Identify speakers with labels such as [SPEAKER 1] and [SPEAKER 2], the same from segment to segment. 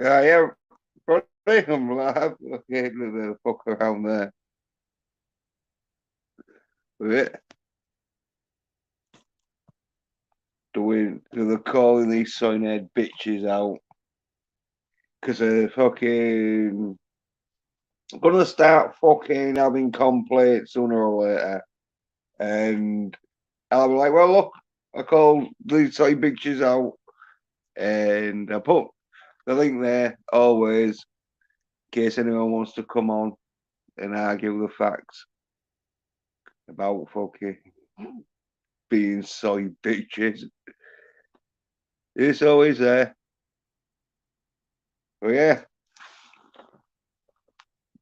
[SPEAKER 1] Yeah, probably I'm live. Okay, the fuck around there with it. They're calling these soy-nerd bitches out because they're fucking gonna start fucking having complaints sooner or later. And I'll be like, well, look, I called these soy bitches out and I put the link there always in case anyone wants to come on and argue the facts about fucking being soy bitches. It's always there. But yeah,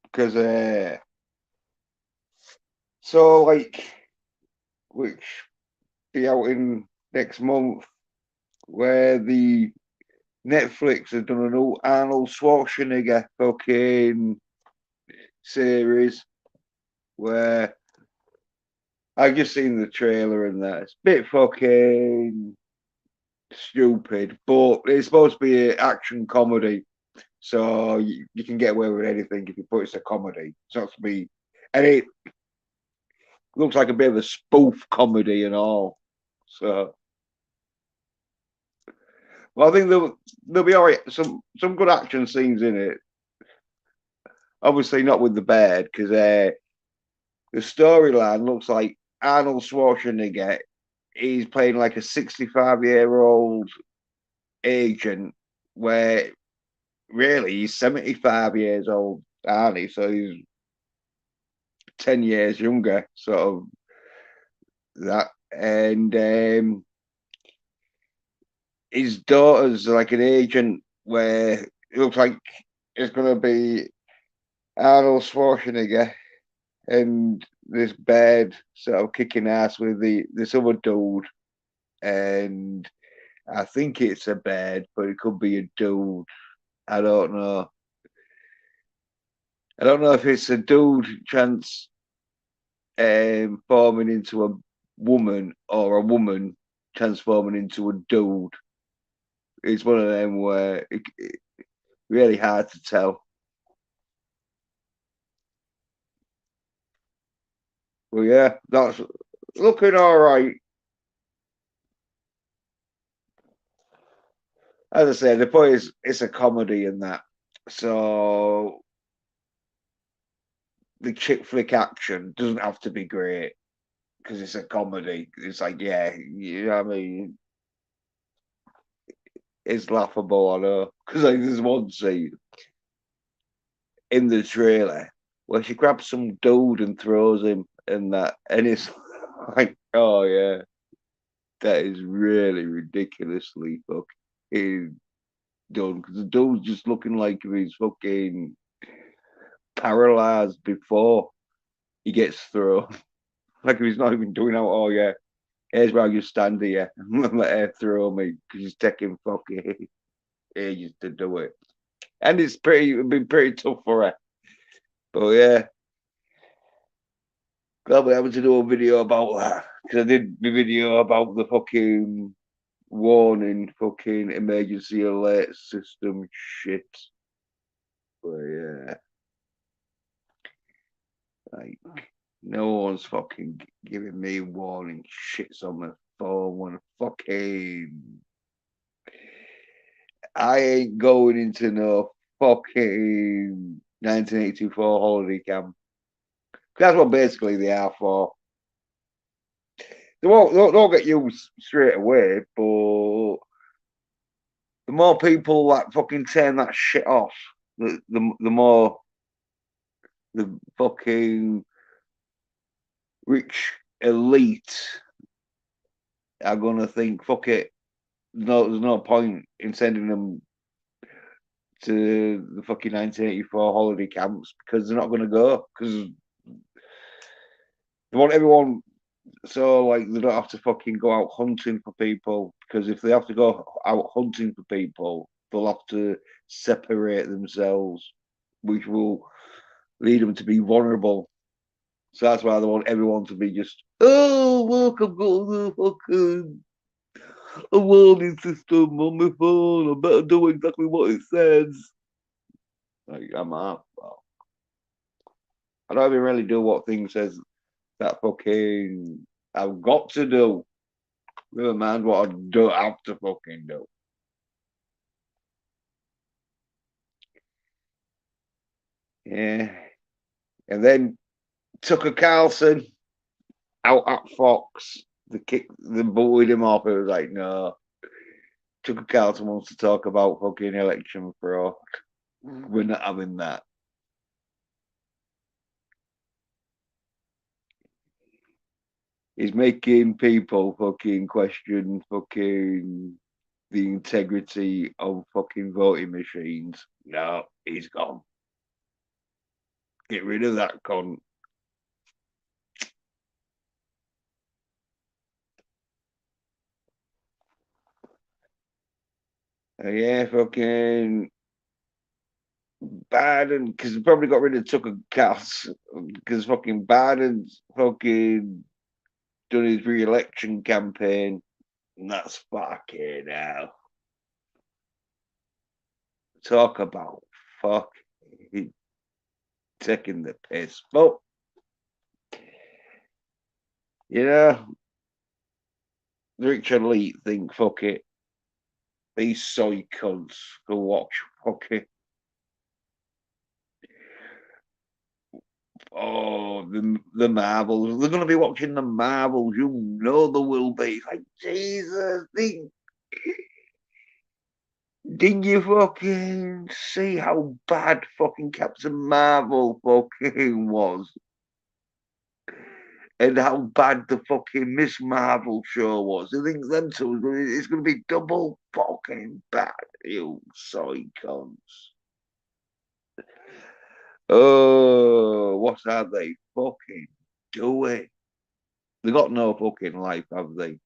[SPEAKER 1] because so like which be out in next month where the Netflix has done a new Arnold Schwarzenegger fucking series where I just seen the trailer and that it's a bit fucking stupid, but it's supposed to be an action comedy, so you can get away with anything if you put it's a comedy. It's not to be, and it looks like a bit of a spoof comedy and all. So, well, I think there'll be all right. Some good action scenes in it. Obviously, not with the bed because the storyline looks like Arnold Schwarzenegger. He's playing like a 65-year-old agent, where really he's 75 years old, aren't he? So he's 10 years younger, sort of that. And his daughter's like an agent where it looks like it's going to be Arnold Schwarzenegger and this bed sort of kicking ass with the this other dude. And I think it's a bed, but it could be a dude. I don't know. I don't know if it's a dude transforming into a woman or a woman transforming into a dude. It's one of them where it really hard to tell. Well, yeah, that's looking all right. As I said, the point is it's a comedy and that. So the chick flick action doesn't have to be great because it's a comedy. It's like, yeah, you know what I mean? It's laughable, I know. Because like, there's one scene in the trailer where she grabs some dude and throws him and that. And it's like, oh, yeah, that is really ridiculously fucking done. Because the dude's just looking like he's fucking paralyzed before he gets thrown. Like he's not even doing out, oh, yeah. Here's where I just stand here and let her throw me because she's taking fucking ages to do it. And it'd been pretty tough for her. But yeah, glad we able to do a video about that. Because I did the video about the fucking warning, fucking emergency alert system shit. But yeah, like no one's fucking giving me warning shits on my phone when fucking I ain't going into no fucking 1984 holiday camp. That's what basically they are for. They'll get used straight away, but the more people that fucking turn that shit off, the more the fucking rich elite are gonna think, fuck it. No, there's no point in sending them to the fucking 1984 holiday camps because they're not gonna go because they want everyone so like they don't have to fucking go out hunting for people because if they have to go out hunting for people, they'll have to separate themselves, which will lead them to be vulnerable. So that's why they want everyone to be just, oh, look, I've got the fucking a warning system on my phone. I better do exactly what it says. Like, I'm up. I don't even really do what thing says that fucking I've got to do. Never mind what I don't have to fucking do. Yeah. And then Tucker Carlson out at Fox. The bullied him off. It was like, no. Tucker Carlson wants to talk about fucking election fraud. We're not having that. He's making people fucking question fucking the integrity of fucking voting machines. No, he's gone. Get rid of that cunt. Yeah, fucking Biden, because he probably got rid of Tucker Carlson, because fucking Biden's fucking done his re-election campaign, and that's fucking hell. Talk about fucking taking the piss. But, you know, the rich elite think, fuck it. These soy cunts go watch fucking. Oh, the Marvels. They're going to be watching the Marvels. You know there will be. Like, Jesus, didn't you fucking see how bad fucking Captain Marvel fucking was? And how bad the fucking Miss Marvel show was. I think them two, it's going to be double fucking bad, you soy cunts. Oh, what are they fucking doing? They got no fucking life, have they?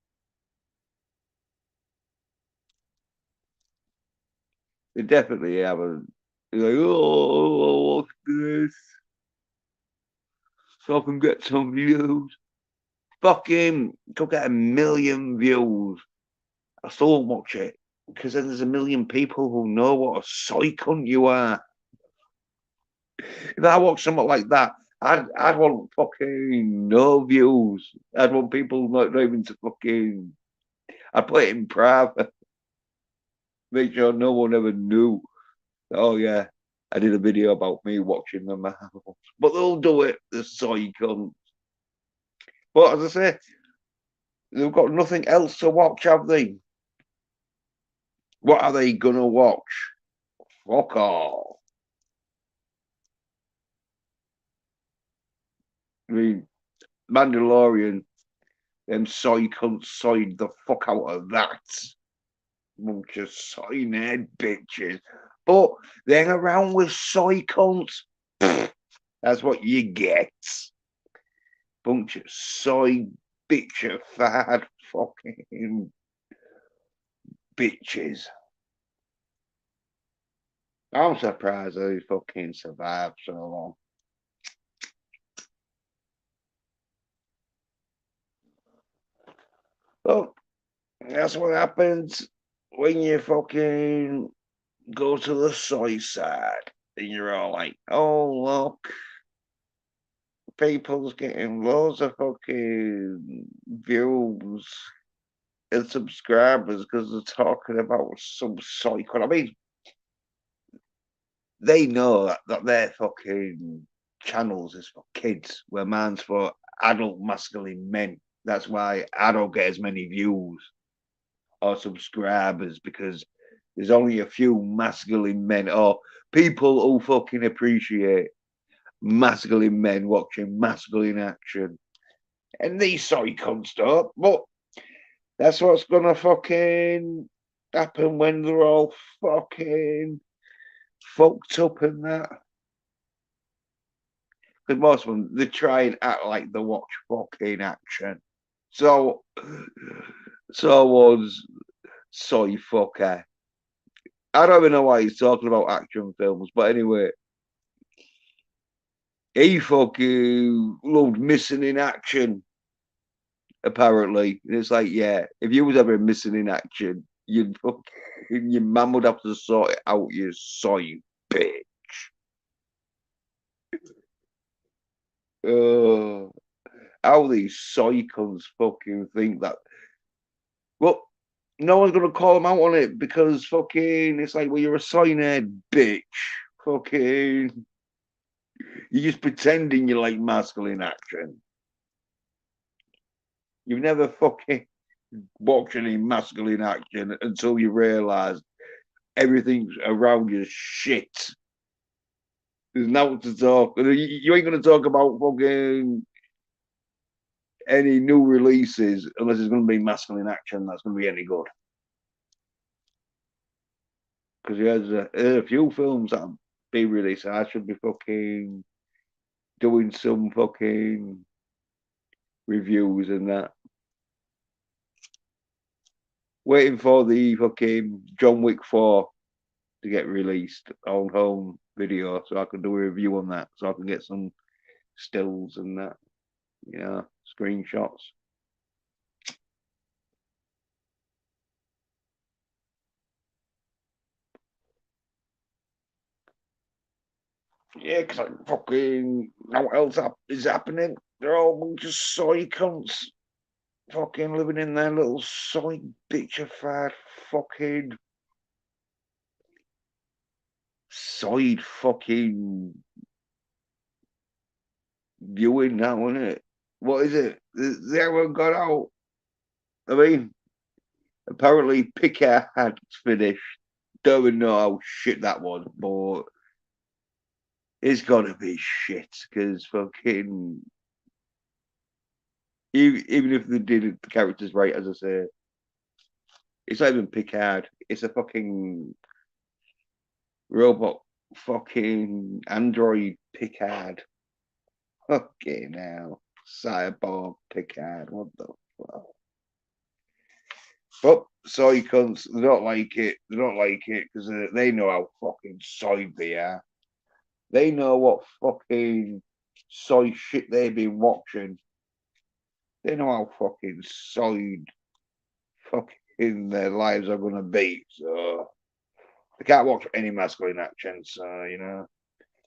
[SPEAKER 1] They definitely haven't. They're like, oh, what's this? So I can get some views. Fucking could get 1 million views. I still won't watch it because then there's 1 million people who know what a soy cunt you are. If I watch something like that, I'd want fucking no views. I'd want people not even to fucking. I'd put it in private. Make sure no one ever knew. Oh yeah, I did a video about me watching the Marvels. But they'll do it, the soy cunt. But as I say, they've got nothing else to watch, have they? What are they gonna watch? Fuck off. I mean, Mandalorian, them soy cunts soyed the fuck out of that. Bunch of soy nerd bitches. But they hang around with soy cunts. That's what you get. Bunch of soy bitchified fucking bitches. I'm surprised they fucking survived so long. Well, that's what happens when you fucking go to the soy side and you're all like, oh, look, people's getting loads of fucking views and subscribers because they're talking about some soy. I mean, they know that their fucking channels is for kids, where mine's for adult masculine men. That's why I don't get as many views or subscribers because there's only a few masculine men or people who fucking appreciate masculine men watching masculine action. And these soy cunts don't, but that's what's gonna fucking happen when they're all fucking fucked up and that. Because most of them, they try and act like they watch fucking action. So, so was Soy Fucker. I don't even know why he's talking about action films, but anyway, he fucking loved Missing in Action. apparently. And it's like, yeah, if you was ever missing in action, your mum would have to sort it out, you soy bitch. Uh, how these soy cunts fucking think that. Well, no one's gonna call them out on it because fucking it's like, well, you're a soy nerd, bitch. Fucking, you're just pretending you like masculine action. You've never fucking watched any masculine action until you realise everything around you is shit. There's nothing to talk. You ain't gonna talk about fucking any new releases unless it's gonna be masculine action that's gonna be any good. Because there's a few films that be released. I should be fucking doing some fucking reviews and that. Waiting for the fucking John Wick 4 to get released on home video so I can do a review on that. So I can get some stills and that, screenshots. Yeah, because like fucking now what else is happening? They're all a bunch of soy cunts fucking living in their little soy bitchified fucking soy fucking viewing now, isn't it? What is it? They haven't got out. I mean, apparently Picard had finished. Don't even know how shit that was, but it's gotta be shit because fucking even if they did the characters right, as I say, it's not even Picard. It's a fucking robot, fucking android Picard. Okay, now cyborg Picard. What the fuck? But soy cunts, they don't like it. They don't like it because they know how fucking soy they are. They know what fucking soy shit they've been watching. They know how fucking soy fucking their lives are gonna be. So they can't watch any masculine action. So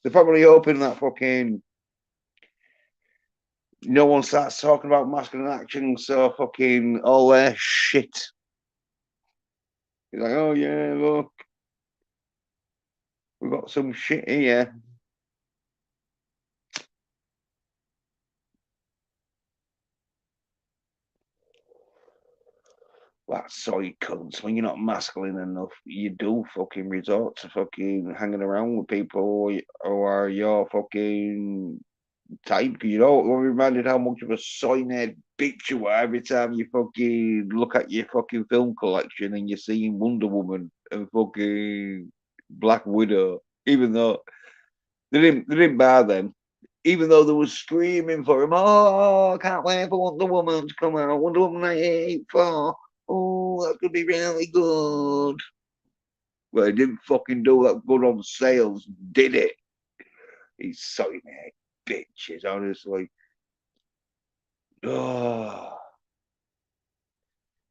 [SPEAKER 1] they're probably hoping that fucking no one starts talking about masculine action. So fucking all their shit. He's like, oh yeah, look, we've got some shit here. That soy cunts. When you're not masculine enough, you do fucking resort to fucking hanging around with people who are your fucking type. Because you don't want to be reminded how much of a soy nerd bitch you are every time you fucking look at your fucking film collection and you're seeing Wonder Woman and fucking Black Widow. Even though they didn't buy them. Even though they were screaming for him, oh, I can't wait for Wonder Woman to come out. Wonder Woman 1984. Oh, that could be really good. Well, it didn't fucking do that good on sales, did it? He's sorry, man. Bitches, honestly. Oh,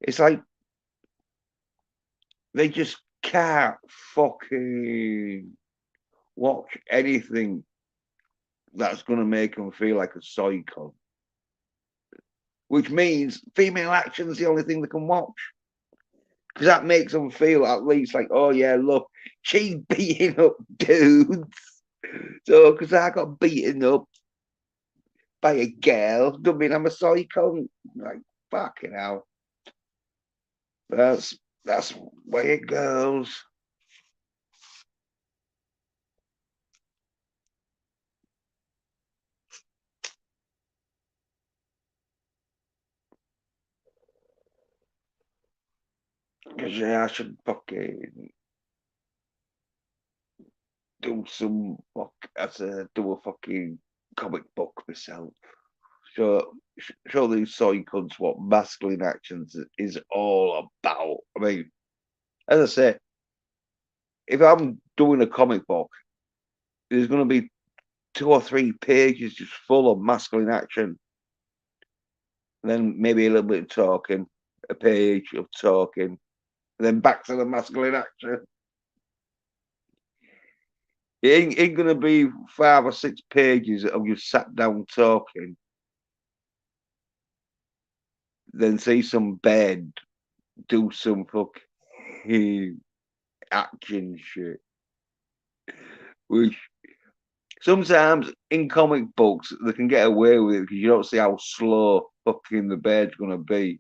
[SPEAKER 1] it's like they just can't fucking watch anything that's going to make them feel like a psycho. Which means female action is the only thing they can watch. Because that makes them feel at least like, oh yeah, look, she's beating up dudes. So, because I got beaten up by a girl, doesn't mean I'm a psycho. Like, fucking hell. That's where it goes. Because yeah, I should fucking do some do a fucking comic book myself. Show these soy cunts what masculine actions is all about. I mean, as I say, if I'm doing a comic book, there's going to be 2 or 3 pages just full of masculine action. then maybe a little bit of talking, a page of talking, then back to the masculine action. It ain't gonna be 5 or 6 pages of you sat down talking, then see some bed do some fucking action shit. Which sometimes in comic books they can get away with it because you don't see how slow fucking the bed's gonna be.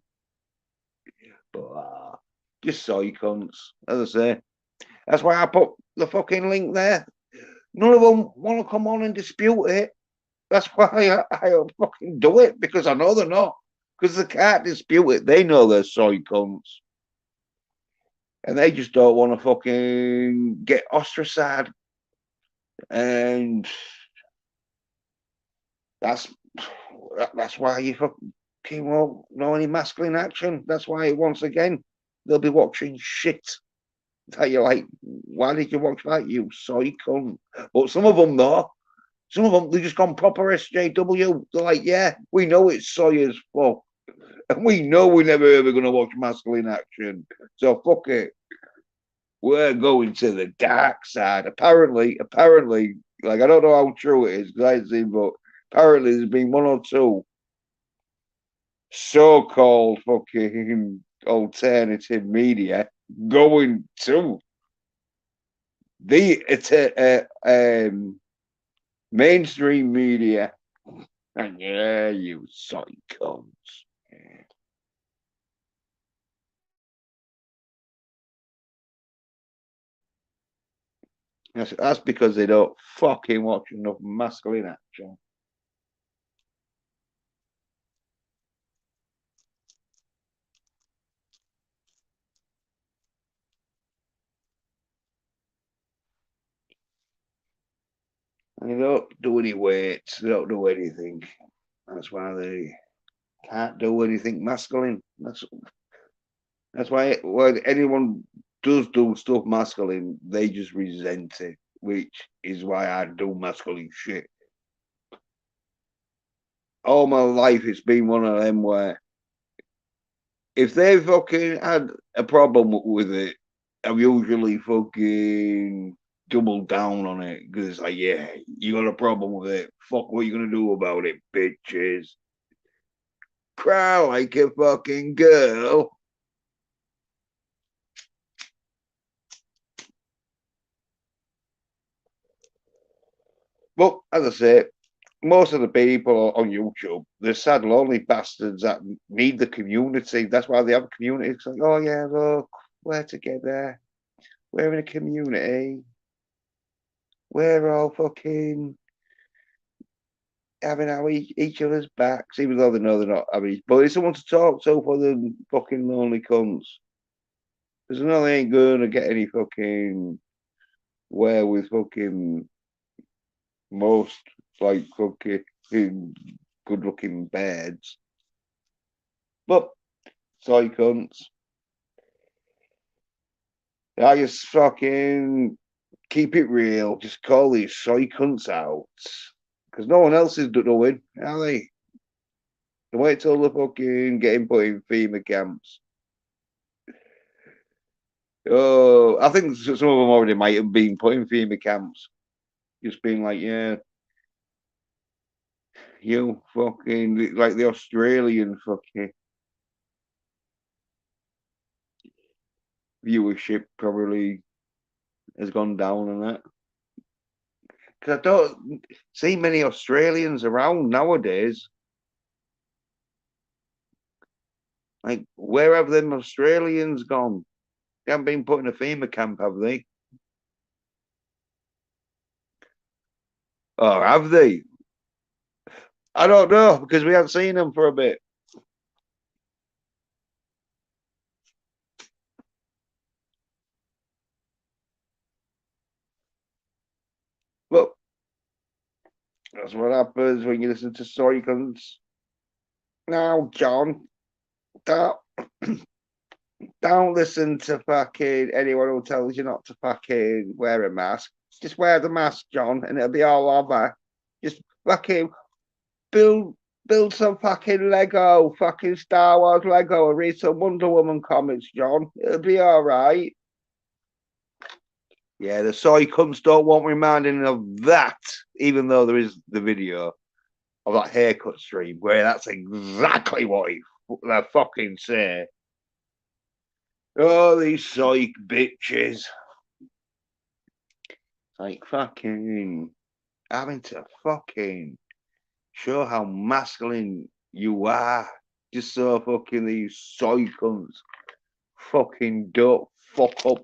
[SPEAKER 1] But just soy cunts, as I say. That's why I put the fucking link there. None of them want to come on and dispute it. That's why I fucking do it, because I know they're not. Because they can't dispute it. They know they're soy cunts. And they just don't want to fucking get ostracized. And that's why you fucking won't know any masculine action. That's why, once again, they'll be watching shit that you're like, why did you watch that, you soy cunt? But some of them, though, some of them, they just gone proper SJW. They're like, yeah, we know it's soy as fuck. And we know we're never ever going to watch masculine action. So fuck it. We're going to the dark side. Apparently, like, I don't know how true it is, because I ain't seen, but apparently there's been 1 or 2 so-called fucking alternative media going to the mainstream media. And yeah, you psychos. That's because they don't fucking watch enough masculine action. And they don't do any weights, they don't do anything. That's why they can't do anything masculine. That's why when anyone does do stuff masculine, they just resent it, which is why I do masculine shit. All my life, it's been one of them where if they fucking had a problem with it, I've usually fucking doubled down on it because it's like, yeah, you got a problem with it. Fuck, what you gonna do about it, bitches? Cry like a fucking girl. But as I say, most of the people on YouTube, they're sad, lonely bastards that need the community. That's why they have a community. It's like, oh yeah, look, we're together. We're in a community. We're all fucking having our each other's backs, even though they know they're not having. But it's someone to talk to for the fucking lonely cunts. Because I know they ain't going to get any fucking where with fucking most like fucking good looking beds. But soy cunts. I just fucking keep it real. Just call these soy cunts out. Because no one else is doing, are they? They wait till the fucking getting put in FEMA camps. Oh, I think some of them already might have been put in FEMA camps. Just being like, yeah, you fucking, like the Australian fucking viewership probably has gone down on that. Because I don't see many Australians around nowadays. Like, where have them Australians gone? They haven't been put in a FEMA camp, have they? Or have they? I don't know, because we haven't seen them for a bit. But that's what happens when you listen to Soykins. Now, John, don't, don't listen to fucking anyone who tells you not to fucking wear a mask. Just wear the mask, John, and it'll be all over. Just fucking build Build some fucking Lego, fucking Star Wars Lego, and read some Wonder Woman comics, John. It'll be all right. Yeah, the soy cunts don't want reminding of that, even though there is the video of that haircut stream where that's exactly what they fucking say. Oh, these soy bitches. Like fucking having to fucking show how masculine you are. Just so fucking these soy cunts fucking don't fuck up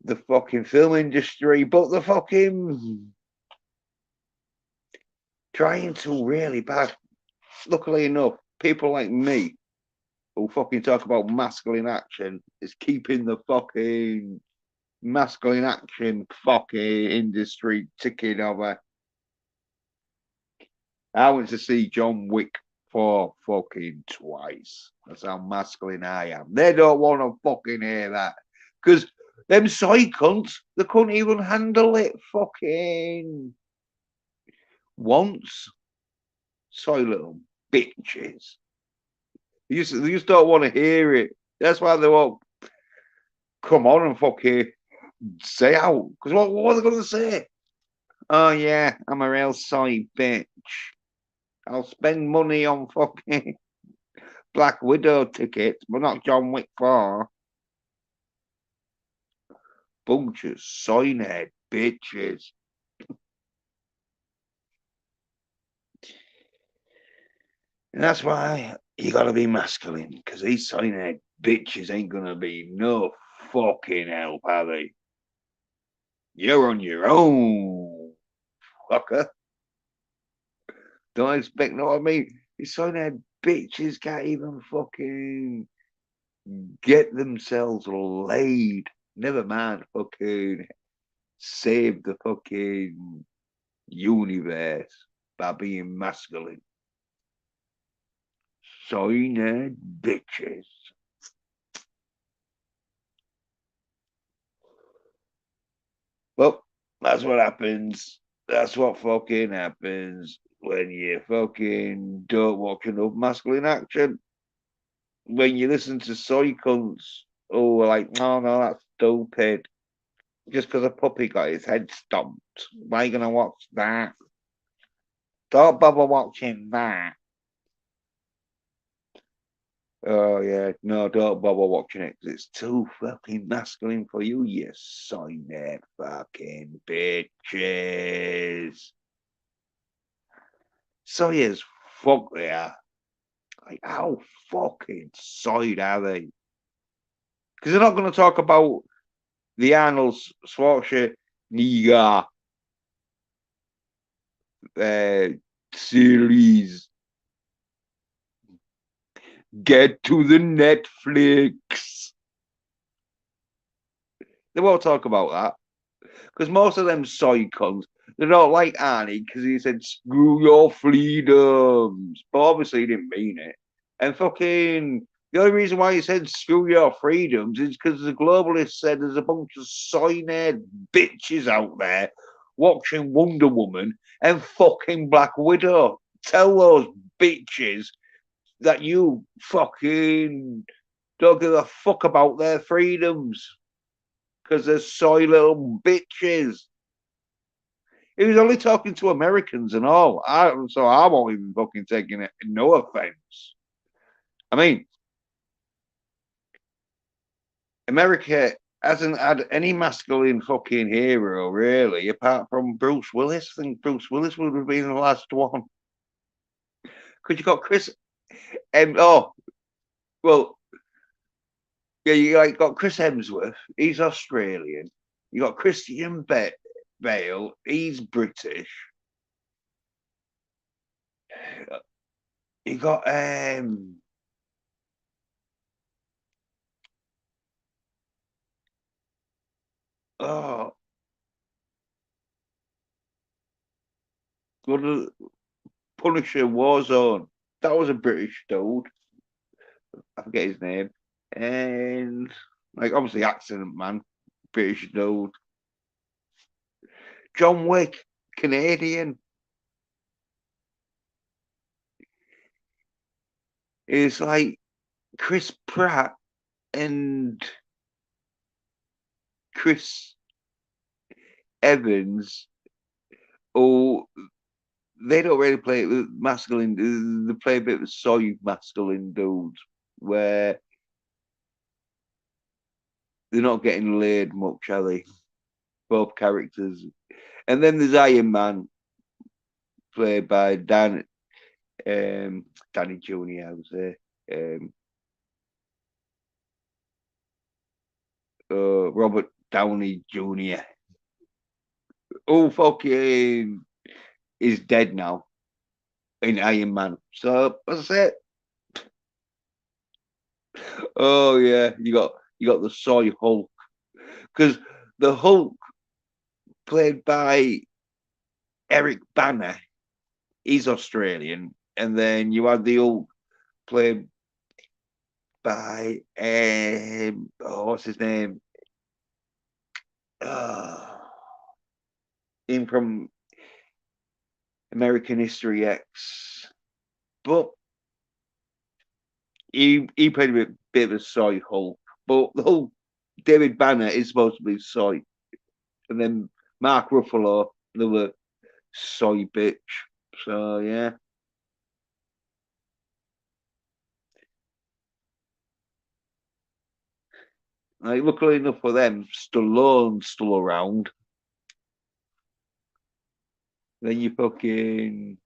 [SPEAKER 1] the fucking film industry, but the fucking trying to really bad. Luckily enough, people like me who fucking talk about masculine action is keeping the fucking masculine action fucking industry ticking over. I went to see John Wick 4 fucking twice. That's how masculine I am. They don't want to fucking hear that. Because them soy cunts, they couldn't even handle it fucking once. Soy little bitches. They just don't want to hear it. That's why they won't come on and fucking say out. Because what are they going to say? Oh, yeah, I'm a real soy bitch. I'll spend money on fucking Black Widow tickets, but not John Wick 4. Bunch of soy nerd bitches. And that's why you gotta be masculine, because these soy nerd bitches ain't gonna be no fucking help, are they? You're on your own, fucker. Don't expect, know what I mean? These soy nerd bitches can't even fucking get themselves laid. Never mind fucking save the fucking universe by being masculine. Soy nerd bitches. Well, that's what happens. That's what fucking happens when you fucking don't watch enough masculine action. When you listen to soy cunts, oh, like, oh no, that's stupid. Just because a puppy got his head stomped. Why are you gonna watch that? Don't bother watching that. Oh yeah, no, don't bother watching it because it's too fucking masculine for you, you soy nerd fucking bitches. Soy as fuck they are. Like how fucking soyed are they? Because they're not going to talk about the Arnold Schwarzenegger uh, series. Get to the Netflix. They won't talk about that. Because most of them soy cunts, they don't like Arnie because he said, screw your freedoms. But obviously he didn't mean it. And fucking, the only reason why he said, screw your freedoms is because the globalist said there's a bunch of soy nerd bitches out there watching Wonder Woman and fucking Black Widow. Tell those bitches that you fucking don't give a fuck about their freedoms because they're soy little bitches. He was only talking to Americans and all, so I won't even fucking taking it. No offense. I mean, America hasn't had any masculine fucking hero really, apart from Bruce Willis. I think Bruce Willis would have been the last one. Because you got Chris, oh, well, yeah, you like got Chris Hemsworth. He's Australian. You got Christian Bale. He's British. You got oh, good Punisher Warzone. That was a British dude. I forget his name. And like obviously Accident Man, British dude. John Wick, Canadian. It's like Chris Pratt and Chris Evans. Oh, they don't really play it with masculine. They play a bit of soy masculine dudes where they're not getting laid much, are they? Both characters. And then there's Iron Man, played by Danny Jr., I would say. Robert Downey Jr. Oh, fucking is dead now in Iron Man. So, that's it. Oh, yeah. You got the soy Hulk. Because the Hulk, played by Eric Banner, he's Australian. And then you had the Hulk, played by what's his name? Him from American History X. But he played a bit of a soy Hulk. But the whole David Banner is supposed to be soy. And then Mark Ruffalo, another soy bitch. So yeah. Like, luckily enough for them, Stallone's still around. Then you fucking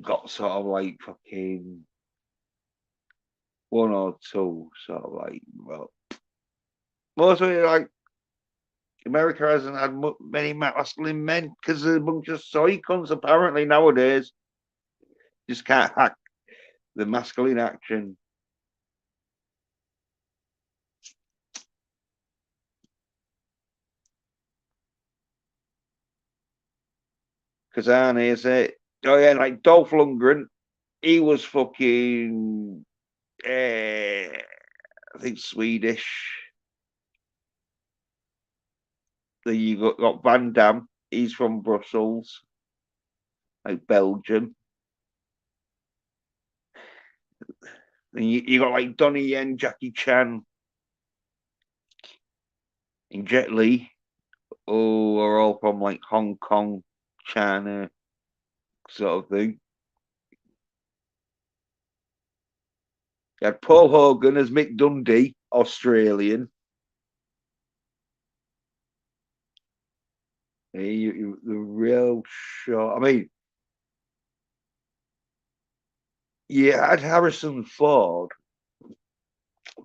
[SPEAKER 1] got sort of like fucking one or two, sort of like, well, mostly like America hasn't had many masculine men because there's a bunch of soy cunts apparently nowadays. Just can't hack the masculine action. Because Arnie is it. Oh yeah, like Dolph Lundgren, he was fucking, I think Swedish. Then you got Van Damme, he's from Brussels, like Belgium. Then you got like Donnie Yen, Jackie Chan, and Jet Li. Oh, are all from like Hong Kong, China, sort of thing. You had Paul Hogan as Mick Dundee, Australian. The real show. I mean, you had Harrison Ford,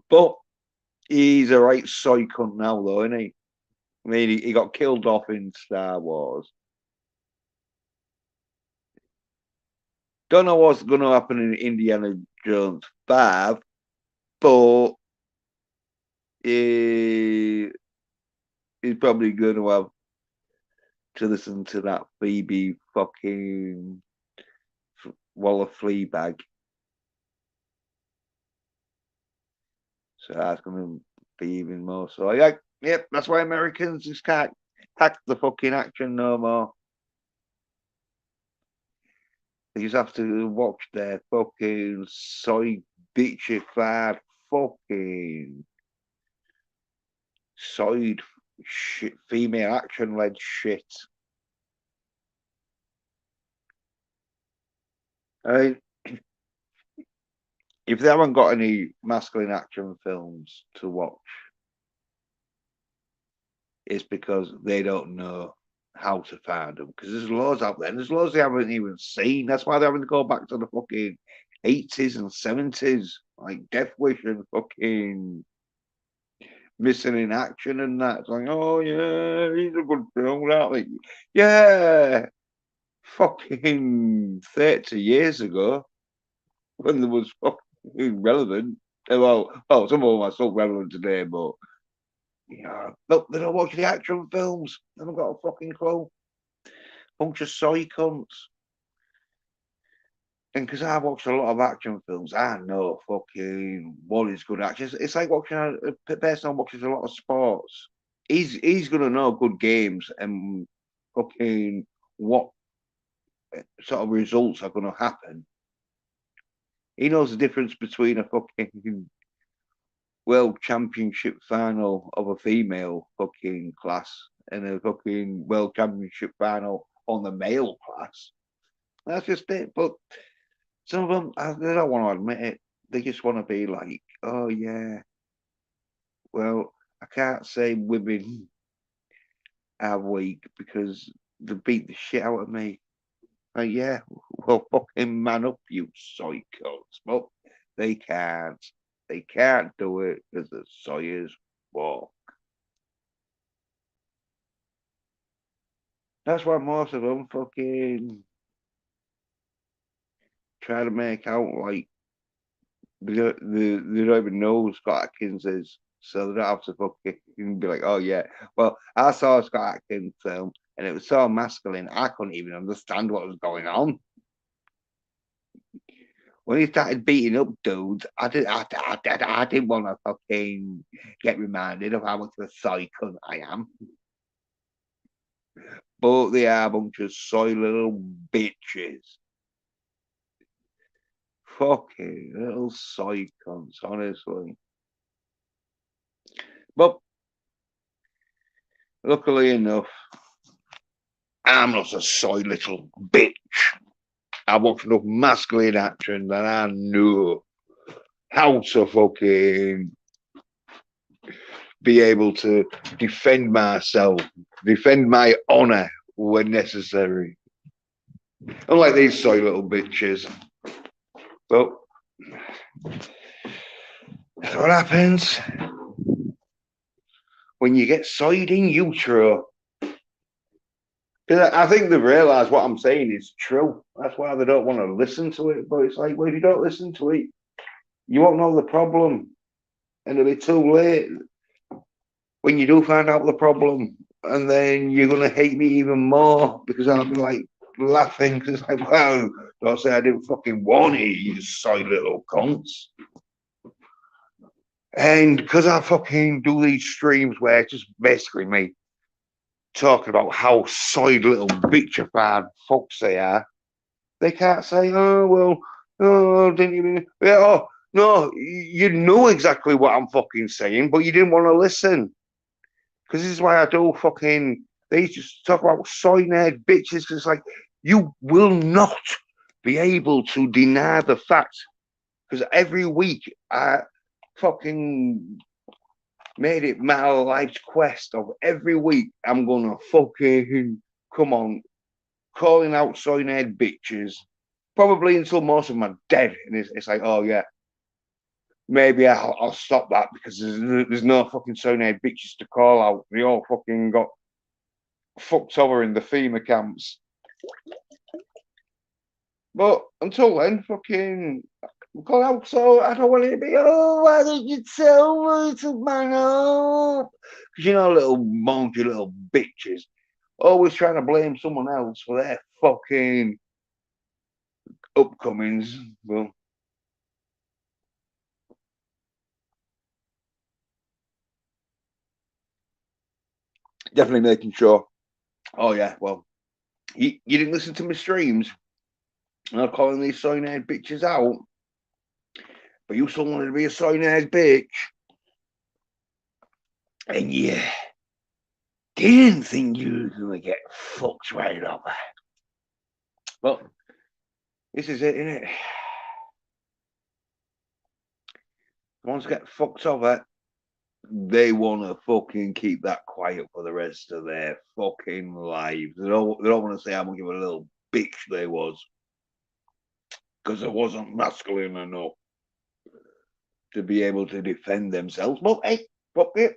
[SPEAKER 1] but he's a right soy cunt now, though, isn't he? I mean, he got killed off in Star Wars. Don't know what's going to happen in Indiana Jones 5, but he, he's probably going to have to listen to that Phoebe fucking Waller Fleabag. So that's going to be even more. So, yeah, yep, that's why Americans just can't hack the fucking action no more. You just have to watch their fucking soy bitchified fucking soy shit, female action led shit. I mean, if they haven't got any masculine action films to watch, it's because they don't know how to find them. Because there's loads out there, and there's loads they haven't even seen. That's why they're having to go back to the fucking 80s and 70s, like Death Wish and fucking Missing in Action and that. It's like, oh yeah, these are good films, aren't they? Yeah, fucking 30 years ago when there was fucking relevant. Well, some of them are still relevant today, but yeah, look, they don't watch the action films. They haven't got a fucking clue. Bunch of soy cunts. And because I watched a lot of action films, I know fucking what is good action. It's like watching a person who watches a lot of sports. He's gonna know good games and fucking what. sort of results are going to happen. He knows the difference between a fucking world championship final of a female fucking class and a fucking world championship final on the male class. That's just it. But some of them, they don't want to admit it. They just want to be like, oh yeah, well, I can't say women are weak because they beat the shit out of me. Like, yeah, well, fucking man up, you psychos. But they can't. They can't do it because the Sawyers walk. That's why most of them fucking try to make out like they don't even know who Scott Atkins is. So they don't have to fucking be like, oh yeah. Well, I saw a Scott Atkins film and it was so masculine, I couldn't even understand what was going on. When he started beating up dudes, I didn't want to fucking get reminded of how much of a psycho I am. But they are a bunch of soy little bitches. Fucking little soy cunts, honestly. But luckily enough, I'm not a soy little bitch. I watched enough masculine action that I knew how to fucking be able to defend myself, defend my honor when necessary. Unlike these soy little bitches. But that's what happens when you get soyed in utero. I think they've realised what I'm saying is true. That's why they don't want to listen to it. But it's like, well, if you don't listen to it, you won't know the problem. And it'll be too late when you do find out the problem. And then you're going to hate me even more because I'll be like laughing because it's like, well, don't say I didn't fucking warn you, you soy little cunts. And because I fucking do these streams where it's just basically me talking about how soy little bitchified fucks they are, they can't say, oh, well, oh, didn't you? Yeah, oh, no, you know exactly what I'm fucking saying, but you didn't want to listen. Because this is why I do fucking, they just talk about soy nerd bitches, because it's like, you will not be able to deny the fact. Because every week I fucking made it my life's quest of every week I'm gonna fucking come on calling out soy nerd bitches, probably until most of them are dead. And it's like, oh yeah, maybe I'll stop that because there's no fucking soy nerd bitches to call out. They all fucking got fucked over in the FEMA camps. But until then, fucking call out. So I don't want it to be, oh, why did you tell me to man up? Because you know, little monkey little bitches always trying to blame someone else for their fucking upcomings. Well, definitely making sure. Oh yeah, well, you didn't listen to my streams. I'm calling these soy nerd bitches out, but you still wanted to be a soy nerd bitch, and yeah, didn't think you were gonna get fucked right up. But this is it, isn't it? Once get fucked over, they want to fucking keep that quiet for the rest of their fucking lives. They don't want to say how much of a little bitch they was because it wasn't masculine enough to be able to defend themselves. But hey, fuck it.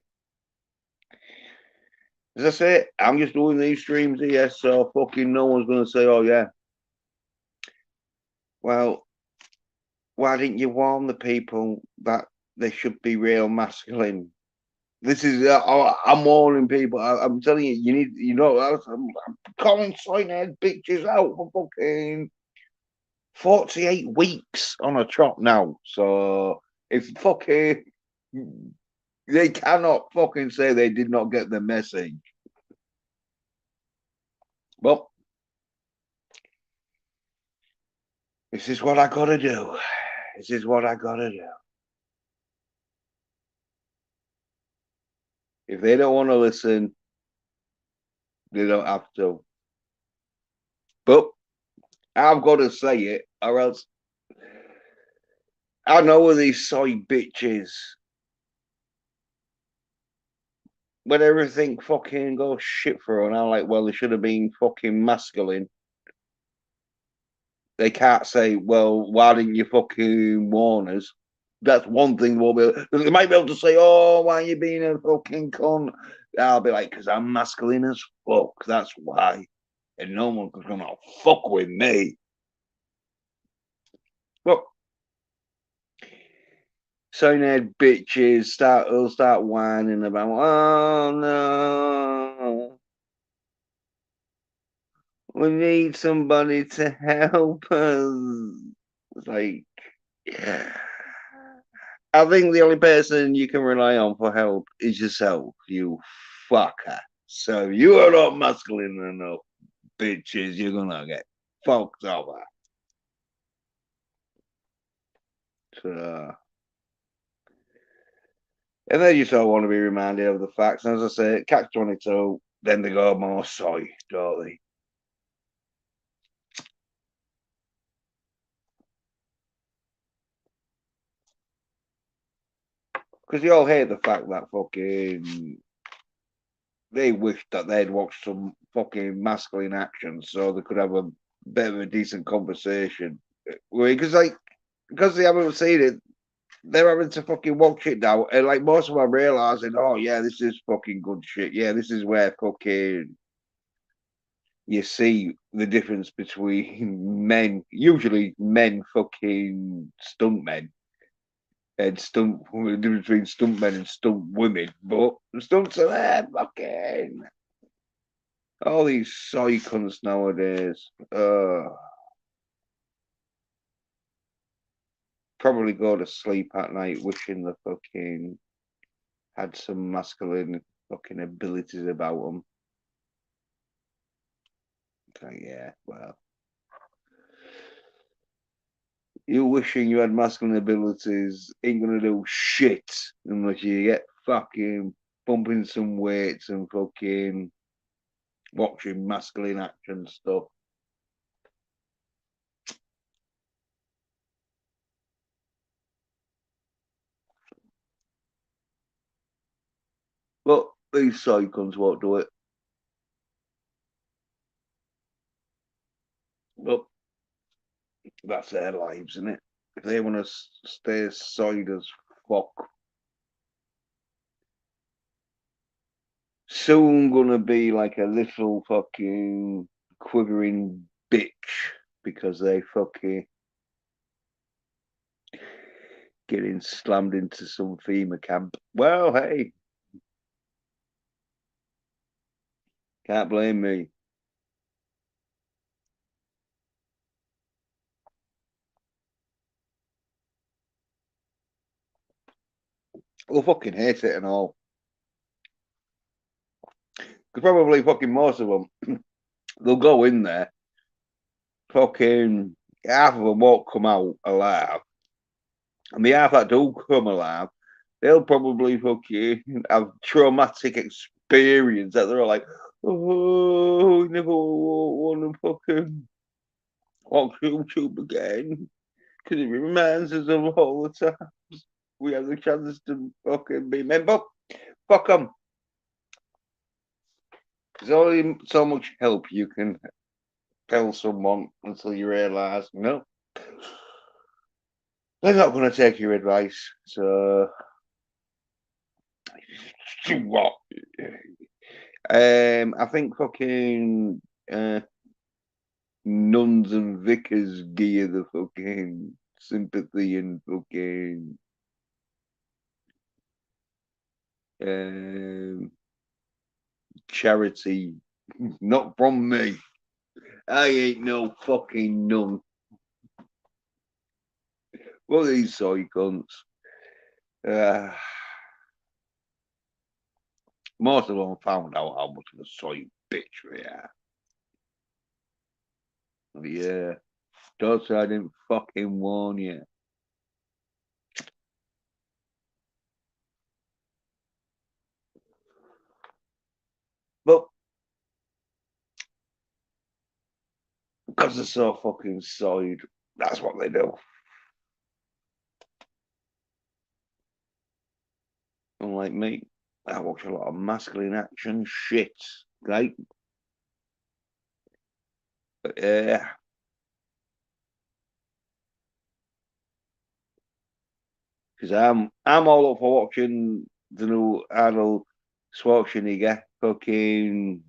[SPEAKER 1] As I say, I'm just doing these streams here, so fucking no one's gonna say, "Oh yeah, well, why didn't you warn the people that they should be real masculine?" This is I'm warning people. I'm telling you, you need, you know, I'm calling soy nerd bitches out for fucking 48 weeks on a trot now. So if fucking they cannot fucking say they did not get the message. Well, This is what I gotta do. This is what I gotta do. If they don't want to listen, they don't have to. But I've got to say it, or else I know these soy bitches. When everything fucking goes shit for them, I'm like, well, they should have been fucking masculine. They can't say, well, why didn't you fucking warn us? That's one thing they might be able to say, oh, why are you being a fucking cunt? I'll be like, because I'm masculine as fuck. That's why. And no one's gonna fuck with me. But so nerd bitches will start whining about, oh no, we need somebody to help us. It's like, yeah. I think the only person you can rely on for help is yourself, you fucker. So you are not masculine enough, bitches. You're gonna get fucked over. So, and they just all want to be reminded of the facts. And as I say, catch 22, then they go more soy, don't they? Because you all hate the fact that fucking they wish that they'd watched some fucking masculine action so they could have a bit of a decent conversation. Because because they haven't seen it, they're having to fucking watch it now, and like most of them are realizing, oh yeah, this is fucking good shit. Yeah, this is where fucking you see the difference between men, usually men fucking stunt men, and the difference between stunt men and stunt women. But the stunts are there, fucking all these soy cunts nowadays. Probably go to sleep at night wishing the fucking had some masculine fucking abilities about them. Yeah, well, you wishing you had masculine abilities ain't gonna do shit unless you get fucking bumping some weights and fucking watching masculine action stuff. But these psychons won't do it. But that's their lives, isn't it? If they want to stay side as fuck, soon gonna be like a little fucking quivering bitch because they fucking getting slammed into some FEMA camp. Well, hey, can't blame me. They'll fucking hate it and all. Because probably fucking most of them, they'll go in there, fucking half of them won't come out alive. And the half that do come alive, they'll probably fucking have traumatic experience that they're like, oh, never want to fucking watch YouTube again. Because it reminds us of all the times we have the chance to fucking be men. But fuck them. There's only so much help you can tell someone until you realise, no, they're not going to take your advice. So, what? I think fucking nuns and vicars gear the fucking sympathy and fucking um, charity, not from me. I ain't no fucking nun. What are these soy cunts? Uh, most of them found out how much of a soy bitch they are. Yeah. Don't say I didn't fucking warn you. But because they're so fucking soid, that's what they do. Unlike me, I watch a lot of masculine action shit, right? But yeah, because I'm all up for watching the new Arnold Schwarzenegger fucking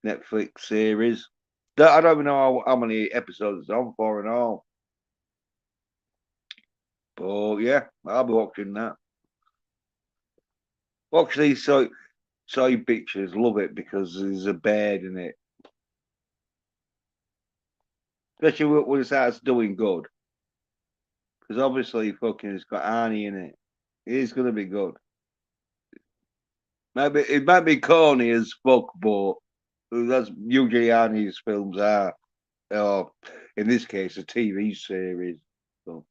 [SPEAKER 1] Netflix series. I don't even know how many episodes it's on for and all. But yeah, I'll be watching that. Watch these soy pictures, love it because there's a bed in it. Especially when it starts doing good. Because obviously fucking it's got Arnie in it. It is gonna be good. Maybe it might be corny as fuck, but that's usually Arnie's films are. Or in this case, a TV series. So,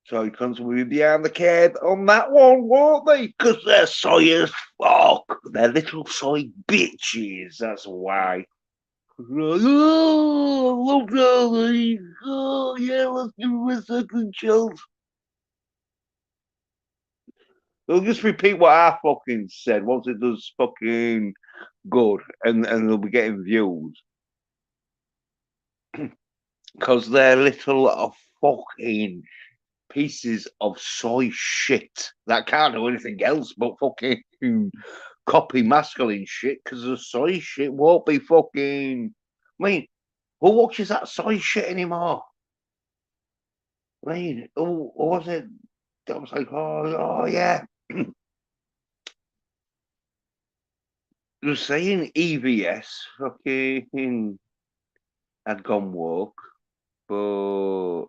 [SPEAKER 1] so cunts will be behind the curve on that one, won't they? Because they're soy as fuck. They're little soy bitches. That's why. Oh, I love Charlie. Oh, yeah, let's give him a second chance. They'll just repeat what I fucking said once it does fucking good, and they'll be getting views because they're little fucking pieces of soy shit that can't do anything else but fucking copy masculine shit because the soy shit won't be fucking. I mean, who watches that soy shit anymore? I mean, who was it? That was like, oh yeah. They were saying EVS fucking had gone woke, but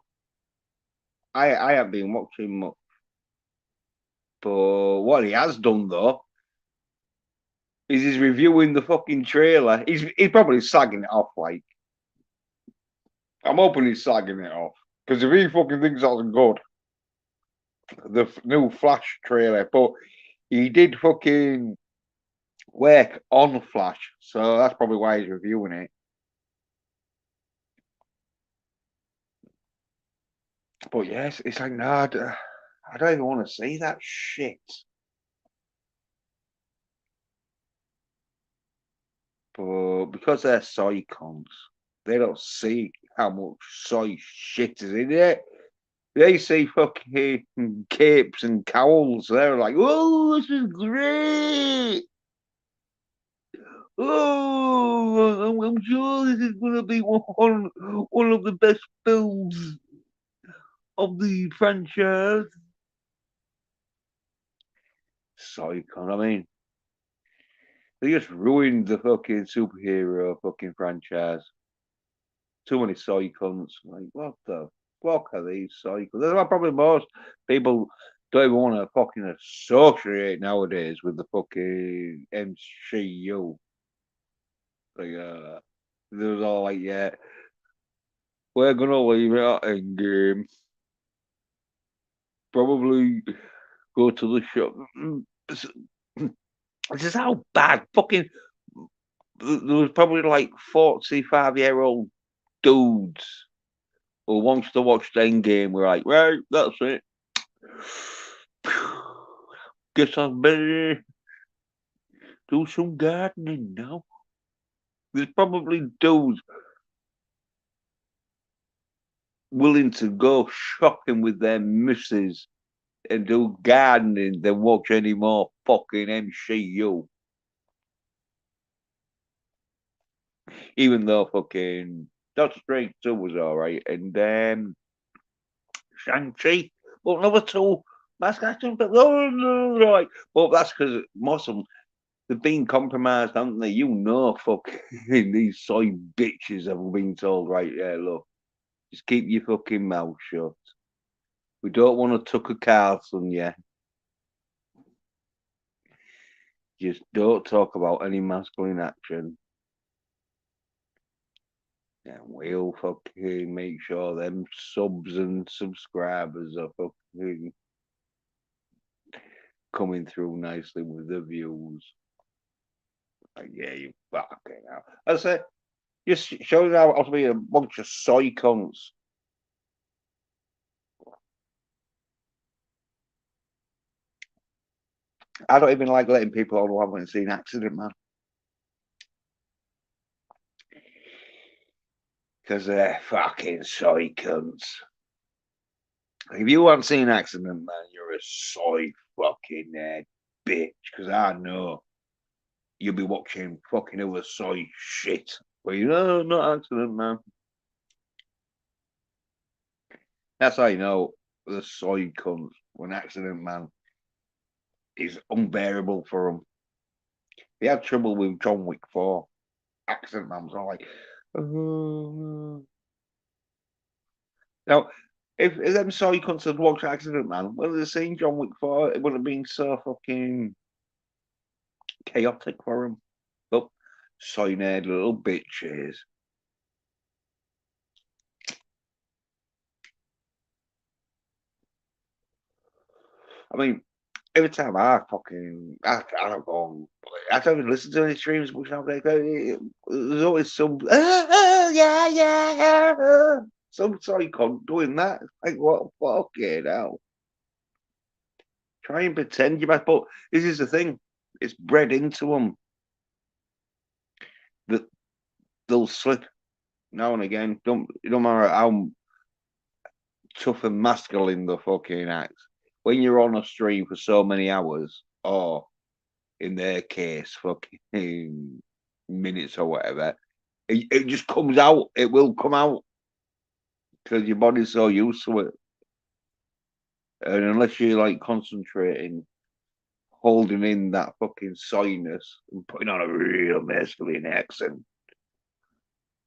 [SPEAKER 1] I haven't been watching much. But what he has done though is he's reviewing the fucking trailer. He's probably sagging it off. Like I'm hoping he's sagging it off because if he fucking thinks that's good, the new Flash trailer. But he did fucking work on Flash, so that's probably why he's reviewing it. But yes, it's like nah, I don't even want to see that shit. But because they're soy cons, they don't see how much soy shit is in it. They see fucking capes and cowls. They're like, "Oh, this is great! Oh, I'm sure this is going to be one of the best films of the franchise." Soy con. I mean, they just ruined the fucking superhero fucking franchise. Too many soy cunts. Like, what the fuck are these soy cunts? That's why probably most people don't even want to fucking associate nowadays with the fucking MCU. Like, there was all like, yeah, we're gonna leave it at Endgame. Probably go to the shop. This is how bad fucking. There was probably like 45-year-old dudes who wants to watch the Endgame. We're like, right, that's it. Guess I better do some gardening now. There's probably dudes willing to go shopping with their missus and do gardening than watch any more fucking MCU. Even though fucking Doctor Strange 2 was alright and Shang-Chi, well, number two, that's actually, but right. But that's because most of them they've been compromised, haven't they? You know, fucking these soy bitches have been told, right? Yeah, look, just keep your fucking mouth shut. We don't want to Tucker Carlson, yeah. Just don't talk about any masculine action. And we'll fucking make sure them subs and subscribers are fucking coming through nicely with the views. Like, yeah, you fucking hell. I say, just shows how to be a bunch of soy cunts. I don't even like letting people on who haven't seen Accident Man. Because they're fucking soy cunts. If you haven't seen Accident Man, you're a soy fucking bitch. Because I know you'll be watching fucking other soy shit. But you know, not Accident Man. That's how you know the soy cunts when Accident Man is unbearable for them. They had trouble with John Wick 4. Accident Man was all like, oh. Now, if them soy cunts had watched Accident Man, well, they'd seen John Wick 4, it would have been so fucking chaotic for them. But soy nerd little bitches. I mean, every time I don't go on, I don't even listen to any streams much now. There's always some, yeah, yeah, some soy cunt doing that. Like, what fucking hell? Try and pretend you might, but this is the thing. It's bred into them that they'll slip now and again. Don't matter how tough and masculine the fucking act. When you're on a stream for so many hours, or in their case, fucking minutes or whatever, it just comes out. It will come out because your body's so used to it. And unless you're like concentrating, holding in that fucking soyness and putting on a real masculine accent,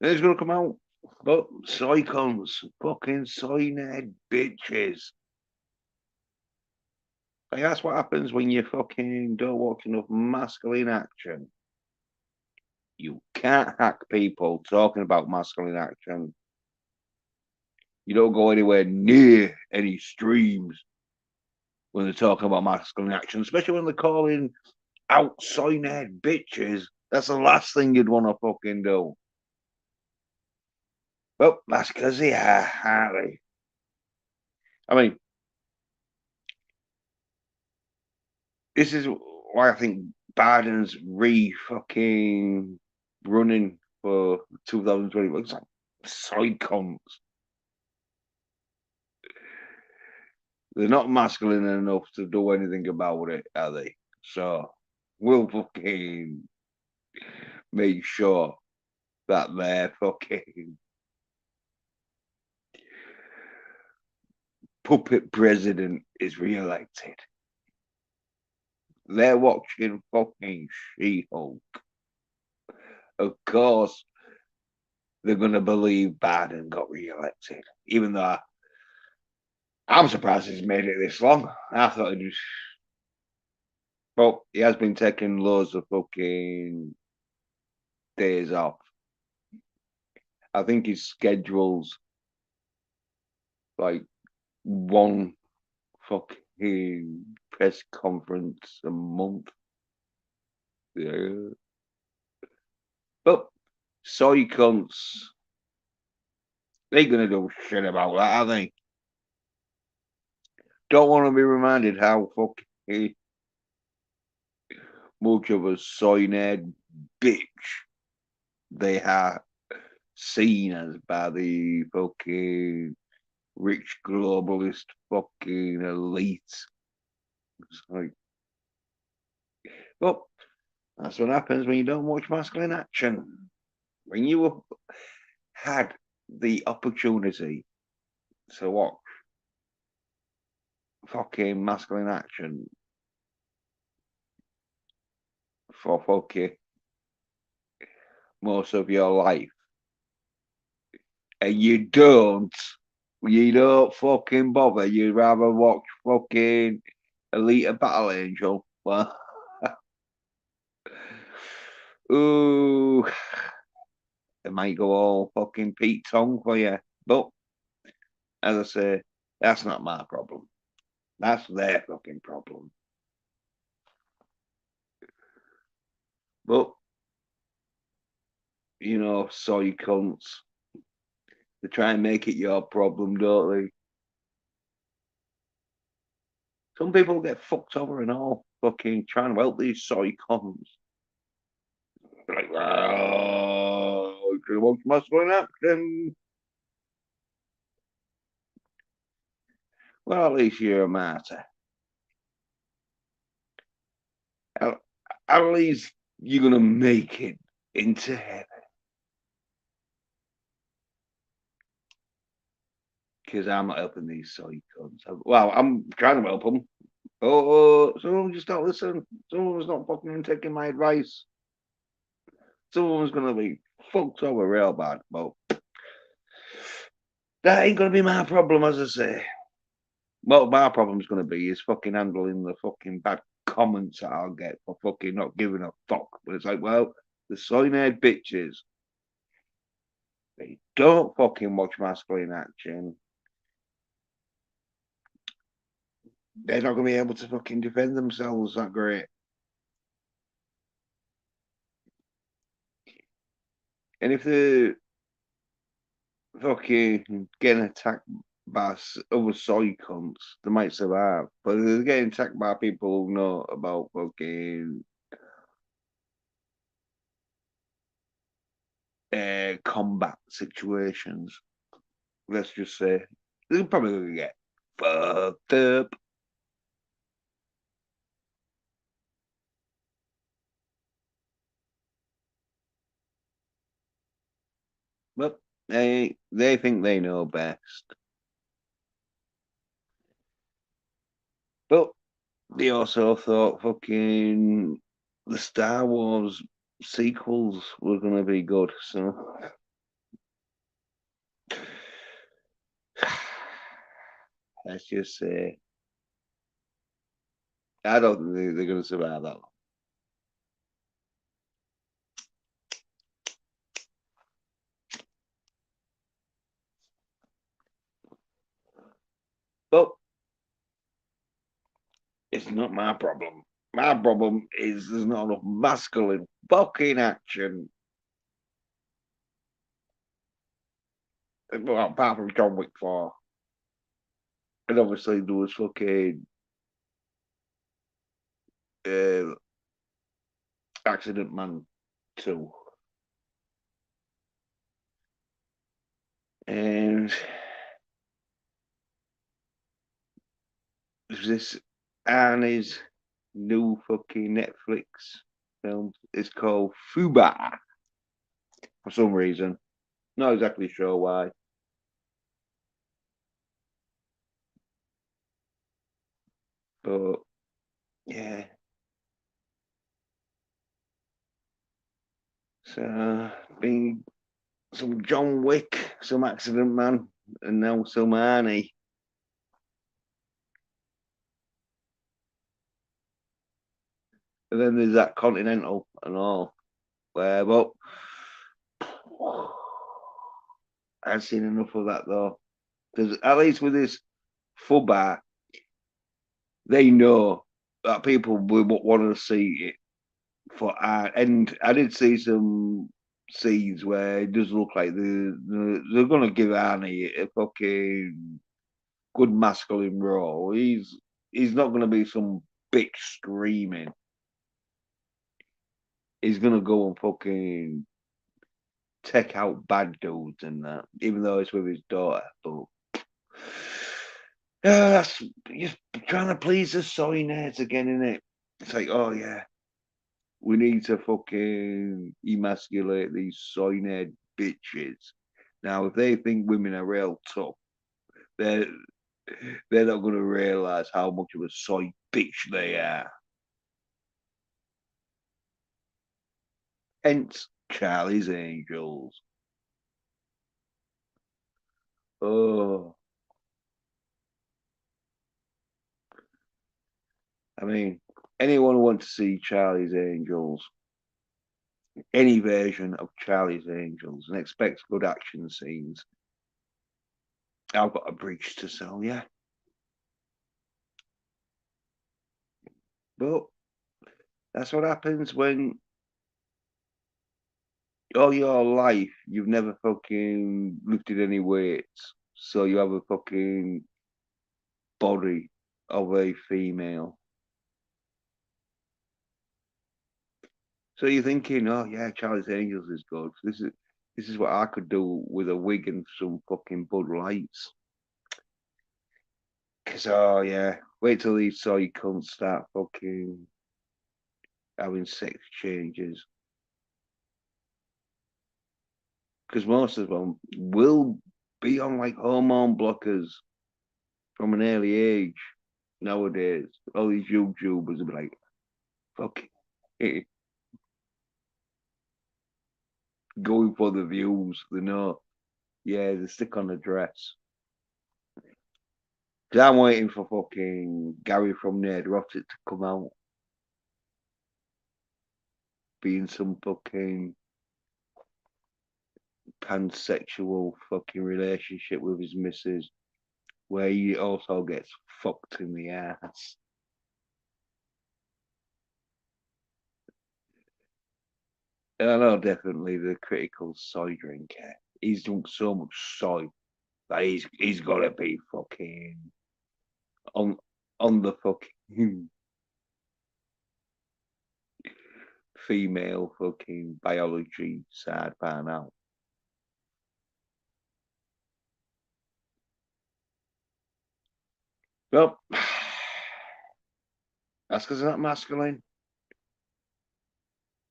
[SPEAKER 1] then it's gonna come out. But soy cons, fucking soy nerd bitches. Like, that's what happens when you fucking don't watch enough masculine action. You can't hack people talking about masculine action. You don't go anywhere near any streams when they're talking about masculine action, especially when they're calling out soy nerd bitches. That's the last thing you'd want to fucking do. Well, that's because they are, aren't they? I mean, this is why I think Biden's fucking running for 2020. It's like soy cons. They're not masculine enough to do anything about it, are they? So we'll fucking make sure that their fucking puppet president is re-elected. They're watching fucking She-Hulk. Of course, they're going to believe Biden got re-elected, even though I'm surprised he's made it this long. I thought he just, well, he has been taking loads of fucking days off. I think his schedule's like one fucking press conference a month. Yeah. But soy cunts, they ain't gonna do shit about that, are they? Don't want to be reminded how fucking much of a soy nerd bitch they are seen as by the fucking rich globalist fucking elite. It's like, well, that's what happens when you don't watch masculine action. When you had the opportunity to watch fucking masculine action for fucking most of your life, and you don't fucking bother. You'd rather watch fucking Elite Battle Angel. Well, Ooh, it might go all fucking Pete Tong for you. But as I say, that's not my problem. That's their fucking problem. But soy cunts. They try and make it your problem, don't they? Some people get fucked over and all fucking trying to help these soy cunts. They're like, well, you want muscle in action? Well, at least you're a martyr. At, at least you're gonna make it into heaven. Because I'm not helping these soy cunts. Well, I'm trying to help them. Oh, some of them just don't listen. Some of them's not fucking taking my advice. Some of them's gonna be fucked over real bad. But that ain't gonna be my problem, as I say. What my problem's gonna be is fucking handling the fucking bad comments that I'll get for fucking not giving a fuck. But it's like, well, the soy nerd bitches, they don't fucking watch masculine action. They're not gonna be able to fucking defend themselves that great. And if they're fucking getting attacked by other soy cunts, they might survive. But if they're getting attacked by people who know about fucking combat situations, let's just say, they're probably gonna get fucked up. But they think they know best. But they also thought fucking the Star Wars sequels were gonna be good. So let's just say I don't think they're gonna survive that long. But it's not my problem. My problem is there's not enough masculine fucking action. Well, apart from John Wick 4. And obviously there was fucking uh, Accident Man 2. And there's this Arnie's new fucking Netflix film. It's called Fuba for some reason. Not exactly sure why. But yeah. So been some John Wick, some Accident Man, and now some Arnie. And then there's that Continental and all. Where, but I've seen enough of that though. Because at least with this Fuba, they know that people will want to see it for art. And I did see some scenes where it does look like they're going to give Arnie a fucking good masculine role. He's not going to be some bitch screaming. He's going to go and fucking take out bad dudes and that, even though it's with his daughter. But that's just trying to please the soy nerds again, isn't it? It's like, oh yeah, we need to fucking emasculate these soy nerd bitches. Now, if they think women are real tough, they're they're not going to realize how much of a soy bitch they are. Hence, Charlie's Angels. Oh, I mean, anyone who wants to see Charlie's Angels, any version of Charlie's Angels and expect good action scenes. I've got a bridge to sell, yeah. But that's what happens when all your life you've never fucking lifted any weights. So you have a fucking body of a female. So you're thinking, oh yeah, Charlie's Angels is good. This is what I could do with a wig and some fucking Bud Lights. Cause oh yeah, wait till these soy cunts start fucking having sex changes. Because most of them will be on like hormone blockers from an early age nowadays. All these YouTubers will be like, fuck it, going for the views. They know, yeah, they stick on the dress. Cause I'm waiting for fucking Gary from Nerdrotic to come out, being some fucking pansexual fucking relationship with his missus, where he also gets fucked in the ass. And I know definitely the critical soy drinker. He's drunk so much soy that he's gotta be fucking on on the fucking female fucking biology side by now. Well, that's because they're not masculine.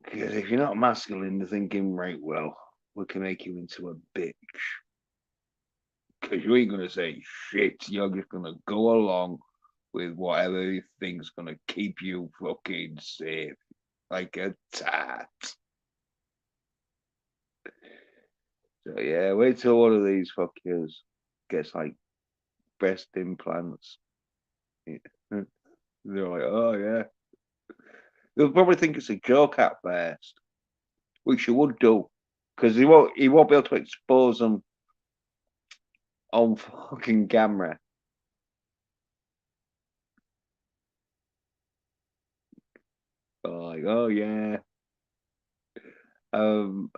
[SPEAKER 1] Because if you're not masculine, they're thinking, right, well, we can make you into a bitch. Because you ain't gonna say shit. You're just gonna go along with whatever you think's gonna keep you fucking safe, like a tat. So yeah, wait till one of these fuckers gets like breast implants. Yeah. They're like, oh yeah. They'll probably think it's a joke at first, which you would do, because he won't be able to expose them on fucking camera. Like, oh yeah, I'm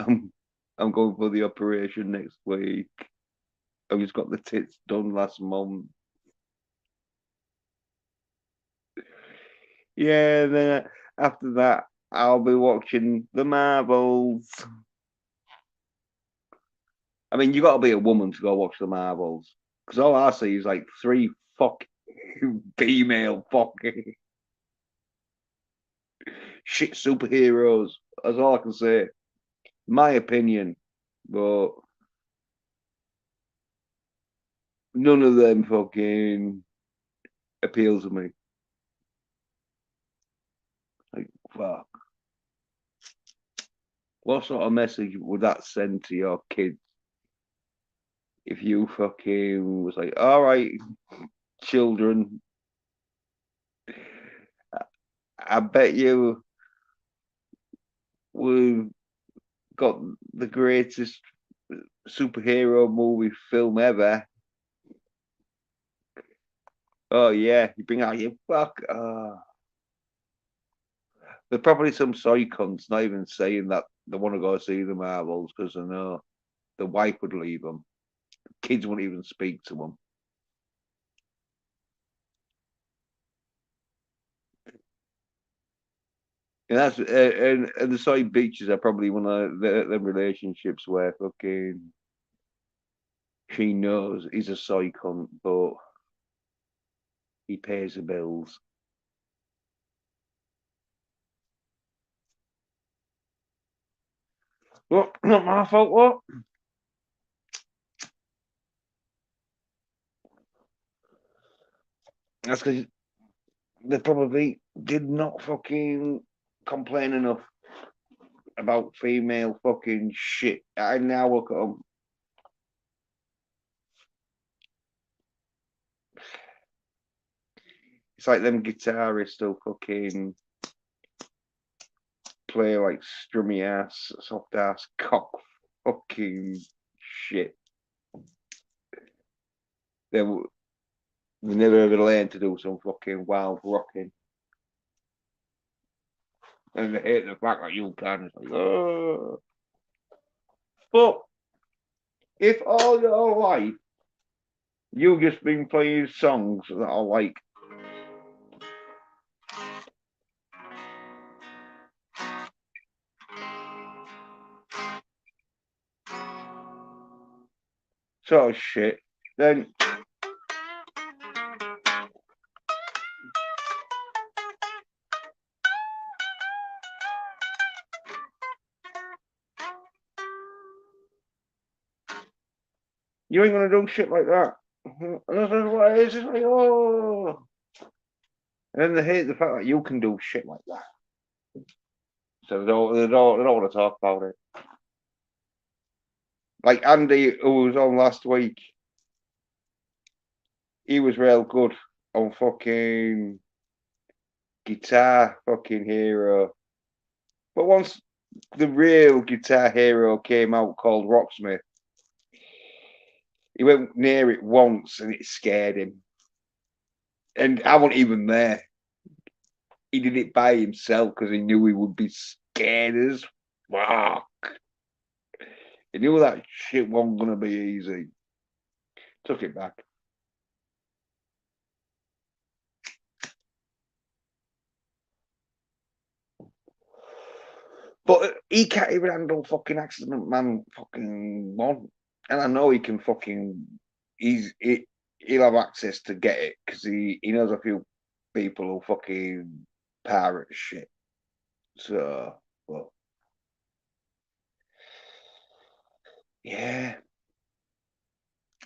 [SPEAKER 1] going for the operation next week. I just got the tits done last month. Yeah, then after that, I'll be watching the Marvels. I mean, you got to be a woman to go watch the Marvels, because all I see is like three fucking female fucking shit superheroes. That's all I can say. My opinion, but none of them fucking appeal to me. Like, fuck. What sort of message would that send to your kids if you fucking was like, all right, children, I bet you we've got the greatest superhero movie film ever. Oh yeah, you bring out your fuck. There's probably some soy cunts not even saying that they want to go see the Marvels because they know the wife would leave them. Kids won't even speak to them. And that's and the soy beaches are probably one of the relationships where fucking she knows he's a soy cunt, but he pays the bills. Well, not my fault. What? That's because they probably did not fucking complain enough about female fucking shit. I now look at them. It's like them guitarists still fucking play like strummy ass, soft ass, cock fucking shit. They never ever learned to do some fucking wild rocking. And they hate the fact that you can. It's like, oh. But if all your life you've just been playing songs that are like sort of shit, then you ain't gonna do shit like that. And that's what it is. It's like, oh. And then they hate the fact that you can do shit like that. So they don't want to talk about it. Like Andy, who was on last week, he was real good on fucking Guitar fucking Hero. But once the real Guitar Hero came out called Rocksmith, he went near it once and it scared him. And I wasn't even there. He did it by himself because he knew he would be scared as fuck. He knew that shit wasn't going to be easy. Took it back. But he can't even handle fucking Accident Man fucking 1. And I know he can fucking... He'll have access to get it because he knows a few people who fucking pirate shit. So, but... Yeah.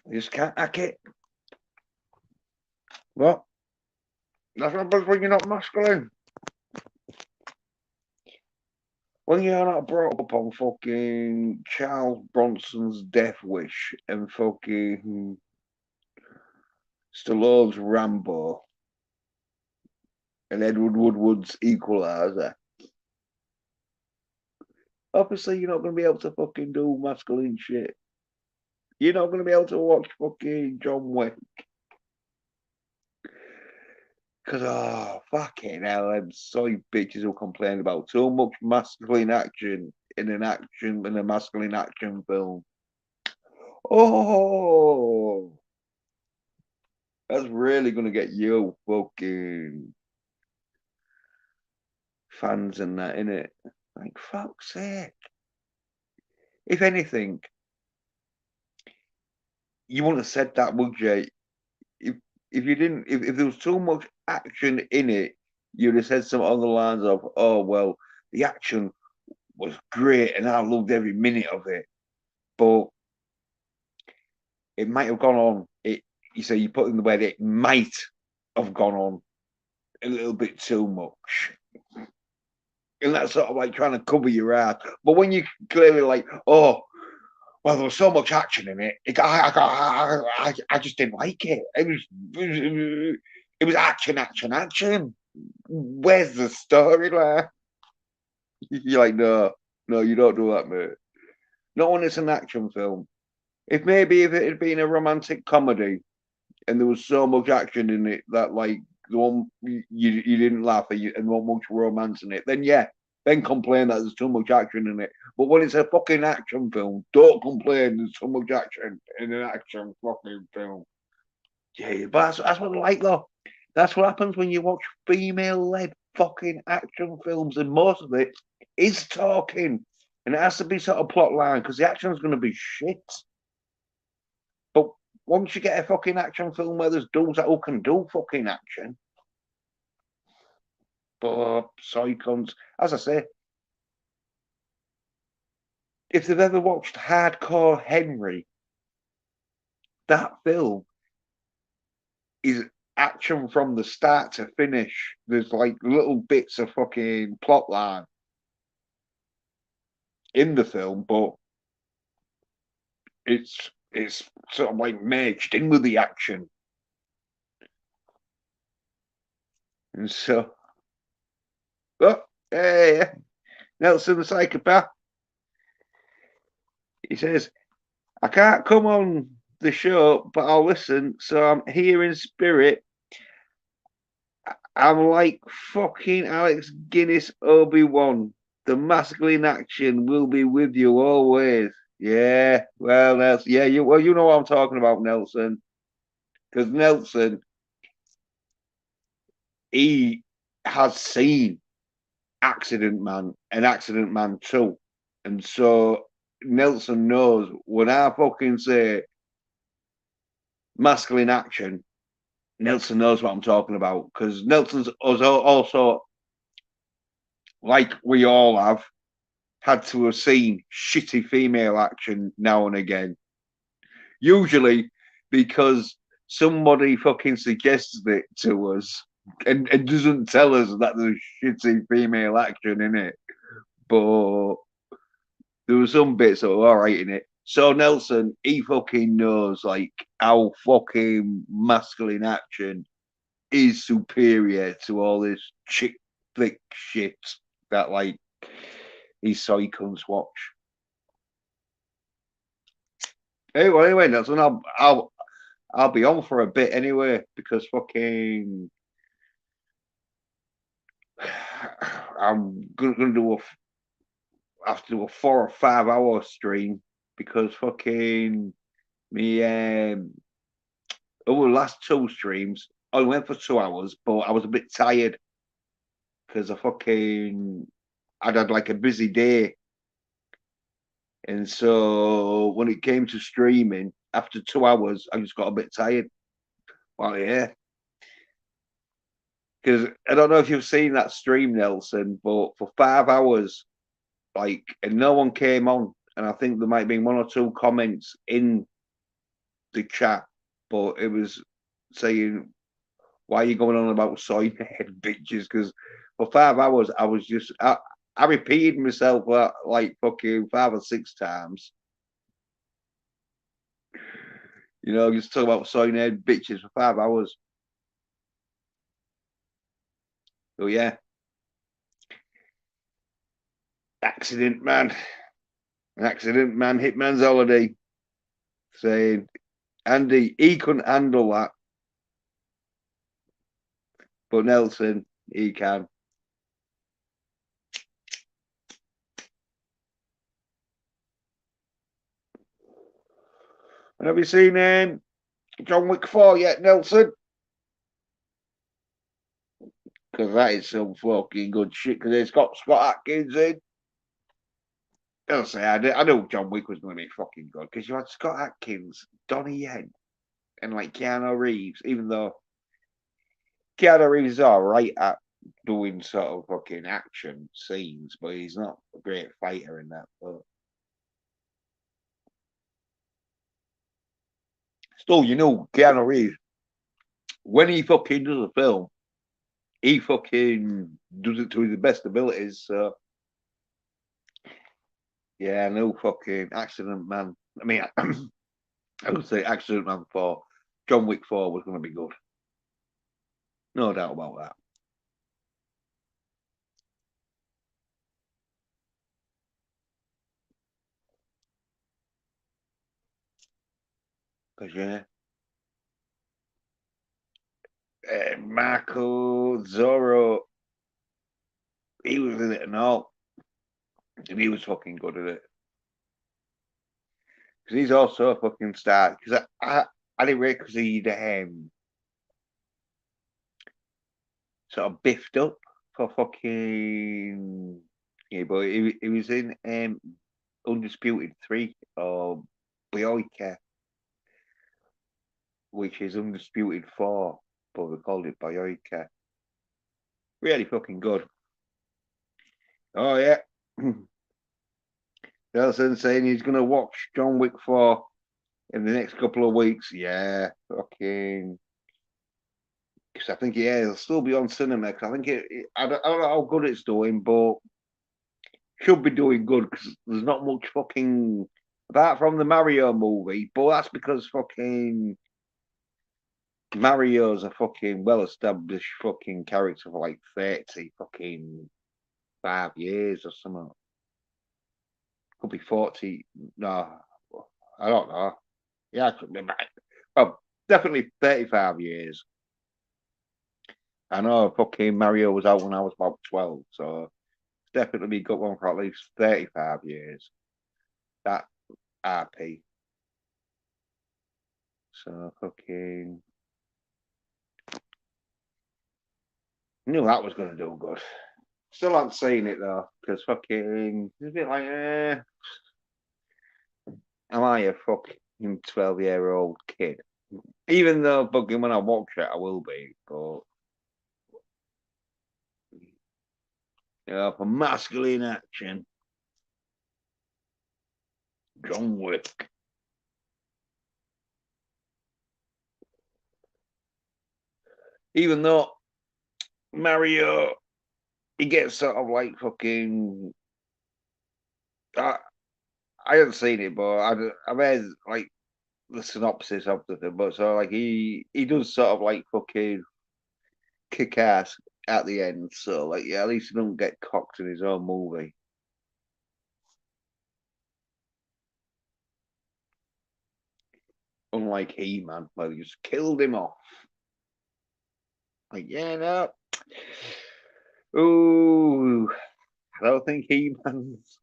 [SPEAKER 1] You just can't hack it. What? That's what happens when you're not masculine. When you're not brought up on fucking Charles Bronson's Death Wish and fucking Stallone's Rambo and Edward Woodward's Equalizer, obviously you're not going to be able to fucking do masculine shit. You're not going to be able to watch fucking John Wick. Because, oh, fucking hell, them soy bitches who complain about too much masculine action in a masculine action film. Oh, that's really going to get you fucking fans and that, innit? Like, fuck's sake. If anything, you wouldn't have said that, would you? If you didn't, if there was too much action in it, you'd have said something on the lines of, "Oh well, the action was great, and I loved every minute of it." But it might have gone on. You say you put in the way that it might have gone on a little bit too much, and that's sort of like trying to cover your ass. But when you clearly like, oh, well, there was so much action in it. I just didn't like it. It was action, action, action. Where's the storyline? You're like, no, you don't do that, mate. Not when it's an action film. If it had been a romantic comedy and there was so much action in it that like the one you didn't laugh and not much romance in it, then yeah, then complain that there's too much action in it. But when it's a fucking action film, don't complain there's too much action in an action fucking film. Yeah, but that's what I like though. That's what happens when you watch female-led fucking action films, and most of it is talking, and it has to be sort of plot line because the action's going to be shit. But once you get a fucking action film where there's dudes that can do fucking action, but psychons, as I say, if they've ever watched Hardcore Henry, that film is action from the start to finish. There's like little bits of fucking plot line in the film, but it's sort of like merged in with the action. And so, but yeah. Nelson the psychopath. He says, I can't come on the show, but I'll listen. So I'm here in spirit. I'm like fucking Alex Guinness Obi-Wan. The masculine action will be with you always. Yeah, well, Nelson. Yeah, you know what I'm talking about, Nelson. Because Nelson, he has seen Accident Man and Accident Man 2. And so Nelson knows when I fucking say masculine action, Nelson knows what I'm talking about. Because Nelson's also, like we all have, had to have seen shitty female action now and again. Usually because somebody fucking suggests it to us and doesn't tell us that there's shitty female action in it. But there were some bits that were all right in it. So Nelson, he fucking knows like how fucking masculine action is superior to all this chick flick shit that like his soy cunts watch. Anyway, Nelson, I'll be on for a bit anyway because fucking I'm gonna do have to do a 4 or 5 hour stream because fucking me over the last 2 streams I went for 2 hours, but I was a bit tired because I'd had like a busy day, and so when it came to streaming after 2 hours, I just got a bit tired. Well, yeah, because I don't know if you've seen that stream, Nelson, but for 5 hours, like, and no one came on, and I think there might have been 1 or 2 comments in the chat, but it was saying, "Why are you going on about soy head bitches?" Because for 5 hours, I was just I repeated myself like fucking 5 or 6 times. You know, just talk about soy head bitches for 5 hours. So yeah, accident man, accident man, hitman's holiday, saying Andy he couldn't handle that, but Nelson he can. And have you seen John Wick 4 yet, Nelson? Because that is some fucking good shit. Because it's got Scott Atkins in. I'll say I know John Wick was going to be fucking good because you had Scott Atkins, Donnie Yen, and like Keanu Reeves. Even though Keanu Reeves is all right at doing sort of fucking action scenes, but he's not a great fighter in that. But still, you know, Keanu Reeves when he fucking does a film, he fucking does it to his best abilities. So yeah, no fucking Accident Man. I mean, I would say Accident Man 4, John Wick 4 was going to be good. No doubt about that. Because yeah, Marco Zorro, he was in it and all, and he was fucking good at it. Because he's also a fucking star. Because I didn't rate because he'd sort of biffed up for fucking yeah, but he was in Undisputed 3 or Boyka, which is Undisputed 4, but they called it Boyka. Really fucking good. Oh yeah. Nelson saying he's gonna watch John Wick 4 in the next couple of weeks. Yeah, fucking. Because I think yeah, it'll still be on cinema. Cause I think I don't know how good it's doing, but should be doing good because there's not much fucking apart from the Mario movie. But that's because fucking Mario's a fucking well established fucking character for like 30 fucking 5 years or something. Could be 40. No, I don't know. Yeah, it could be. Well, definitely 35 years. I know fucking Mario was out when I was about 12, so it's definitely got one for at least 35 years. That RP. So fucking knew that was going to do good. Still haven't seen it though, because fucking it's a bit like, am I a fucking 12-year-old kid? Even though fucking when I watch it, I will be, but for masculine action, John Wick. Even though Mario, he gets sort of like fucking. I haven't seen it, but I've read like the synopsis of the thing. But so like he does sort of like fucking kick ass at the end. So like yeah, at least he don't get cocked in his own movie. Unlike He-Man, where he just killed him off. Like yeah, no. Ooh, I don't think He-Man's.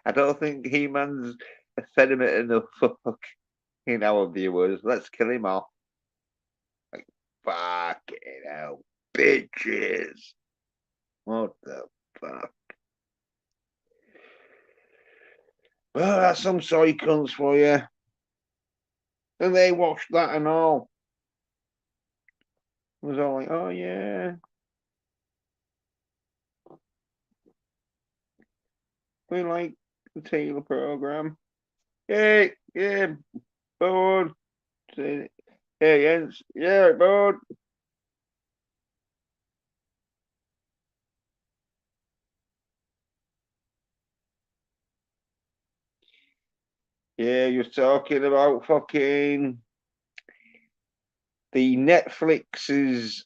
[SPEAKER 1] I don't think He-Man's effeminate enough for fucking our viewers. Let's kill him off. Like fucking hell, bitches. What the fuck? Well, that's some soy cunts for you. And they watched that and all. It was all like, oh yeah, we like the Taylor program. Hey, yeah, bored. Hey, Jens, yeah, bored. Yeah, you're talking about fucking the Netflix's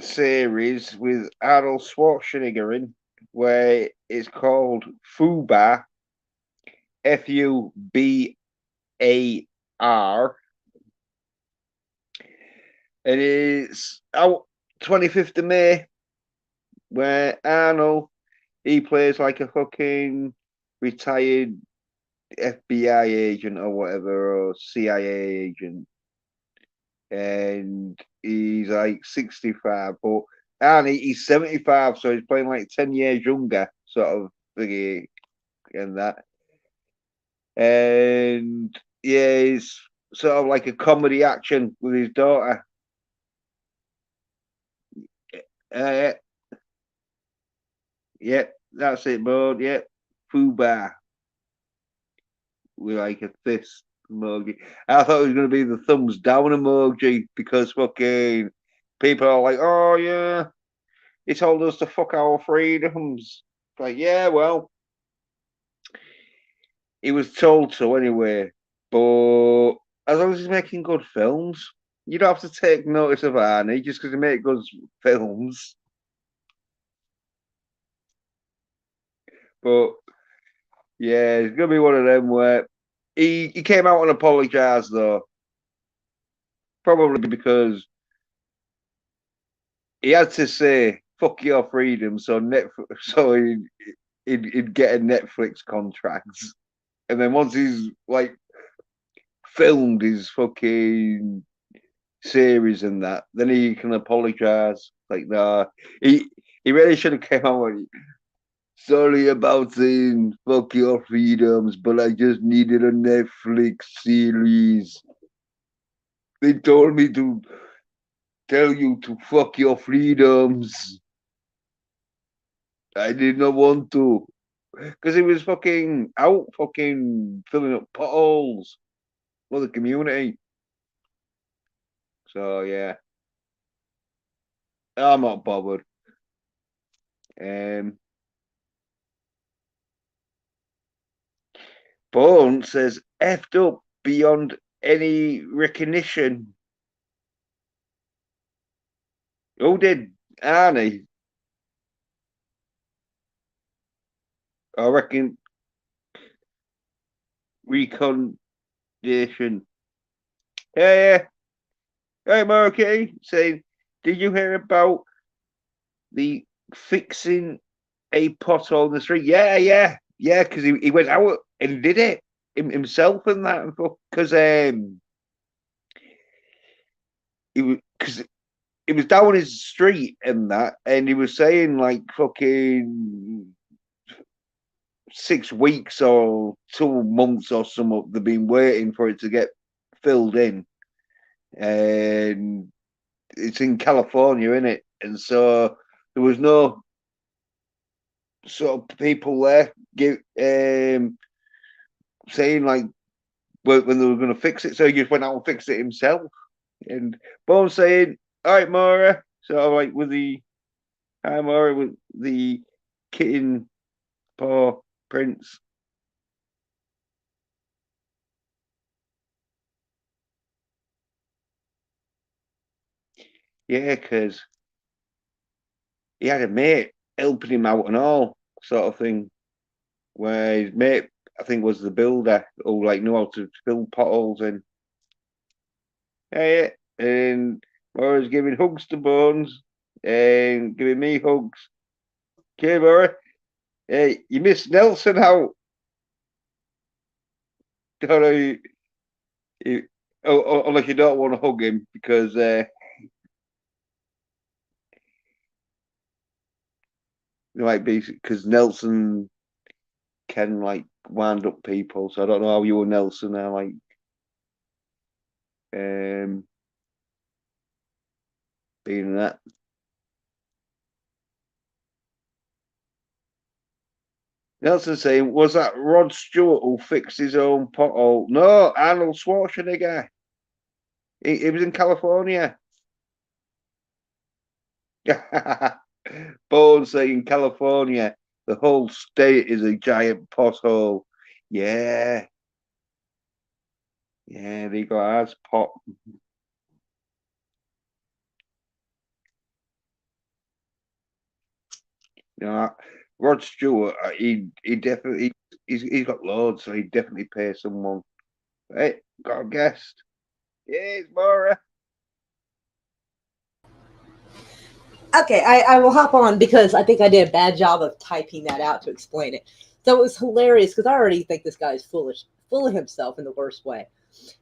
[SPEAKER 1] series with Arnold Schwarzenegger in, where it's called Fubar, Fubar, and it's out 25th of May, where Arnold he plays like a fucking retired FBI agent or whatever, or CIA agent, and he's like 65, but and he's 75, so he's playing like 10 years younger, sort of thingy, and that. And yeah, he's sort of like a comedy action with his daughter. Yeah, yeah, that's it, bud. Yeah, Fubar with like a fist emoji. I thought it was going to be the thumbs down emoji because fucking people are like, oh yeah, he told us to fuck our freedoms. Like, yeah, well, he was told to anyway. But as long as he's making good films, you don't have to take notice of Arnie just because he makes good films. But yeah, it's gonna be one of them where he came out and apologized though, probably because he had to say "fuck your freedom," so Netflix, so he'd get a Netflix contract, and then once he's like filmed his fucking series and that, then he can apologize. Like, nah, he really should have came out with sorry about saying fuck your freedoms, but I just needed a Netflix series. They told me to tell you to fuck your freedoms. I did not want to. Because he was fucking out fucking filling up potholes for the community. So yeah. I'm not bothered. Um Bone says effed up beyond any recognition. Who did Arnie? I reckon recommendation. Hey, hey, Marky, saying, did you hear about the fixing a pothole in the street? Yeah, because he went out and did it himself and that, because he was because it was down his street and that, and he was saying like fucking 6 weeks or 2 months or something. They've been waiting for it to get filled in, and it's in California, isn't it? And so there was no sort of people there saying like when they were going to fix it. So he just went out and fixed it himself. And Bones saying, "All right, Mara." So like with the hi Mara with the kitten paw prints. Yeah, because he had a mate helping him out and all sort of thing. Where his mate, I think, was the builder who like knew how to fill potholes in. Yeah, and Mara's giving hugs to Bones and giving me hugs. Okay, Mara. Hey, you missed Nelson out. Don't know, unless you don't want to hug him because it might be because Nelson can like wind up people. So I don't know how you and Nelson are like. Um, being that. Nelson saying, was that Rod Stewart who fixed his own pothole? No, Arnold Schwarzenegger. He was in California. Bones saying California, the whole state is a giant pothole. Yeah, yeah, they got ours pot. You know, Rod Stewart, he definitely he's got loads, so he definitely pay someone. Hey, got a guest. Yes, Mara.
[SPEAKER 2] Okay, I will hop on because I think I did a bad job of typing that out to explain it. So it was hilarious because I already think this guy is foolish, full of himself in the worst way.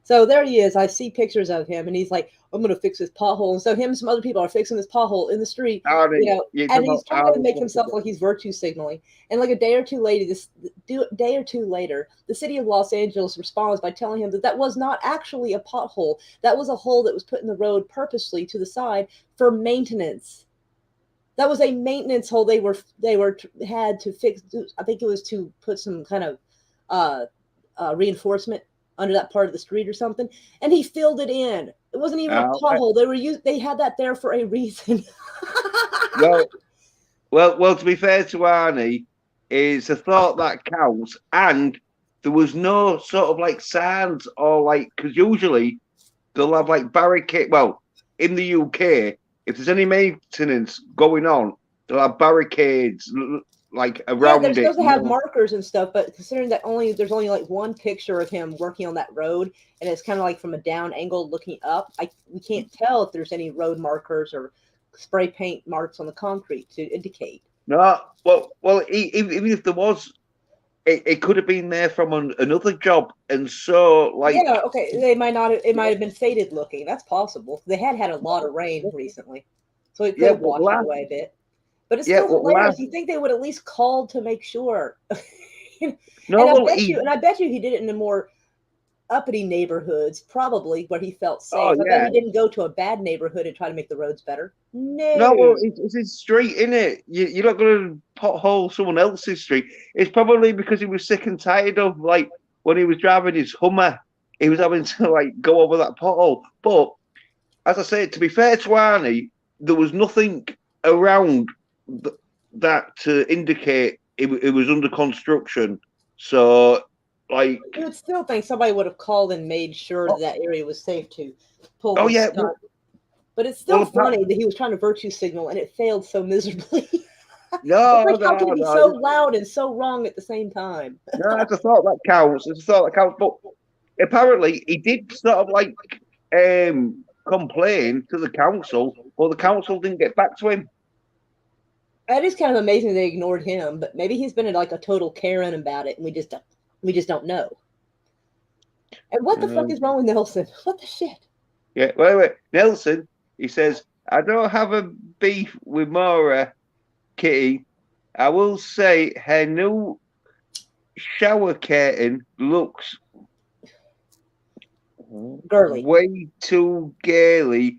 [SPEAKER 2] So there he is. I see pictures of him, and he's like, "I'm gonna fix this pothole." And so him and some other people are fixing this pothole in the street,
[SPEAKER 1] Arnie, you
[SPEAKER 2] and
[SPEAKER 1] talking
[SPEAKER 2] he's
[SPEAKER 1] about
[SPEAKER 2] trying to
[SPEAKER 1] Arnold
[SPEAKER 2] make himself
[SPEAKER 1] Schwarzenegger?
[SPEAKER 2] like he's virtue signaling. And like a day or two later, the city of Los Angeles responds by telling him that that was not actually a pothole. That was a hole that was put in the road purposely to the side for maintenance. That was a maintenance hole they were had to fix. I think it was to put some kind of uh, reinforcement under that part of the street or something, and he filled it in. It wasn't even a
[SPEAKER 1] Uh,
[SPEAKER 2] pothole. They had that there for a reason.
[SPEAKER 1] well, well. To be fair to Arnie, it's a thought that counts, and there was no sort of like signs or like because usually they'll have like barricade. Well, in the UK, if there's any maintenance going on, they'll have barricades like
[SPEAKER 2] Yeah, they're
[SPEAKER 1] around it.
[SPEAKER 2] supposed to have markers and stuff, but considering that only there's only like one picture of him working on that road, and it's kind of like from a down angle looking up, we can't tell if there's any road markers or spray paint marks on the concrete to indicate.
[SPEAKER 1] No, even if there was, it could have been there from another job, and so like
[SPEAKER 2] Yeah, okay, they might not. It might have been faded looking. That's possible. They had a lot of rain recently, so it could
[SPEAKER 1] yeah,
[SPEAKER 2] have washed it away a bit. But it's
[SPEAKER 1] yeah,
[SPEAKER 2] still
[SPEAKER 1] well,
[SPEAKER 2] hilarious. You think they would at least call to make sure? And
[SPEAKER 1] no,
[SPEAKER 2] I
[SPEAKER 1] well,
[SPEAKER 2] bet you, he did it in the more uppity neighborhoods, probably where he felt
[SPEAKER 1] oh
[SPEAKER 2] safe. I bet
[SPEAKER 1] yeah,
[SPEAKER 2] he didn't go to a bad neighborhood and try to make the roads better.
[SPEAKER 1] no, well,
[SPEAKER 2] No.
[SPEAKER 1] it's his street, in it. You're not going to pothole someone else's street. It's probably because he was sick and tired of like when he was driving his Hummer, he was having to like go over that pothole. But as I said, to be fair to Arnie, there was nothing around that to indicate it was under construction. So, like,
[SPEAKER 2] You would still think somebody would have called and made sure
[SPEAKER 1] oh,
[SPEAKER 2] that area was safe to pull
[SPEAKER 1] oh
[SPEAKER 2] this
[SPEAKER 1] yeah,
[SPEAKER 2] stunt. But it's still
[SPEAKER 1] well,
[SPEAKER 2] funny that he was trying to virtue signal and it failed so miserably. It's
[SPEAKER 1] No,
[SPEAKER 2] like, how can
[SPEAKER 1] no,
[SPEAKER 2] it be
[SPEAKER 1] no.
[SPEAKER 2] so loud and so wrong at the same time?
[SPEAKER 1] No, it's a thought that counts. It's a thought that counts. But apparently, he did sort of like complain to the council, but the council didn't get back to him.
[SPEAKER 2] That is kind of amazing they ignored him, but maybe he's been like a total Karen about it, and we just don't know. And what the fuck is wrong with Nelson? What the shit?
[SPEAKER 1] Yeah, wait. Nelson, he says, I don't have a beef with Maura, Kitty. I will say her new shower curtain looks
[SPEAKER 2] Girly.
[SPEAKER 1] way too girly,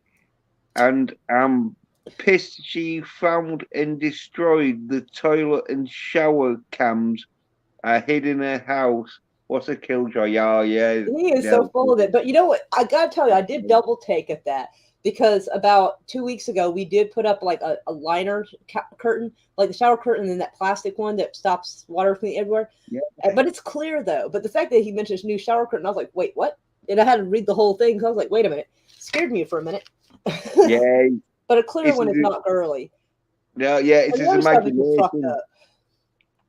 [SPEAKER 1] and I'm pissed she found and destroyed the toilet and shower cams I hid in her house. What's a killjoy? Yeah.
[SPEAKER 2] He is so full of it. But you know what? I gotta tell you, I did double take at that because about 2 weeks ago we did put up like a liner curtain, like the shower curtain, and that plastic one that stops water from everywhere.
[SPEAKER 1] Yeah.
[SPEAKER 2] But it's clear though. But the fact that he mentions new shower curtain, I was like, wait, what? And I had to read the whole thing because I was like, wait a minute, scared me for a minute.
[SPEAKER 1] Yeah.
[SPEAKER 2] But a clear one is not girly.
[SPEAKER 1] No, yeah, it's his imagination.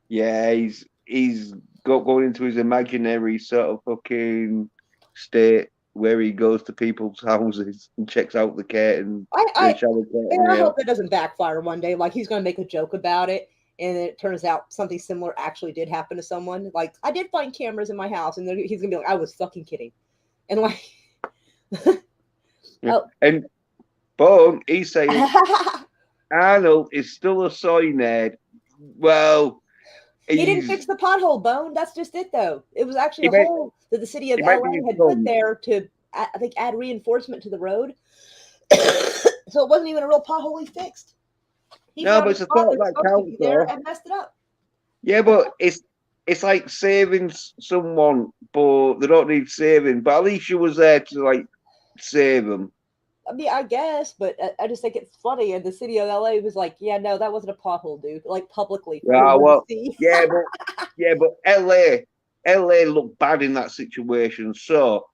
[SPEAKER 1] Yeah, he's going into his imaginary sort of fucking state where he goes to people's houses and checks out the curtain.
[SPEAKER 2] I hope it doesn't backfire one day. Like he's going to make a joke about it, and it turns out something similar actually did happen to someone. Like I did find cameras in my house, and he's going to be like, "I was fucking kidding," and like,
[SPEAKER 1] oh. And Bone, he's saying Arnold is still a soy nerd. Well.
[SPEAKER 2] He didn't fix the pothole, Bone. That's just it, though. It was actually a hole that the city of LA had put there to, I think, add reinforcement to the road. So it wasn't even a real pothole he fixed.
[SPEAKER 1] No, but it's a thought that counts there
[SPEAKER 2] and messed it up.
[SPEAKER 1] Yeah, but it's like saving someone, but they don't need saving. But at least you was there to like save them.
[SPEAKER 2] I mean, I guess, but I just think it's funny. And the city of LA was like, "Yeah, no, that wasn't a pothole, dude." Like publicly.
[SPEAKER 1] Yeah, well, but LA looked bad in that situation. So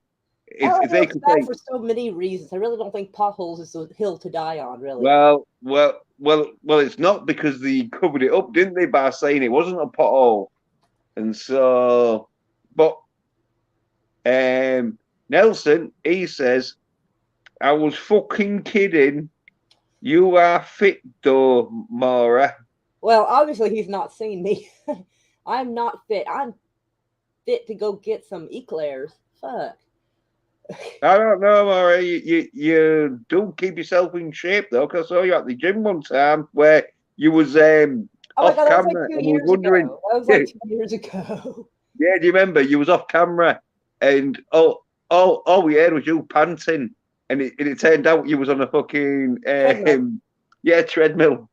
[SPEAKER 1] if they could
[SPEAKER 2] bad for so many reasons, I really don't think potholes is a hill to die on. Really.
[SPEAKER 1] Well, it's not because they covered it up, didn't they, by saying it wasn't a pothole, and so, but Nelson, he says, I was fucking kidding. You are fit though, Maura.
[SPEAKER 2] Well, obviously he's not seen me. I'm not fit. I'm fit to go get some eclairs. Fuck.
[SPEAKER 1] I don't know, Maura. You do keep yourself in shape though, because I saw you at the gym one time where you was off camera.
[SPEAKER 2] That was like 2 years ago. That was like 2 years ago.
[SPEAKER 1] Yeah, do you remember? You was off camera, and all we heard was you panting. And it turned out you was on a fucking treadmill.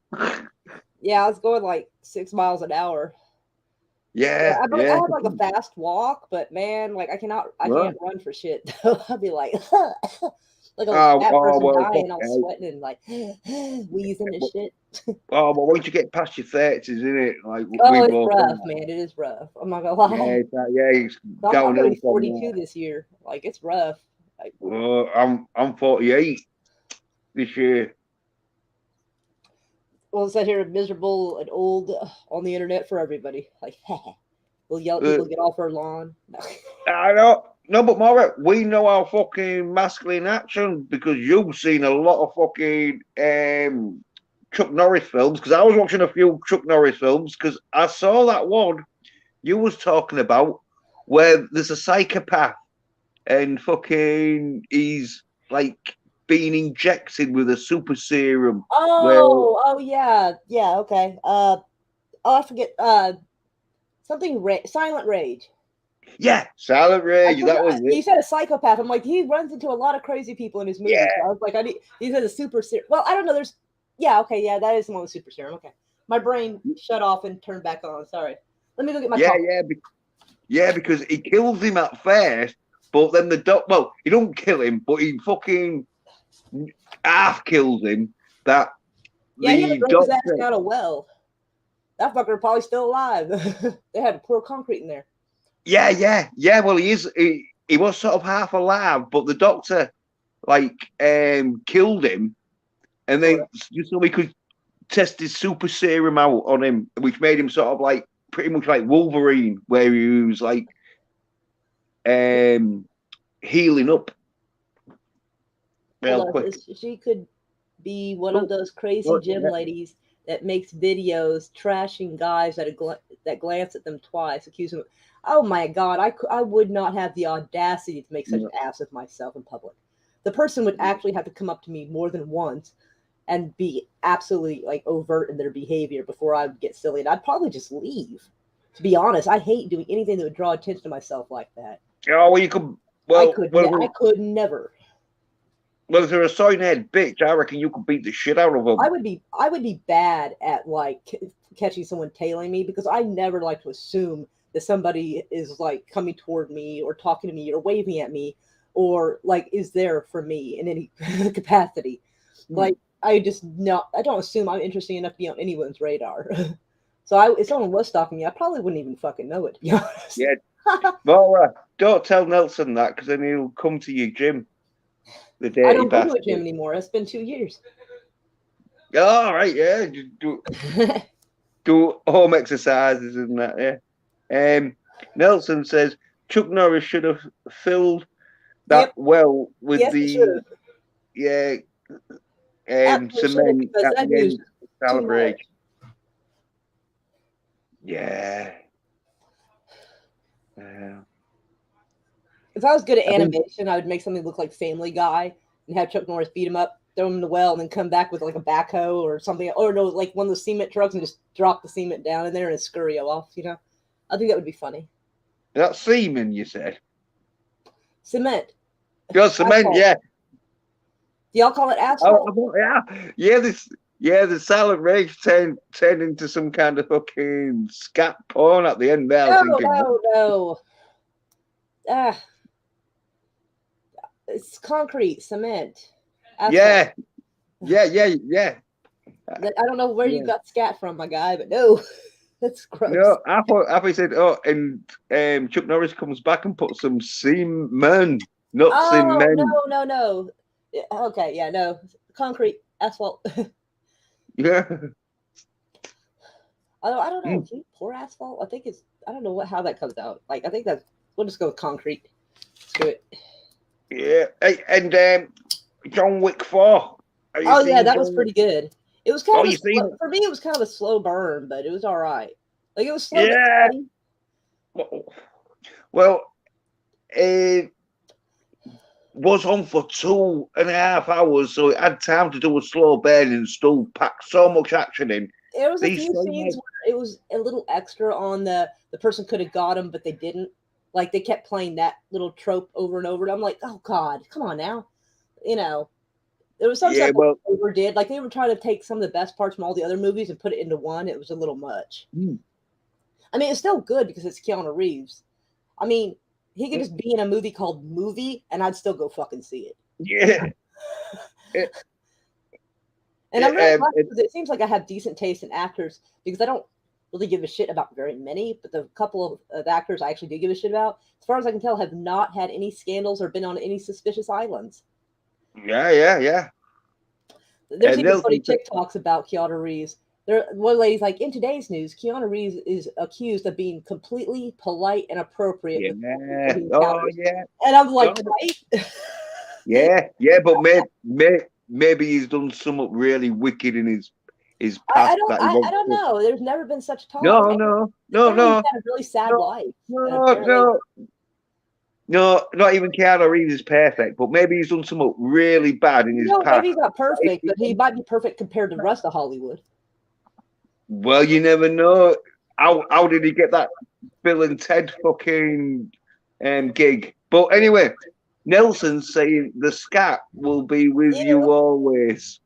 [SPEAKER 2] Yeah, I was going like 6 miles an hour.
[SPEAKER 1] Yeah,
[SPEAKER 2] I have like a fast walk, but man, like I can't run for shit. I'll be like, like a fat person dying, all sweating and like wheezing and shit.
[SPEAKER 1] Oh, well, once you get past your 30s, isn't it? Like,
[SPEAKER 2] it's rough, man. It is rough. I'm not gonna lie.
[SPEAKER 1] It's
[SPEAKER 2] I'm going to be 42 this year. Like it's rough. Like,
[SPEAKER 1] I'm 48 this year.
[SPEAKER 2] Well, it said here miserable and old on the internet for everybody. Like, we'll yell at people to get off our lawn.
[SPEAKER 1] I know. No, but Maura, we know our fucking masculine action because you've seen a lot of fucking Chuck Norris films. Because I was watching a few Chuck Norris films because I saw that one you was talking about where there's a psychopath and fucking he's like being injected with a super serum.
[SPEAKER 2] Yeah, okay. I forget. Something Silent Rage.
[SPEAKER 1] Yeah, Silent Rage. That was it.
[SPEAKER 2] You said a psychopath. I'm like, he runs into a lot of crazy people in his movies. Yeah. So I was like, he said a super serum. Well, I don't know. That is the one with super serum. Okay, my brain shut off and turned back on. Sorry. Let me go get my.
[SPEAKER 1] Yeah, because he kills him at first. But then he don't kill him, but he fucking half kills him. He had
[SPEAKER 2] to throw his ass down a well. That fucker probably still alive. They had to pour concrete in there.
[SPEAKER 1] Yeah. Well, he is. He was sort of half alive, but the doctor killed him, and then just so he could tested super serum out on him, which made him sort of like pretty much like Wolverine, where he was like healing up real
[SPEAKER 2] Hold on,
[SPEAKER 1] quick.
[SPEAKER 2] she could be one
[SPEAKER 1] Oh,
[SPEAKER 2] of those crazy
[SPEAKER 1] oh,
[SPEAKER 2] gym
[SPEAKER 1] yeah.
[SPEAKER 2] ladies that makes videos trashing guys that glance at them twice, accusing them. Oh my God, I would not have the audacity to make such an ass of myself in public. The person would actually have to come up to me more than once and be absolutely like overt in their behavior before I would get silly, and I'd probably just leave. To be honest, I hate doing anything that would draw attention to myself like that.
[SPEAKER 1] Oh, well, you could.
[SPEAKER 2] I
[SPEAKER 1] Well,
[SPEAKER 2] could never.
[SPEAKER 1] well, if they're a soy nerd bitch, I reckon you could beat the shit out of them.
[SPEAKER 2] I would be bad at like catching someone tailing me because I never like to assume that somebody is like coming toward me or talking to me or waving at me or like is there for me in any capacity. Like I don't assume I'm interesting enough to be on anyone's radar. So if someone was stalking me, I probably wouldn't even fucking know it, to be honest.
[SPEAKER 1] Yeah. Well, don't tell Nelson that because then he'll come to your gym. The day
[SPEAKER 2] I don't go to a gym anymore. It's been 2 years.
[SPEAKER 1] All right, yeah. Just do home exercises and that, yeah. Nelson says Chuck Norris should have filled that well with the cement
[SPEAKER 2] because
[SPEAKER 1] at
[SPEAKER 2] that
[SPEAKER 1] the end
[SPEAKER 2] news
[SPEAKER 1] of celebration. Yeah.
[SPEAKER 2] If I was good at animation, I would make something look like Family Guy and have Chuck Norris beat him up, throw him in the well, and then come back with like a backhoe or something, or no, like one of those cement trucks and just drop the cement down in there and scurry off. You know, I think that would be funny.
[SPEAKER 1] That's semen, you said.
[SPEAKER 2] Cement.
[SPEAKER 1] Your cement, asphalt. Yeah.
[SPEAKER 2] Do y'all call it asphalt?
[SPEAKER 1] Oh, yeah. The celebration turned into some kind of fucking scat porn at the end there.
[SPEAKER 2] No. It's concrete, cement.
[SPEAKER 1] Asphalt. Yeah.
[SPEAKER 2] I don't know where you got scat from, my guy, but no, that's gross.
[SPEAKER 1] No, I thought he said, and Chuck Norris comes back and puts some semen nuts in men.
[SPEAKER 2] No. Okay, yeah, no. Concrete, asphalt.
[SPEAKER 1] Yeah.
[SPEAKER 2] I don't know. Can you pour asphalt? I don't know how that comes out. Like, I think we'll just go with concrete. Let's do it.
[SPEAKER 1] Yeah. Hey, and John Wick 4.
[SPEAKER 2] Oh, yeah, that was pretty good. It was kind of
[SPEAKER 1] for
[SPEAKER 2] me, it was kind of a slow burn, but it was all right. Like, it was slow.
[SPEAKER 1] Yeah. Well, it was on for 2.5 hours, so it had time to do a slow burn and still pack so much action in.
[SPEAKER 2] There was a few scenes where it was a little extra on the person could have got him, but they didn't. Like, they kept playing that little trope over and over. And I'm like, oh, God, come on now. You know, there was some stuff they overdid. Like, they were trying to take some of the best parts from all the other movies and put it into one. It was a little much. I mean, it's still good because it's Keanu Reeves. I mean, he could just be in a movie called Movie, and I'd still go fucking see it.
[SPEAKER 1] Yeah.
[SPEAKER 2] And I'm really glad because it seems like I have decent taste in actors because I don't really give a shit about very many, but the couple of actors I actually do give a shit about, as far as I can tell, have not had any scandals or been on any suspicious islands.
[SPEAKER 1] Yeah.
[SPEAKER 2] There's even funny TikToks about Keanu Reeves. One lady's like, in today's news, Keanu Reeves is accused of being completely polite and appropriate.
[SPEAKER 1] Yeah. Yeah.
[SPEAKER 2] And I'm like, right?
[SPEAKER 1] Yeah, but maybe he's done something really wicked in his past.
[SPEAKER 2] I don't know. There's never been such talk.
[SPEAKER 1] No.
[SPEAKER 2] He's had a really sad life.
[SPEAKER 1] No, not even Keanu Reeves is perfect, but maybe he's done something really bad in his past.
[SPEAKER 2] Maybe he's not perfect, but he might be perfect compared to the rest of Hollywood.
[SPEAKER 1] Well, you never know. How did he get that Bill and Ted fucking gig? But anyway, Nelson's saying the scat will be with you always.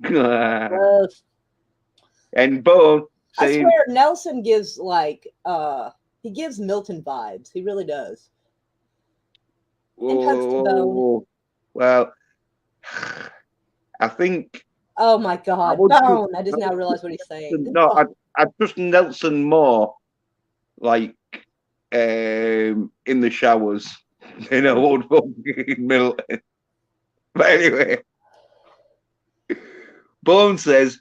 [SPEAKER 1] And Bone saying,
[SPEAKER 2] I swear Nelson gives he gives Milton vibes. He really does.
[SPEAKER 1] Oh, well, I think.
[SPEAKER 2] Oh my God, Bone! I just now realize what he's saying.
[SPEAKER 1] No, I trust Nelson more, like in the showers than I would fucking Milton. But anyway, Bone says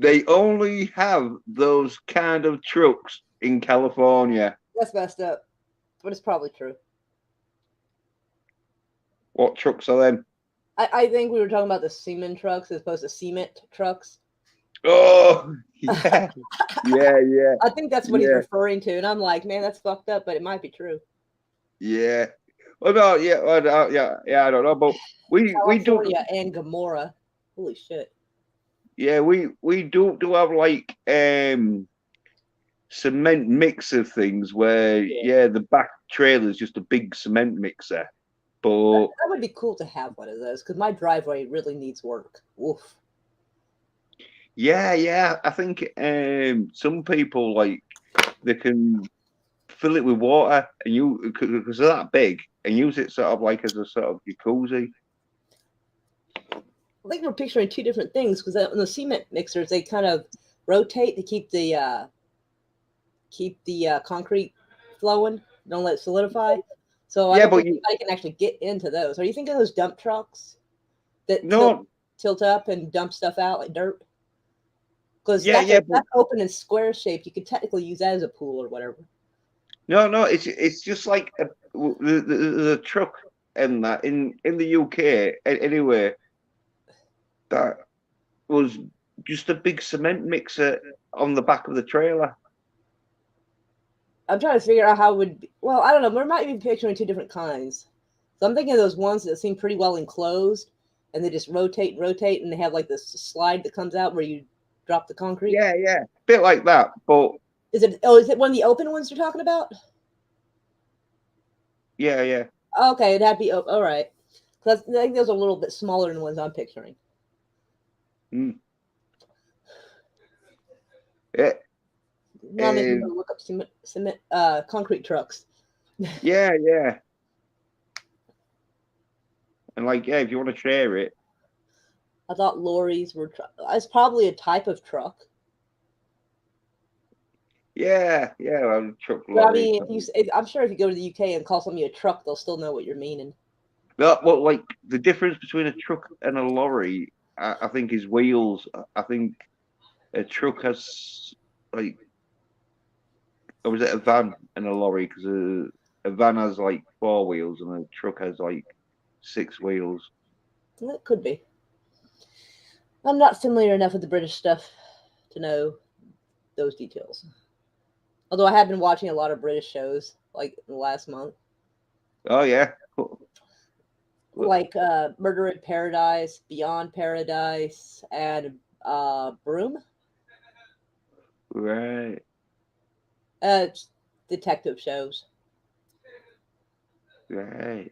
[SPEAKER 1] They only have those kind of trucks in California.
[SPEAKER 2] That's messed up, but it's probably true.
[SPEAKER 1] What trucks are them?
[SPEAKER 2] I think we were talking about the cement trucks as opposed to cement trucks.
[SPEAKER 1] Oh, yeah, yeah,
[SPEAKER 2] I think that's what he's
[SPEAKER 1] yeah,
[SPEAKER 2] referring to, and I'm like, man, that's fucked up, but it might be true.
[SPEAKER 1] yeah. Well, no, yeah, well, yeah. I don't know, but we do,
[SPEAKER 2] California and Gomorrah. Holy shit.
[SPEAKER 1] yeah, we do have like cement mixer things where yeah, the back trailer is just a big cement mixer. But
[SPEAKER 2] That would be cool to have one of those because my driveway really needs work. Oof.
[SPEAKER 1] yeah, I think some people like they can fill it with water and you because they're that big and use it sort of like as a sort of jacuzzi.
[SPEAKER 2] I think we're picturing two different things because on the cement mixers they kind of rotate to keep the concrete flowing, don't let it solidify. So I
[SPEAKER 1] Yeah,
[SPEAKER 2] don't
[SPEAKER 1] but
[SPEAKER 2] think
[SPEAKER 1] you
[SPEAKER 2] anybody can actually get into those. Are you thinking of those dump trucks that
[SPEAKER 1] no,
[SPEAKER 2] tilt up and dump stuff out like dirt? Because
[SPEAKER 1] yeah, but
[SPEAKER 2] that's open and square shaped. You could technically use that as a pool or whatever.
[SPEAKER 1] no, it's just like the truck and that in the UK anyway that was just a big cement mixer on the back of the trailer.
[SPEAKER 2] I'm trying to figure out how it would be. Well, I don't know. We might be picturing two different kinds. So I'm thinking of those ones that seem pretty well enclosed and they just rotate and rotate and they have like this slide that comes out where you drop the concrete.
[SPEAKER 1] Yeah, bit like that. But
[SPEAKER 2] Is it one of the open ones you're talking about?
[SPEAKER 1] yeah.
[SPEAKER 2] Okay, it'd have to be all right. Because I think those are a little bit smaller than the ones I'm picturing.
[SPEAKER 1] Mm. Yeah,
[SPEAKER 2] Now maybe we'll look up cement concrete trucks.
[SPEAKER 1] yeah. And like, yeah, if you want to share it,
[SPEAKER 2] I thought lorries were. It's probably a type of truck.
[SPEAKER 1] yeah, truck
[SPEAKER 2] But I
[SPEAKER 1] lorry.
[SPEAKER 2] mean, I'm sure if you go to the UK and call something a truck, they'll still know what you're meaning.
[SPEAKER 1] Well, like the difference between a truck and a lorry, I think, is wheels. I think a truck has like, or was it a van and a lorry? Because a van has like 4 wheels and a truck has like 6 wheels.
[SPEAKER 2] That could be. I'm not familiar enough with the British stuff to know those details. Although I have been watching a lot of British shows like in the last month,
[SPEAKER 1] Oh yeah,
[SPEAKER 2] like Murder in Paradise, Beyond Paradise, and Broom.
[SPEAKER 1] right.
[SPEAKER 2] Detective shows.
[SPEAKER 1] Right.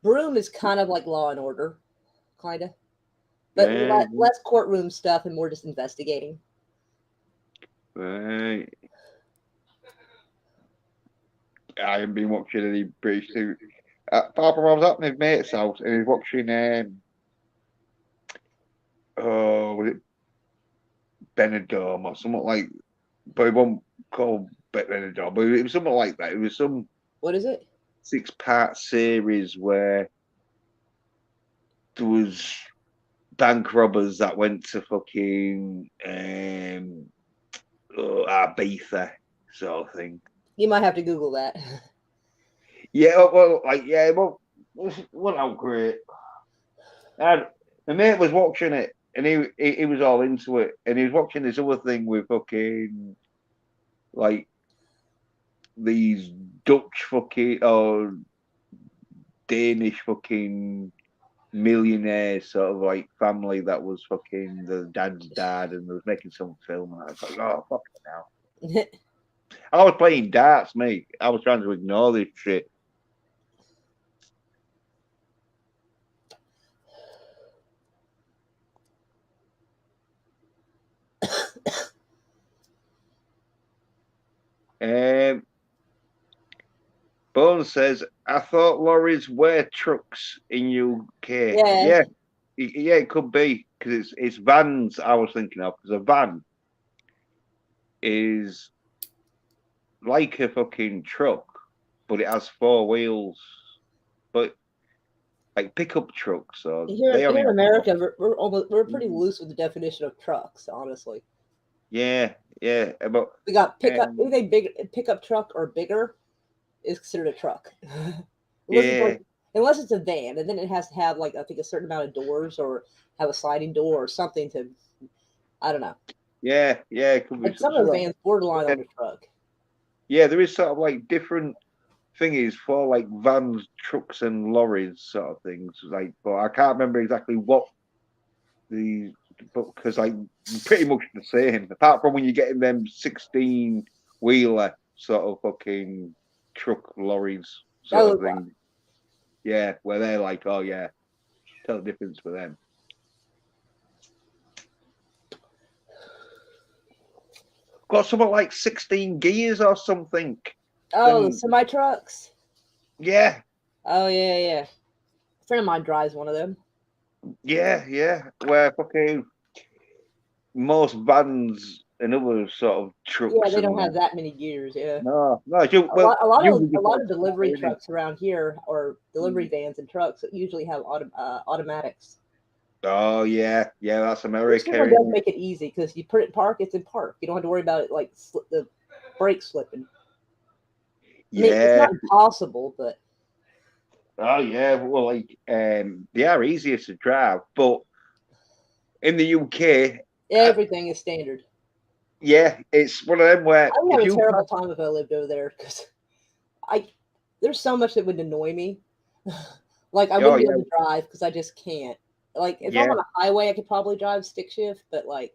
[SPEAKER 2] Broom is kind of like Law and Order, kind of, but
[SPEAKER 1] Right.
[SPEAKER 2] less courtroom stuff and more just investigating.
[SPEAKER 1] Right. I haven't been watching any British TV. Apart from I was at my mate's house and he was watching was it Benidorm or something like, but it wasn't called Benidorm, but it was something like that. It was some
[SPEAKER 2] What is it?
[SPEAKER 1] 6-part series where there was bank robbers that went to fucking Ibiza sort of thing.
[SPEAKER 2] You might have to Google that.
[SPEAKER 1] Yeah, well, like yeah, well, what how great. And my mate was watching it, and he was all into it, and he was watching this other thing with fucking like these Dutch fucking or Danish fucking millionaire sort of like family that was fucking the dad's dad, and they was making some film, and I was like, oh fucking hell. I was playing darts, mate. I was trying to ignore this shit. Um, Bones says, I thought lorries were trucks in UK.
[SPEAKER 2] Yeah,
[SPEAKER 1] Yeah, it could be because it's vans. I was thinking of because a van is like a fucking truck, but it has 4 wheels. But like pickup trucks, or
[SPEAKER 2] here
[SPEAKER 1] they only
[SPEAKER 2] in
[SPEAKER 1] have.
[SPEAKER 2] America, we're pretty loose with the definition of trucks, honestly.
[SPEAKER 1] Yeah, yeah. But
[SPEAKER 2] We got pickup.
[SPEAKER 1] um,
[SPEAKER 2] Anything big, pickup truck or bigger is considered a truck. unless it's
[SPEAKER 1] yeah,
[SPEAKER 2] like, unless it's a van, and then it has to have like I think a certain amount of doors or have a sliding door or something to. I don't know.
[SPEAKER 1] yeah, yeah. It could be
[SPEAKER 2] Like some of the vans borderline on the truck.
[SPEAKER 1] yeah, there is sort of like different thingies for like vans, trucks, and lorries, sort of things. Like, but I can't remember exactly what the because like pretty much the same. Apart from when you're getting them 16-wheeler sort of fucking truck lorries sort
[SPEAKER 2] Oh,
[SPEAKER 1] of thing. Yeah, where they're like, oh yeah, tell the difference for them. Got something like 16 gears or something.
[SPEAKER 2] oh, the
[SPEAKER 1] Then
[SPEAKER 2] semi trucks.
[SPEAKER 1] yeah,
[SPEAKER 2] Oh yeah, yeah. A friend of mine drives one of them.
[SPEAKER 1] yeah. Where fucking most vans and other sort of
[SPEAKER 2] Yeah,
[SPEAKER 1] trucks
[SPEAKER 2] they don't
[SPEAKER 1] and
[SPEAKER 2] have
[SPEAKER 1] that.
[SPEAKER 2] that many gears. Yeah.
[SPEAKER 1] No, well, usually
[SPEAKER 2] A
[SPEAKER 1] just
[SPEAKER 2] lot
[SPEAKER 1] like
[SPEAKER 2] of delivery
[SPEAKER 1] starter,
[SPEAKER 2] trucks around here or delivery
[SPEAKER 1] innit?
[SPEAKER 2] vans and trucks usually have automatics.
[SPEAKER 1] Oh yeah, that's
[SPEAKER 2] Which
[SPEAKER 1] America,
[SPEAKER 2] one does
[SPEAKER 1] isn't it?
[SPEAKER 2] make it easy because you put it in park, it's in park. You don't have to worry about it like the brake slipping. I mean, it's
[SPEAKER 1] Yeah.
[SPEAKER 2] not impossible, but
[SPEAKER 1] Oh yeah. Well, like they are easier to drive, but in the UK,
[SPEAKER 2] everything is standard.
[SPEAKER 1] yeah, it's one of them where
[SPEAKER 2] I would
[SPEAKER 1] if
[SPEAKER 2] have a
[SPEAKER 1] you pass,
[SPEAKER 2] terrible time if I lived over there because I there's so much that would annoy me. Like I
[SPEAKER 1] oh
[SPEAKER 2] wouldn't be
[SPEAKER 1] yeah,
[SPEAKER 2] able to drive because I just can't. Like if I'm
[SPEAKER 1] yeah.
[SPEAKER 2] on a highway, I could probably drive stick shift, but like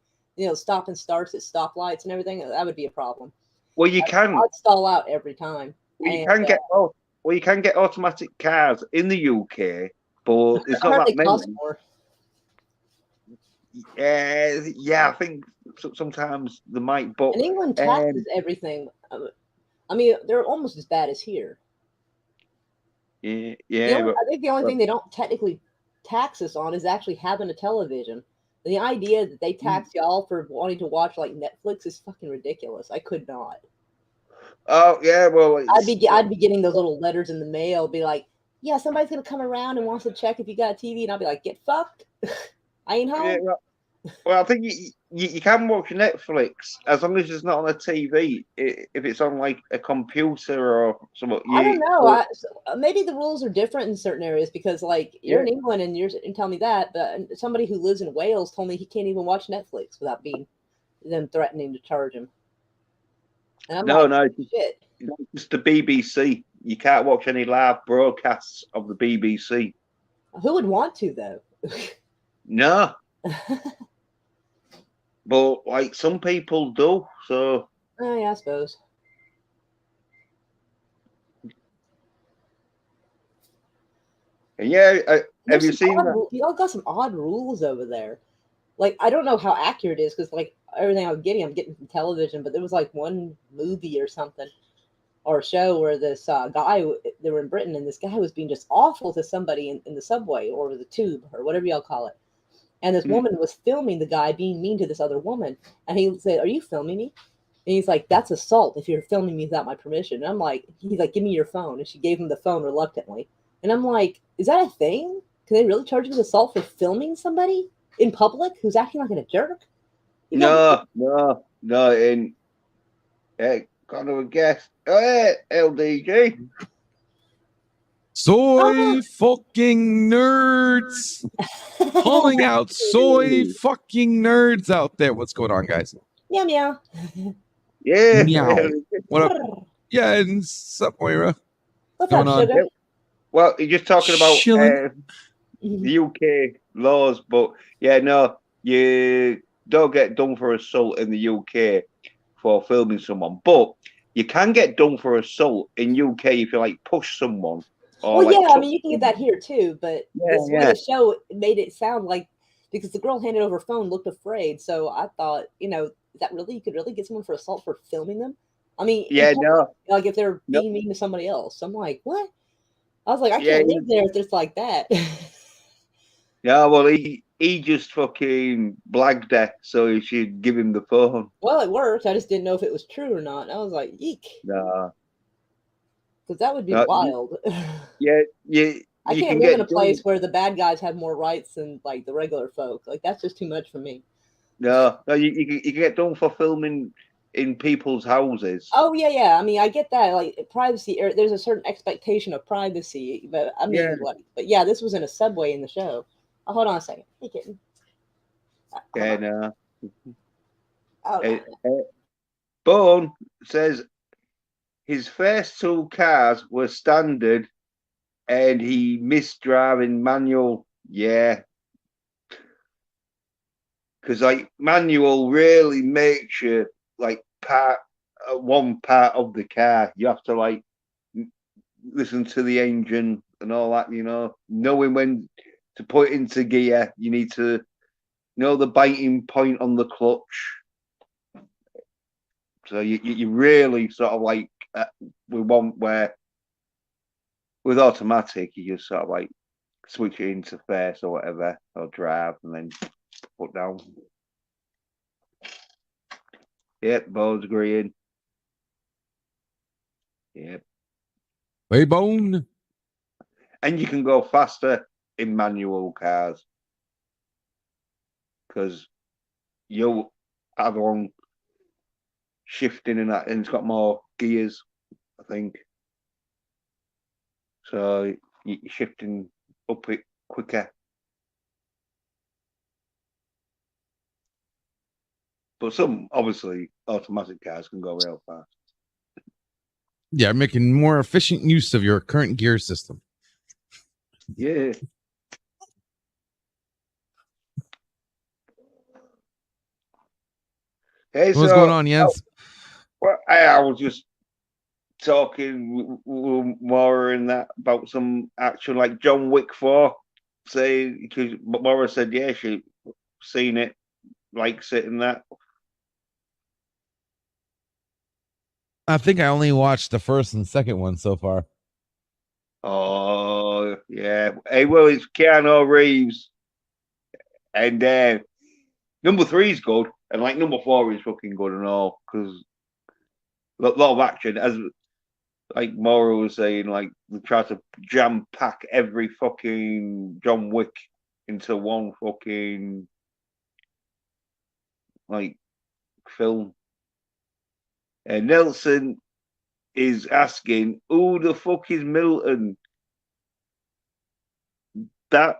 [SPEAKER 2] stop and starts at stoplights and everything, that would be a problem.
[SPEAKER 1] Well, you can,
[SPEAKER 2] I'd stall out every time.
[SPEAKER 1] well, you
[SPEAKER 2] And
[SPEAKER 1] can get, oh, well, you can get automatic cars in the UK, but it's
[SPEAKER 2] I
[SPEAKER 1] not
[SPEAKER 2] heard
[SPEAKER 1] that
[SPEAKER 2] they cost
[SPEAKER 1] many.
[SPEAKER 2] more.
[SPEAKER 1] Yeah, I think sometimes they might, but
[SPEAKER 2] And England taxes
[SPEAKER 1] um,
[SPEAKER 2] everything. I mean, they're almost as bad as here.
[SPEAKER 1] yeah, but
[SPEAKER 2] I think the only
[SPEAKER 1] well,
[SPEAKER 2] thing they don't technically tax us on is actually having a television. The idea that they tax y'all for wanting to watch like Netflix is fucking ridiculous. I could not.
[SPEAKER 1] oh yeah, well,
[SPEAKER 2] I'd be getting those little letters in the mail, be like, yeah, somebody's gonna come around and wants to check if you got a TV, and I'll be like, get fucked. I ain't
[SPEAKER 1] yeah,
[SPEAKER 2] home.
[SPEAKER 1] well, I think you can watch Netflix as long as it's not on a TV. If it's on like a computer or something,
[SPEAKER 2] I don't know.
[SPEAKER 1] but,
[SPEAKER 2] Maybe the rules are different in certain areas because, like, you're
[SPEAKER 1] yeah,
[SPEAKER 2] in England and you're and tell me that, but somebody who lives in Wales told me he can't even watch Netflix without being them threatening to charge him. And I'm
[SPEAKER 1] no,
[SPEAKER 2] like,
[SPEAKER 1] no,
[SPEAKER 2] shit.
[SPEAKER 1] it's just the BBC. You can't watch any live broadcasts of the BBC.
[SPEAKER 2] Who would want to though?
[SPEAKER 1] No, but like some people do. So
[SPEAKER 2] Oh yeah, I suppose.
[SPEAKER 1] yeah, have
[SPEAKER 2] There's
[SPEAKER 1] you
[SPEAKER 2] some
[SPEAKER 1] seen
[SPEAKER 2] odd.
[SPEAKER 1] that?
[SPEAKER 2] Y'all got some odd rules over there. Like I don't know how accurate it is because like everything I'm getting from television. But there was like one movie or something or a show where this guy they were in Britain and this guy was being just awful to somebody in the subway or the tube or whatever y'all call it. And this
[SPEAKER 1] Mm.
[SPEAKER 2] woman was filming the guy being mean to this other woman, and he said, "Are you filming me?" And he's like, "That's assault if you're filming me without my permission." And I'm like, he's like, "Give me your phone," and she gave him the phone reluctantly. And I'm like, "Is that a thing? Can they really charge you with assault for filming somebody in public who's acting like a jerk?" You got
[SPEAKER 1] No, and kind of a guess. Oh, yeah, LDG.
[SPEAKER 3] Soy fucking nerds. Calling out soy fucking nerds out there. What's going on, guys?
[SPEAKER 2] meow meow.
[SPEAKER 1] Yeah.
[SPEAKER 3] Meow. What up? Yeah, and sup, Moira?
[SPEAKER 2] What's
[SPEAKER 3] Going
[SPEAKER 2] up,
[SPEAKER 3] on?
[SPEAKER 2] sugar?
[SPEAKER 1] Well, you're just talking about
[SPEAKER 3] Chilling.
[SPEAKER 1] the UK laws, but yeah, no, you don't get done for assault in the UK for filming someone, but you can get done for assault in UK if you like push someone or
[SPEAKER 2] Well,
[SPEAKER 1] like
[SPEAKER 2] yeah, I
[SPEAKER 1] touch
[SPEAKER 2] mean, you can get that
[SPEAKER 1] someone.
[SPEAKER 2] here too, but
[SPEAKER 1] Yeah,
[SPEAKER 2] this way
[SPEAKER 1] yeah,
[SPEAKER 2] the show made it sound like because the girl handed over her phone looked afraid. So I thought, is that really you could really get someone for assault for filming them? I mean, in
[SPEAKER 1] yeah,
[SPEAKER 2] public,
[SPEAKER 1] no,
[SPEAKER 2] like if they're
[SPEAKER 1] no,
[SPEAKER 2] being mean to somebody else. I'm like, what? I was like, I
[SPEAKER 1] yeah,
[SPEAKER 2] can't live there if it's like that.
[SPEAKER 1] yeah. Well, he just fucking blagged her, so you should give him the phone.
[SPEAKER 2] Well, it worked. I just didn't know if it was true or not. And I was like, eek,
[SPEAKER 1] No,
[SPEAKER 2] because that would be
[SPEAKER 1] no,
[SPEAKER 2] wild.
[SPEAKER 1] yeah,
[SPEAKER 2] I
[SPEAKER 1] you
[SPEAKER 2] can't
[SPEAKER 1] can
[SPEAKER 2] live in a
[SPEAKER 1] get
[SPEAKER 2] place
[SPEAKER 1] done.
[SPEAKER 2] where the bad guys have more rights than like the regular folk. Like that's just too much for me.
[SPEAKER 1] No, no, you can get done for filming in people's houses.
[SPEAKER 2] Oh yeah. I mean, I get that. Like privacy, there's a certain expectation of privacy, but I
[SPEAKER 1] Yeah.
[SPEAKER 2] mean, what? But yeah, this was in a subway in the show. Oh, hold on a second. Hey, kitten. Hold
[SPEAKER 1] Yeah,
[SPEAKER 2] on.
[SPEAKER 1] no.
[SPEAKER 2] Oh,
[SPEAKER 1] Bone says his first two cars were standard and he missed driving manual. Yeah. Because like manual really makes you like one part of the car. You have to like listen to the engine and all that, knowing when to put into gear. You need to know the biting point on the clutch. So you really sort of like we want where with automatic you just sort of like switch it into first or whatever or drive and then put down. Yep, Bo's agreeing. Yep.
[SPEAKER 3] Hey, Bone.
[SPEAKER 1] And you can go faster in manual cars because you'll have on shifting and that, and it's got more gears, I think. So you're shifting up it quicker. But some obviously automatic cars can go real fast.
[SPEAKER 3] Yeah, making more efficient use of your current gear system.
[SPEAKER 1] Yeah. Hey,
[SPEAKER 3] What's going on, Jens?
[SPEAKER 1] Well, I was just talking with Maura and that about some action like John Wick 4. Say, because Maura said, yeah, she seen it, likes it and that.
[SPEAKER 3] I think I only watched the first and second one so far.
[SPEAKER 1] Oh, yeah. Hey, well, it's Keanu Reeves. And number 3 is good. And like number 4 is fucking good and all. Because a lot of action. As like Maura was saying, like they try to jam pack every fucking John Wick into one fucking like film. And Nelson is asking, who the fuck is Milton? That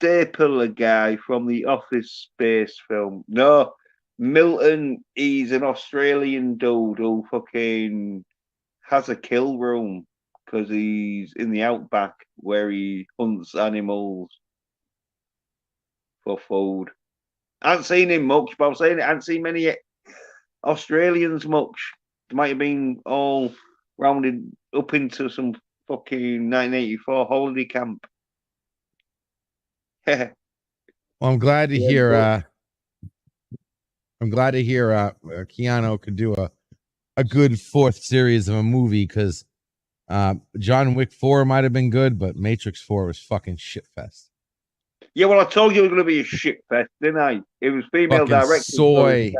[SPEAKER 1] Stapler guy from the Office Space film. No, Milton, he's an Australian dude who fucking has a kill room because he's in the outback where he hunts animals for food. I haven't seen him much, but I'm saying I haven't seen many Australians much. They might have been all rounded up into some fucking 1984 holiday camp.
[SPEAKER 3] Well, I'm glad to hear. I'm glad to hear Keanu could do a good fourth series of a movie because John Wick 4 might have been good, but Matrix 4 was fucking shit fest.
[SPEAKER 1] Yeah, well, I told you it was going to be a shit fest, didn't I? It was female
[SPEAKER 3] Fucking
[SPEAKER 1] directed.
[SPEAKER 3] soy.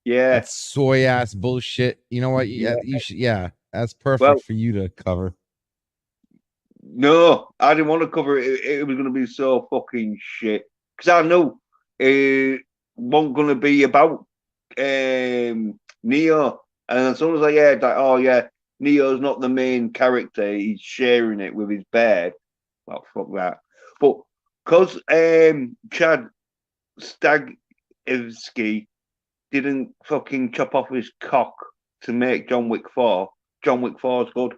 [SPEAKER 1] Yeah.
[SPEAKER 3] That's soy ass bullshit. You know what? You should. Yeah, that's perfect
[SPEAKER 1] Well,
[SPEAKER 3] for you to cover.
[SPEAKER 1] No, I didn't want to cover it. It was going to be so fucking shit because I knew it wasn't going to be about Neo. And as soon as I heard that, oh yeah, Neo's not the main character, he's sharing it with his bear. Well, fuck that. But because Chad Stagowski didn't fucking chop off his cock to make John Wick 4, John Wick 4 is good.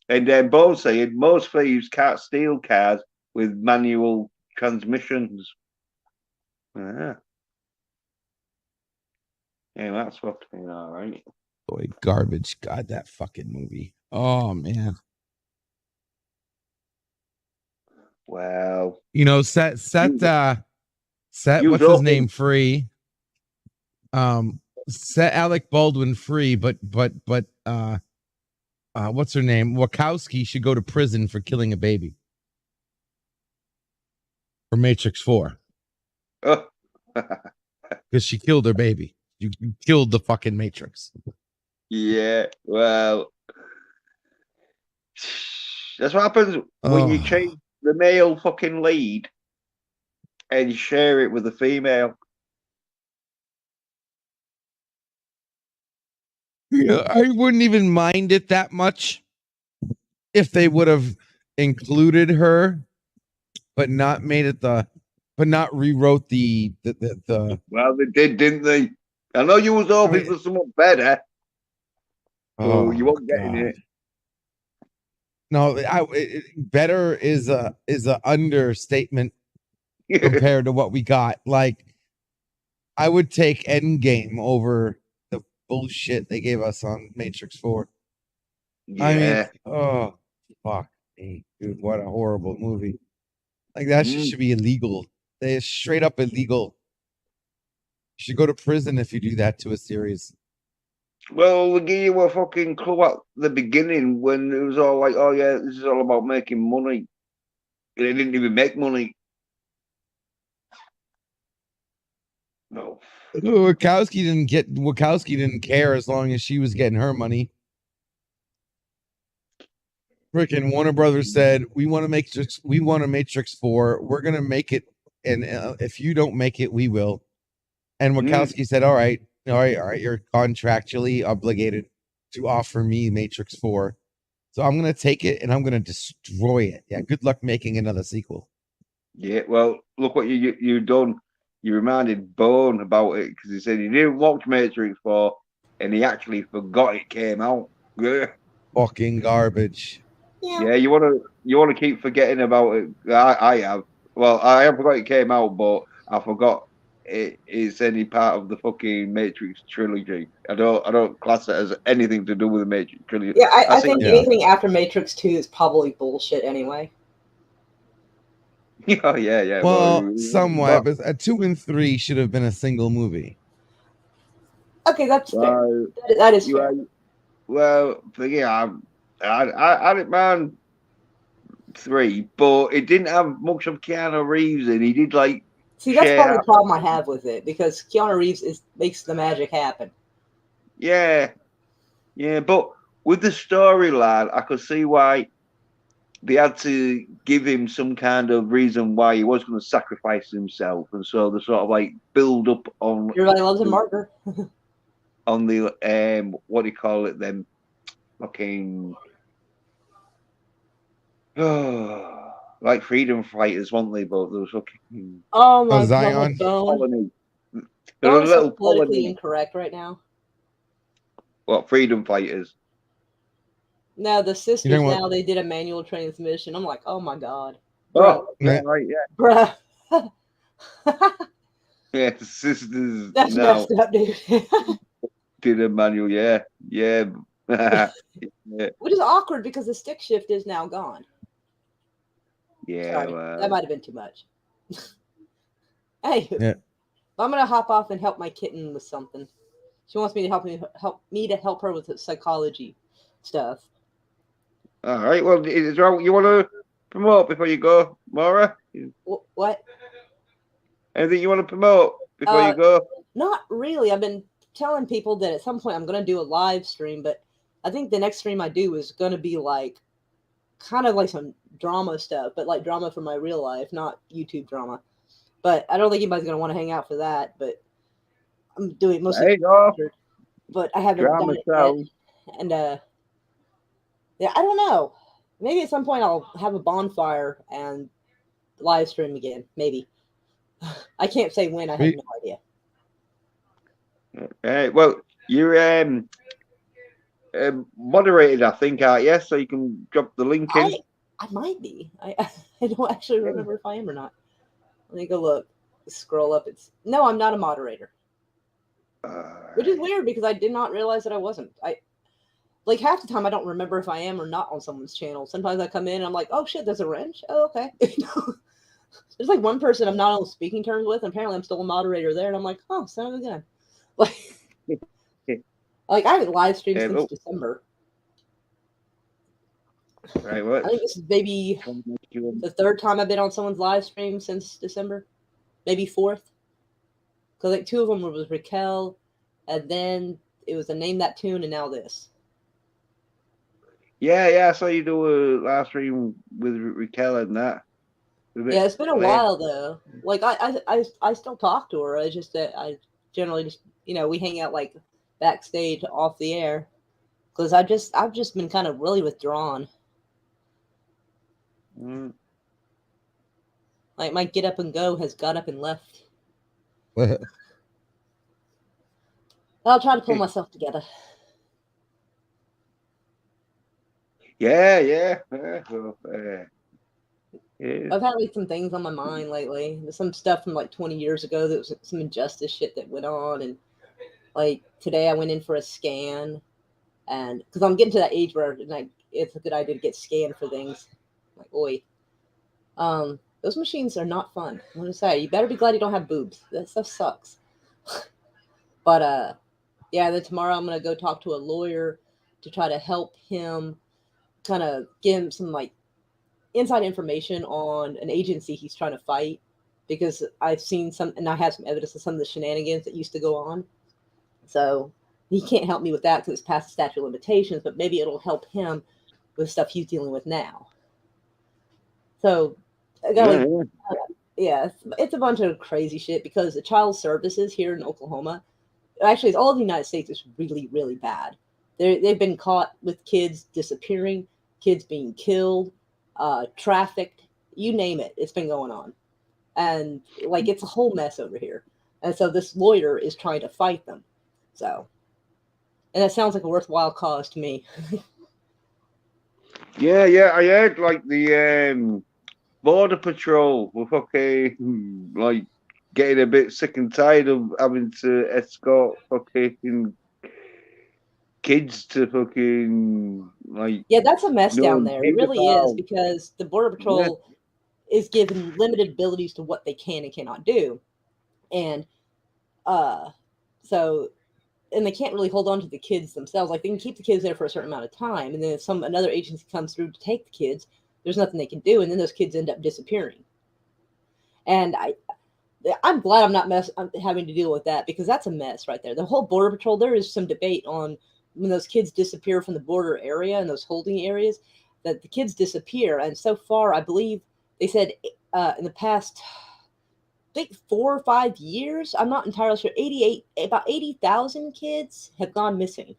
[SPEAKER 1] And then Bo saying most thieves can't steal cars with manual transmissions. Yeah, that's fucking all right.
[SPEAKER 3] Boy, garbage. God, that fucking movie. Oh man.
[SPEAKER 1] Well,
[SPEAKER 3] set
[SPEAKER 1] you
[SPEAKER 3] what's his name free. Set Alec Baldwin free, but what's her name? Wachowski should go to prison for killing a baby. For Matrix 4. Because she killed her baby. You killed the fucking Matrix.
[SPEAKER 1] Yeah, well, that's what happens when you change the male fucking lead and share it with a female.
[SPEAKER 3] Yeah, I wouldn't even mind it that much if they would have included her, but not made it but not rewrote the.
[SPEAKER 1] Well, they did, didn't they? I know you was hoping for something better, but you weren't getting
[SPEAKER 3] God.
[SPEAKER 1] it.
[SPEAKER 3] No, better is a understatement compared to what we got. Like, I would take Endgame over the bullshit they gave us on Matrix 4. I mean,
[SPEAKER 1] Yeah.
[SPEAKER 3] oh fuck me, dude! What a horrible movie. Like that shit should be illegal. They are straight up illegal. You should go to prison if you do that to a series.
[SPEAKER 1] Well, they gave you a fucking clue at the beginning when it was all like, oh yeah, this is all about making money. They didn't even make money. No.
[SPEAKER 3] Wachowski didn't care as long as she was getting her money. Freaking Warner Brothers said, we want a Matrix 4. We're gonna make it, and if you don't make it, we will. And Wachowski said, all right, you're contractually obligated to offer me Matrix 4. So I'm gonna take it and I'm gonna destroy it. Yeah, good luck making another sequel.
[SPEAKER 1] Yeah, well, look what you done. You reminded Bone about it because he said he didn't watch Matrix 4 and he actually forgot it came out. Yeah.
[SPEAKER 3] Fucking garbage.
[SPEAKER 1] Yeah, you wanna keep forgetting about it. I have. Well, I have forgot it came out, but I forgot it's any part of the fucking Matrix trilogy. I don't class it as anything to do with the Matrix trilogy.
[SPEAKER 2] Yeah, I
[SPEAKER 1] see.
[SPEAKER 2] think anything after Matrix 2 is probably bullshit anyway.
[SPEAKER 1] Yeah, yeah.
[SPEAKER 3] Well, somewhat,
[SPEAKER 1] but
[SPEAKER 3] but 2 and 3 should have been a single movie.
[SPEAKER 2] Okay, that's fair. That is fair.
[SPEAKER 1] Well, I didn't mind 3, but it didn't have much of Keanu Reeves in. He did like.
[SPEAKER 2] See, that's part of the problem I have with it because Keanu Reeves makes the magic happen.
[SPEAKER 1] Yeah, but with the storyline, I could see why they had to give him some kind of reason why he was going to sacrifice himself, and so the sort of like build up on.
[SPEAKER 2] Everybody loves a martyr.
[SPEAKER 1] On the what do you call it then? Fucking like freedom fighters, weren't they? But there was fucking
[SPEAKER 2] oh my
[SPEAKER 3] Zion.
[SPEAKER 2] God,
[SPEAKER 1] colony.
[SPEAKER 2] They're
[SPEAKER 1] a little
[SPEAKER 2] so politically
[SPEAKER 1] colony.
[SPEAKER 2] incorrect right now.
[SPEAKER 1] What freedom fighters?
[SPEAKER 2] No, the sisters now they did a manual transmission. I'm like, oh my God.
[SPEAKER 1] Bruh. Oh, yeah, right,
[SPEAKER 2] yeah.
[SPEAKER 1] Bruh. Yeah, the sisters.
[SPEAKER 2] That's messed up, dude.
[SPEAKER 1] Did a manual, yeah. Yeah.
[SPEAKER 2] Which is awkward because the stick shift is now gone.
[SPEAKER 1] Yeah,
[SPEAKER 2] sorry, that might have been too much. Hey, I'm gonna hop off and help my kitten with something. She wants me to help her with the psychology stuff.
[SPEAKER 1] All right. Well, is there you want to promote before you go, Maura?
[SPEAKER 2] What?
[SPEAKER 1] Anything you want to promote before you go?
[SPEAKER 2] Not really. I've been telling people that at some point I'm gonna do a live stream, but I think the next stream I do is gonna be like kind of like some drama stuff, but like drama from my real life, not YouTube drama. But I don't think anybody's gonna want to hang out for that. But I'm doing mostly, but I haven't done it yet. And yeah, I don't know. Maybe at some point I'll have a bonfire and live stream again. Maybe. I can't say when. I have no idea.
[SPEAKER 1] Okay. Well, you're moderated, I think, aren't you? So you can drop the link in.
[SPEAKER 2] I might be. I don't actually remember if I am or not. Let me go look. Scroll up. No, I'm not a moderator. Which is weird because I did not realize that I wasn't. Like half the time I don't remember if I am or not on someone's channel. Sometimes I come in and I'm like, oh shit, there's a wrench. Oh, okay. There's like one person I'm not on speaking terms with, and apparently I'm still a moderator there, and I'm like, oh, son of a gun. Like I haven't live streamed since December.
[SPEAKER 1] Right, what?
[SPEAKER 2] I think this is maybe the third time I've been on someone's live stream since December. Maybe fourth. Because like 2 of them was Raquel, and then it was a Name That Tune, and now this.
[SPEAKER 1] Yeah, I saw you do a live stream with Raquel and that.
[SPEAKER 2] Yeah, it's been a while though. Like I still talk to her. It's just that I generally just we hang out like backstage off the air because I've just been kind of really withdrawn.
[SPEAKER 1] Mm.
[SPEAKER 2] Like my get up and go has got up and left. I'll try to pull myself together.
[SPEAKER 1] Yeah.
[SPEAKER 2] I've had like some things on my mind lately. There's some stuff from like 20 years ago. There was some injustice shit that went on, and like today I went in for a scan, and because I'm getting to that age where it's a good idea to get scanned for things. Like, oi, those machines are not fun. I'm gonna say you better be glad you don't have boobs. That stuff sucks. But yeah. Then tomorrow I'm gonna go talk to a lawyer to try to help him, kind of give him some like inside information on an agency he's trying to fight, because I've seen some and I have some evidence of some of the shenanigans that used to go on. So he can't help me with that because it's past the statute of limitations, but maybe it'll help him with stuff he's dealing with now. So I got yeah, it's a bunch of crazy shit because the child services here in Oklahoma, actually, it's all of the United States, is really, really bad. They've been caught with kids disappearing, kids being killed, trafficked, you name it. It's been going on. And like, it's a whole mess over here. And so this lawyer is trying to fight them. So, and that sounds like a worthwhile cause to me.
[SPEAKER 1] Yeah. I heard like the Border Patrol were fucking like getting a bit sick and tired of having to escort fucking kids to fucking like
[SPEAKER 2] Yeah, that's a mess down there. It really is,
[SPEAKER 1] about.
[SPEAKER 2] because the Border Patrol is given limited abilities to what they can and cannot do. And so and they can't really hold on to the kids themselves. Like, they can keep the kids there for a certain amount of time, and then if another agency comes through to take the kids, there's nothing they can do, and then those kids end up disappearing. And I'm glad I'm having to deal with that, because that's a mess right there. The whole Border Patrol, there is some debate on when those kids disappear from the border area and those holding areas, that the kids disappear. And so far, I believe they said in the past, I think 4 or 5 years, I'm not entirely sure, about 80,000 kids have gone missing.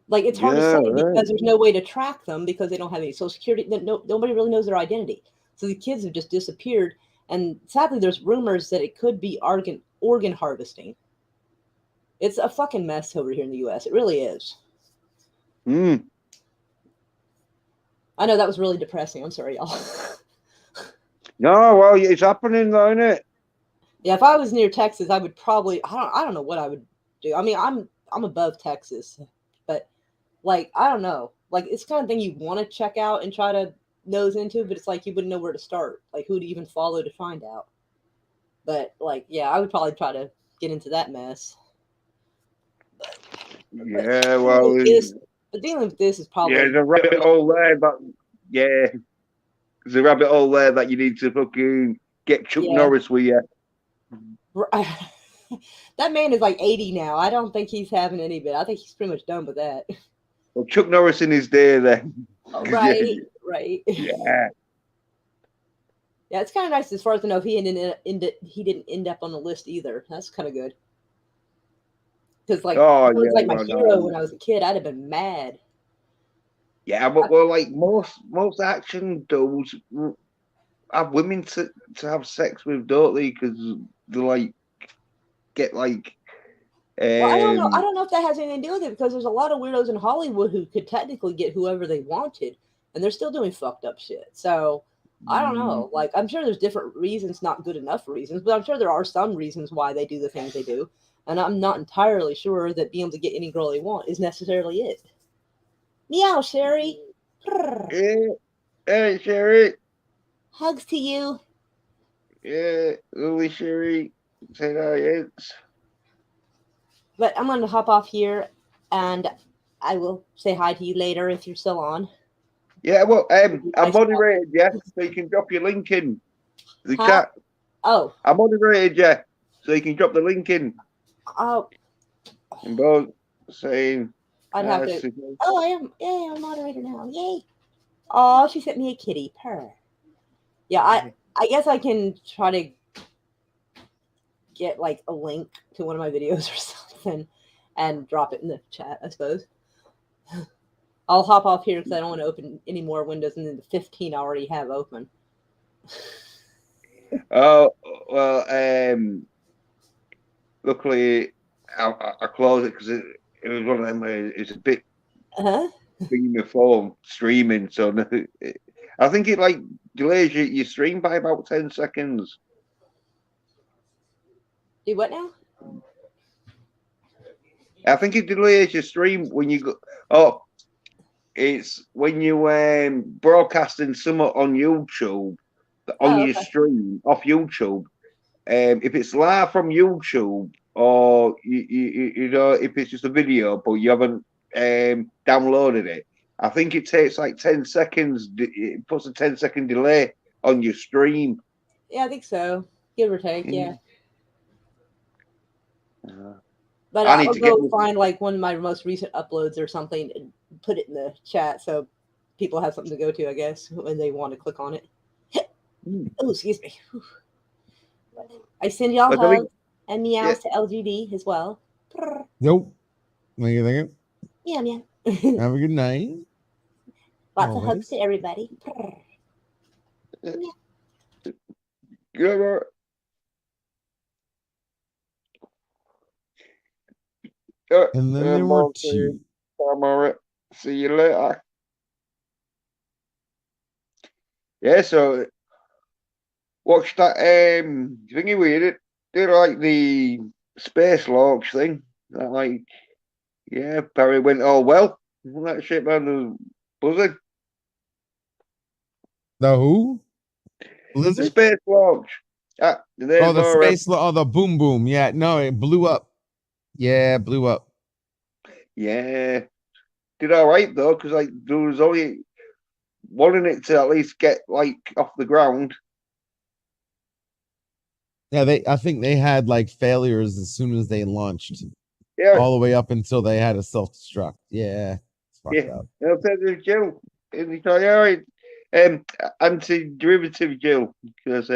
[SPEAKER 2] Like, it's hard to say because there's no way to track them, because they don't have any social security. Nobody really knows their identity. So the kids have just disappeared. And sadly, there's rumors that it could be organ harvesting. It's a fucking mess over here in the U.S. It really is. I know that was really depressing. I'm sorry, y'all.
[SPEAKER 1] No, well, it's happening though, isn't it?
[SPEAKER 2] Yeah, if I was near Texas, I would probably, I don't know what I would do. I mean, I'm above Texas, but like, I don't know. Like, it's the kind of thing you want to check out and try to nose into, but it's like you wouldn't know where to start. Like, who to even follow to find out. But like, yeah, I would probably try to get into that mess.
[SPEAKER 1] Yeah, well,
[SPEAKER 2] dealing with this is probably,
[SPEAKER 1] there's a rabbit hole there, but there's a rabbit hole there that you need to fucking get Chuck Norris with you.
[SPEAKER 2] That man is like 80 now. I don't think he's having any of it. I think he's pretty much done with that.
[SPEAKER 1] Well, Chuck Norris in his day then.
[SPEAKER 2] Right.
[SPEAKER 1] Yeah.
[SPEAKER 2] Yeah, it's kind of nice, as far as I know, he didn't end up on the list either. That's kind of good. Because like, he was like my hero when I was a kid. I'd have been mad.
[SPEAKER 1] Yeah, but well, like most action does have women to have sex with, don't they? Because they like get like.
[SPEAKER 2] Well, I don't know. I don't know if that has anything to do with it, because there's a lot of weirdos in Hollywood who could technically get whoever they wanted, and they're still doing fucked up shit. So I don't know. Like, I'm sure there's different reasons, not good enough reasons, but I'm sure there are some reasons why they do the things they do. And I'm not entirely sure that being able to get any girl they want is necessarily it. Meow, Sherry.
[SPEAKER 1] Yeah. Hey, Sherry.
[SPEAKER 2] Hugs to you.
[SPEAKER 1] Yeah, Lily, Sherry. Say that, yes.
[SPEAKER 2] But I'm going to hop off here, and I will say hi to you later if you're still on.
[SPEAKER 1] Yeah, well, I moderated you, so you can drop your link in the chat.
[SPEAKER 2] Oh.
[SPEAKER 1] I moderated you, so you can drop the link in.
[SPEAKER 2] Oh.
[SPEAKER 1] And both saying.
[SPEAKER 2] I'd have to. Oh, I am. Yay, I'm a moderator now. Yay. Oh, she sent me a kitty. Purr. Yeah, I guess I can try to get like a link to one of my videos or something and drop it in the chat, I suppose. I'll hop off here because I don't want to open any more windows than the 15 I already have open.
[SPEAKER 1] Oh well, luckily I closed it because it was one of them. It's a bit
[SPEAKER 2] Uh-huh.
[SPEAKER 1] being the phone streaming, so I think it like delays your stream by about 10 seconds.
[SPEAKER 2] Do what now?
[SPEAKER 1] I think it delays your stream when you go. Oh, it's when you broadcasting something on YouTube on
[SPEAKER 2] Oh,
[SPEAKER 1] your
[SPEAKER 2] okay.
[SPEAKER 1] stream off YouTube. If it's live from YouTube, or you know, if it's just a video but you haven't downloaded it, I think it takes like 10 seconds. It puts a 10-second delay on your stream.
[SPEAKER 2] Yeah, I think so. Give or take, yeah. But
[SPEAKER 1] I need
[SPEAKER 2] I'll
[SPEAKER 1] to get.
[SPEAKER 2] go find like one of my most recent uploads or something and put it in the chat so people have something to go to, I guess, when they want to click on it. Oh, excuse me. But I send y'all
[SPEAKER 1] But I
[SPEAKER 2] hugs
[SPEAKER 1] think,
[SPEAKER 2] and meows
[SPEAKER 1] yeah.
[SPEAKER 2] to LGD as well.
[SPEAKER 3] Nope. What do you think?
[SPEAKER 2] Meow meow.
[SPEAKER 3] Have a good night.
[SPEAKER 2] Lots of hugs
[SPEAKER 3] Always.
[SPEAKER 2] to everybody.
[SPEAKER 1] Yeah,
[SPEAKER 3] And then there were two.
[SPEAKER 1] I'm all right. See you later. Yeah, so watch that thingy with it. They're like the space launch thing. That like, yeah, apparently went all well. That shit man was buzzing.
[SPEAKER 3] The who?
[SPEAKER 1] The
[SPEAKER 3] Blizzard?
[SPEAKER 1] space launch. Ah, there's
[SPEAKER 3] Oh, the
[SPEAKER 1] more.
[SPEAKER 3] space. Oh, the boom boom. Yeah, no, it blew up. Yeah, it blew up.
[SPEAKER 1] Yeah, did all right though, because like there was only wanting it to at least get like off the ground.
[SPEAKER 3] Yeah, I think they had like failures as soon as they launched,
[SPEAKER 1] Yeah,
[SPEAKER 3] all the way up until they had a self destruct. Yeah, it's fucked
[SPEAKER 1] yeah.
[SPEAKER 3] up.
[SPEAKER 1] They'll take the Jill. And he's like, all right, anti-derivative Jill, because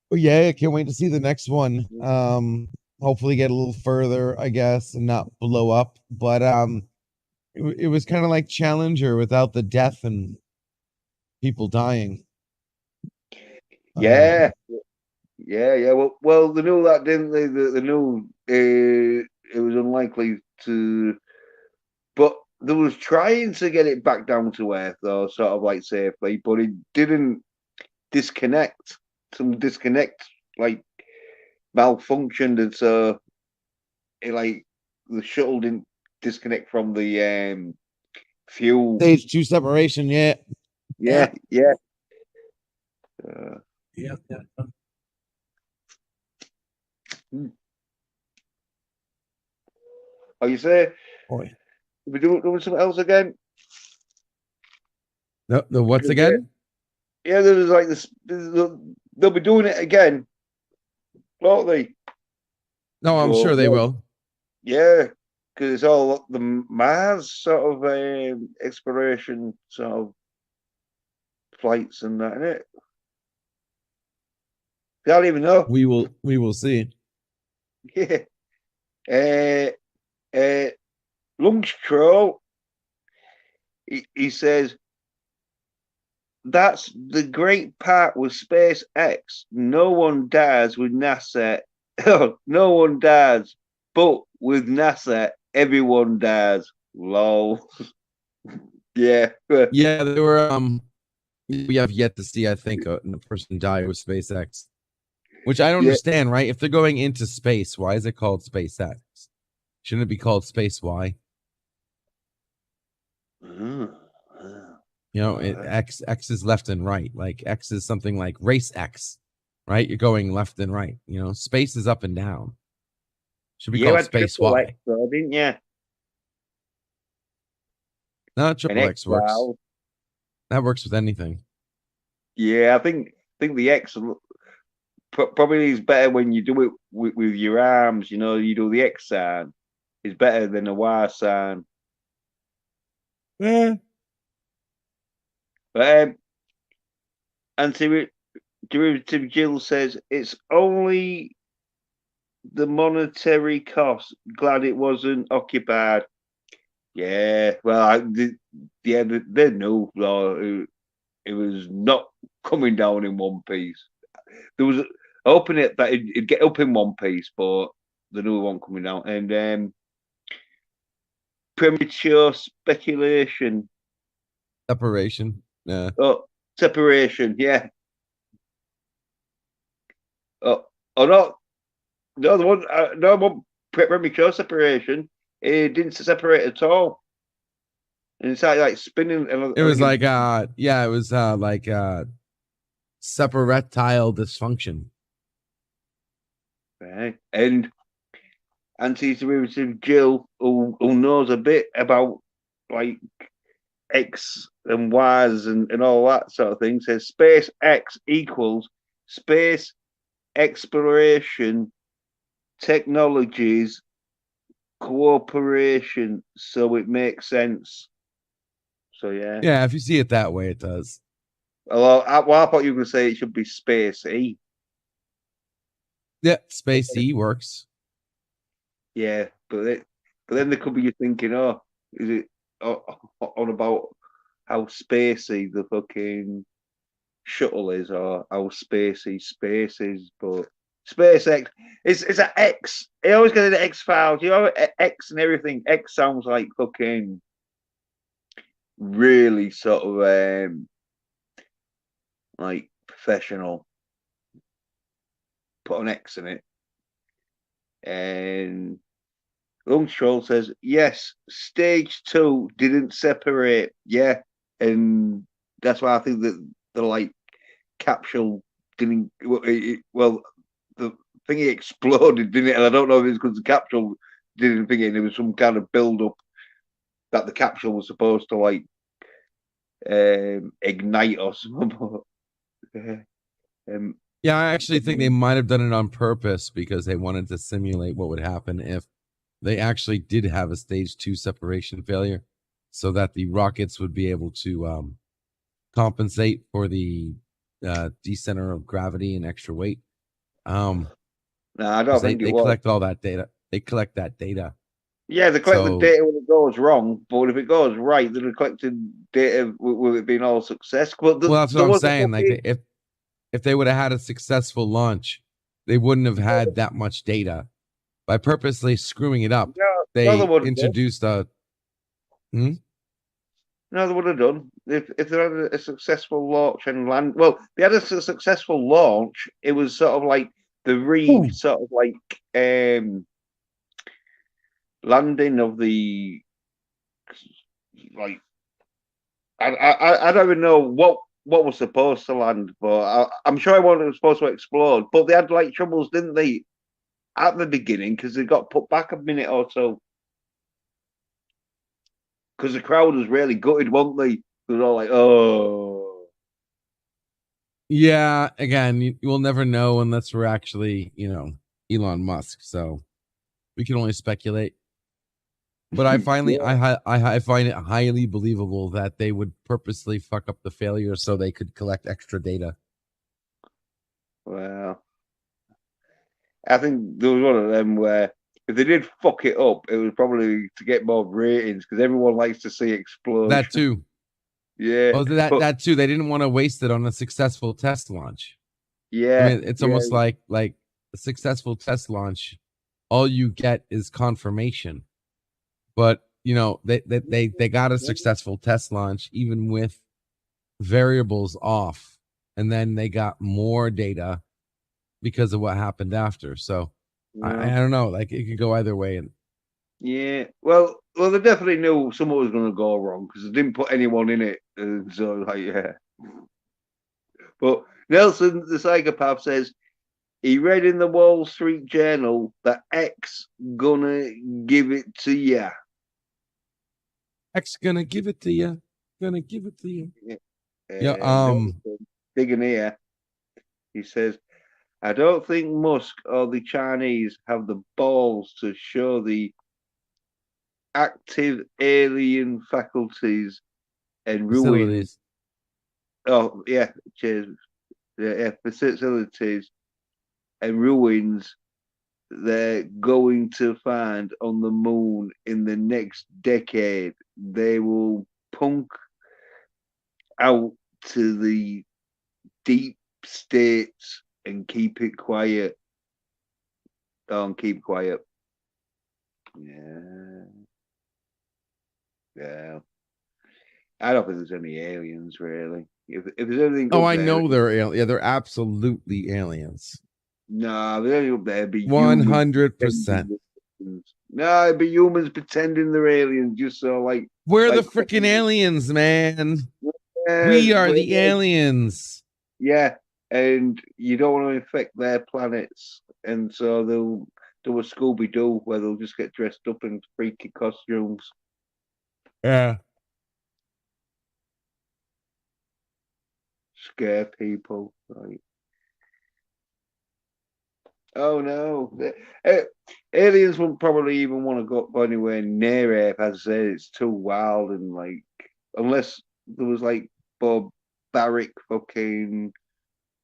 [SPEAKER 3] But yeah, I can't wait to see the next one. Hopefully get a little further, I guess, and not blow up. But it was kind of like Challenger without the death and people dying.
[SPEAKER 1] yeah, yeah. Well, they knew that, didn't they? They knew it was unlikely to, but they was trying to get it back down to earth, though, sort of like safely, but it didn't disconnect. Some disconnect like malfunctioned, and so it like the shuttle didn't disconnect from the fuel.
[SPEAKER 3] Stage 2 separation. Yeah.
[SPEAKER 1] Yeah, yeah.
[SPEAKER 3] Yeah.
[SPEAKER 1] Oh, you say
[SPEAKER 3] Boy.
[SPEAKER 1] we doing something else again?
[SPEAKER 3] The what's again?
[SPEAKER 1] Yeah, there was like this. They'll be doing it again, won't they?
[SPEAKER 3] No, I'm sure they will.
[SPEAKER 1] Yeah, because it's all the Mars sort of exploration sort of flights and that, innit? I don't even know.
[SPEAKER 3] We will see.
[SPEAKER 1] Yeah. Lunch Troll, he says, that's the great part with SpaceX. No one dies with NASA. No one dies. But with NASA, everyone dies. Lol. Yeah.
[SPEAKER 3] Yeah, there were we have yet to see, I think, a person die with SpaceX. Which I don't understand, right? If they're going into space, why is it called SpaceX? Shouldn't it be called Space Y? You know, X is left and right. Like X is something like race X, right? You're going left and right. You know, space is up and down. Should be called Space Y.
[SPEAKER 1] X, though, didn't you?
[SPEAKER 3] No, triple X works. That works with anything.
[SPEAKER 1] Yeah, I think the X probably is better when you do it with your arms. You know, you do the X sign. is better than a Y sign.
[SPEAKER 3] Yeah.
[SPEAKER 1] But anti-derivative Jill says it's only the monetary cost. Glad it wasn't occupied. Yeah, well, they knew it was not coming down in one piece. There was hoping that it'd get up in one piece, but the new one coming down. And premature speculation.
[SPEAKER 3] Separation. Yeah.
[SPEAKER 1] Oh, separation. Yeah. Oh, no, the one premature separation. It didn't separate at all, and it's like spinning.
[SPEAKER 3] It was like it was like separatile dysfunction.
[SPEAKER 1] Right. And anti-derivative Jill, who knows a bit about like X and Y's and all that sort of thing, says space X equals space exploration technologies cooperation, so it makes sense. So yeah.
[SPEAKER 3] Yeah, if you see it that way, it does.
[SPEAKER 1] Well, I thought you were going to say it should be space E.
[SPEAKER 3] Yeah, space E works.
[SPEAKER 1] Yeah, but then there could be you thinking, oh, is it on about how spacey the fucking shuttle is, or how spacey space is? But SpaceX, it's an X. It always gets an X Files. You know, X and everything. X sounds like fucking really sort of like professional. Put an X in it. And Longtroll says, yes, stage 2 didn't separate. Yeah. And that's why I think that the like capsule didn't, well, the thingy exploded, didn't it? And I don't know if it's because the capsule didn't think it, and there was some kind of build up that the capsule was supposed to like ignite or something.
[SPEAKER 3] Yeah, I actually think they might have done it on purpose because they wanted to simulate what would happen if they actually did have a stage 2 separation failure, so that the rockets would be able to compensate for the decenter of gravity and extra weight.
[SPEAKER 1] No, I don't think
[SPEAKER 3] they collect all that data. They collect that data.
[SPEAKER 1] Yeah, they collect the data when it goes wrong, but if it goes right, they're collecting data with it being all successful.
[SPEAKER 3] Well, that's what I'm saying. Like if they would have had a successful launch, they wouldn't have had that much data. By purposely screwing it up, they introduced a.
[SPEAKER 1] No, they would have done if they had a successful launch and land. Well, they had a successful launch. It was sort of like the sort of like landing of the like. I don't even know what was supposed to land, but I'm sure it wasn't supposed to explode. But they had like troubles, didn't they, at the beginning because they got put back a minute or so. Because the crowd was really gutted, weren't they? They were all like, oh.
[SPEAKER 3] Yeah, again, you will never know unless we're actually, Elon Musk. So we can only speculate. But I finally, I find it highly believable that they would purposely fuck up the failure so they could collect extra data.
[SPEAKER 1] Well, I think there was one of them where if they did fuck it up, it was probably to get more ratings because everyone likes to see explosions.
[SPEAKER 3] That too.
[SPEAKER 1] Yeah.
[SPEAKER 3] Oh, that too. They didn't want to waste it on a successful test launch.
[SPEAKER 1] Yeah.
[SPEAKER 3] I mean, it's almost like a successful test launch. All you get is confirmation. But they got a successful test launch even with variables off, and then they got more data because of what happened after. So I don't know, like it could go either way. And
[SPEAKER 1] yeah, well, they definitely knew someone was going to go wrong because they didn't put anyone in it. And so like, yeah. But Nelson, the psychopath, says he read in the Wall Street Journal that X gonna give it to ya.
[SPEAKER 3] X gonna give it to you. Gonna give it to you.
[SPEAKER 1] Yeah. Digging here, he says, I don't think Musk or the Chinese have the balls to show the active alien faculties and ruins.
[SPEAKER 3] Facilities.
[SPEAKER 1] Oh yeah, cheers. Yeah, facilities and ruins they're going to find on the moon in the next decade. They will punk out to the deep states and keep it quiet. Don't keep quiet. Yeah. Yeah. I don't think there's any aliens really. If there's anything
[SPEAKER 3] Oh,
[SPEAKER 1] up
[SPEAKER 3] I
[SPEAKER 1] there,
[SPEAKER 3] know yeah, they're absolutely aliens.
[SPEAKER 1] no, if there's anything up there, it'd be
[SPEAKER 3] 100%.
[SPEAKER 1] No, it'd be humans pretending they're aliens, just so like
[SPEAKER 3] We're the
[SPEAKER 1] like
[SPEAKER 3] freaking aliens, man.
[SPEAKER 1] yeah,
[SPEAKER 3] We are the aliens.
[SPEAKER 1] yeah, and you don't want to infect their planets, and so they'll do a Scooby Doo where they'll just get dressed up in freaky costumes.
[SPEAKER 3] Yeah.
[SPEAKER 1] Scare people. Like, oh no, aliens wouldn't probably even want to go anywhere near Earth. As I say, it's too wild and like, unless there was like barbaric fucking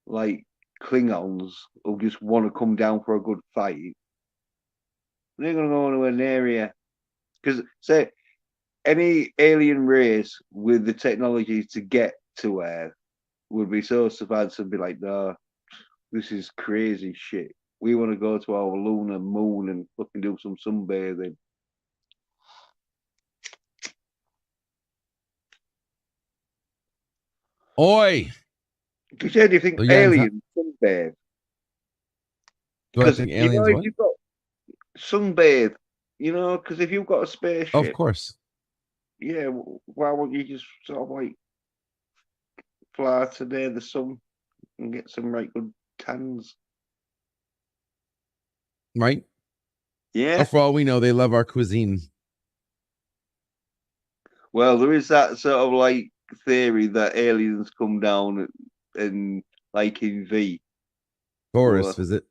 [SPEAKER 1] like Klingons who just want to come down for a good fight. They're gonna go anywhere near here because say any alien race with the technology to get to Earth would be so advanced and be like, no, this is crazy shit. We want to go to our lunar moon and fucking do some sunbathing.
[SPEAKER 3] Oi.
[SPEAKER 1] You said you think
[SPEAKER 3] So yeah,
[SPEAKER 1] aliens sunbathe?
[SPEAKER 3] do I
[SPEAKER 1] Because
[SPEAKER 3] think
[SPEAKER 1] you know
[SPEAKER 3] aliens
[SPEAKER 1] if
[SPEAKER 3] what?
[SPEAKER 1] you've got sunbathe, you know, because if you've got a
[SPEAKER 3] Of
[SPEAKER 1] spaceship,
[SPEAKER 3] course.
[SPEAKER 1] yeah, why wouldn't you just sort of like fly to near the sun and get some right good tans?
[SPEAKER 3] Right?
[SPEAKER 1] Yeah.
[SPEAKER 3] For all we know, they love our cuisine.
[SPEAKER 1] Well, there is that sort of like theory that aliens come down and like in V.
[SPEAKER 3] Tourist
[SPEAKER 1] Or,
[SPEAKER 3] visit.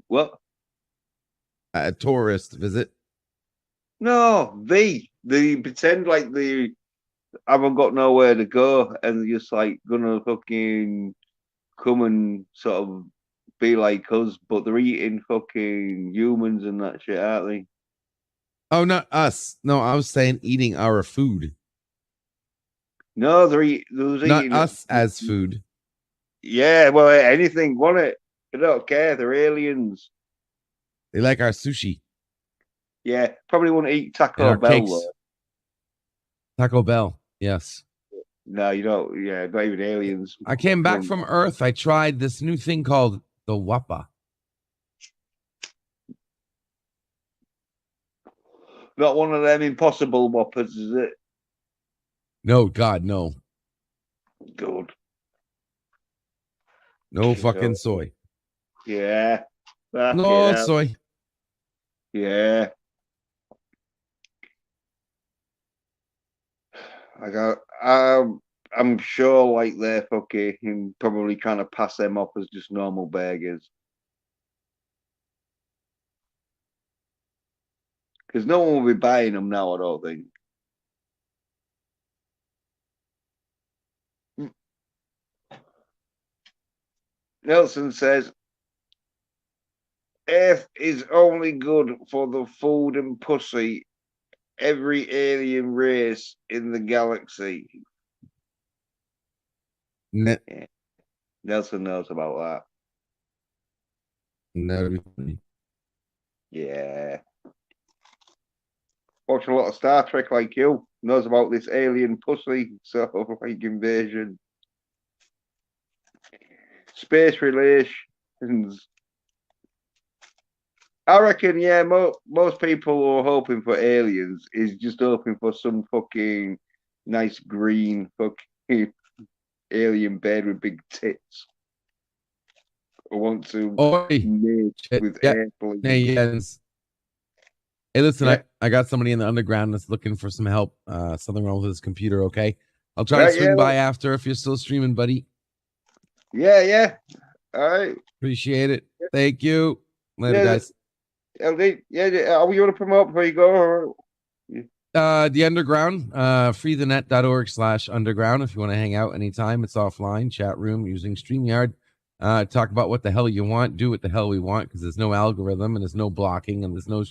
[SPEAKER 1] what?
[SPEAKER 3] A tourist visit.
[SPEAKER 1] No, V. They pretend like they haven't got nowhere to go and they're just like gonna fucking come and sort of be like us, but they're eating fucking humans and that shit, aren't they?
[SPEAKER 3] Oh, not us. No, I was saying eating our food.
[SPEAKER 1] No, they was
[SPEAKER 3] Not
[SPEAKER 1] eating.
[SPEAKER 3] us as food.
[SPEAKER 1] Yeah, well, anything, want it? They don't care. They're aliens.
[SPEAKER 3] They like our sushi
[SPEAKER 1] Yeah, probably wouldn't eat
[SPEAKER 3] and
[SPEAKER 1] Taco
[SPEAKER 3] our
[SPEAKER 1] Bell
[SPEAKER 3] cakes.
[SPEAKER 1] though.
[SPEAKER 3] Taco Bell. Yes.
[SPEAKER 1] No, you don't. Yeah, not even aliens.
[SPEAKER 3] I came back
[SPEAKER 1] Wouldn't.
[SPEAKER 3] from Earth. I tried this new thing called the Wappa.
[SPEAKER 1] Not one of them impossible whoppers, is it?
[SPEAKER 3] No, God, no.
[SPEAKER 1] Good.
[SPEAKER 3] No
[SPEAKER 1] So,
[SPEAKER 3] fucking soy.
[SPEAKER 1] yeah. Fuck it
[SPEAKER 3] No
[SPEAKER 1] out.
[SPEAKER 3] soy.
[SPEAKER 1] Yeah. I got. I'm sure, like they're fucking probably trying to pass them off as just normal burgers, because no one will be buying them now. I don't think. Nelson says Earth is only good for the food and pussy. Every alien race in the galaxy.
[SPEAKER 3] Ne-
[SPEAKER 1] Yeah. Nelson knows about that.
[SPEAKER 3] no.
[SPEAKER 1] Yeah. Watch a lot of Star Trek like you. Knows about this alien pussy sort of like invasion. Space relations. I reckon, yeah, most people who are hoping for aliens is just hoping for some fucking nice green fucking alien bed with big tits. I want to
[SPEAKER 3] Oi.
[SPEAKER 1] mate
[SPEAKER 3] Shit.
[SPEAKER 1] with
[SPEAKER 3] Yeah.
[SPEAKER 1] airplanes.
[SPEAKER 3] Hey, yes. Hey, listen,
[SPEAKER 1] Yeah.
[SPEAKER 3] I got somebody in the underground that's looking for some help. Something wrong with his computer, okay? I'll try to
[SPEAKER 1] Right,
[SPEAKER 3] swing
[SPEAKER 1] yeah,
[SPEAKER 3] by after if you're still streaming, buddy.
[SPEAKER 1] yeah. All right.
[SPEAKER 3] Appreciate it. Thank you. Later,
[SPEAKER 1] Yeah,
[SPEAKER 3] guys.
[SPEAKER 1] LD, yeah. Are we going to promote before you go? Or...
[SPEAKER 3] The underground, freethenet.org/underground. If you want to hang out anytime, it's offline chat room using StreamYard. Talk about what the hell you want, do what the hell we want, because there's no algorithm and there's no blocking and there's no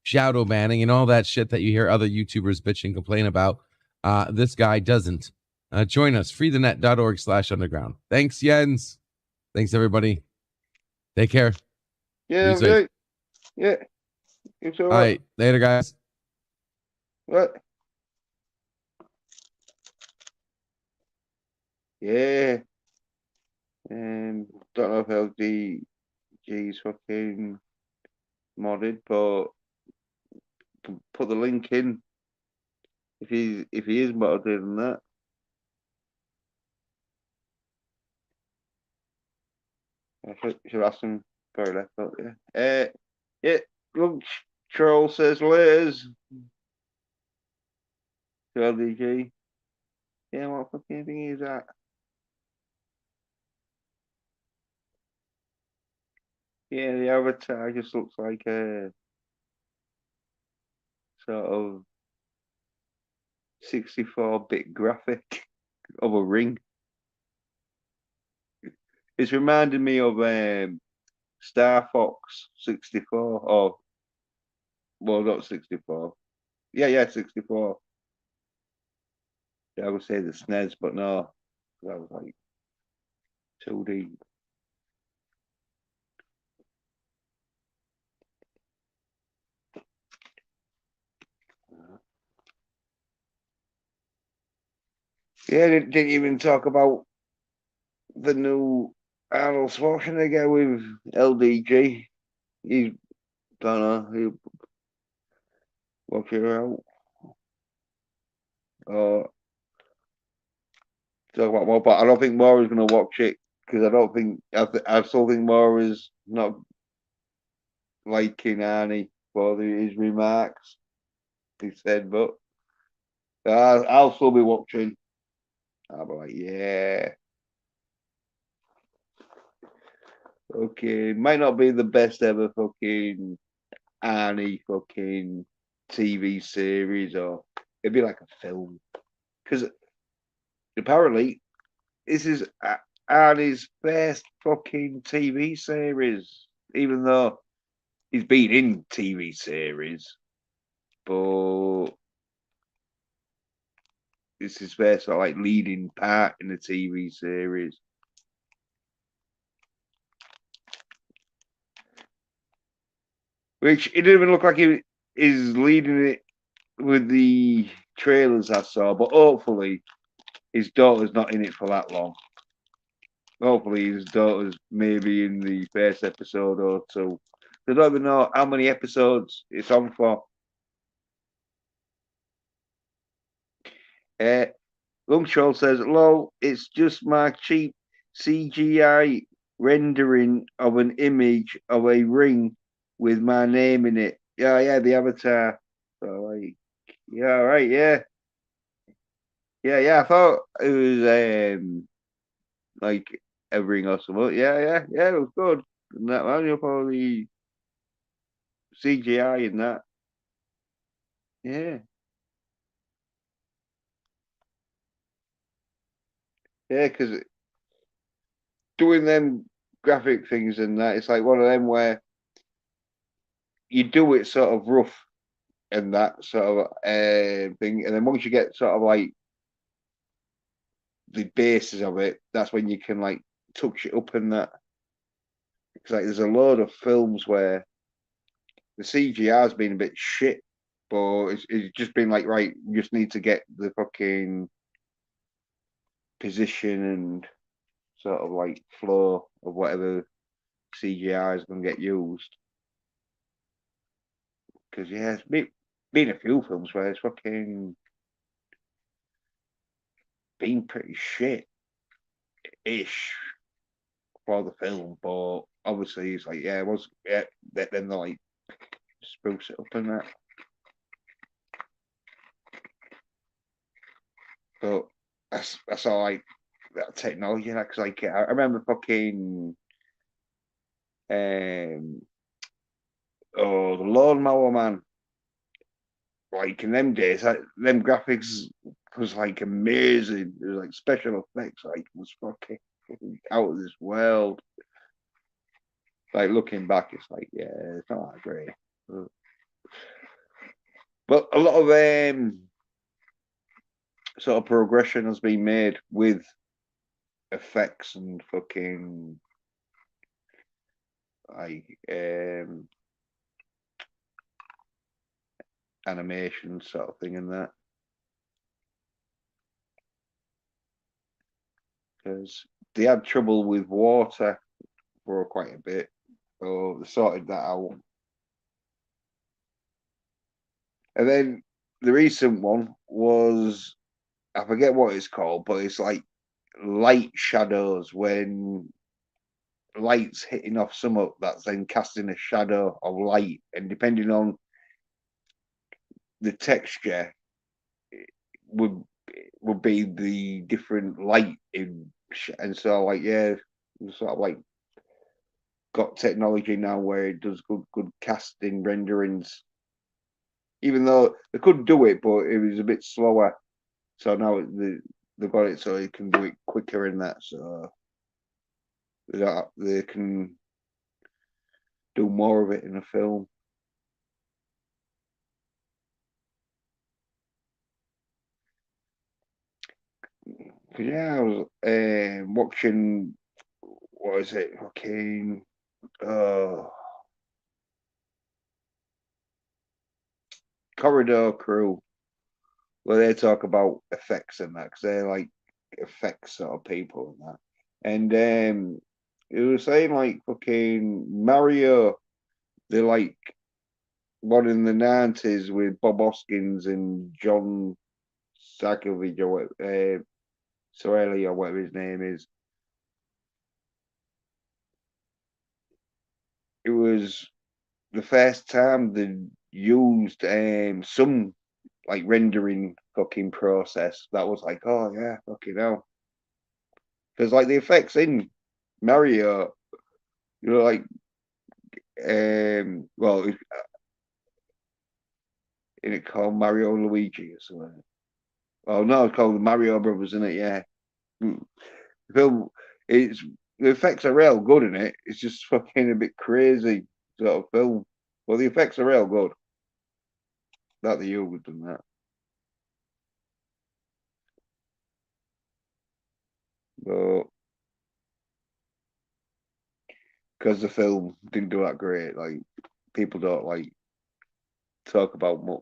[SPEAKER 3] shadow banning and all that shit that you hear other YouTubers bitch and complain about. This guy doesn't. Join us, freethenet.org/underground. Thanks, Jens. Thanks, everybody. Take care.
[SPEAKER 1] Yeah,
[SPEAKER 3] Be safe.
[SPEAKER 1] right. Yeah. It's all
[SPEAKER 3] All right. Later, guys.
[SPEAKER 1] What? Yeah. Don't know if LDG's fucking modded, but put the link in if he is modded and that. I should ask him for left out, yeah. Yeah, lunch troll says layers to LDG. Yeah, what fucking thing is that? Yeah, the avatar just looks like a sort of 64-bit graphic of a ring. It's reminding me of Star Fox 64, or well, not 64. Yeah, 64. I would say the SNES, but no, that was like 2D. Yeah, they didn't even talk about the new Arnold Schwarzenegger with LDG. He's don't know. He'll work it out. Or talk about more, but I don't think Maura's going to watch it because I don't think I still think Maura's not liking Arnie for his remarks. He said, but I'll still be watching. I'll be like, yeah, okay. Might not be the best ever fucking Arnie fucking TV series, or it'd be like a film because apparently this is Arnie's first fucking TV series, even though he's been in TV series, but it's his first sort of like leading part in the TV series. Which it didn't even look like he is leading it with the trailers I saw, but hopefully his daughter's not in it for that long. Hopefully his daughter's maybe in the first episode or two. I don't even know how many episodes it's on for. Longshore says, lol, it's just my cheap CGI rendering of an image of a ring with my name in it. Yeah, the avatar. So like, yeah, right, yeah. I thought it was like a ring or something. Yeah, it was good. And that man, you're probably CGI in that. Yeah. Yeah, because doing them graphic things and that, it's like one of them where you do it sort of rough and that sort of thing, and then once you get sort of like the basis of it, that's when you can like touch it up and that. It's like there's a load of films where the CGI has been a bit shit, but it's just been like, right, you just need to get the fucking position and sort of like flow of whatever CGI is going to get used. Because yeah, it's been a few films where it's fucking been pretty shit ish for the film, but obviously it's like, yeah, it was, yeah, then they like spruce it up and that. But that's all like that technology, because like I remember fucking the Lawnmower Man. like in them days, them graphics was like amazing. It was like special effects, like was fucking out of this world. Like looking back, it's like, yeah, it's not that great. But a lot of sort of progression has been made with effects and fucking like animation sort of thing and that. Because they had trouble with water for quite a bit. So they sorted that out. And then the recent one was, I forget what it's called, but it's like light shadows when light's hitting off something that's then casting a shadow of light. And depending on the texture, would be the different light in. And so, like, yeah, sort of like got technology now where it does good casting renderings, even though they could do it, but it was a bit slower. So now they've got it so you can do it quicker in that, so they can do more of it in a film. Yeah, I was watching, what is it? Fucking Corridor Crew, where they talk about effects and that, because they're like effects sort of people and that. And it was saying like fucking Mario, they're like one in the 90s with Bob Hoskins and John Sakovic or Sorelli or whatever his name is. It was the first time they used some like rendering fucking process that was like, oh yeah, fucking hell. Because like the effects in Mario, you know, like well, is it called Mario and Luigi or something? Oh no, it's called the Mario Brothers, isn't it? Yeah. The film, it's the effects are real good in it. It's just fucking a bit crazy sort of film. Well, the effects are real good. That the you would done that. But because the film didn't do that great, like people don't like talk about much.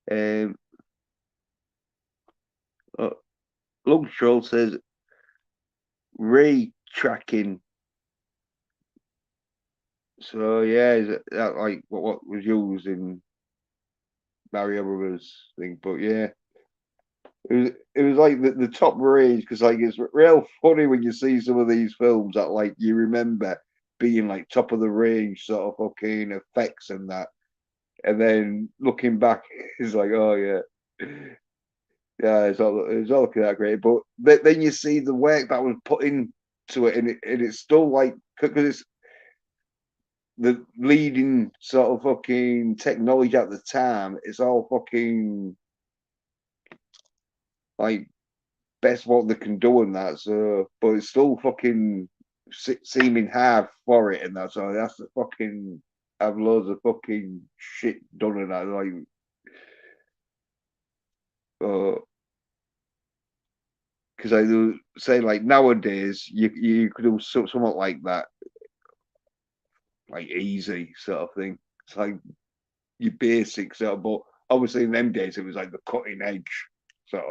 [SPEAKER 1] Um, uh, Lug Troll says ray tracking. So yeah, is that like what was used in Mario Brothers thing? But yeah, it was like the top range because like it's real funny when you see some of these films that like you remember being like top of the range sort of fucking effects and that, and then looking back, it's like, oh yeah, yeah, it's all looking that great. But then you see the work that was put into it, and it's still like because it's the leading sort of fucking technology at the time. It's all fucking like best what they can do in that. So, but it's still fucking seeming hard for it and that. So that's the fucking have loads of fucking shit done in that. Like, because I do say like nowadays you could do something like that, like easy sort of thing. It's like your basic sort of, but obviously in them days it was like the cutting edge sort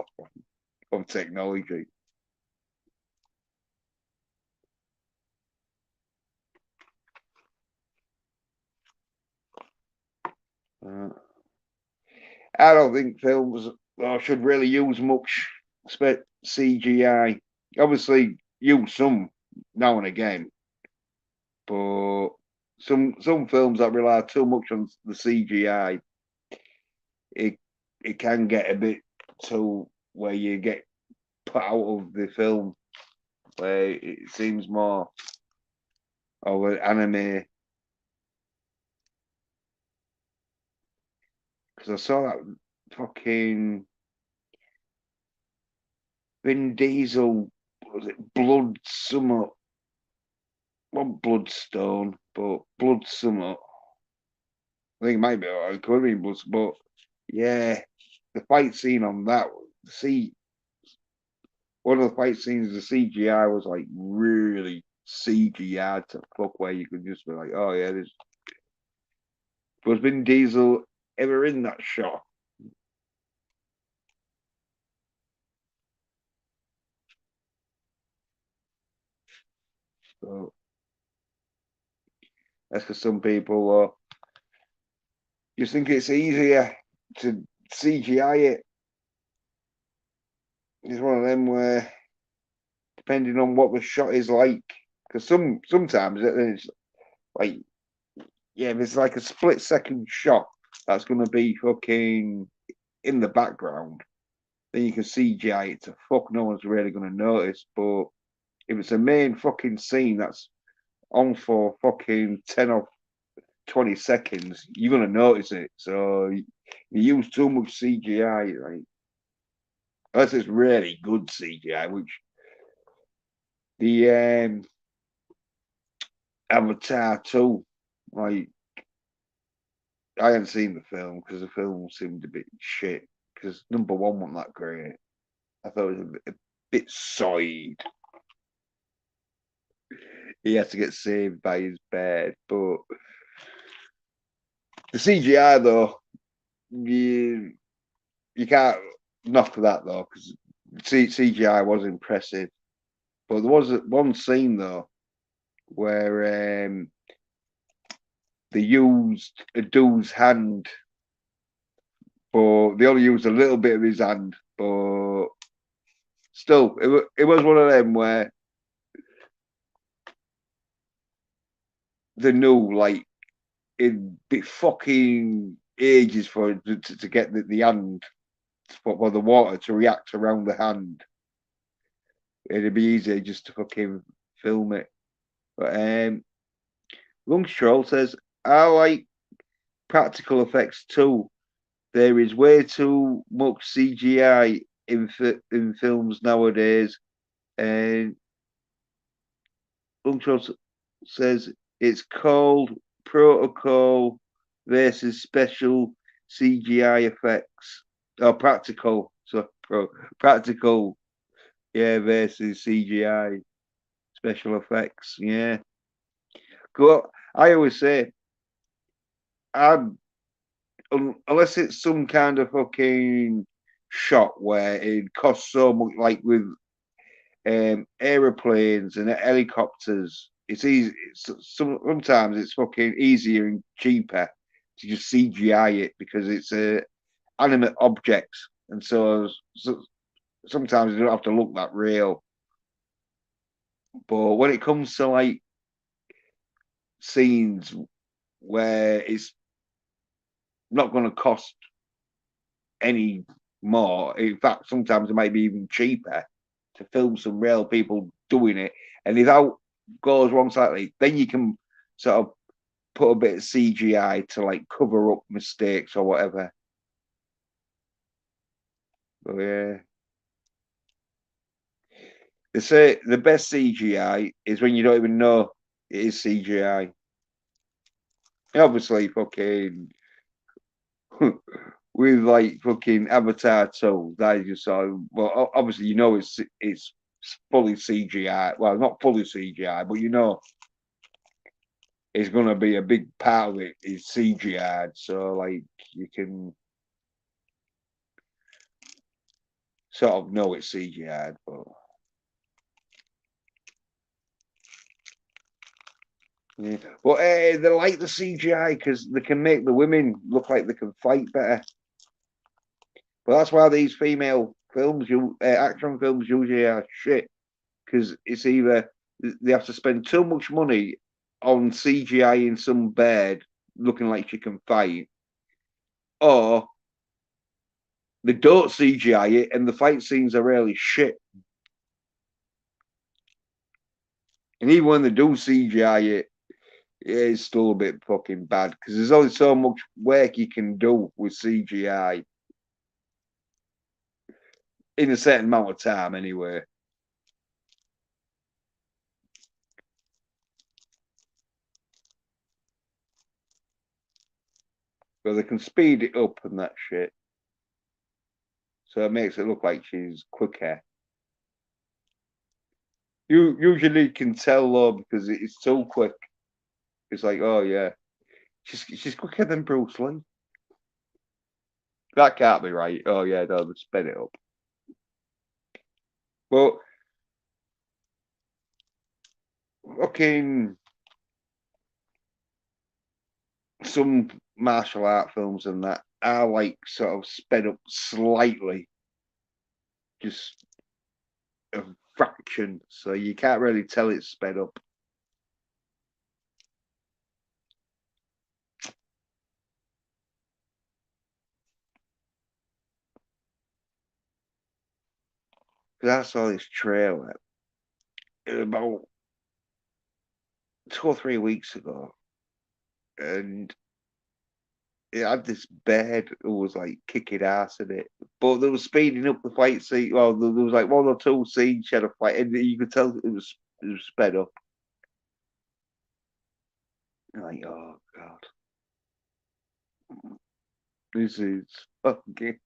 [SPEAKER 1] of technology. Uh, I don't think films should really use much CGI. Obviously, use some now and again, but some films that rely too much on the CGI, it it can get a bit to where you get put out of the film, where it seems more of an anime. Because I saw that fucking Vin Diesel, was it Blood Summer? Not Bloodstone, but Blood Summer. I think it might be, or it could have been Blood, but yeah, the fight scene on that, see, one of the fight scenes, the CGI was like really CGI to fuck, where you could just be like, oh yeah, this was Vin Diesel ever in that shot? So that's because some people just think it's easier to CGI it. It's one of them where, depending on what the shot is like, because sometimes it's like, yeah, if it's like a split-second shot that's going to be fucking in the background, then you can CGI it to fuck. No one's really going to notice. But if it's a main fucking scene that's on for fucking 10 or 20 seconds, you're going to notice it. So you use too much CGI, like, unless it's really good CGI, which the Avatar 2, like, I hadn't seen the film because the film seemed a bit shit. Because number one wasn't that great. I thought it was a bit soyed. He had to get saved by his bed, but the CGI though, you can't knock that though, because CGI was impressive. But there was one scene though where they used a dude's hand, but they only used a little bit of his hand, but still, it was one of them where they knew, like, it'd be fucking ages for it to get the hand, for the water to react around the hand. It'd be easier just to fucking film it. But Lung Stroll says, I like practical effects too. There is way too much CGI in films nowadays. And Lung Stroll says it's called protocol versus special CGI effects. Or practical. So practical, yeah, versus CGI special effects. Yeah. Well, I always say, I'm, unless it's some kind of fucking shot where it costs so much, like with aeroplanes and helicopters, it's easy. Sometimes it's fucking easier and cheaper to just CGI it because it's animate objects, and so sometimes you don't have to look that real. But when it comes to like scenes where it's not going to cost any more, in fact, sometimes it might be even cheaper to film some real people doing it. And if that goes wrong slightly, then you can sort of put a bit of CGI to like cover up mistakes or whatever. But yeah. They say the best CGI is when you don't even know it is CGI. Obviously, fucking with like fucking Avatar 2, that is just so. Well, obviously, you know it's fully CGI. Well, not fully CGI, but you know it's gonna be a big part of it is CGI. So like you can sort of know it's CGI, but yeah. But they like the CGI because they can make the women look like they can fight better. But that's why these female films, action films, usually are shit, because it's either they have to spend too much money on CGI in some bed looking like she can fight, or they don't CGI it and the fight scenes are really shit. And even when they do CGI it, it's still a bit fucking bad because there's only so much work you can do with CGI. in a certain amount of time, anyway. So they can speed it up and that shit. So it makes it look like she's quicker. You usually can tell though because it's so quick. It's like, oh yeah, she's quicker than Bruce Lee. That can't be right. Oh yeah, no, they sped it up. Well, fucking some martial art films and that are like sort of sped up slightly, just a fraction, so you can't really tell it's sped up. Because I saw this trailer about 2 or 3 weeks ago, and it had this bed who was like kicking ass in it, but they were speeding up the fight scene. Well, there was like one or two scenes she had a fight, and you could tell it was sped up. You're like, oh god, this is fucking.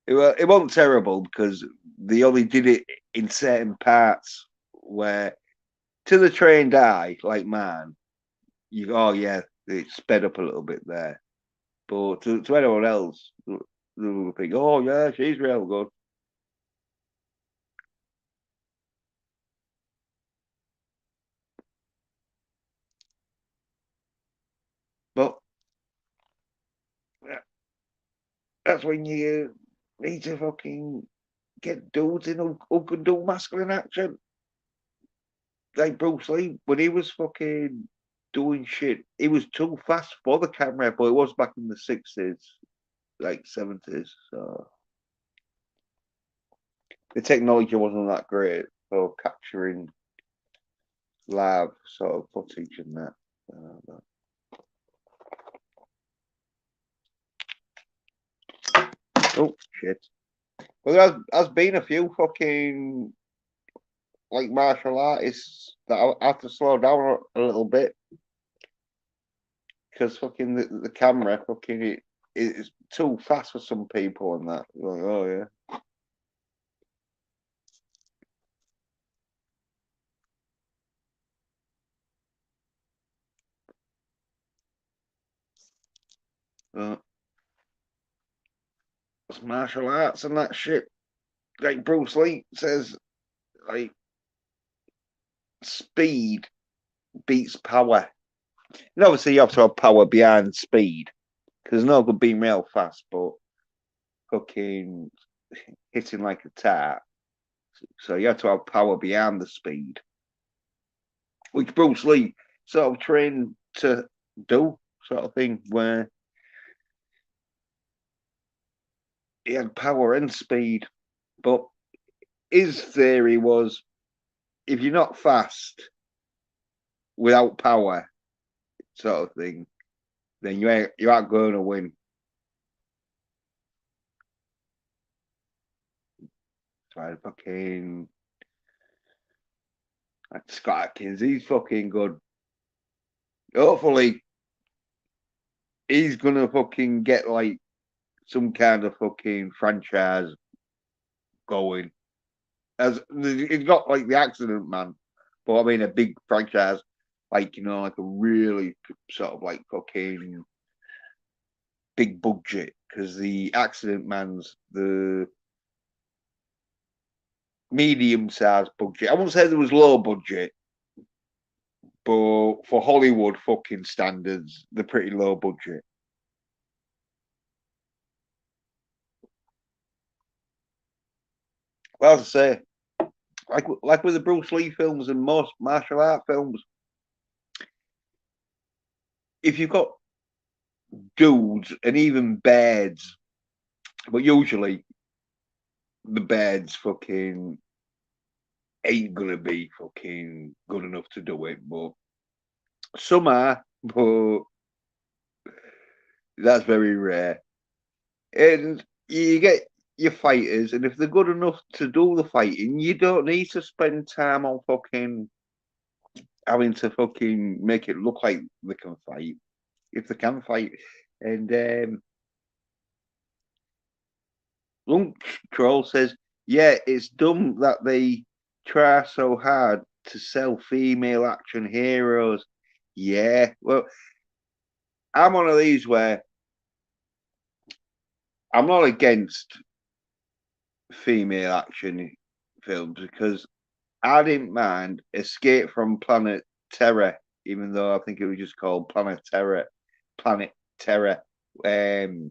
[SPEAKER 1] It wasn't terrible because they only did it in certain parts where, to the trained eye, like man, you go, oh yeah, it sped up a little bit there. But to anyone else, they will think, oh yeah, she's real good. But that's when you need to fucking get dudes in who can do masculine action. Like Bruce Lee, when he was fucking doing shit, he was too fast for the camera, but it was back in the 60s, like 70s. So the technology wasn't that great for capturing live sort of footage and that. Oh shit! Well, there has been a few fucking like martial artists that I have to slow down a little bit because fucking the camera fucking it's too fast for some people and that. Like, oh yeah. It's martial arts and that shit. Like Bruce Lee says, like speed beats power. And obviously, you have to have power behind speed because there's no good being real fast, but fucking hitting like a tart. So you have to have power behind the speed, which Bruce Lee sort of trained to do, sort of thing, where he had power and speed. But his theory was if you're not fast without power, sort of thing, then you aren't going to win. So I fucking like Scott Atkins, he's fucking good. Hopefully, he's gonna fucking get like some kind of fucking franchise going. As he's got like the Accident Man, but I mean a big franchise, like like a really sort of like fucking big budget because the Accident Man's the medium sized budget. I wouldn't say there was low budget, but for Hollywood fucking standards, they're pretty low budget. Well, as I say, like with the Bruce Lee films and most martial art films, if you've got dudes and even beds, but usually the beds fucking ain't gonna be fucking good enough to do it, but some are, but that's very rare. And you get your fighters, and if they're good enough to do the fighting, you don't need to spend time on fucking having to fucking make it look like they can fight if they can fight. And Lunch Troll says, "Yeah, it's dumb that they try so hard to sell female action heroes." Yeah, well, I'm one of these where I'm not against female action films because I didn't mind Escape from Planet Terror, even though I think it was just called Planet Terror. Planet Terror. It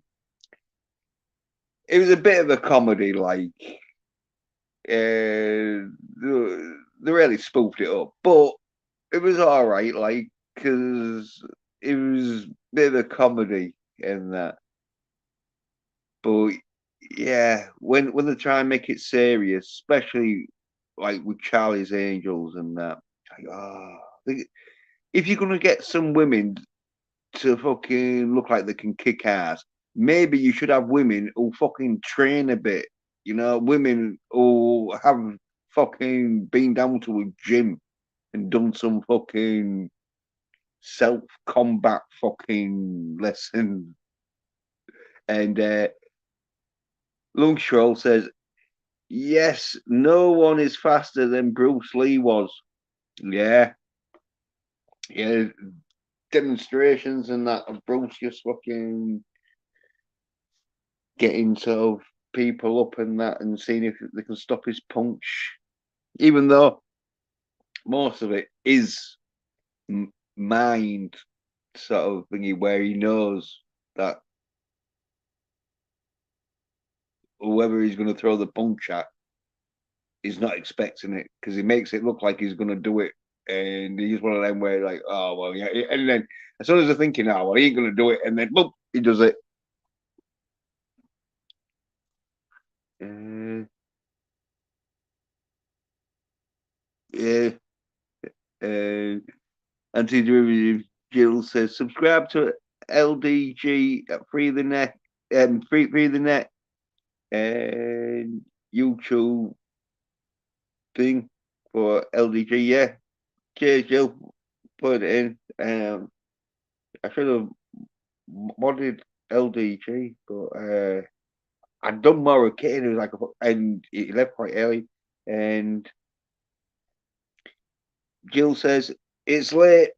[SPEAKER 1] was a bit of a comedy, like they really spoofed it up, but it was all right, like because it was a bit of a comedy in that. But yeah, when they try and make it serious, especially like with Charlie's Angels and that, like, if you're gonna get some women to fucking look like they can kick ass, maybe you should have women who fucking train a bit. You know, women who have fucking been down to a gym and done some fucking self combat fucking lessons. And Lungstrol says, "Yes, no one is faster than Bruce Lee was." Yeah, yeah, demonstrations and that of Bruce just fucking getting sort of people up and that and seeing if they can stop his punch, even though most of it is mind sort of thingy where he knows that whoever he's going to throw the punch at is not expecting it because he makes it look like he's going to do it. And he's one of them where, like, oh, well, yeah. And then as soon as they're thinking, oh, well, he ain't going to do it, and then, boom, he does it. Yeah. Anti-derivative Jill says, subscribe to LDG Free the Net, free the Net, and YouTube thing for LDG. Yeah, cheers, Jill. Put it in. I should have modded LDG, but I'd done more of Kitten. It was like, and he left quite early. And Jill says it's late,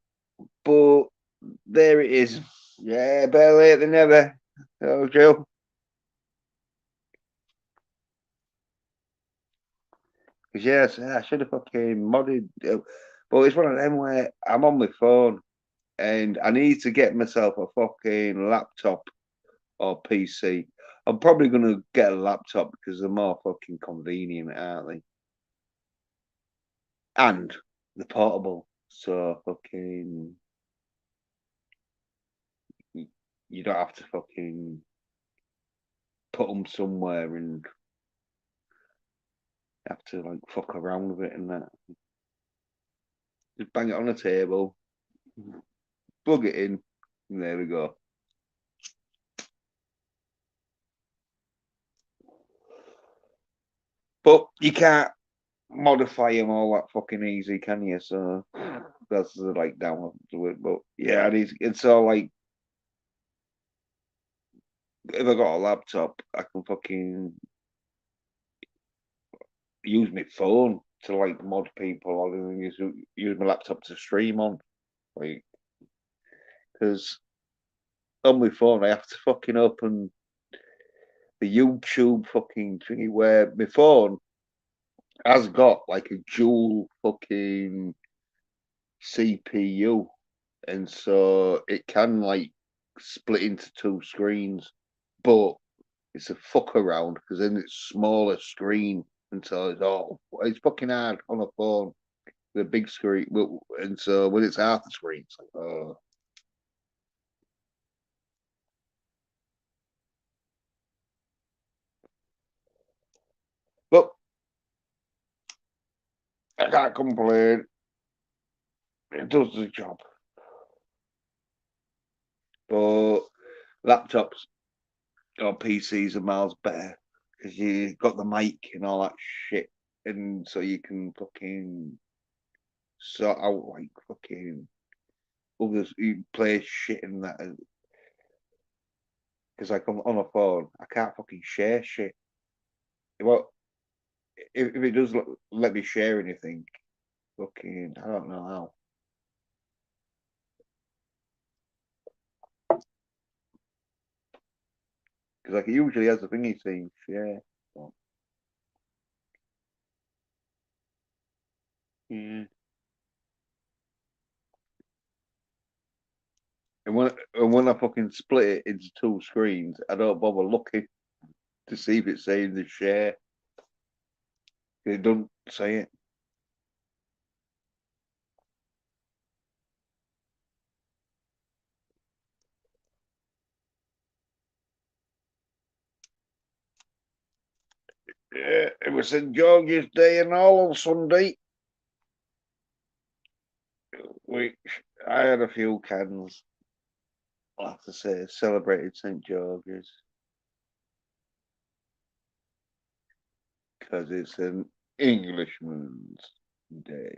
[SPEAKER 1] but there it is. Yeah, better late than never. Oh, Jill. Because yes, I should have fucking modded. But it's one of them where I'm on my phone and I need to get myself a fucking laptop or PC. I'm probably gonna get a laptop because they're more fucking convenient, aren't they? And the portable, so fucking you don't have to fucking put them somewhere and have to like fuck around with it and that. Just bang it on the table, plug it in, and there we go. But you can't modify them all that fucking easy, can you? So that's the like down to it. But yeah, it's all like if I got a laptop, I can fucking use my phone to like mod people or use my laptop to stream on. Like, because on my phone I have to fucking open the YouTube fucking thingy where my phone has got like a dual fucking CPU, and so it can like split into two screens, but it's a fuck around because then it's smaller screen, and so it's fucking hard on a phone, the big screen, and so when it's half the screen, it's like but I can't complain. It does the job, but laptops or PCs are miles better because you got the mic and all that shit, and so you can fucking sort out like fucking others who play shit and that. Because like on a phone, I can't fucking share shit. Well, if it does let me share anything, fucking, I don't know how. Because like it usually has a thingy saying share. But, yeah. And when I fucking split it into two screens, I don't bother looking to see if it's saying the share. It doesn't say it. Yeah, it was St George's Day and all on Sunday, which I had a few cans. I have to say, celebrated St George's because it's an Englishman's day.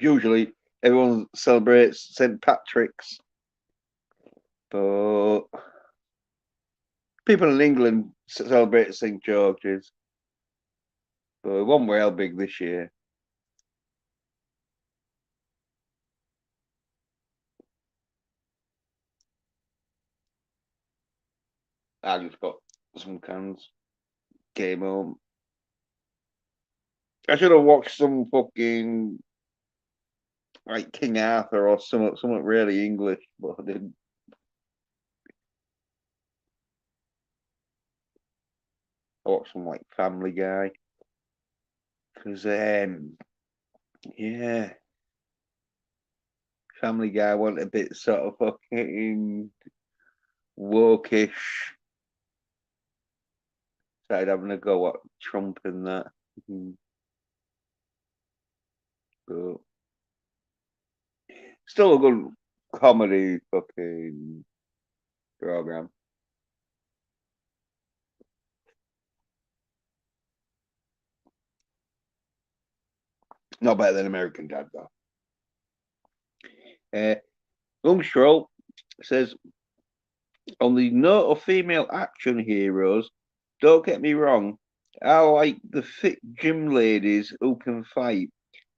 [SPEAKER 1] Usually, everyone celebrates St Patrick's, but people in England celebrate St George's. But it wasn't real big this year. I just got some cans, came home. I should have watched some fucking like King Arthur or something really English, but I didn't. I watched some like Family Guy because yeah, Family Guy went a bit sort of fucking wokish. Started having a go at Trump and that. But still a good comedy fucking program. Not better than American Dad though. Lungstroll says on the note of female action heroes, don't get me wrong, I like the fit gym ladies who can fight,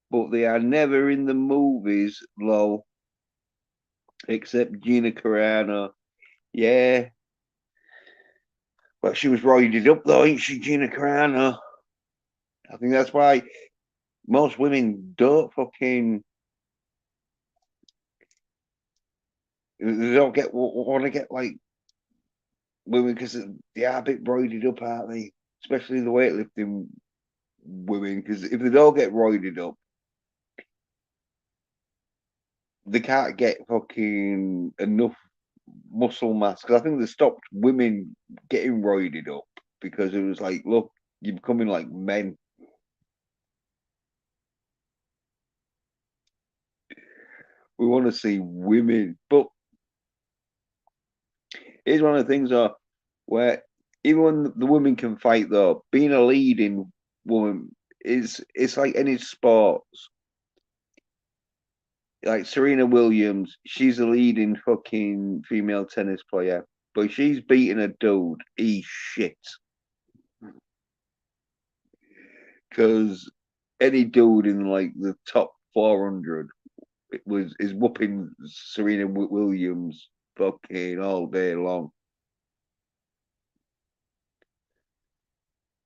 [SPEAKER 1] but they are never in the movies, lol. Except Gina Carano. Yeah. But she was roided up though, ain't she, Gina Carano? I think that's why most women don't fucking they don't get want to get like women because they are a bit roided up, aren't they? Especially the weightlifting women, because if they don't get roided up, they can't get fucking enough muscle mass. Because I think they stopped women getting roided up because it was like, look, you're becoming like men. We want to see women, but here's one of the things where even when the women can fight, though, being a leading woman is it's like any sports. Like Serena Williams, she's a leading fucking female tennis player, but she's beating a dude. He's shit because any dude in like the top 400 is whooping Serena Williams fucking all day long.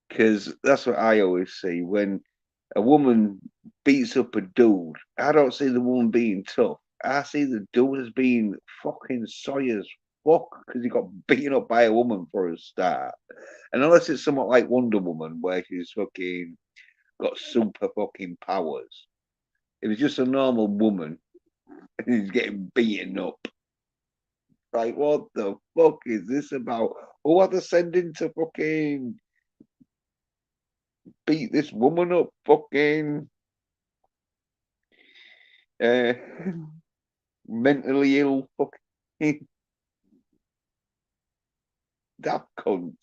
[SPEAKER 1] Because that's what I always see when a woman beats up a dude. I don't see the woman being tough. I see the dude as being fucking soy as fuck because he got beaten up by a woman for a start. And unless it's somewhat like Wonder Woman where she's fucking got super fucking powers. If it's just a normal woman and he's getting beaten up, like what the fuck is this about? Who are they sending to fucking beat this woman up? Fucking uh, mentally ill fucking daft cunts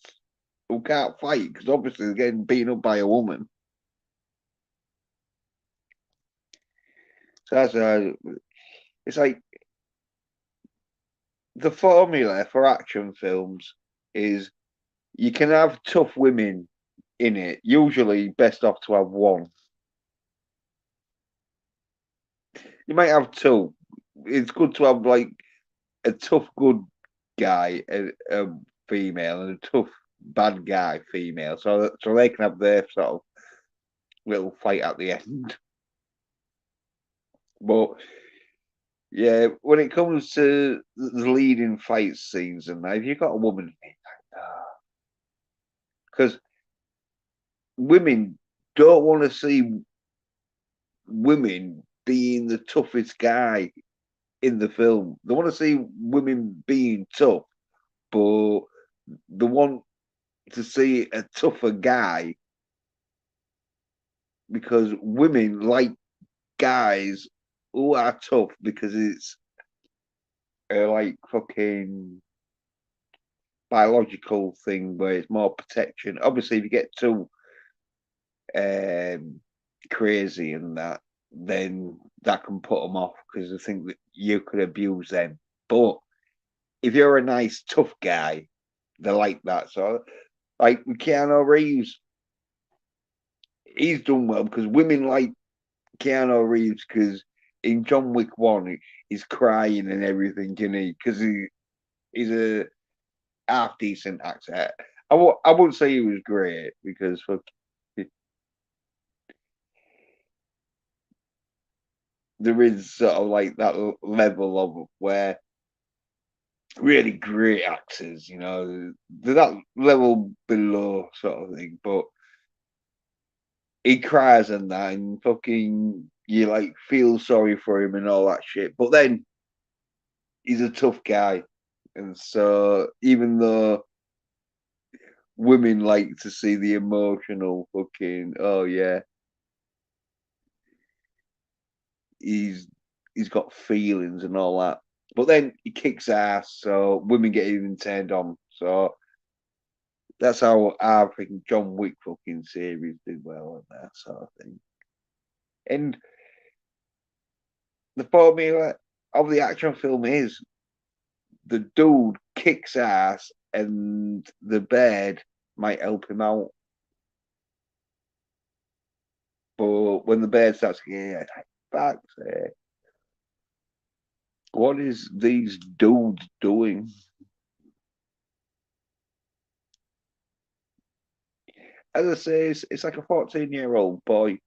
[SPEAKER 1] who can't fight because obviously they're getting beaten up by a woman. So that's it's like the formula for action films is you can have tough women in it. Usually, best off to have one. You might have two. It's good to have like a tough good guy, a female, and a tough bad guy female, so they can have their sort of little fight at the end. But yeah, when it comes to the leading fight scenes and that, if you've got a woman, because women don't want to see women being the toughest guy in the film. They want to see women being tough, but they want to see a tougher guy because women like guys who are tough because it's like fucking biological thing where it's more protection. Obviously, if you get too crazy and that, then that can put them off because they think that you could abuse them. But if you're a nice, tough guy, they like that. So, like with Keanu Reeves, he's done well because women like Keanu Reeves because in John Wick 1, he's crying and everything, can he? Because he's a half decent actor. I wouldn't say he was great because there is sort of like that level of where really great actors, they're that level below sort of thing. But he cries and that, and fucking you like feel sorry for him and all that shit. But then he's a tough guy, and so even though women like to see the emotional fucking, oh yeah, he's he's got feelings and all that. But then he kicks ass, so women get even turned on. So that's how I think John Wick fucking series did well and that sort of thing. And the formula of the action film is the dude kicks ass and the bird might help him out. But when the bird starts getting like, fuck's sake, what is these dudes doing? As I say, it's like a 14-year-old boy.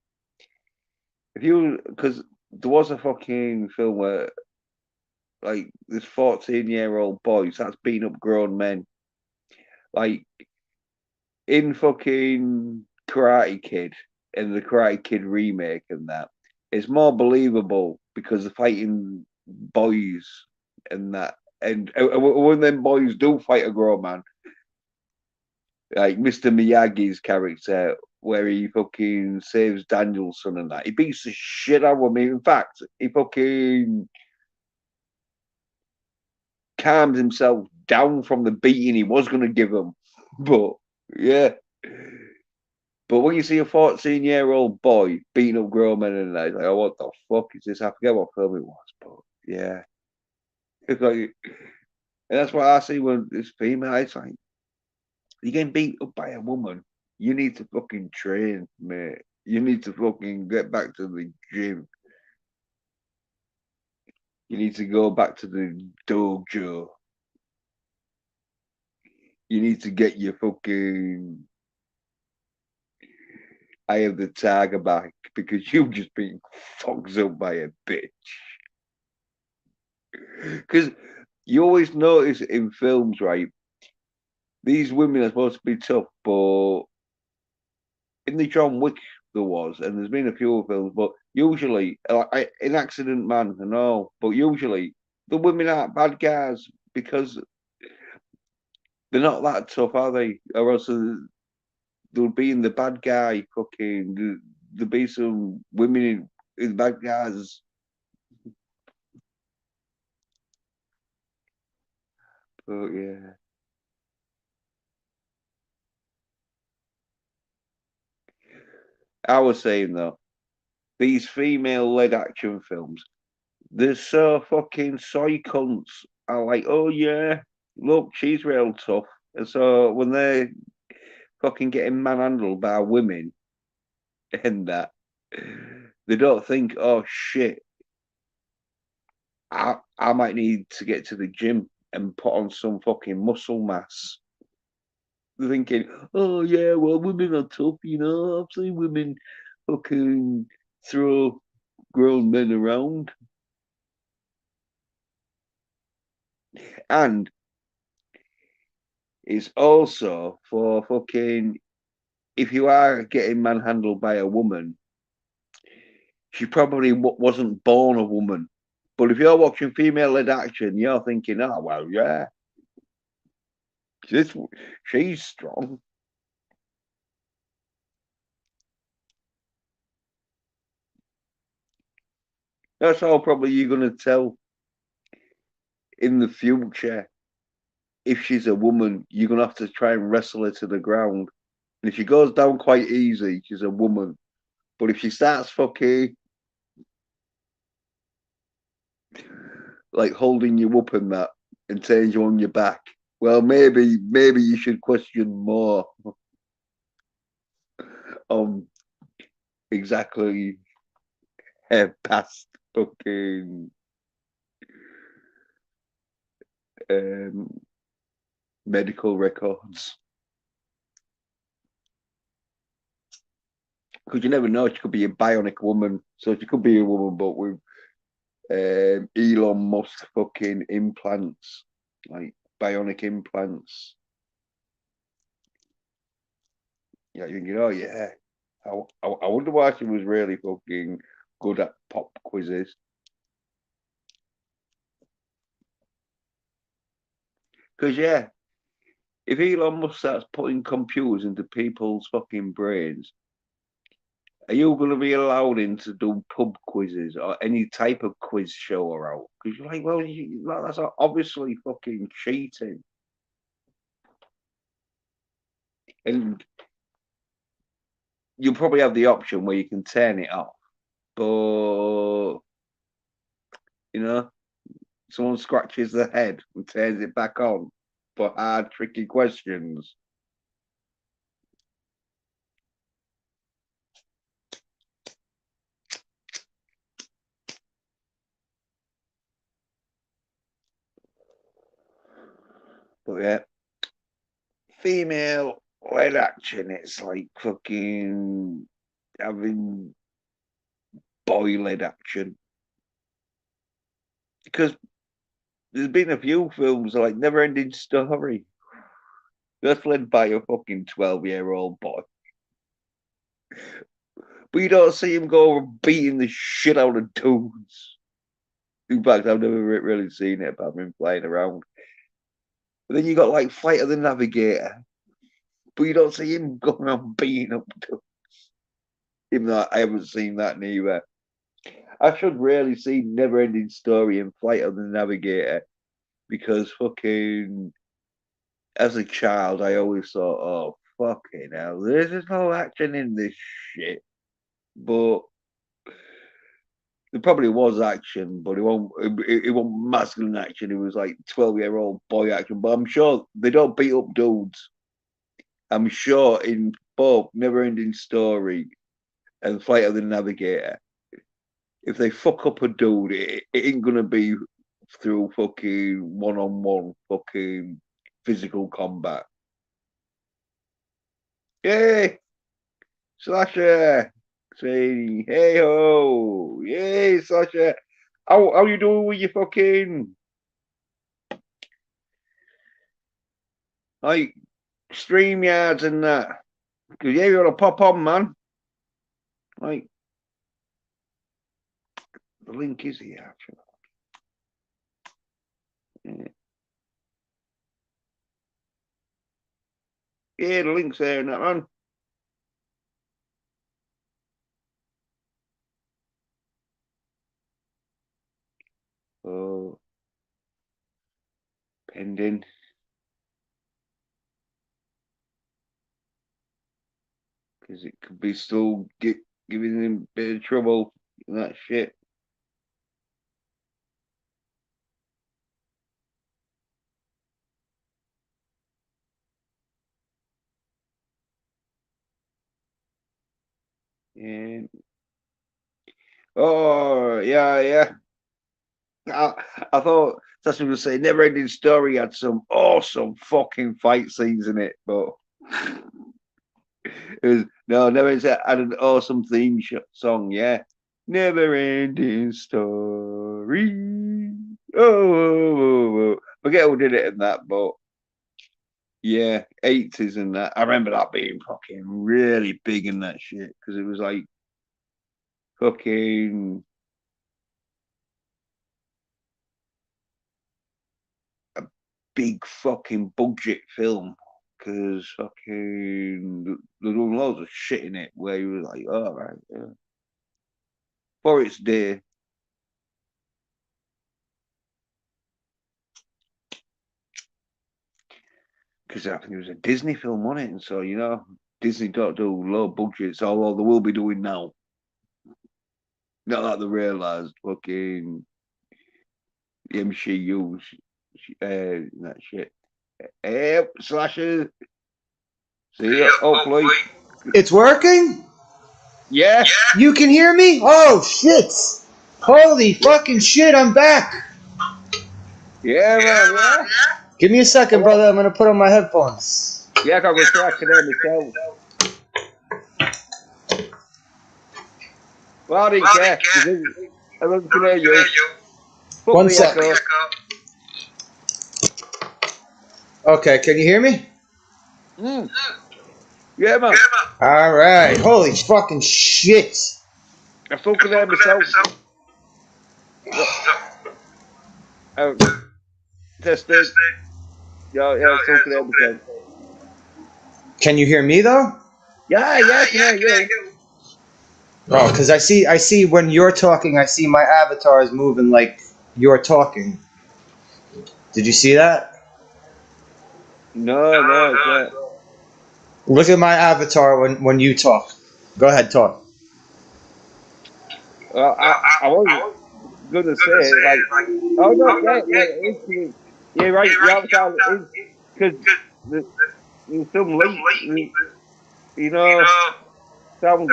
[SPEAKER 1] If you, because there was a fucking film where like this 14-year-old boy starts beating up grown men. Like in fucking Karate Kid and the Karate Kid remake and that, it's more believable because they're fighting boys and that. And when them boys do fight a grown man, like Mr. Miyagi's character, where he fucking saves Danielson and that, he beats the shit out of me. In fact, he fucking calmed himself down from the beating he was going to give him. But yeah. But when you see a 14-year-old boy beating up grown men and that, it's like, oh, what the fuck is this? I forget what film it was, but yeah. It's like, and that's what I see when it's female. It's like, you're getting beat up by a woman. You need to fucking train, mate. You need to fucking get back to the gym. You need to go back to the dojo. You need to get your fucking eye of the tiger back because you've just been fucked up by a bitch. Because you always notice in films, right? These women are supposed to be tough, but in the John Wick there was, and there's been a few films, but usually, in Accident Man and all, but usually the women aren't bad guys because they're not that tough, are they? Or else they'll be in the bad guy fucking. There'll be some women in bad guys. But yeah. I was saying though, these female-led action films, they're so fucking soy cunts. Are like, oh yeah, look, she's real tough. And so when they're fucking getting manhandled by women and that, they don't think, oh shit, I might need to get to the gym and put on some fucking muscle mass. They're thinking, oh yeah, well, women are tough, you know. I've seen women fucking throw grown men around. And it's also for fucking, if you are getting manhandled by a woman, she probably wasn't born a woman. But if you're watching female-led action, you're thinking, oh well, yeah, this she's strong. That's how probably you're gonna tell in the future. If she's a woman, you're gonna have to try and wrestle her to the ground. And if she goes down quite easy, she's a woman. But if she starts fucking like holding you up and that and turns you on your back, well, maybe you should question more on exactly her past fucking um, medical records. Because you never know, she could be a bionic woman. So she could be a woman, but with Elon Musk fucking implants, like bionic implants. Yeah, you know, yeah. I wonder why she was really fucking good at pop quizzes. Because yeah, if Elon Musk starts putting computers into people's fucking brains, are you going to be allowed in to do pub quizzes or any type of quiz show around? Because you're like, well, that's obviously fucking cheating. And you'll probably have the option where you can turn it off. But, you know, someone scratches their head and turns it back on for hard, tricky questions. But yeah, female led action, it's like fucking having boy led action. Because there's been a few films like Never Ending Story. That's led by a fucking 12-year-old boy. But you don't see him go beating the shit out of dudes. In fact, I've never really seen it apart from him flying around. But then you got like Flight of the Navigator. But you don't see him going around beating up dudes. Even though I haven't seen that neither. I should really see Never Ending Story and Flight of the Navigator because fucking as a child, I always thought, oh, fucking hell, there's no action in this shit. But there probably was action, but it wasn't masculine action. It was like 12-year-old boy action. But I'm sure they don't beat up dudes. I'm sure in both Never Ending Story and Flight of the Navigator, if they fuck up a dude, it ain't gonna be through fucking one-on-one fucking physical combat. Yay, Sasha! Saying, hey ho! Yay, Sasha! How you doing with your fucking like stream yards and that? Cause yeah, you gotta pop on, man. Like the link is here actually. Yeah, yeah, the link's there and that, man. Oh, pending. because it could be still giving him a bit of trouble and that shit. And oh yeah. I, I thought that's what I was saying. Never Ending Story had some awesome fucking fight scenes in it, but it was no, Never Ending had an awesome theme song. Yeah, Never Ending Story. Forget who did it in that, but yeah, 80s and that. I remember that being fucking really big in that shit because it was like fucking big fucking budget film because fucking there's loads of shit in it where you were like, all right, yeah. For its day. Because I think it was a Disney film, wasn't it? And so, Disney don't do low budgets, although they will be doing now. Not that they realised fucking the MCU, that shit. Slasher. See ya, hopefully.
[SPEAKER 4] It's working?
[SPEAKER 1] Yeah.
[SPEAKER 4] You can hear me? Oh, shit. Holy fucking shit, I'm back.
[SPEAKER 1] Yeah, man, yeah.
[SPEAKER 4] Give me a second, brother. I'm going to put on my headphones.
[SPEAKER 1] Yeah, I got to go track it there myself. Well, I didn't care. Everyone can hear you.
[SPEAKER 4] One sec. Okay, can you hear me?
[SPEAKER 1] Yeah, man.
[SPEAKER 4] Alright. Holy fucking shit.
[SPEAKER 1] I still can hear myself. Testing. Yeah, I still can hear myself.
[SPEAKER 4] Can you hear me, though?
[SPEAKER 1] Yeah, I can hear you.
[SPEAKER 4] Oh, because I see when you're talking, I see my avatar is moving like you're talking. Did you see that?
[SPEAKER 1] No, it's not.
[SPEAKER 4] Look at my avatar when you talk. Go ahead, talk.
[SPEAKER 1] Well, I wasn't going to say it, like, oh, no, yeah, right, the avatar is, because there's some link, sound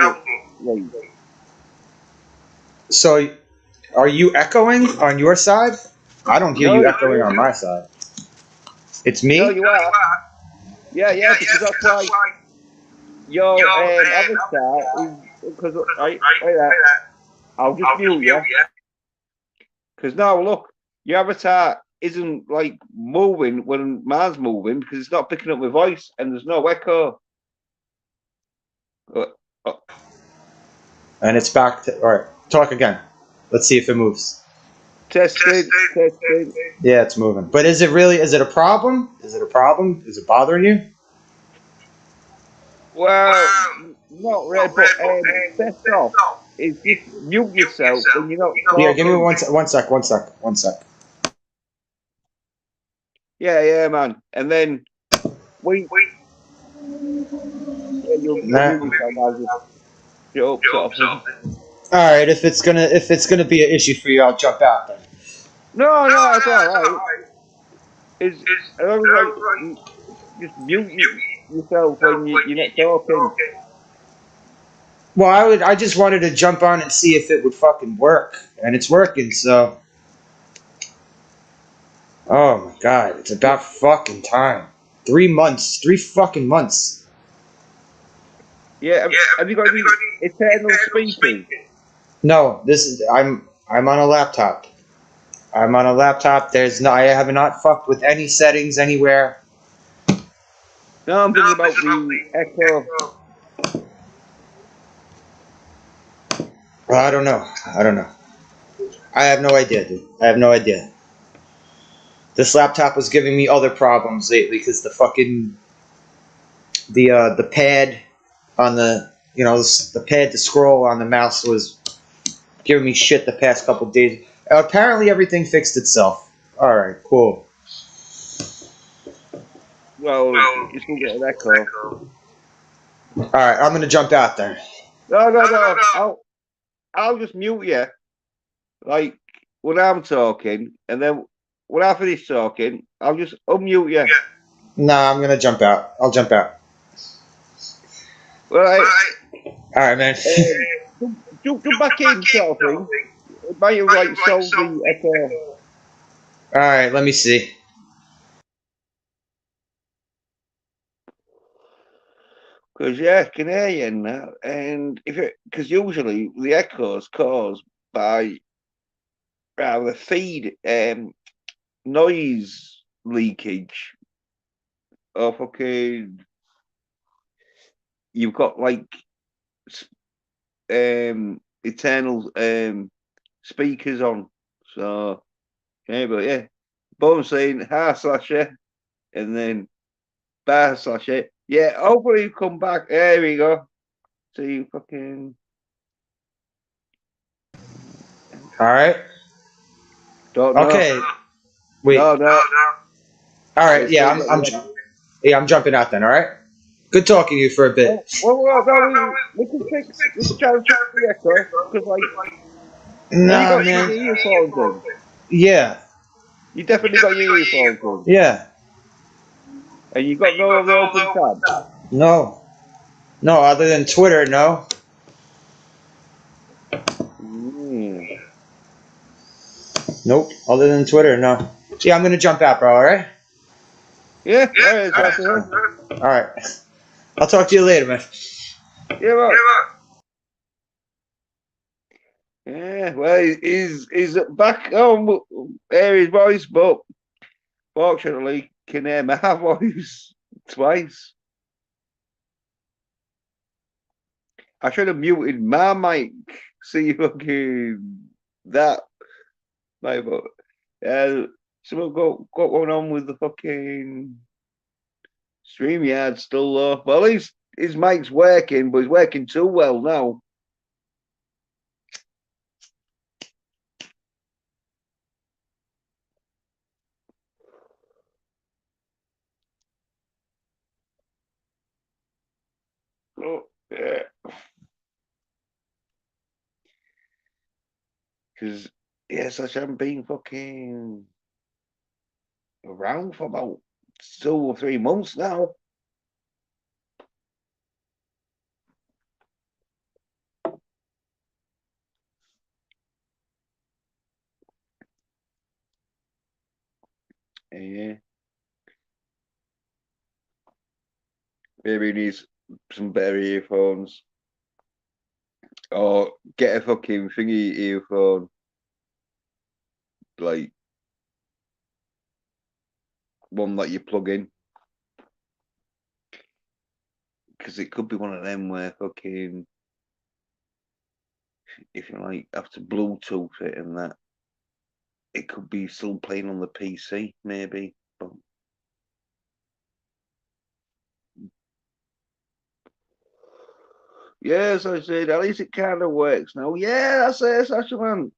[SPEAKER 1] link.
[SPEAKER 4] So, are you echoing on your side? I don't hear you echoing on my side. It's me?
[SPEAKER 1] No, you are. Yeah, because that's why your avatar is, because, right, wait there, I'll just mute you. Because now, look, your avatar isn't, like, moving when mine's moving because it's not picking up my voice and there's no echo.
[SPEAKER 4] And it's back to... Alright, talk again. Let's see if it moves.
[SPEAKER 1] Testing.
[SPEAKER 4] Yeah, it's moving. But is it a problem? Is it a problem? Is it bothering you?
[SPEAKER 1] Well, not really, but best off is just mute yourself when you're not talking.
[SPEAKER 4] Yeah, give me one sec.
[SPEAKER 1] Yeah, man. And then wait. Yeah, you'll mute yourself. I'll just shut up, sort of thing.
[SPEAKER 4] All right, if it's gonna be an issue for you, I'll jump out then.
[SPEAKER 1] No, it's all right. It's like just mute yourself when you're not talking.
[SPEAKER 4] Well, I just wanted to jump on and see if it would fucking work, and it's working. So, oh my god, it's about fucking time. 3 months, 3 fucking months.
[SPEAKER 1] Yeah, have you got any internal speakers?
[SPEAKER 4] No, I'm on a laptop. I have not fucked with any settings anywhere.
[SPEAKER 1] No, I'm thinking about the echo.
[SPEAKER 4] I don't know. I have no idea, dude. I have no idea. This laptop was giving me other problems lately because the fucking the pad on the the pad to scroll on the mouse was giving me shit the past couple days. Apparently everything fixed itself. All right, cool.
[SPEAKER 1] Well, you still get an echo.
[SPEAKER 4] All right, I'm gonna jump out there.
[SPEAKER 1] No. I'll just mute you, like when I'm talking, and then when I finish talking, I'll just unmute you.
[SPEAKER 4] Nah, I'm gonna jump out. I'll jump out.
[SPEAKER 1] All right.
[SPEAKER 4] All right, man.
[SPEAKER 1] Jump back in, sort of thing. It might have like solved the echo.
[SPEAKER 4] All right, let me see.
[SPEAKER 1] Because yeah, I can hear you now, and if it because usually the echo is caused by the feed noise leakage or fucking you've got like eternal speakers on. So yeah, but yeah, Bones saying ha slash yeah, and then bar slash it. Yeah, hopefully you come back. There we go. So you fucking
[SPEAKER 4] All right.
[SPEAKER 1] don't know.
[SPEAKER 4] Okay. Wait.
[SPEAKER 1] No.
[SPEAKER 4] All right.
[SPEAKER 1] It's
[SPEAKER 4] Yeah,
[SPEAKER 1] still
[SPEAKER 4] I'm.
[SPEAKER 1] got
[SPEAKER 4] I'm.
[SPEAKER 1] the
[SPEAKER 4] Yeah, I'm jumping out then. All right. Good talking to you for a bit.
[SPEAKER 1] well, no, we can fix. We can try and fix the echo because, like, have you
[SPEAKER 4] Nah,
[SPEAKER 1] got your
[SPEAKER 4] man.
[SPEAKER 1] earphones in?
[SPEAKER 4] Yeah.
[SPEAKER 1] You definitely got your earphones in,
[SPEAKER 4] Yeah.
[SPEAKER 1] and you got no other open tab.
[SPEAKER 4] No. No, other than Twitter, no.
[SPEAKER 1] Mm.
[SPEAKER 4] Nope. Other than Twitter, no. Yeah, I'm gonna jump out, bro. All right.
[SPEAKER 1] Yeah, all right, that's it.
[SPEAKER 4] All right. I'll talk to you later, man.
[SPEAKER 1] Yeah, right. Yeah, well, he's back home. Hear his voice, but fortunately, can hear my voice twice. I should have muted my mic. See fucking that, my but something got going on with the fucking StreamYard still though. Well, at least his mic's working, but he's working too well now. Oh, yeah. Because yes, I haven't been fucking around for about 2 or 3 months now. Yeah, maybe he needs some better earphones or get a fucking thingy earphone, like one that you plug in. Because it could be one of them where fucking if you like have to Bluetooth it and that, it could be still playing on the PC, maybe. But yes, I said at least it kind of works now. Yeah, that's it, Sasha man.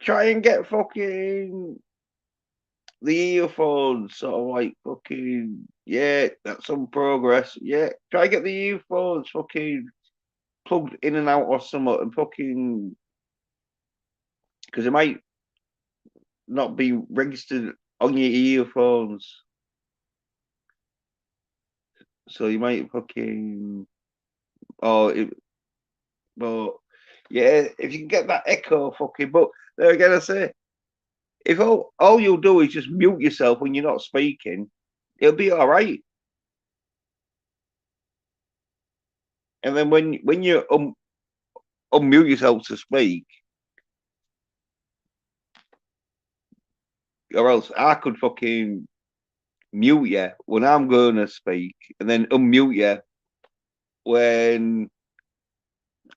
[SPEAKER 1] Try and get fucking the earphones, sort of like fucking yeah, that's some progress. Yeah, try and get the earphones fucking plugged in and out or something, and fucking because it might not be registered on your earphones. So you might fucking it, but yeah, if you can get that echo fucking but there again I say if all you'll do is just mute yourself when you're not speaking, it'll be all right. And then when you unmute yourself to speak, or else I could fucking mute you when I'm gonna speak and then unmute you when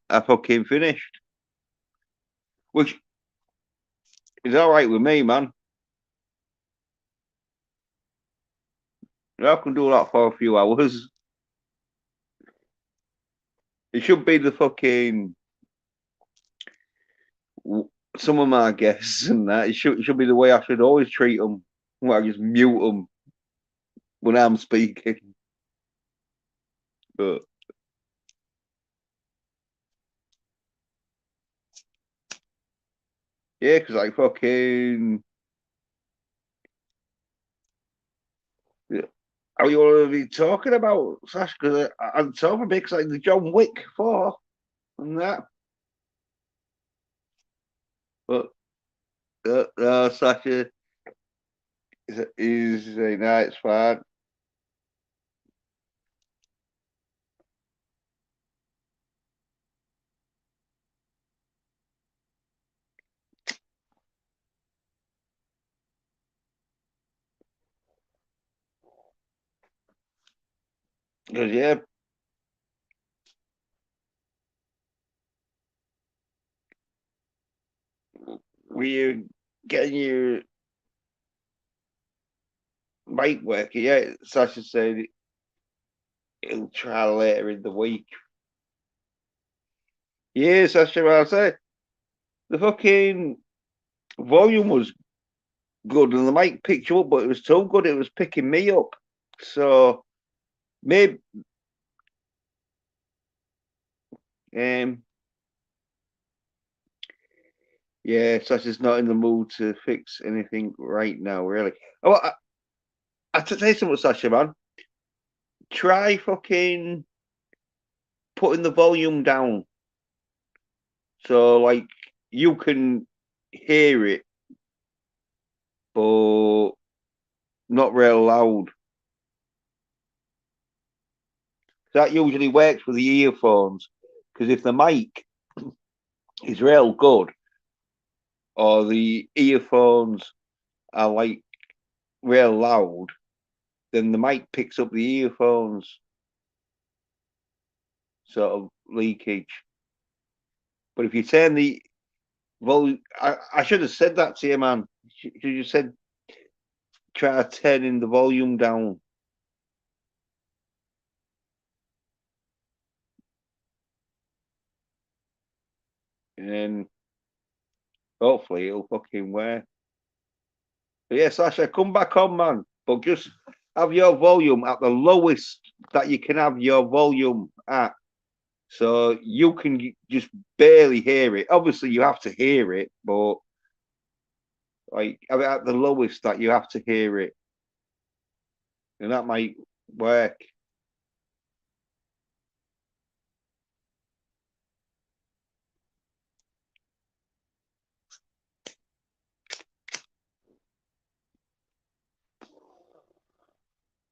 [SPEAKER 1] I fucking finished. Which is all right with me, man. I can do that for a few hours. It should be the fucking some of my guests and that. It should be the way I should always treat them. Where I just mute them when I'm speaking. But yeah, because like fucking. Are you want to be talking about Sash? Because I'm talking about because like the John Wick 4 and that. But Sasha is saying, nah, it's fine. Because, yeah, we're getting your mic working. Yeah, Sasha said he'll try later in the week. Yeah, Sasha, I said the fucking volume was good and the mic picked you up, but it was so good it was picking me up. So maybe yeah, Sasha's not in the mood to fix anything right now, really. Oh, I to say something, Sasha, man. Try fucking putting the volume down so like you can hear it, but not real loud. That usually works with the earphones because if the mic is real good or the earphones are like real loud, then the mic picks up the earphones sort of leakage. But if you turn the volume, I should have said that to you, man. You said try turning the volume down. And hopefully it'll fucking work. But yeah, Sasha, come back on, man. But just have your volume at the lowest that you can have your volume at. So you can just barely hear it. Obviously, you have to hear it, but like have it at the lowest that you have to hear it. And that might work.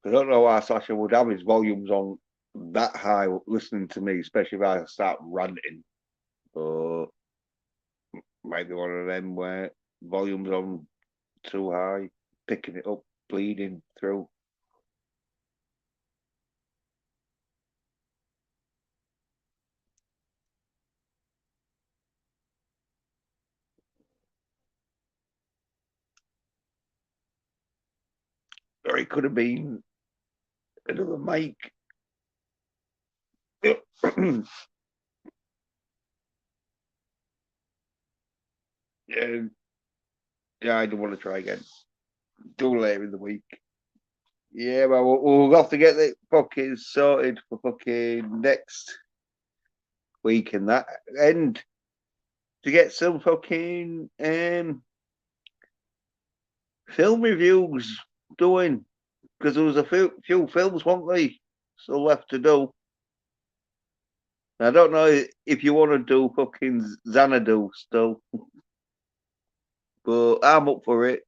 [SPEAKER 1] I don't know why Sasha would have his volumes on that high listening to me, especially if I start ranting. But might be one of them where volume's on too high, picking it up, bleeding through. Or it could have been another mic. Yeah, yeah, I don't want to try again. Do later in the week. Yeah, but we'll have to get the fucking sorted for fucking next week and that. And to get some fucking film reviews doing. Because there was a few films, weren't they, still left to do. I don't know if you want to do fucking Xanadu still, but I'm up for it.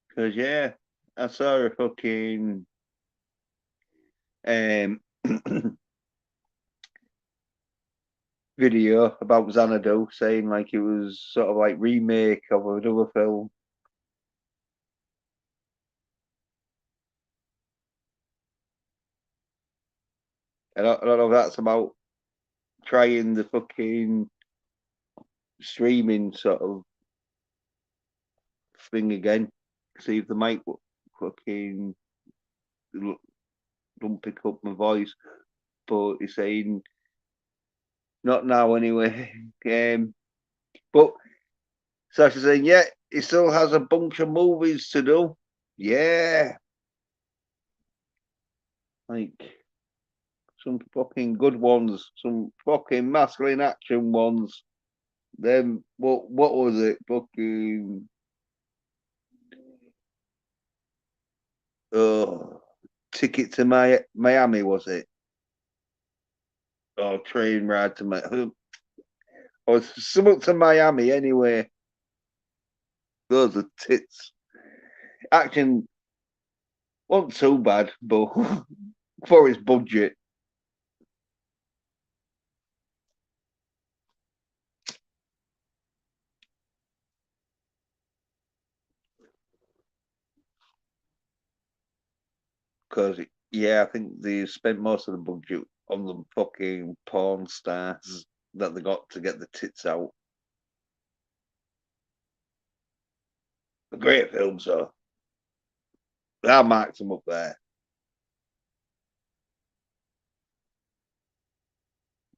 [SPEAKER 1] Because, yeah, I saw a fucking um, video about Xanadu saying like it was sort of like remake of another film. I don't know if that's about trying the fucking streaming sort of thing again. See if the mic fucking don't pick up my voice, but he's saying not now anyway. But Sasha's saying, yeah, he still has a bunch of movies to do. Yeah. Like some fucking good ones, some fucking masculine action ones. Then what was it? Fucking oh, Ticket to Miami was it? Oh, train ride to Miami. Or something to Miami anyway. Those are tits. Action wasn't too bad, but for its budget. Because yeah, I think they spent most of the budget on the fucking porn stars that they got to get the tits out. Great films though. I marked them up there.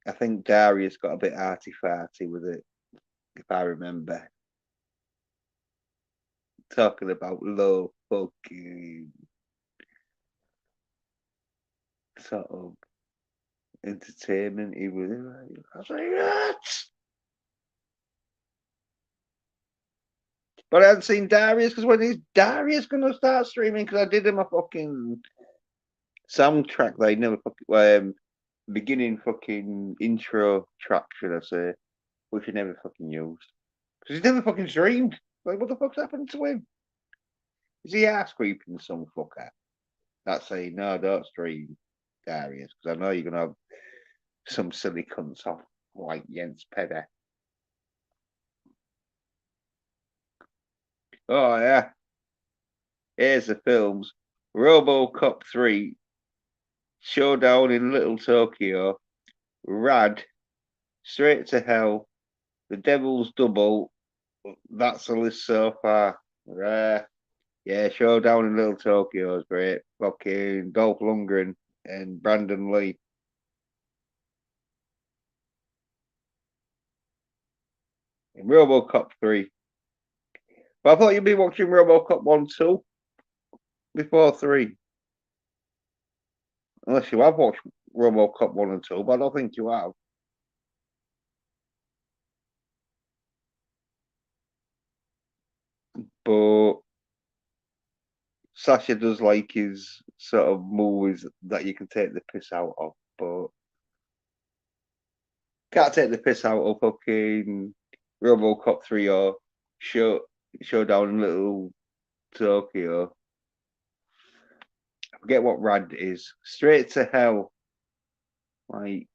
[SPEAKER 1] I think Darius got a bit arty farty with it, if I remember. Talking about low fucking sort of entertainment. He was like, I was like, what? But I hadn't seen Darius because when is Darius gonna start streaming? Because I did him a fucking soundtrack they never fucking beginning fucking intro track, should I say, which he never fucking used. Because he's never fucking streamed. Like, what the fuck's happened to him? Is he ass creeping some fucker? That's saying, no, don't stream Darius, because I know you're gonna have some silly cunts off like Jens Peder. Oh yeah. Here's the films. RoboCop 3, Showdown in Little Tokyo, Rad, Straight to Hell, The Devil's Double. That's the list so far. Yeah, Showdown in Little Tokyo is great. Fucking Dolph Lundgren and Brandon Lee. And RoboCop 3. But I thought you'd be watching RoboCop 1 too before 3. Unless you have watched RoboCop 1 and 2, but I don't think you have. But Sasha does like his sort of movies that you can take the piss out of, but can't take the piss out of fucking RoboCop 3 or Showdown in Little Tokyo. I forget what Rad is. Straight to Hell. Like,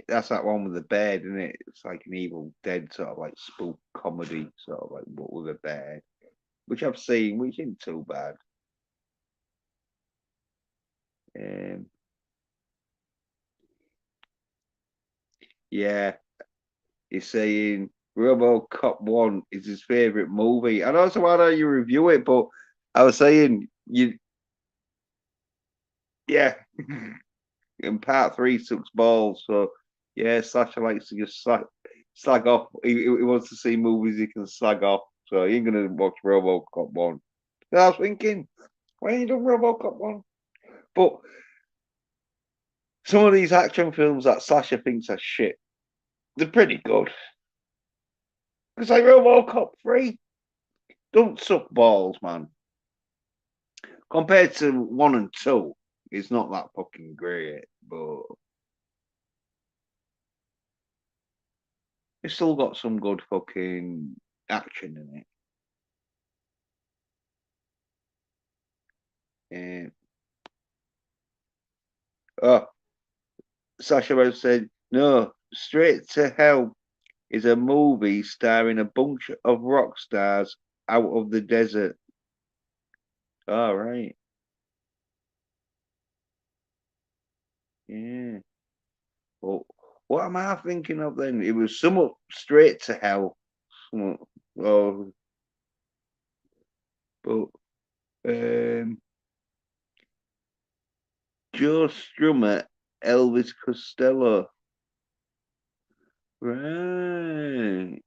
[SPEAKER 1] that's that one with the bed, isn't it? It's like an Evil Dead sort of like spook comedy, sort of like but with a bed, which I've seen, which isn't too bad. Um, yeah, he's saying RoboCop 1 is his favourite movie. And also, why don't you review it? But I was saying, yeah, and part 3 sucks balls. So, yeah, Sasha likes to just slag off. He wants to see movies he can slag off. So, he ain't going to watch RoboCop 1. And I was thinking, why ain't you done RoboCop 1? But some of these action films that Sasha thinks are shit, they're pretty good. It's like RoboCop 3. Don't suck balls, man. Compared to 1 and 2, it's not that fucking great, but it's still got some good fucking action in it. Oh, Sasha Rose said, no, Straight to Hell is a movie starring a bunch of rock stars out of the desert. All right. Yeah. Well, what am I thinking of then? It was somewhat Straight to Hell. Oh, but Joe Strummer, Elvis Costello. Right.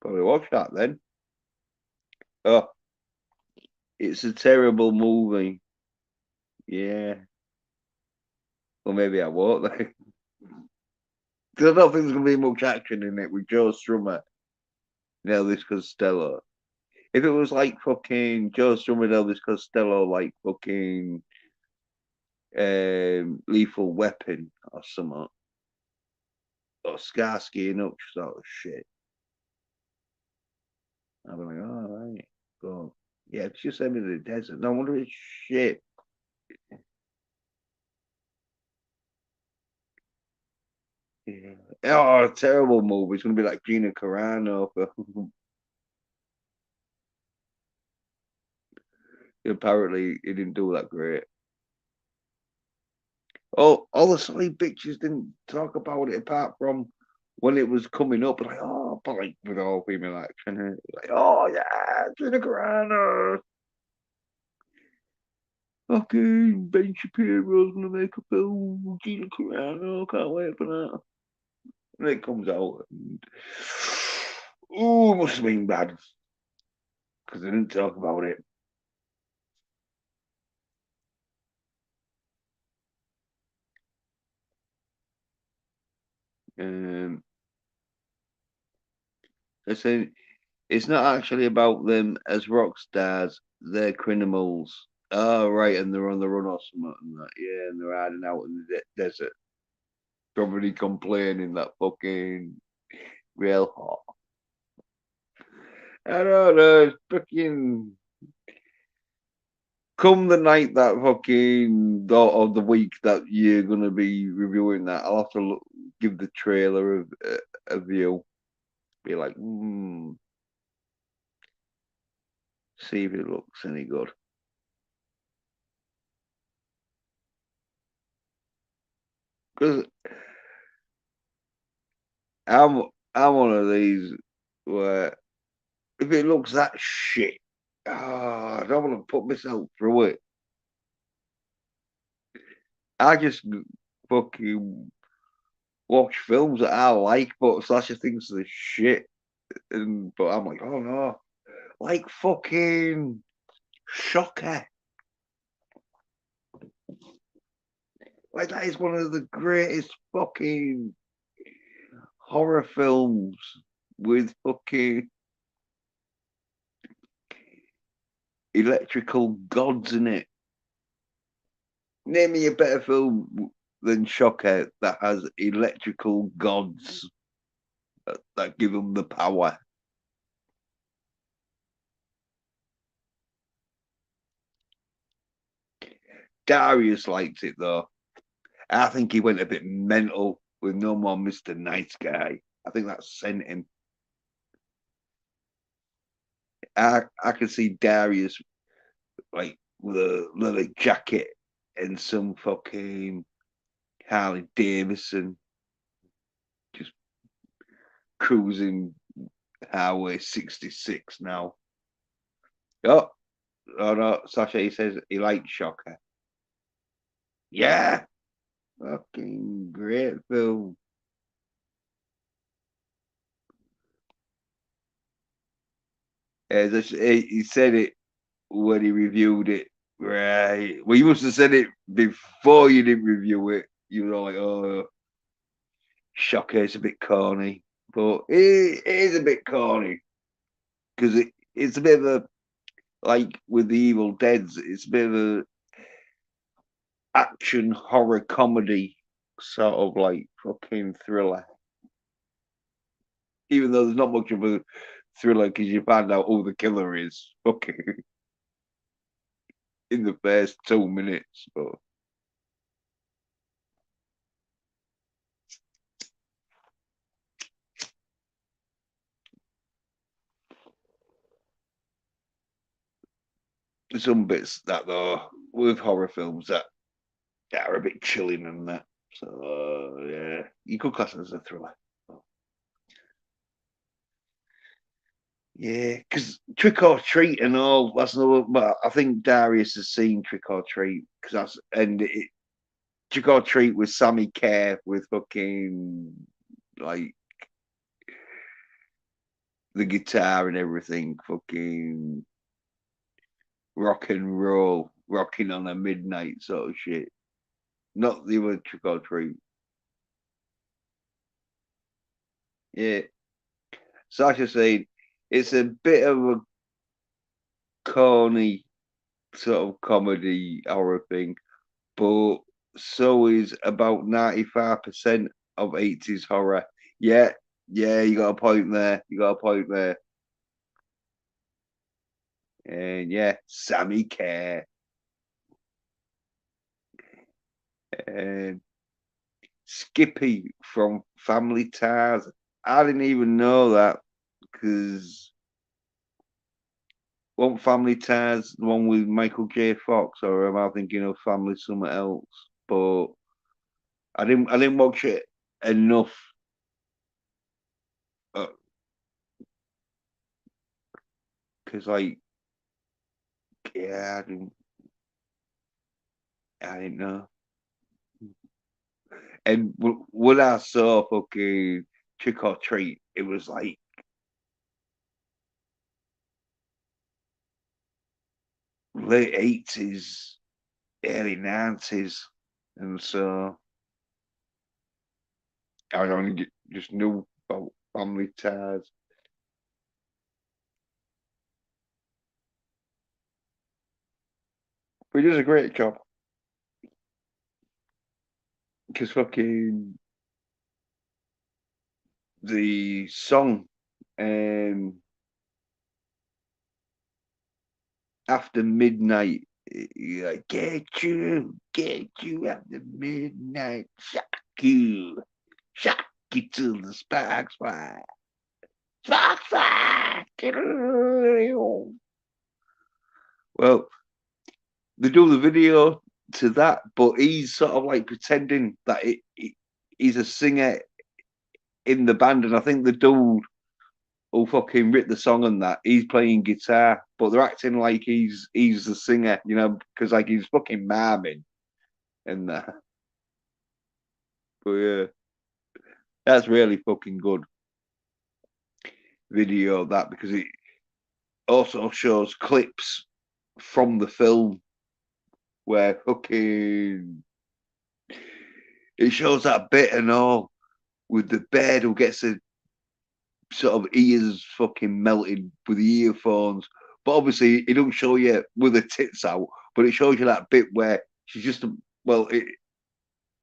[SPEAKER 1] Probably watch that then. Oh, it's a terrible movie. Yeah. Well, maybe I won't. Because I don't think there's going to be much action in it with Joe Strummer and Elvis Costello. If it was like fucking Joe Strummer and Elvis Costello, like fucking Lethal Weapon or something, or Skarsky and Hutch sort of shit, I'd be like, oh, right, go. Yeah, it's just them in the desert. No wonder it's shit. Yeah. Oh, terrible movie. It's going to be like Gina Carano. Apparently, it didn't do that great. Oh, all the side bitches didn't talk about it apart from when it was coming up. Like, oh, but like with all female action, like, oh yeah, Gina Carano. Okay, Ben Shapiro's gonna make a film with Gina Carano. Can't wait for that. And it comes out. And, ooh, must have been bad because they didn't talk about it. Um, I said it's not actually about them as rock stars. They're criminals. Oh, right, and they're on the run or something. And that. Yeah, and they're hiding out in the desert. Probably complaining that fucking real hot. I don't know. Fucking come the night that fucking of the week that you're gonna be reviewing that, I'll have to give the trailer a view. Be like, see if it looks any good. Because I'm one of these where if it looks that shit, I don't want to put myself through it. I just fucking watch films that I like, but Slasher thinks they're shit. But I'm like, oh no, like fucking Shocker. Like that is one of the greatest fucking horror films with fucking electrical gods in it. Name me a better film than Shocker that has electrical gods that give them the power. Darius likes it though. I think he went a bit mental with No More Mr. Nice Guy. I think that sent him. I can see Darius like with a leather jacket and some fucking Harley Davidson just cruising Highway 66 now. Oh, oh no, Sasha, he says he likes Shocker. Yeah, fucking great film. He said it when he reviewed it, right? Well, you must have said it before you didn't review it. You were like, oh, Shocker is a bit corny. But it is a bit corny because it's a bit of a, like with the Evil Deads, it's a bit of a action horror comedy sort of like fucking thriller. Even though there's not much of a thriller because you find out who the killer is fucking in the first 2 minutes. But there's some bits that though with horror films that are a bit chilling and that. So yeah, you could class it as a thriller. Yeah, because Trick or Treat and all that's no. But I think Darius has seen Trick or Treat because that's Trick or Treat with Sammy Kerr with fucking like the guitar and everything, fucking rock and roll, rocking on a midnight sort of shit. Not the other Trick or Treat. Yeah. Sasha said it's a bit of a corny sort of comedy horror thing, but so is about 95% of 80s horror. Yeah, yeah, you got a point there. You got a point there. And yeah, Sammy Care. And Skippy from Family Ties. I didn't even know that because one Family Ties, the one with Michael J. Fox, or am I thinking of Family something else? But I didn't watch it enough. Because like, yeah, I didn't know. And when I saw fucking Trick or Treat, it was like late 80s, early 90s. And so I only just knew about Family Ties. But he does a great job. Because fucking the song um, After Midnight, like, get you after midnight, shock you till the sparks fly. Sparks fly. Well, they do the video to that, but he's sort of like pretending that he's a singer in the band, and I think the dude who fucking wrote the song and that he's playing guitar, but they're acting like he's the singer, you know, because like he's fucking marming and that. But yeah, that's really fucking good video that because it also shows clips from the film where fucking it shows that bit and all with the bed who gets a sort of ears fucking melted with the earphones. But obviously, it don't show you with her tits out, but it shows you that bit where she's just, well, it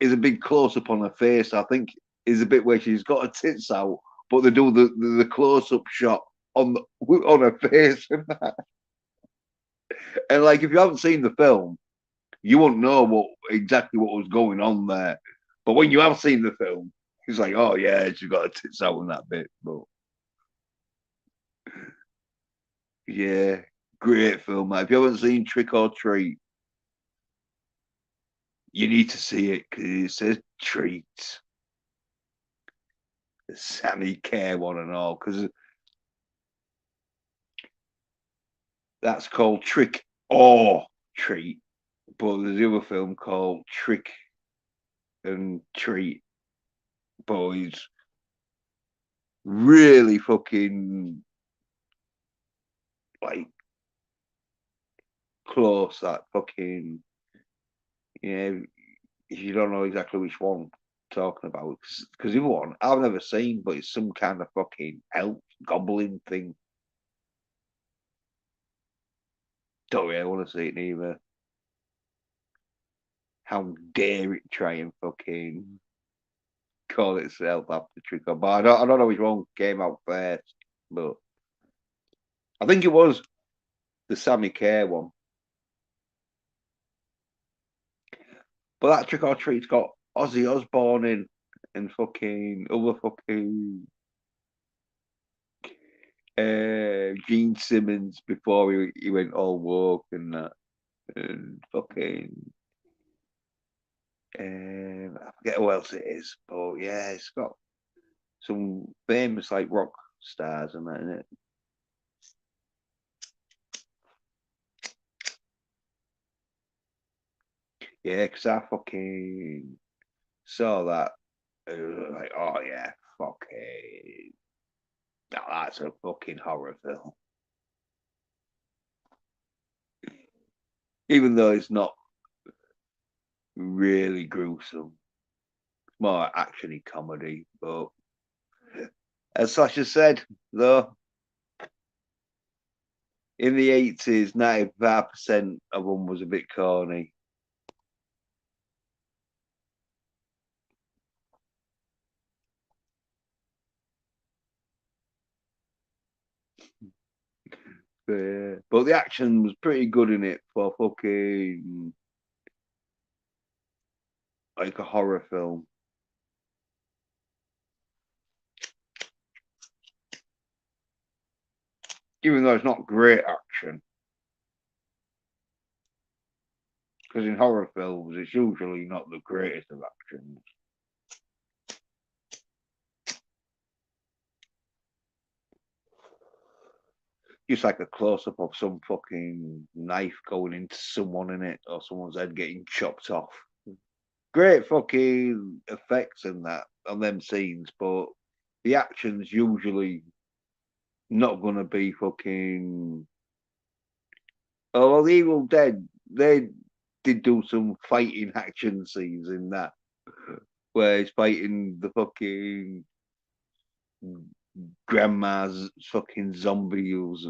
[SPEAKER 1] is a big close up on her face. I think is a bit where she's got her tits out, but they do the close up shot on her face and that. And like, if you haven't seen the film, you won't know exactly what was going on there. But when you have seen the film, it's like, oh yeah, she's got her tits out in that bit. But yeah, great film, mate. If you haven't seen Trick or Treat, you need to see it because it says treat. The Sammy Care one and all, because that's called Trick or Treat. But there's the other film called Trick and Treat. But it's really fucking like close. That fucking, yeah. If you don't know exactly which one I'm talking about, because the other one I've never seen, but it's some kind of fucking elf goblin thing. Don't really want to see it neither. How dare it try and fucking call itself after Trick or? But I don't know which one came out first, but I think it was the Sammy Care one. But that Trick or Treat's got Ozzy Osbourne in and fucking other fucking Gene Simmons before he went all woke and that, and fucking I forget who else it is, but yeah, it's got some famous like rock stars and that in it. Yeah, because I fucking saw that. It was like, oh yeah, fucking Now that's a fucking horror film. Even though it's not really gruesome, it's more actiony comedy. But as Sasha said, though, in the 80s, 95% of them was a bit corny. But the action was pretty good in it for fucking like a horror film. Even though it's not great action. Because in horror films, it's usually not the greatest of actions. Just like a close up of some fucking knife going into someone in it, or someone's head getting chopped off. Great fucking effects in that on them scenes, but the action's usually not gonna be fucking. Oh, well, the Evil Dead, they did do some fighting action scenes in that, where he's fighting the fucking grandma's fucking zombie who was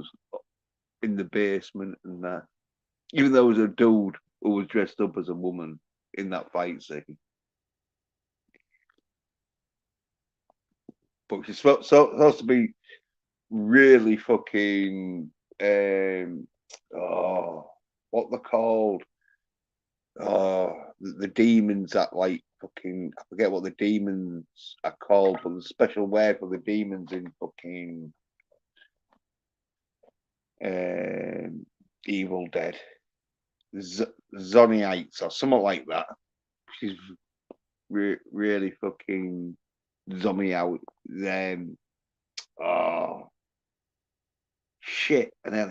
[SPEAKER 1] in the basement and that. Even though it was a dude who was dressed up as a woman in that fight scene. But she's supposed to be really fucking what they're called. The demons that like fucking I forget what the demons are called, but the special word for the demons in fucking Evil Dead. Zoniites or something like that. She's really fucking zombie out. Then oh shit, and then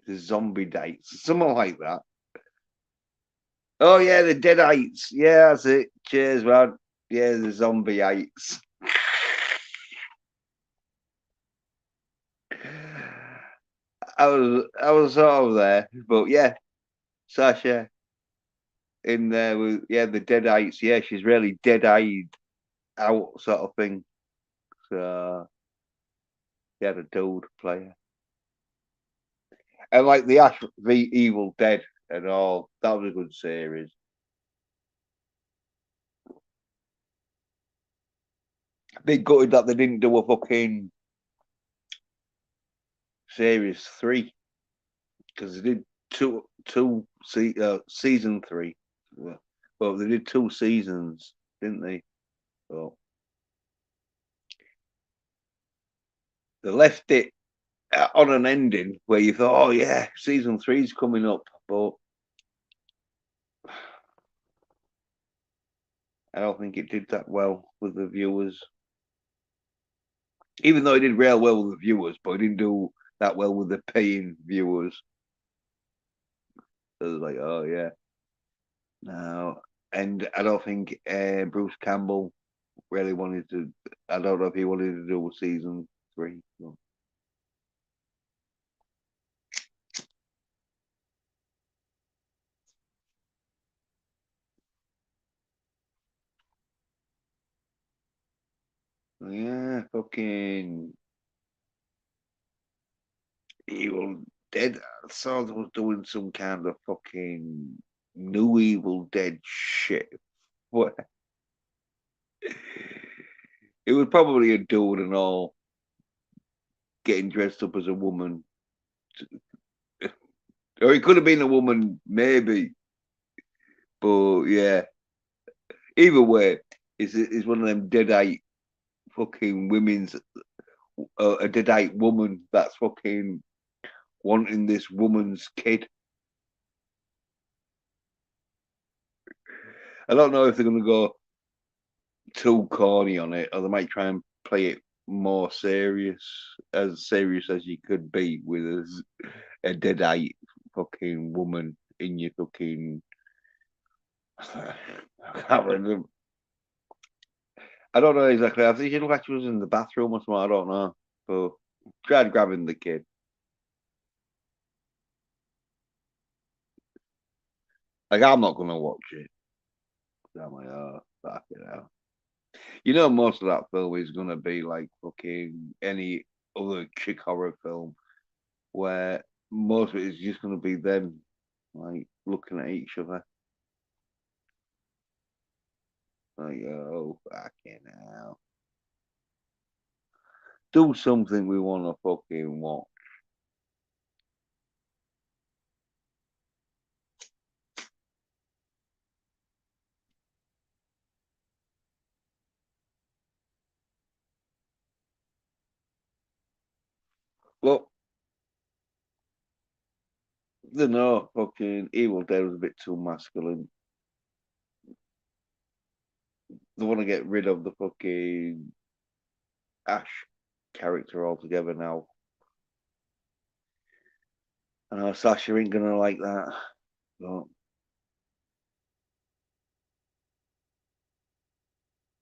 [SPEAKER 1] the zombie dates, something like that. Oh yeah, the Deadites. Yeah, that's it. Cheers, man. Yeah, the zombieites. I was sort of there, but yeah, Sasha in there with the Deadites. Yeah, she's really dead-eyed out sort of thing. So he had a dude player. And like the Ash v Evil Dead and all, that was a good series. Big gutted that they didn't do a fucking series 3 because they did season 3. Well, they did 2 seasons, didn't they? Well, they left it on an ending where you thought, oh yeah, season 3's coming up, but I don't think it did that well with the viewers. Even though it did real well with the viewers, but it didn't do that well with the paying viewers. So it was like, oh yeah. No. And I don't think Bruce Campbell really wanted to. I don't know if he wanted to do season 3. So. Yeah, fucking Evil Dead. I saw they was doing some kind of fucking new Evil Dead shit. What? It was probably a dude and all getting dressed up as a woman. Or it could have been a woman, maybe. But yeah. Either way, it's one of them deadite fucking women's a deadite woman that's fucking wanting this woman's kid. I don't know if they're gonna go too corny on it, or they might try and play it more serious as you could be with a deadite fucking woman in your fucking I can't remember. I don't know exactly. I think she looked like she was in the bathroom or something. I don't know. But tried grabbing the kid. Like, I'm not gonna watch it. I'm like, oh, fuck it out. You know, most of that film is gonna be like fucking any other chick horror film, where most of it is just gonna be them like looking at each other. Like, oh, fucking hell. Do something we want to fucking watch. Look, they know fucking Evil Dead was a bit too masculine. They want to get rid of the fucking Ash character altogether now. I know Sasha ain't gonna like that.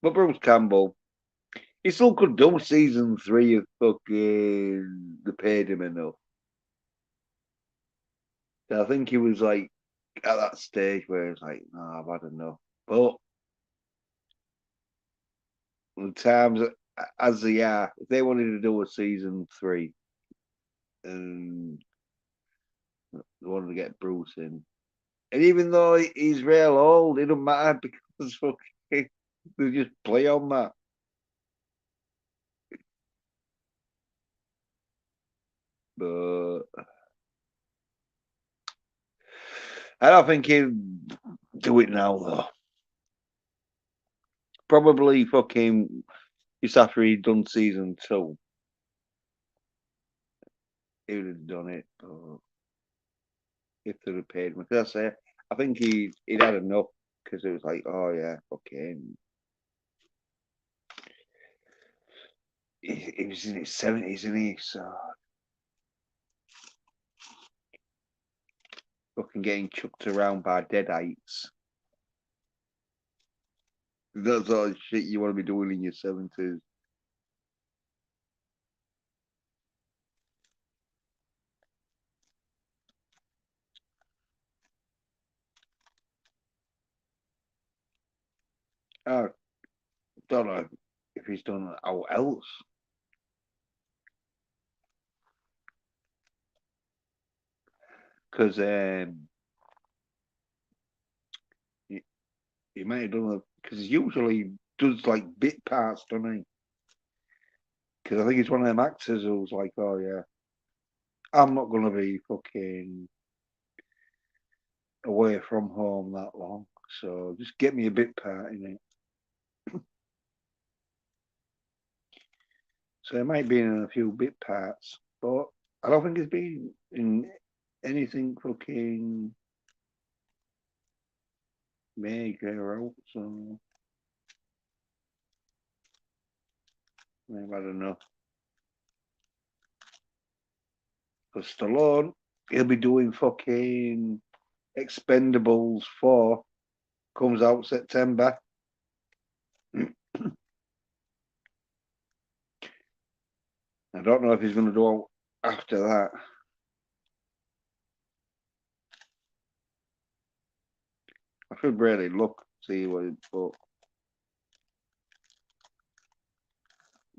[SPEAKER 1] But Bruce Campbell, he still could do season 3 of fucking They Paid Him Enough. I think he was like at that stage where it's like, nah, I've had enough. But the times as they are, if they wanted to do a season 3 and they wanted to get Bruce in, and even though he's real old, it don't matter because fucking they just play on that. But I don't think he'd do it now though. Probably fucking just after he'd done season 2, he would have done it. But if they'd have paid him, because I say, I think he'd had enough because it was like, oh yeah, fucking. He was in his 70s, isn't he? So fucking getting chucked around by deadites. That's all the shit you want to be doing in your 70s. I don't know if he's done out else. Because he might have done it, because he usually does like bit parts, doesn't he? Because I think he's one of them actors who's like, oh yeah, I'm not going to be fucking away from home that long, so just get me a bit part in it. So he might be in a few bit parts, but I don't think he's been in anything fucking major out. So maybe I don't know. Because Stallone, he'll be doing fucking Expendables 4, comes out September. I don't know if he's going to do after that. I should really look, see what it's for.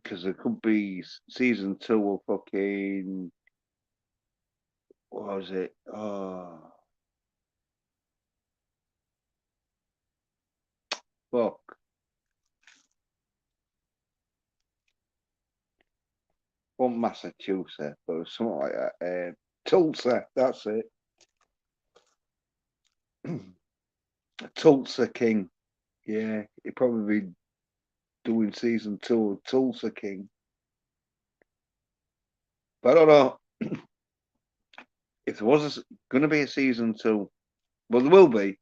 [SPEAKER 1] Because there could be season 2 of fucking. What was it? Oh, fuck. One Massachusetts, but it was something like that. Tulsa, that's it. Tulsa King. Yeah, he'd probably be doing season 2 of Tulsa King. But I don't know if there was going to be a season 2. Well, there will be,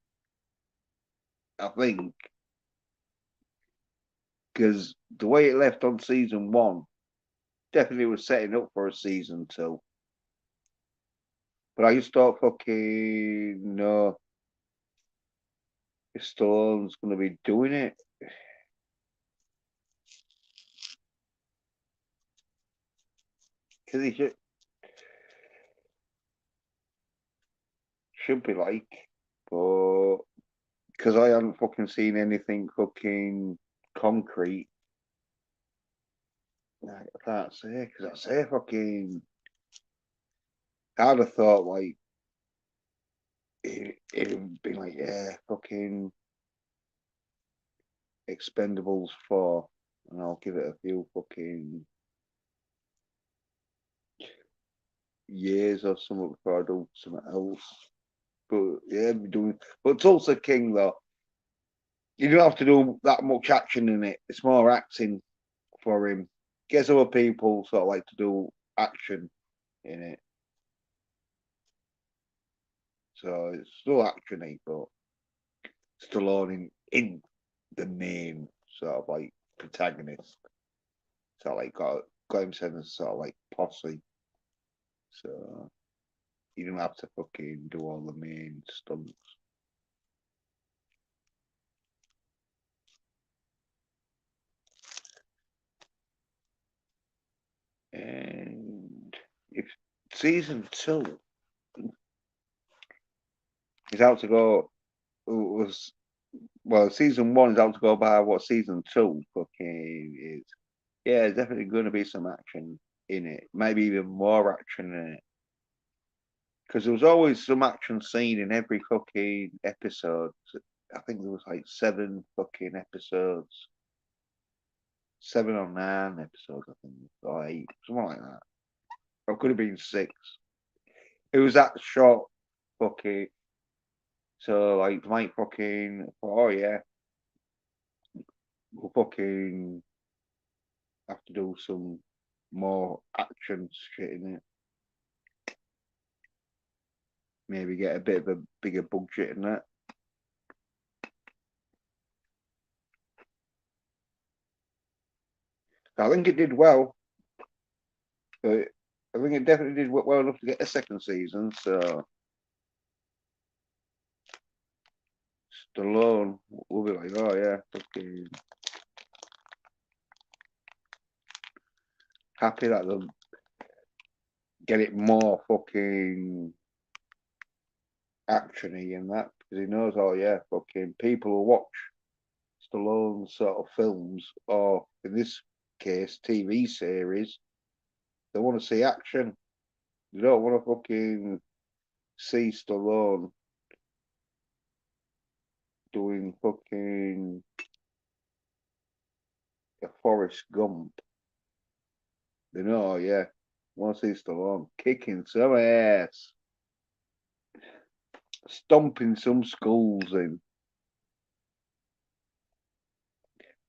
[SPEAKER 1] I think, because the way it left on season 1 definitely was setting up for a season 2. But I just thought, fucking no. if Stallone's going to be doing it. Because he should be like, but because I haven't fucking seen anything fucking concrete. I can't say, because I say fucking. I'd have thought like it'd be like, yeah, fucking Expendables 4, and I'll give it a few fucking years or something before I do something else. But yeah, but Tulsa King though, you don't have to do that much action in it. It's more acting for him. Gets other people sort of like to do action in it. So it's still actiony, but Stallone in the main sort of like protagonist. So like got himself as sort of like posse. So you don't have to fucking do all the main stunts. And if season 2 is out to go, was well, season 1 is out to go by what season 2 fucking is. Yeah, there's definitely going to be some action in it. Maybe even more action in it. Because there was always some action scene in every fucking episode. I think there was like 7 fucking episodes. 7 or 9 episodes, I think. Or 8, something like that. Or it could have been 6. It was that short fucking. So like Mike fucking, oh yeah, we'll fucking have to do some more action shit in it. Maybe get a bit of a bigger budget in that. I think it did well. But I think it definitely did well enough to get a second season. So Stallone will be like, oh yeah, fucking happy that they'll get it more fucking actiony and that, because he knows, oh yeah, fucking people will watch Stallone sort of films, or in this case, TV series. They want to see action. They don't want to fucking see Stallone doing fucking a Forrest Gump. They know, oh, yeah, want to see Stallone kicking some ass, stomping some schools in.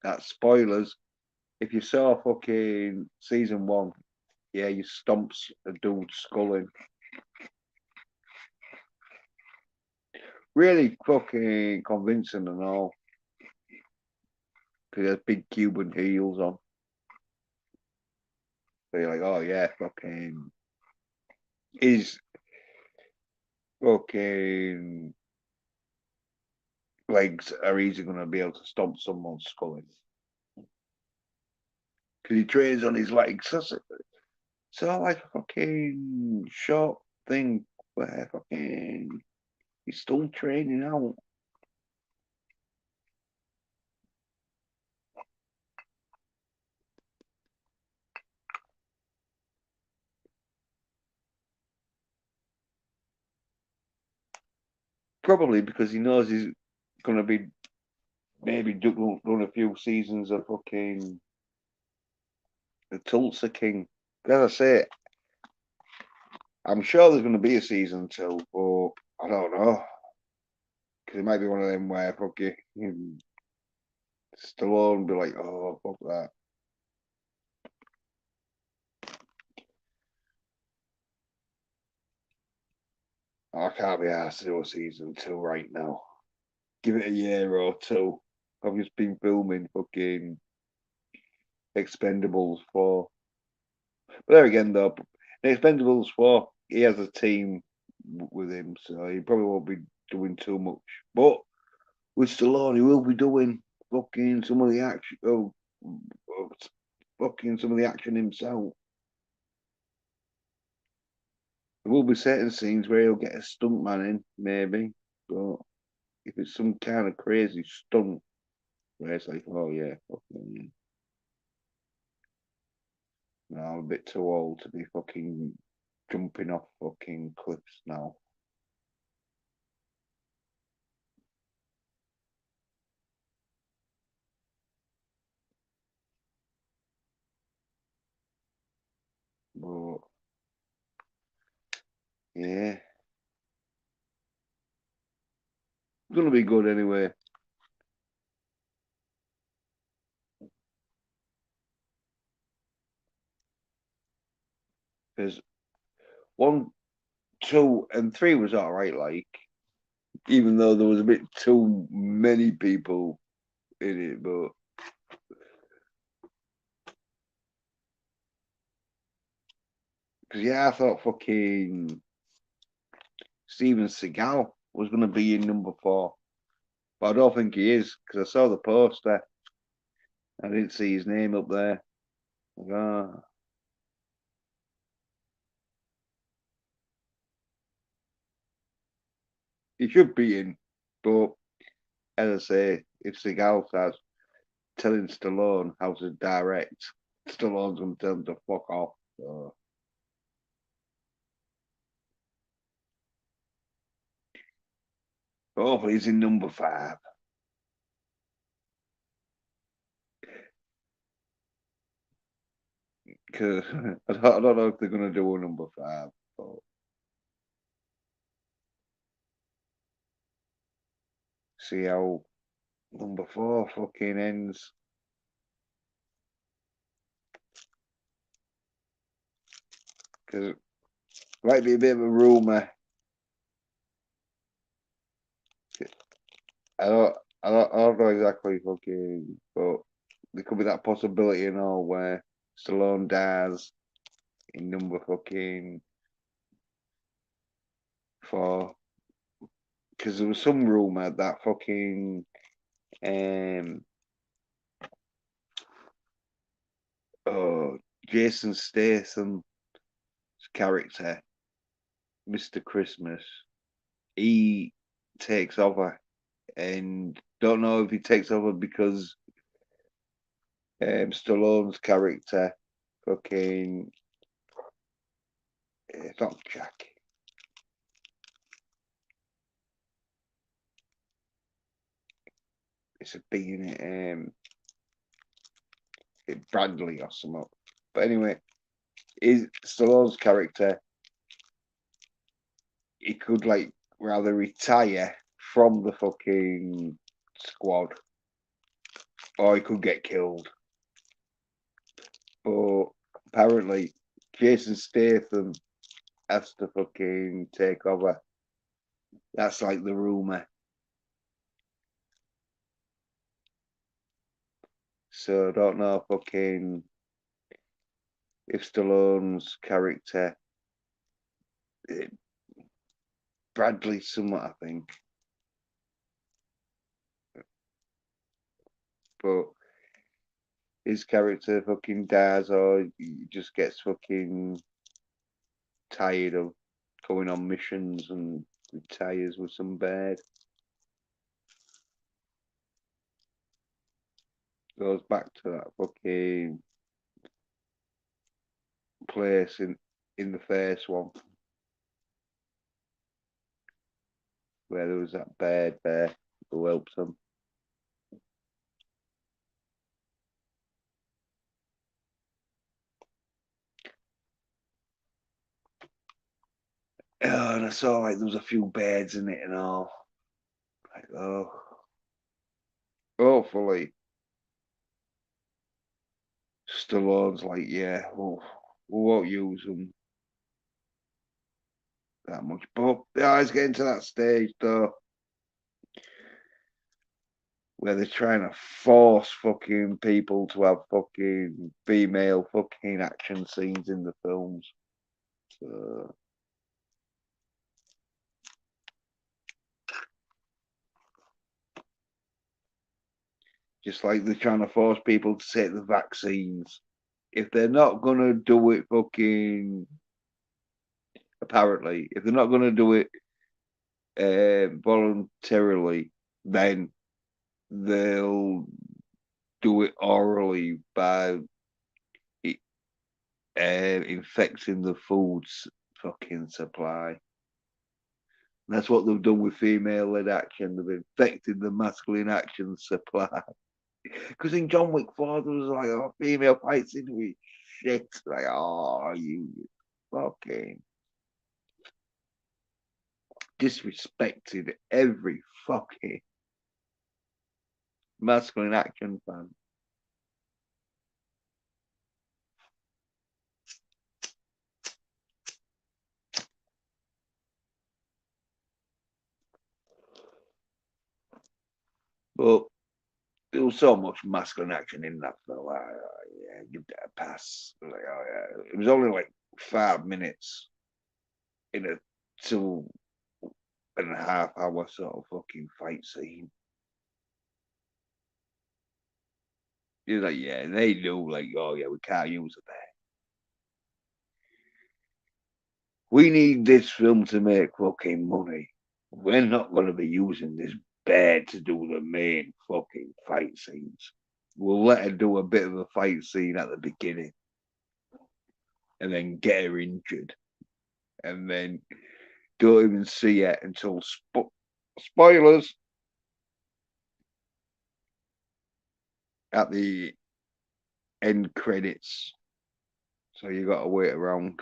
[SPEAKER 1] That's spoilers. If you saw fucking season 1, yeah, you stomps a dude's skull in. Really fucking convincing and all. Because he has big Cuban heels on. So you're like, oh yeah, fucking his fucking legs are easily going to be able to stomp someone's skull in. Because he trains on his legs. So like a fucking short thing where fucking he's still training out. Probably because he knows he's going to be maybe run a few seasons of fucking the Tulsa King. As I say, I'm sure there's going to be a season 2, but I don't know. Because it might be one of them where fucking Stallone be like, oh, fuck that. I can't be asked to do a season 2 right now. Give it a year or 2. I've just been filming fucking Expendables 4. But there again, though, in Expendables 4, he has a team with him, so he probably won't be doing too much. But with Stallone, he will be doing fucking some of the action. Fucking some of the action himself. There will be certain scenes where he'll get a stuntman in, maybe, but if it's some kind of crazy stunt where it's like, oh yeah, fucking, no, I'm a bit too old to be fucking jumping off fucking cliffs now. But yeah, it's gonna be good anyway. Because 1, 2, and 3 was all right. Like, even though there was a bit too many people in it, but because yeah, I thought fucking Steven Seagal was gonna be in number 4, but I don't think he is because I saw the poster. I didn't see his name up there. Like, ah, he should be in, but as I say, if Seagal starts telling Stallone how to direct, Stallone's gonna tell him to fuck off. So. Oh, he's in number 5. Because I don't know if they're gonna do a number 5. But see how number 4 fucking ends. Because it might be a bit of a rumor. I don't know exactly fucking, but there could be that possibility, where Stallone dies in number fucking 4. Because there was some rumor that fucking um oh Jason Statham's character, Mr. Christmas, he takes over, and don't know if he takes over because Stallone's character, fucking, it's not Jack. It's a B in it, Bradley or something. But anyway, is Stallone's character, he could like rather retire from the fucking squad, or he could get killed. But apparently, Jason Statham has to fucking take over. That's like the rumor. So I don't know fucking if Stallone's character, eh, Bradley somewhat, I think. But his character fucking dies, or he just gets fucking tired of going on missions and retires with some bed. Goes back to that fucking place in the first one where there was that bird there who helped him. Oh, and I saw like there was a few birds in it and all. Like, oh, hopefully Stallone's like, yeah, we won't use them that much. But yeah, it's getting to that stage though where they're trying to force fucking people to have fucking female fucking action scenes in the films. So Just like they're trying to force people to take the vaccines. If they're not gonna do it fucking apparently, if they're not gonna do it voluntarily, then they'll do it orally by infecting the food's fucking supply. And that's what they've done with female-led action. They've infected the masculine action supply. Because in John Wick 4, there was like a female fights into it. Shit. Like, oh, you fucking disrespected every fucking masculine action fan. But there was so much masculine action in that film. Yeah, give that a pass. Like, oh, yeah. It was only like 5 minutes in a 2.5 hour sort of fucking fight scene. You're like, yeah, they knew, like, oh yeah, we can't use it there. We need this film to make fucking money. We're not going to be using this bed to do the main fucking fight scenes. We'll let her do a bit of a fight scene at the beginning and then get her injured. And then don't even see it until spoilers at the end credits. So you got to wait around.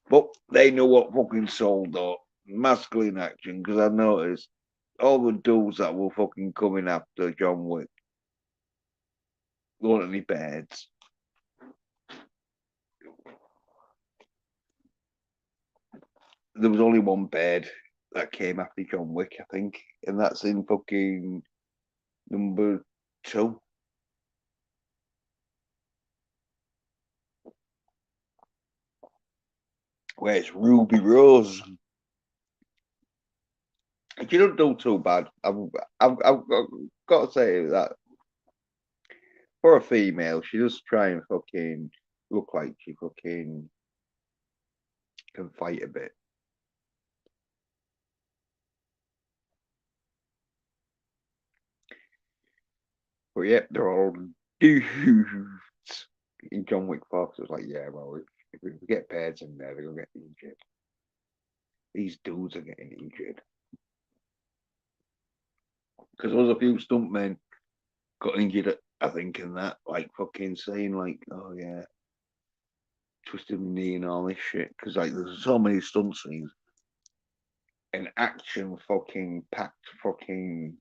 [SPEAKER 1] But they know what fucking sold up masculine action, because I noticed all the dudes that were fucking coming after John Wick weren't any beds. There was only one bed that came after John Wick, I think, and that's in fucking number 2. Where it's Ruby Rose. She don't do too bad. I've got to say that for a female, she does try and fucking look like she fucking can fight a bit. But yeah, they're all dudes. In John Wick Fox, was like, yeah, well, if we get pairs in there, they're gonna get injured. These dudes are getting injured. Because there was a few stuntmen got injured, I think, in that, like, fucking saying, like, oh yeah, twisted my knee and all this shit. Because, like, there's so many stunt scenes and action fucking packed fucking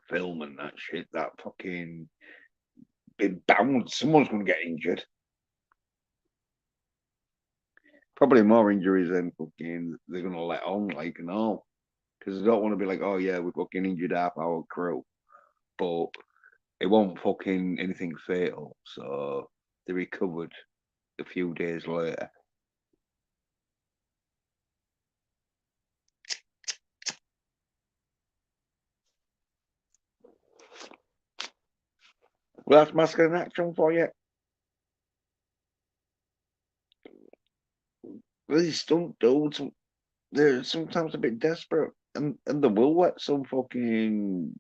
[SPEAKER 1] film and that shit that fucking been bound. Someone's gonna get injured. Probably more injuries than fucking they're gonna let on, like, and all. Because they don't want to be like, oh yeah, we fucking injured half our crew. But it won't fucking anything fatal. So they recovered a few days later. Well, that's masculine action for you. These stunt dudes, they're sometimes a bit desperate, and they will let some fucking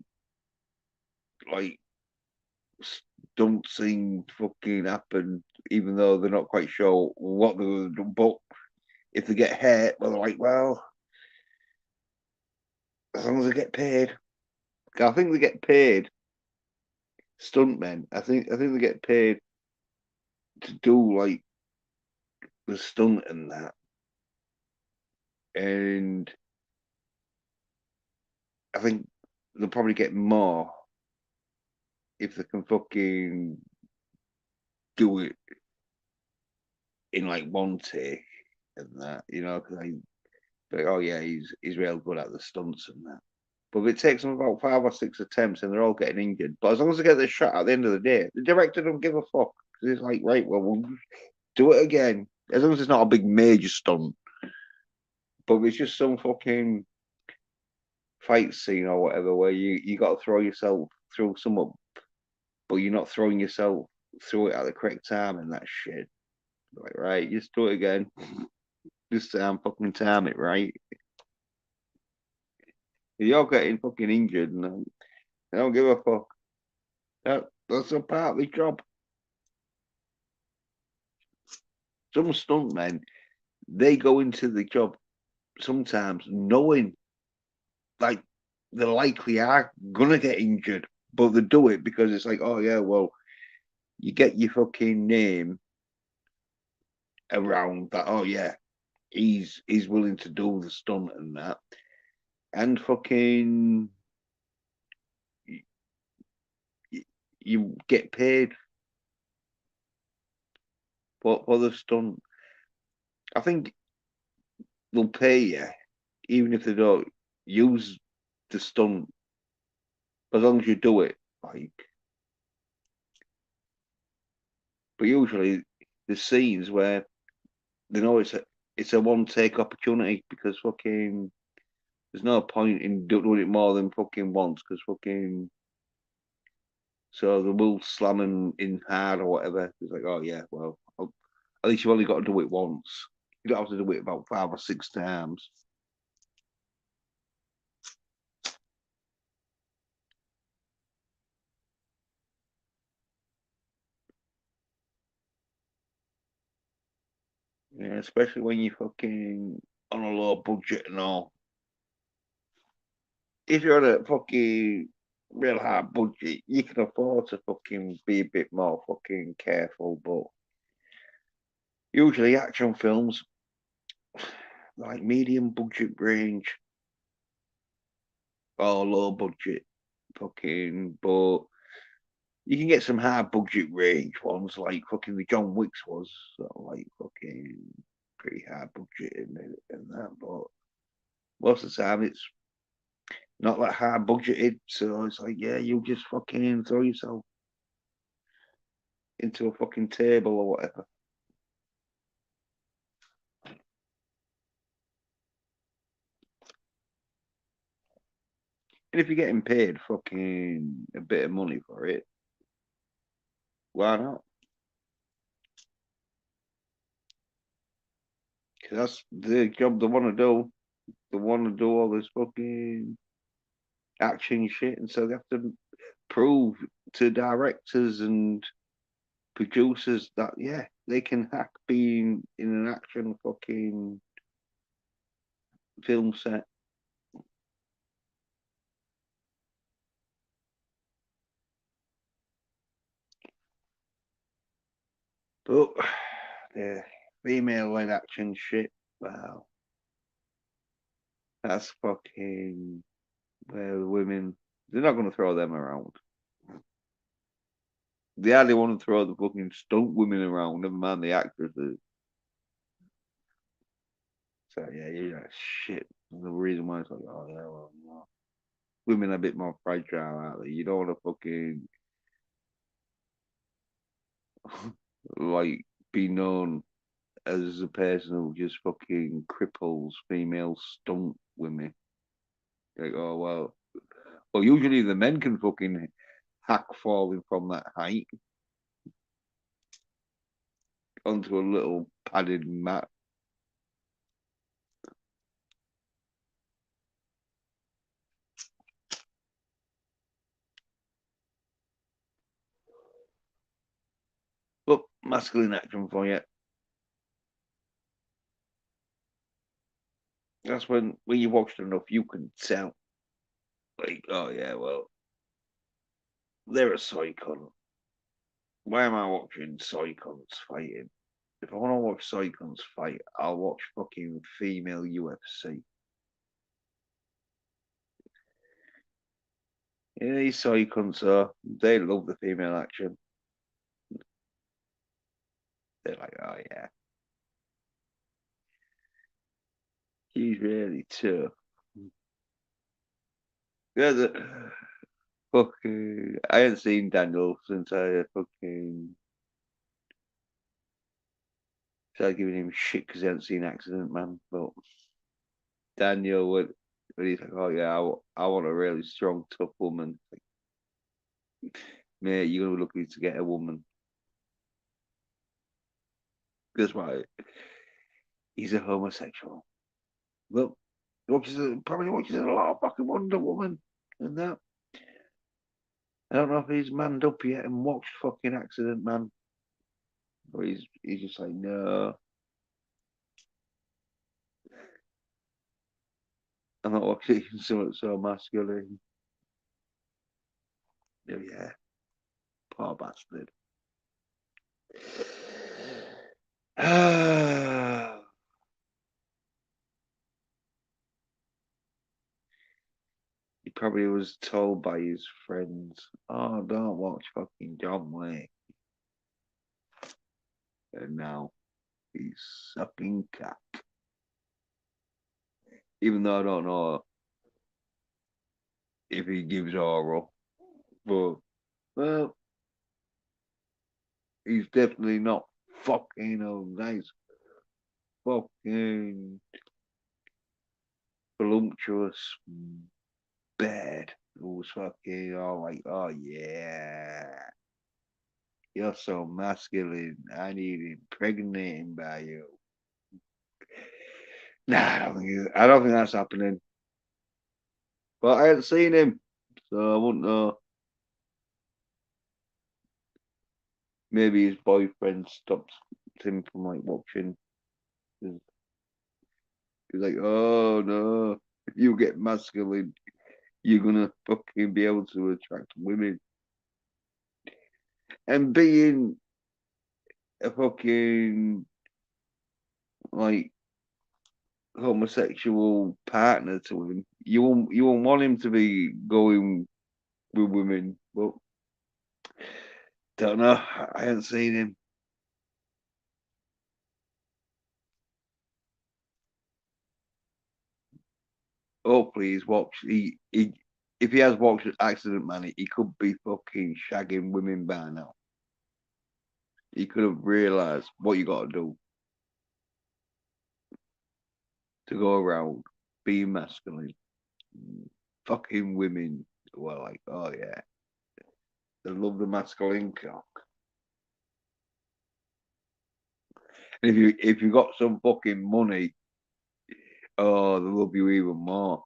[SPEAKER 1] like stunt scene fucking happen, even though they're not quite sure what they're going to do. But if they get hurt, well, they're like, well, as long as they get paid. I think they get paid. Stuntmen, I think they get paid to do like the stunt and that, and I think they'll probably get more if they can fucking do it in like one take and that, you know, because like, oh yeah, he's real good at the stunts and that. But if it takes them about 5 or 6 attempts and they're all getting injured, but as long as they get the shot at the end of the day, the director don't give a fuck. It's like, right, well, we'll do it again. As long as it's not a big major stunt. But it's just some fucking fight scene or whatever where you got to throw yourself through something, but you're not throwing yourself through it at the correct time and that shit. Like, right, just do it again. This time, fucking time it right. You're getting fucking injured, and I don't give a fuck. That's a part of the job. Some stuntmen, they go into the job sometimes knowing like they likely are gonna get injured, but they do it because it's like, oh yeah, well, you get your fucking name around that. Oh yeah, he's willing to do the stunt and that, and fucking you get paid for the stunt. I think they'll pay you even if they don't use the stunt as long as you do it. Like, but usually there's scenes where they know it's a one take opportunity because fucking there's no point in doing it more than fucking once because fucking so they will slam him in hard or whatever. It's like, oh yeah, well, at least you've only got to do it once. You don't have to do it about 5 or 6 times. Yeah, especially when you fucking on a low budget and all. If you're on a fucking real high budget, you can afford to fucking be a bit more fucking careful. But usually action films, like medium budget range or low budget, fucking. But you can get some high budget range ones, like fucking the John Wicks was, sort of like fucking pretty high budget and that. But most of the time, it's not that high budgeted, so it's like, yeah, you just fucking throw yourself into a fucking table or whatever. And if you're getting paid fucking a bit of money for it, why not? Because that's the job they want to do. They want to do all this fucking action shit, and so they have to prove to directors and producers that yeah, they can hack being in an action fucking film set. But the female-led action shit, wow, that's fucking where the women they're not going to throw them around. They hardly want to throw the fucking stunt women around, never mind the actresses. So yeah, yeah, shit. The reason why it's like, oh yeah, well, no. Women are a bit more fragile, aren't they? You don't want to fucking like be known as a person who just fucking cripples female stunt women. Like, oh well, usually the men can fucking hack falling from that height onto a little padded mat. But masculine action for you. That's when you watched enough, you can tell. Like, oh yeah, well, they're a psychon. Why am I watching psychons fighting? If I want to watch psychons fight, I'll watch fucking female UFC. Yeah, these psychons are, they love the female action. They're like, oh yeah, he's really tough. Yeah, the, fucking, I haven't seen Daniel since I fucking Started giving him shit because he hadn't seen Accident Man. But Daniel when he's like, oh yeah, I want a really strong, tough woman. Like, mate, you're gonna be lucky to get a woman. That's why he's a homosexual. Well, probably watches a lot of fucking Wonder Woman and that. I don't know if he's manned up yet and watched fucking Accident Man. But he's just like, no. I'm not watching something so masculine. Oh, yeah. Poor bastard. He probably was told by his friends, oh, don't watch fucking John Wick. And now he's sucking cock. Even though I don't know if he gives oral. But, well, he's definitely not fucking a nice fucking voluptuous bed who's fucking all like, oh yeah, you're so masculine. I need impregnating by you. Nah, I don't think that's happening. But I haven't seen him, so I wouldn't know. Maybe his boyfriend stops him from like watching. He's like, oh no, if you get masculine, you're gonna fucking be able to attract women. And being a fucking like homosexual partner to him, you won't want him to be going with women, but don't know. I haven't seen him. Hopefully he's watched he if he has watched Accident Man, he could be fucking shagging women by now. He could have realised what you gotta do to go around being masculine. Fucking women were like, oh yeah. They love the masculine cock. And if you got some fucking money, oh, they love you even more.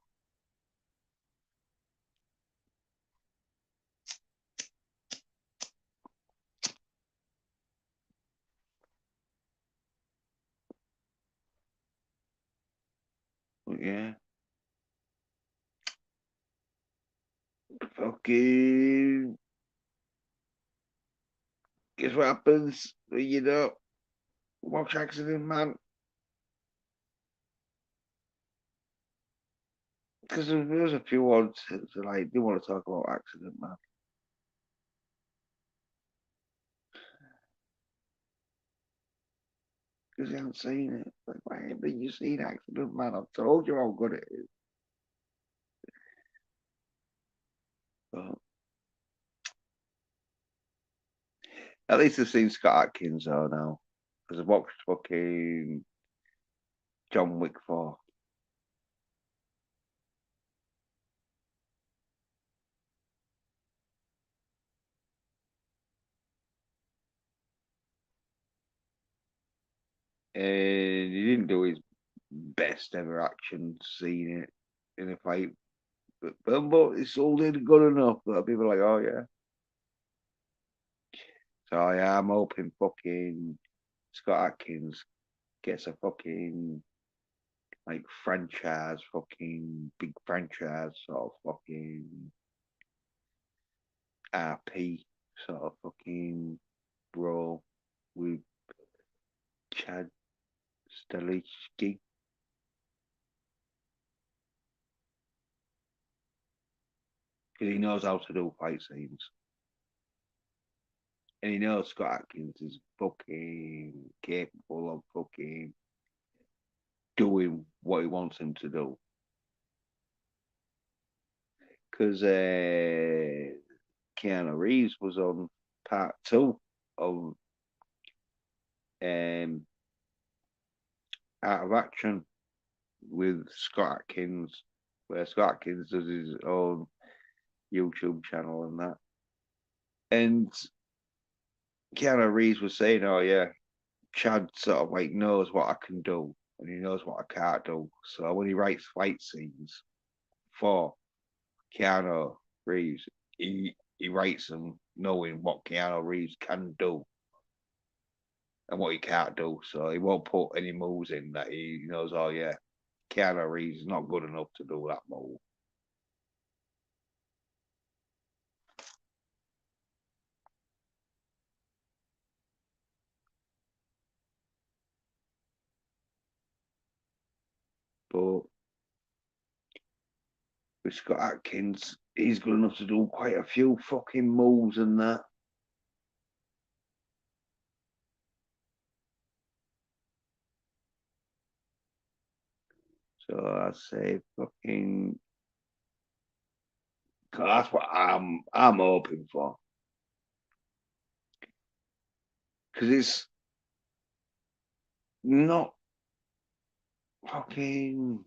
[SPEAKER 1] But yeah. Fucking guess what happens when you don't watch Accident Man? Because there's a few odds that like do want to talk about Accident Man. Because they haven't seen it. Like, why haven't you seen Accident Man? I've told you how good it is. But at least I've seen Scott Atkins though now. Because I've watched fucking John Wick 4. And he didn't do his best ever action scene in a fight. But it still did good enough that people are like, oh yeah. So yeah, I'm hoping fucking Scott Atkins gets a fucking like franchise, fucking big franchise sort of fucking RP sort of fucking role with Chad Stahelski. Because he knows how to do fight scenes. And he knows Scott Atkins is fucking capable of fucking doing what he wants him to do. Because Keanu Reeves was on part 2 of Out of Action with Scott Atkins, where Scott Atkins does his own YouTube channel and that. And Keanu Reeves was saying, "Oh yeah, Chad sort of like knows what I can do, and he knows what I can't do. So when he writes fight scenes for Keanu Reeves, he writes them knowing what Keanu Reeves can do and what he can't do. So he won't put any moves in that he knows. Oh yeah, Keanu Reeves is not good enough to do that move." But with Scott Atkins, he's good enough to do quite a few fucking moves and that. So I say fucking. That's what I'm hoping for. Because it's not fucking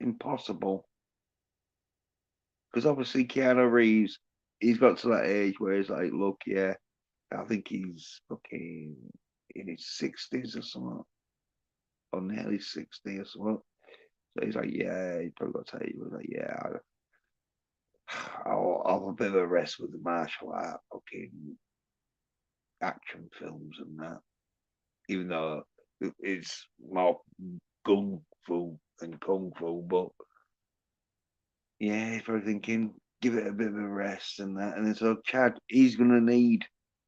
[SPEAKER 1] impossible. Because obviously Keanu Reeves, he's got to that age where he's like, look, yeah, I think he's fucking in his 60s or something, or nearly 60 or something. So he's like, yeah, he's probably got to tell you, he's like, yeah, I'll have a bit of a rest with the martial art fucking action films and that. Even though it's more gung fu than kung fu, but yeah, he's probably thinking, give it a bit of a rest and that. And then so Chad, he's gonna need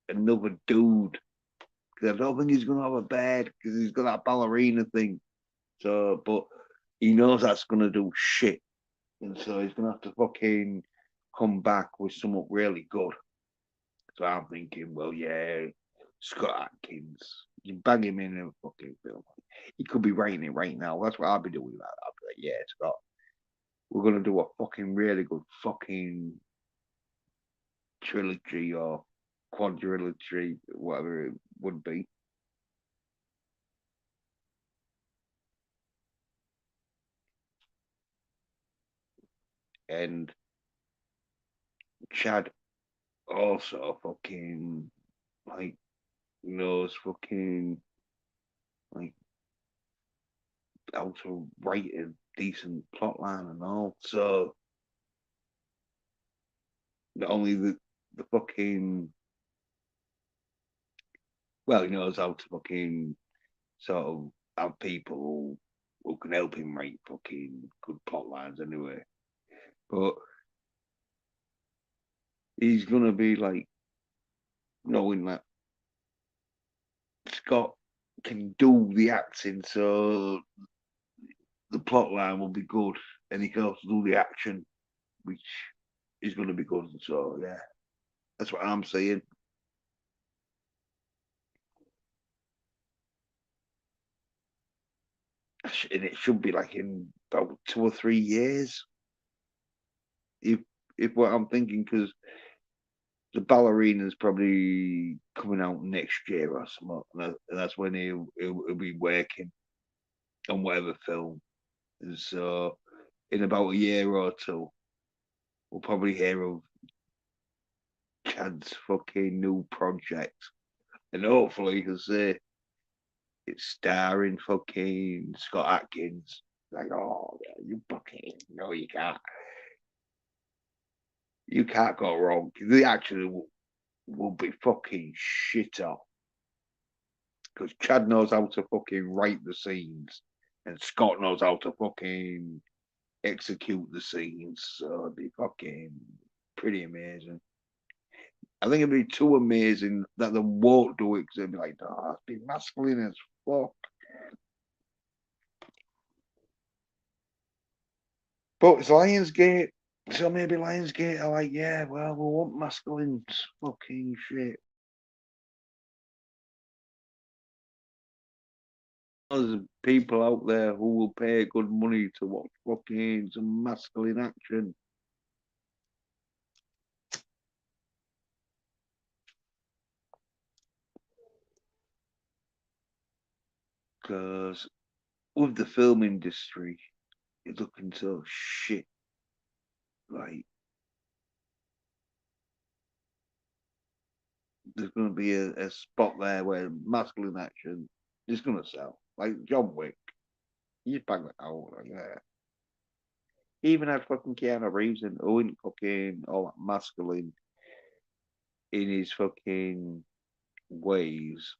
[SPEAKER 1] another dude. Because I don't think he's gonna have a bed because he's got that ballerina thing. So, but he knows that's gonna do shit. And so he's gonna have to fucking come back with something really good. So I'm thinking, well, yeah, Scott Atkins. You bang him in a fucking film. He could be writing it right now. That's what I'll be doing. I'll be like, yeah, Scott, we're gonna do a fucking really good fucking trilogy or quadrilogy, whatever it would be. And Chad also fucking like knows fucking like how to write a decent plot line and all. So not only the fucking well, he knows how to fucking sort of have people who can help him write fucking good plot lines anyway. But he's gonna be like knowing that Scott can do the acting, so the plot line will be good, and he can also do the action, which is going to be good. So yeah, that's what I'm saying. And it should be like in about 2 or 3 years, if what I'm thinking, because the ballerina's probably coming out next year or something, and that's when he'll be working on whatever film. And so in about a year or two, we'll probably hear of Chad's fucking new project, and hopefully, because it's starring fucking Scott Atkins. Like, oh, yeah, you fucking no, you can't. You can't go wrong. The action will be fucking shit up because Chad knows how to fucking write the scenes, and Scott knows how to fucking execute the scenes. So it'd be fucking pretty amazing. I think it'd be too amazing that they won't do it because they'd be like, oh, it's been masculine as fuck. But it's Lionsgate. So maybe Lionsgate are like, yeah, well, we want masculine fucking shit. There's people out there who will pay good money to watch fucking some masculine action. Because with the film industry, it's looking so shit. Like, there's going to be a spot there where masculine action is going to sell. Like John Wick, you just bang that out like that. Even had fucking Keanu Reeves in, who ain't fucking all that masculine in his fucking ways.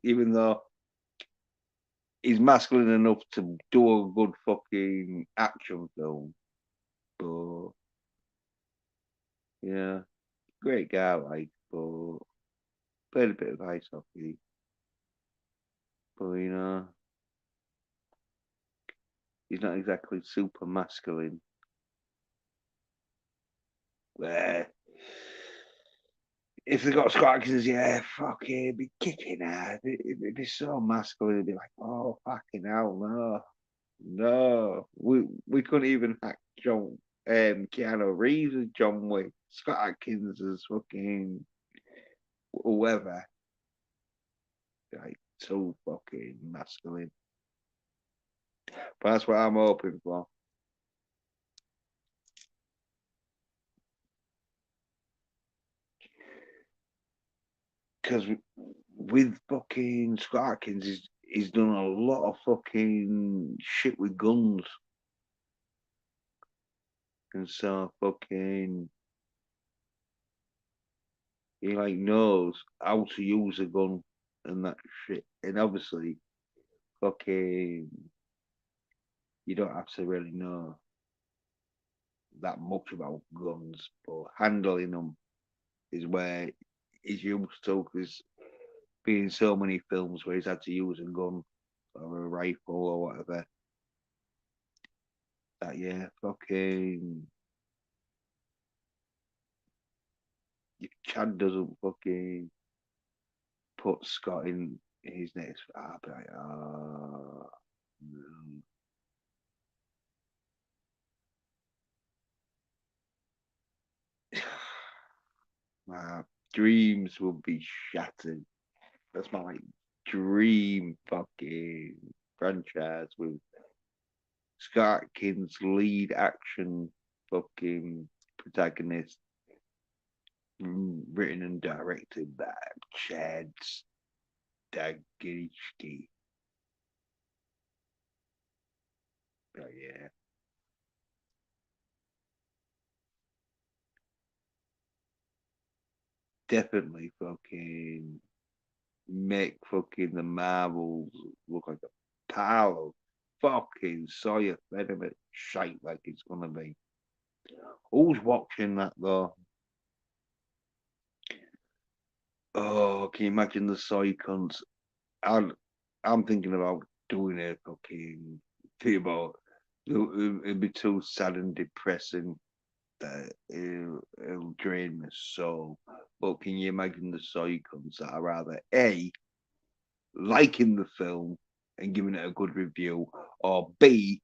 [SPEAKER 1] Even though he's masculine enough to do a good fucking action film. But yeah, great guy, like, but played a bit of ice hockey. But he's not exactly super masculine. Where if they got Scott Atkins, yeah, fuck it, be kicking out. It'd be so masculine. It'd be like, oh fucking hell, no. We couldn't even hack Keanu Reeves as John Wick. Scott Atkins as fucking whoever. Like so fucking masculine. But that's what I'm hoping for. Because with fucking Scott Atkins, he's done a lot of fucking shit with guns. And so fucking he like knows how to use a gun and that shit. And obviously fucking you don't have to really know that much about guns, but handling them is where he's used to because being so many films where he's had to use a gun or a rifle or whatever. That yeah, fucking if Chad doesn't fucking put Scott in his next, I'll be like, no. My dreams will be shattered. That's my like dream fucking franchise with Scott Atkins lead action fucking protagonist, written and directed by Chad Stahelski. Oh yeah. Definitely fucking make fucking the Marvels look like a pile of fucking soya sediment shite like it's gonna be. Who's watching that though? Oh, can you imagine the soy cunts? I'm thinking about doing a fucking thing about it'd be too sad and depressing that it'll drain my soul. But can you imagine the soy cunts that are rather A, liking the film and giving it a good review, or B,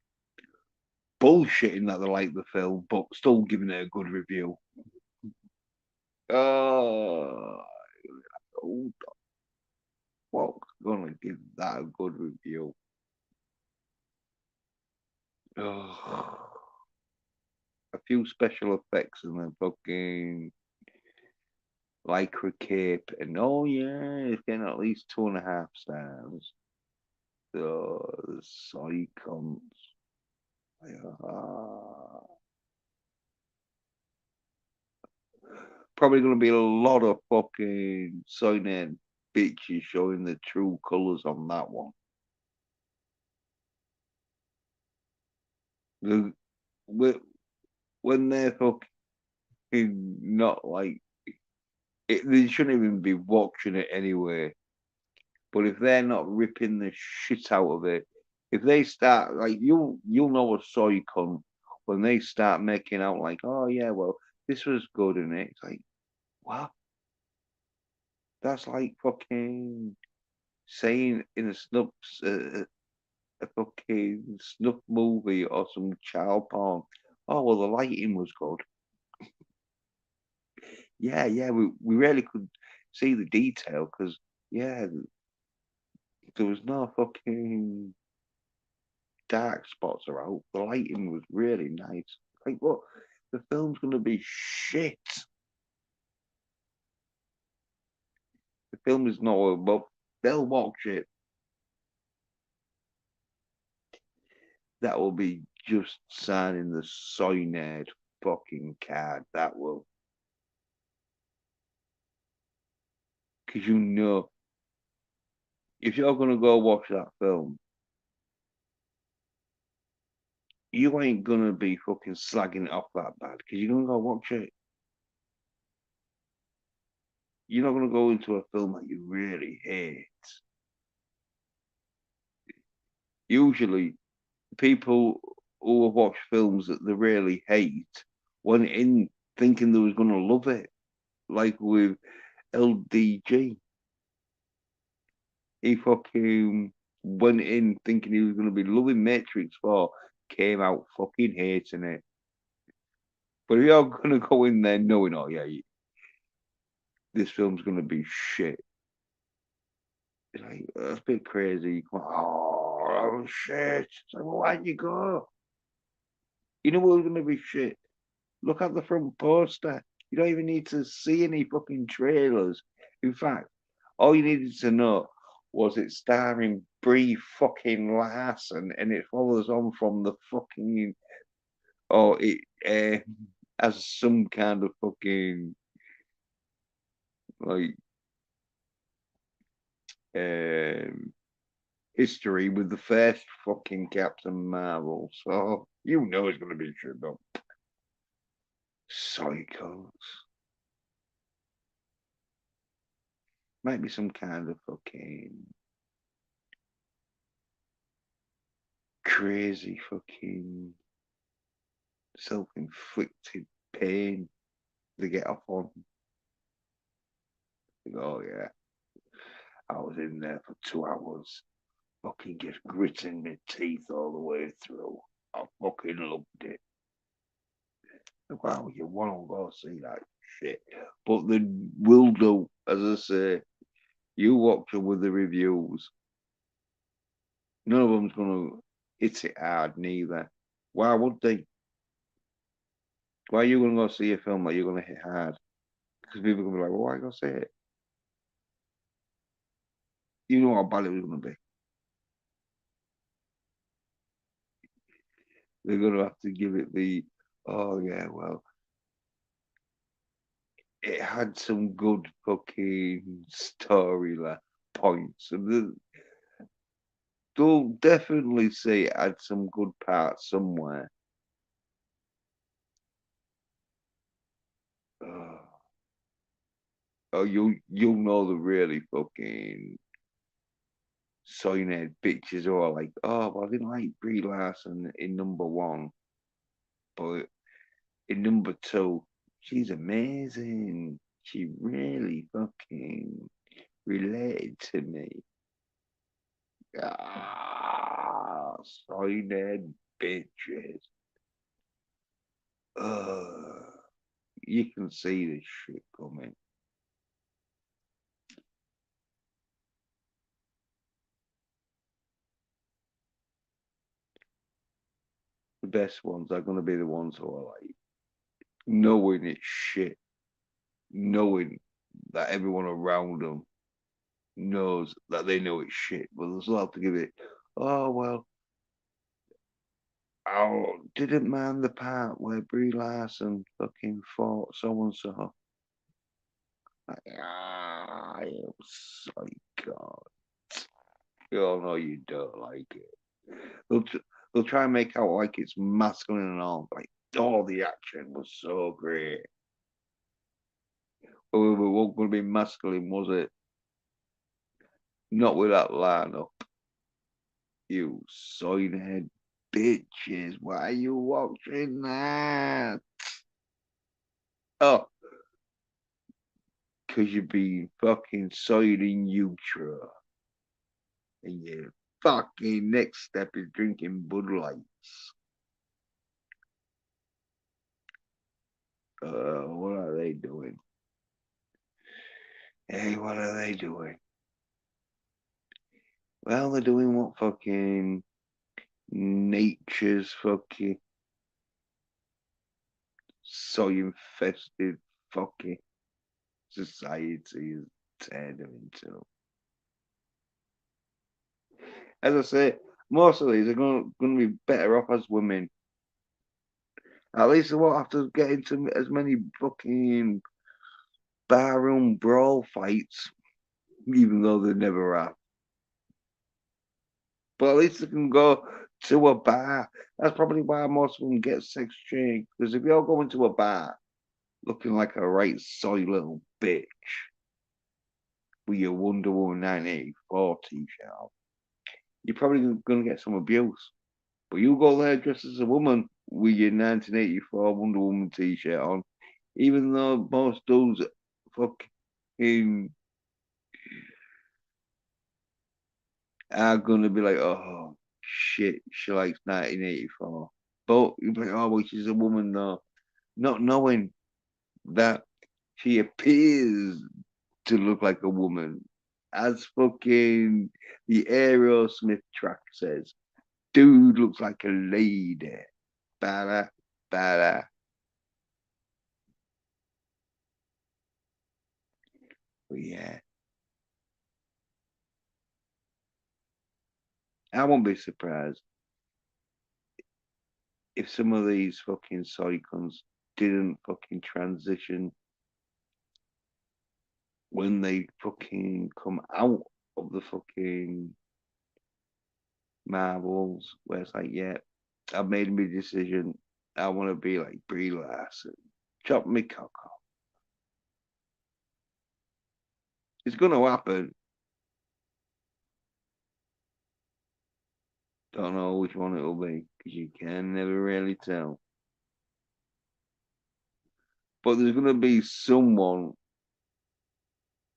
[SPEAKER 1] bullshitting that they like the film but still giving it a good review? Oh, what's gonna give that a good review? Oh, a few special effects and then fucking lycra cape, and oh yeah, it's getting at least 2.5 stars. The icons. Probably gonna be a lot of fucking sign bitches showing the true colours on that one. The, when they're fucking not like they shouldn't even be watching it anyway. But if they're not ripping the shit out of it, if they start like you'll know a soy cunt when they start making out like, oh yeah, well this was good in it. It's like what? That's like fucking saying in a fucking snuff movie or some child porn. Oh well, the lighting was good. Yeah, we really could see the detail because yeah, there was no fucking dark spots are out. The lighting was really nice. Like, what? The film's gonna be shit. The film is not, but they'll watch it. That will be just signing the Soy Nerd fucking card. That will. Because you know, if you're going to go watch that film, you ain't going to be fucking slagging it off that bad. Because you're going to go watch it. You're not going to go into a film that you really hate. Usually, people who have watched films that they really hate went in thinking they was going to love it. Like with LDG. He fucking went in thinking he was going to be loving Matrix 4, came out fucking hating it. But if you're going to go in there knowing, oh yeah, this film's going to be shit, it's like, that's a bit crazy. You come, oh shit. It's like, well, why'd you go? You know what's going to be shit? Look at the front poster. You don't even need to see any fucking trailers. In fact, all you needed to know was it starring Brie fucking Larson, and it follows on from the fucking, or it has some kind of fucking like history with the first fucking Captain Marvel. So you know it's gonna be shit up. Psychos. Might be some kind of fucking crazy fucking self-inflicted pain to get off on. Oh yeah, I was in there for 2 hours, fucking just gritting my teeth all the way through. I fucking loved it. Wow, you want to go see that shit, but they will do, as I say. You watch them with the reviews. None of them's gonna hit it hard, neither. Why would they? Why are you gonna go see a film that you're gonna hit hard? Because people are gonna be like, well, why go see it? You know how bad it was gonna be. They're gonna have to give it the, oh yeah, well, it had some good fucking story points. And they'll definitely say it had some good parts somewhere. Uh, oh, you'll know the really fucking soy bitches who are like, oh, well, I didn't like Brie Larson in number one, but in number two, she's amazing. She really fucking related to me. Ah, soy bitches. You can see this shit coming. The best ones are going to be the ones who are like knowing it's shit, knowing that everyone around them knows that they know it's shit, but they'll still have to give it. Oh well, I didn't mind the part where Brie Larson fucking fought so and so. You psycho. You all know you don't like it. They'll try and make out like it's masculine and all. Like, oh, the action was so great. But we weren't going to be masculine, was it? Not with that lineup. You soyhead bitches. Why are you watching that? Oh, because you're being fucking soyed in utero. And your fucking next step is drinking Bud Lights. What are they doing? Hey, what are they doing? Well, they're doing what fucking nature's fucking soy infested fucking society is tearing them into. As I say, most of these are going to be better off as women. At least they won't have to get into as many fucking barroom brawl fights, even though they never have. But at least they can go to a bar. That's probably why most of them get sex change. Because if you're going to a bar looking like a right soy little bitch with your Wonder Woman 1984 t-shirt on, you're probably going to get some abuse. But you go there dressed as a woman with your 1984 Wonder Woman t-shirt on, even though most dudes fucking are going to be like, oh, shit, she likes 1984. But you're like, oh, well, she's a woman though. Not knowing that she appears to look like a woman. As fucking the Aerosmith track says, dude looks like a lady. Bada, bada. But yeah. I won't be surprised if some of these fucking Psychons didn't fucking transition when they fucking come out of the fucking Marvels, where it's like, yeah, I've made my decision. I want to be like Brie Larson. Chop me cock off. It's gonna happen. Don't know which one it'll be because you can never really tell. But there's gonna be someone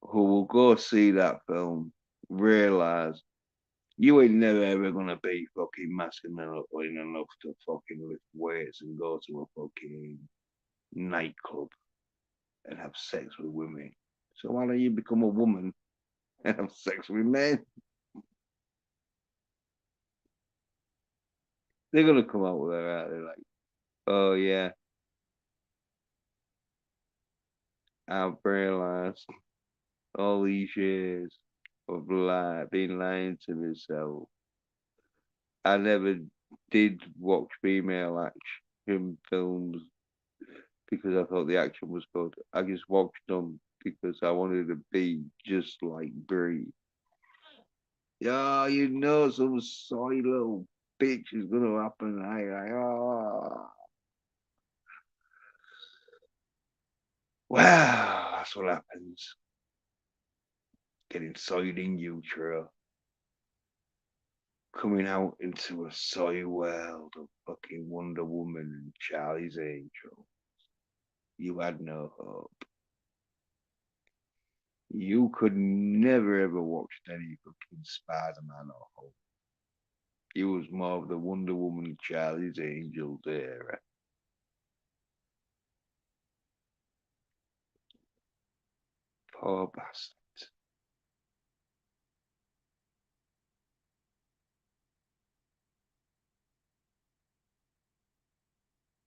[SPEAKER 1] who will go see that film, realize you ain't never ever gonna be fucking masculine enough to fucking lift weights and go to a fucking nightclub and have sex with women. So why don't you become a woman and have sex with men? They're gonna come out with that. They're like, oh yeah, I've realized all these years of being lying to myself. I never did watch female action films because I thought the action was good. I just watched them because I wanted to be just like Brie. Yeah, you know, some soy little bitch is gonna happen. Oh. Wow, that's what happens. Getting soyed in utero. Coming out into a soy world of fucking Wonder Woman and Charlie's Angel. You had no hope. You could never ever watch any fucking Spider-Man or Hulk. It was more of the Wonder Woman and Charlie's Angels era. Poor bastard.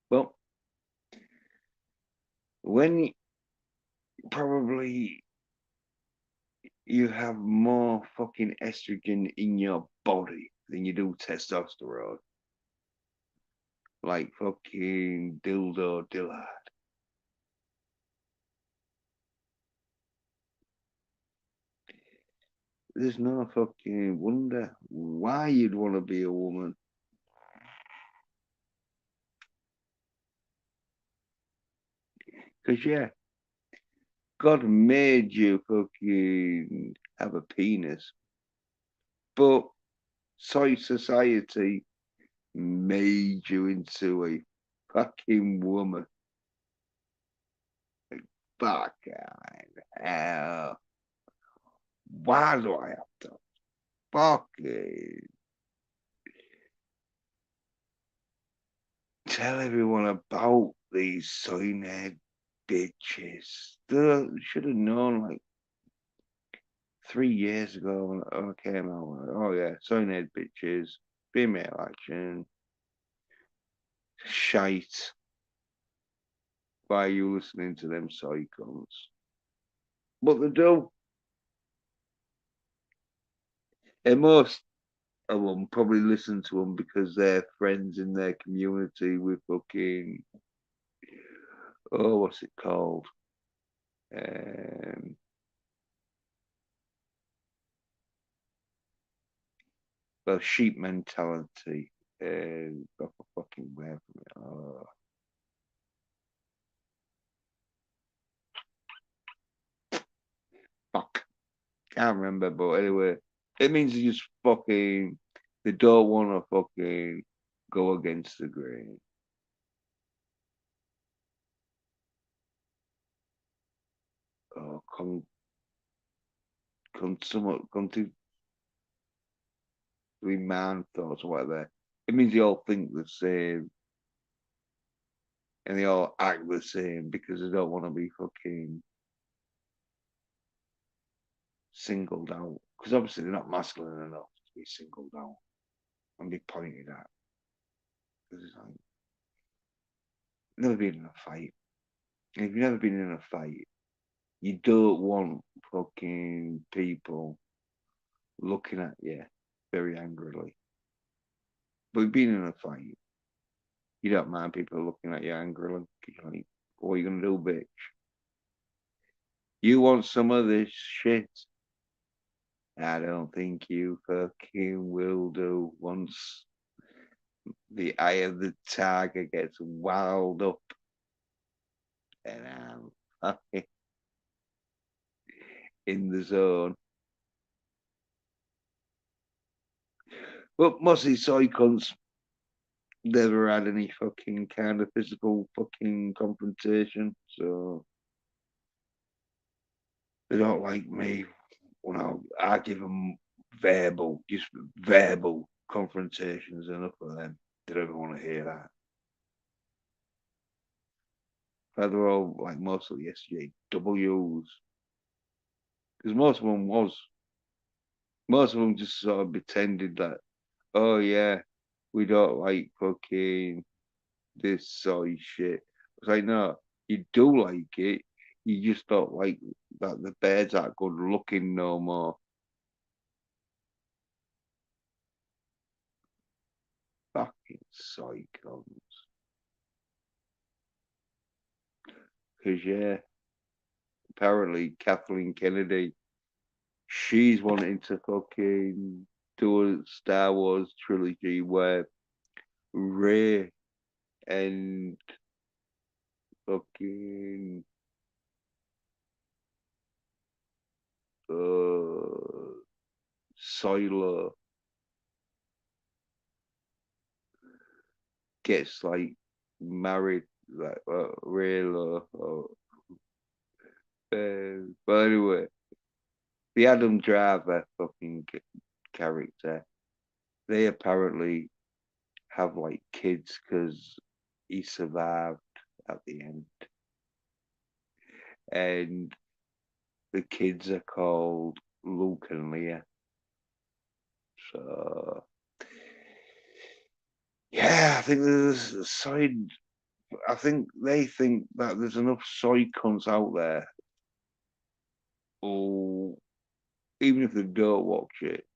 [SPEAKER 1] Well, when probably you have more fucking estrogen in your body than you do testosterone. Like fucking dildo Dillard. There's no fucking wonder why you'd want to be a woman. Because, yeah, God made you fucking have a penis. But society made you into a fucking woman. Like, fucking hell. Why do I have to fucking tell everyone about these soy nerd bitches? They should have known like 3 years ago when I came out. Like, oh yeah, soy nerd bitches female action, shite. Why are you listening to them psychos? But they do. And most of them probably listen to them because they're friends in their community with fucking, oh, what's it called? Well, sheep mentality. Got a fucking word from it. Oh. Fuck. Can't remember, but anyway, it means you just fucking, they don't want to fucking go against the grain. Oh, come to three man thoughts or whatever. It means they all think the same and they all act the same because they don't want to be fucking singled out. Because obviously they're not masculine enough to be singled out and be pointed at. Because it's like, never been in a fight. And if you've never been in a fight, you don't want fucking people looking at you very angrily. But you've been in a fight, you don't mind people looking at you angrily. You're like, what are you going to do, bitch? You want some of this shit? I don't think you fucking will do once the eye of the tiger gets wowed up. And I'm fucking in the zone. But most of these soy cunts never had any fucking kind of physical fucking confrontation, so they don't like me when I give them just verbal confrontations, enough of them. They don't want to hear that. But they're all like mostly SJWs, because most of them just sort of pretended that, oh yeah, we don't like fucking this soy shit. It's like, no, you do like it. You just don't like that the bears aren't good looking no more. Fucking psychos. Because, yeah, apparently Kathleen Kennedy, she's wanting to fucking do a Star Wars trilogy where Rey and fucking Silo gets like married, like Raylo. But anyway, the Adam Driver fucking character, they apparently have like kids because he survived at the end, and the kids are called Luke and Leia. So yeah, I think there's a side. I think they think that there's enough soy cunts out there, or even if they don't watch it,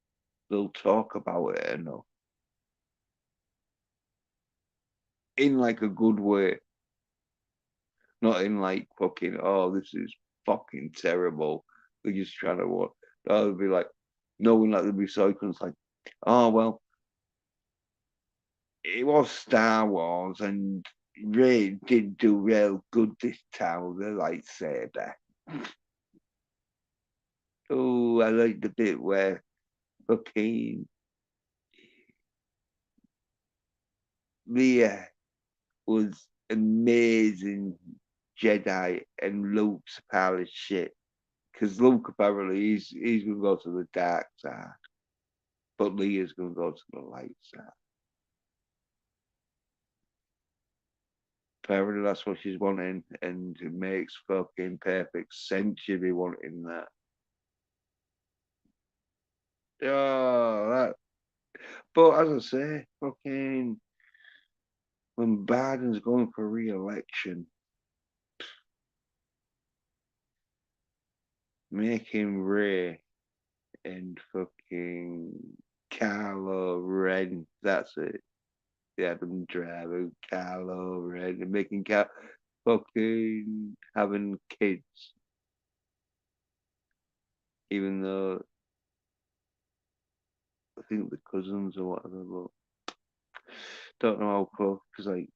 [SPEAKER 1] they'll talk about it enough in like a good way, not in like fucking, oh, this is fucking terrible. They're just trying to what? They'll be like, knowing that there'll be soy cunts like, oh well, it was Star Wars and Ray did do real good this time with the lightsaber. Oh, I like the bit where fucking Leia was amazing Jedi and Luke's a pile of shit. Because Luke apparently he's gonna go to the dark side, but Leia's gonna go to the light side. Apparently that's what she's wanting, and it makes fucking perfect sense she'd be wanting that. Oh, that. But as I say, fucking when Biden's going for re-election, making Ray and fucking Carlo Ren, that's it. The Adam Driver, Carlo Ren, and making fucking having kids, even though I think the cousins or whatever, but don't know how close, because like,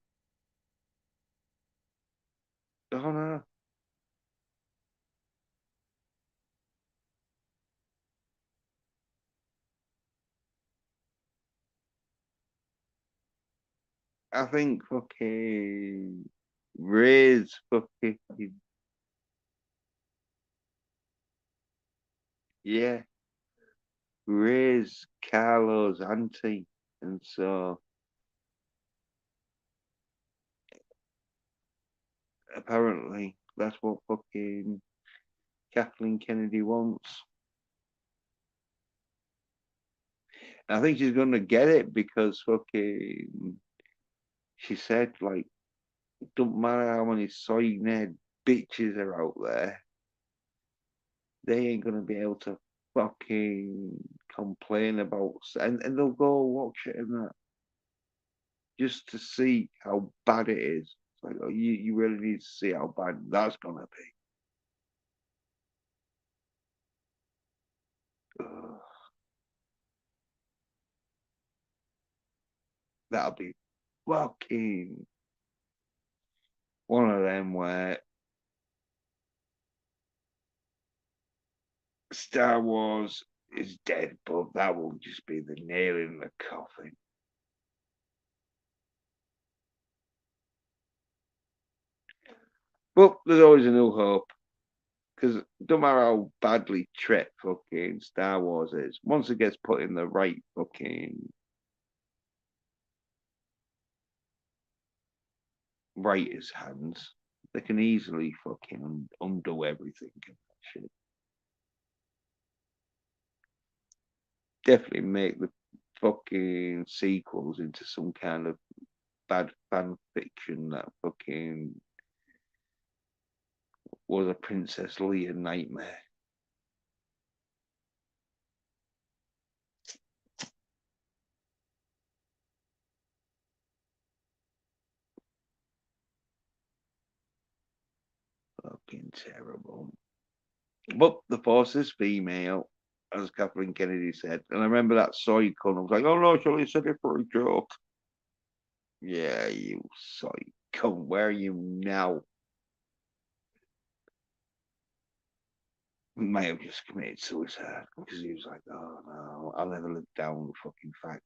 [SPEAKER 1] I don't know. I think fucking Ray's fucking, yeah, Ray's Carlo's auntie, and so apparently that's what fucking Kathleen Kennedy wants. I think she's gonna get it because fucking she said like it don't matter how many soy nerd bitches are out there, they ain't gonna be able to fucking complain about and they'll go watch it and that just to see how bad it is. It's like, oh, you really need to see how bad that's gonna be. That'll be fucking one of them where Star Wars is dead, but that will just be the nail in the coffin. But there's always a new hope. Because no matter how badly Trek fucking Star Wars is, once it gets put in the right fucking writer's hands, they can easily fucking undo everything and that shit. Definitely make the fucking sequels into some kind of bad fan fiction that fucking was a Princess Leia nightmare. Fucking terrible. But the Force is female, as Kathleen Kennedy said. And I remember that soy cunt. I was like, oh no, Shirley said it for a joke. Yeah, you soy cunt. Where are you now? May have just committed suicide because he was like, oh no, I'll never live down the fucking fact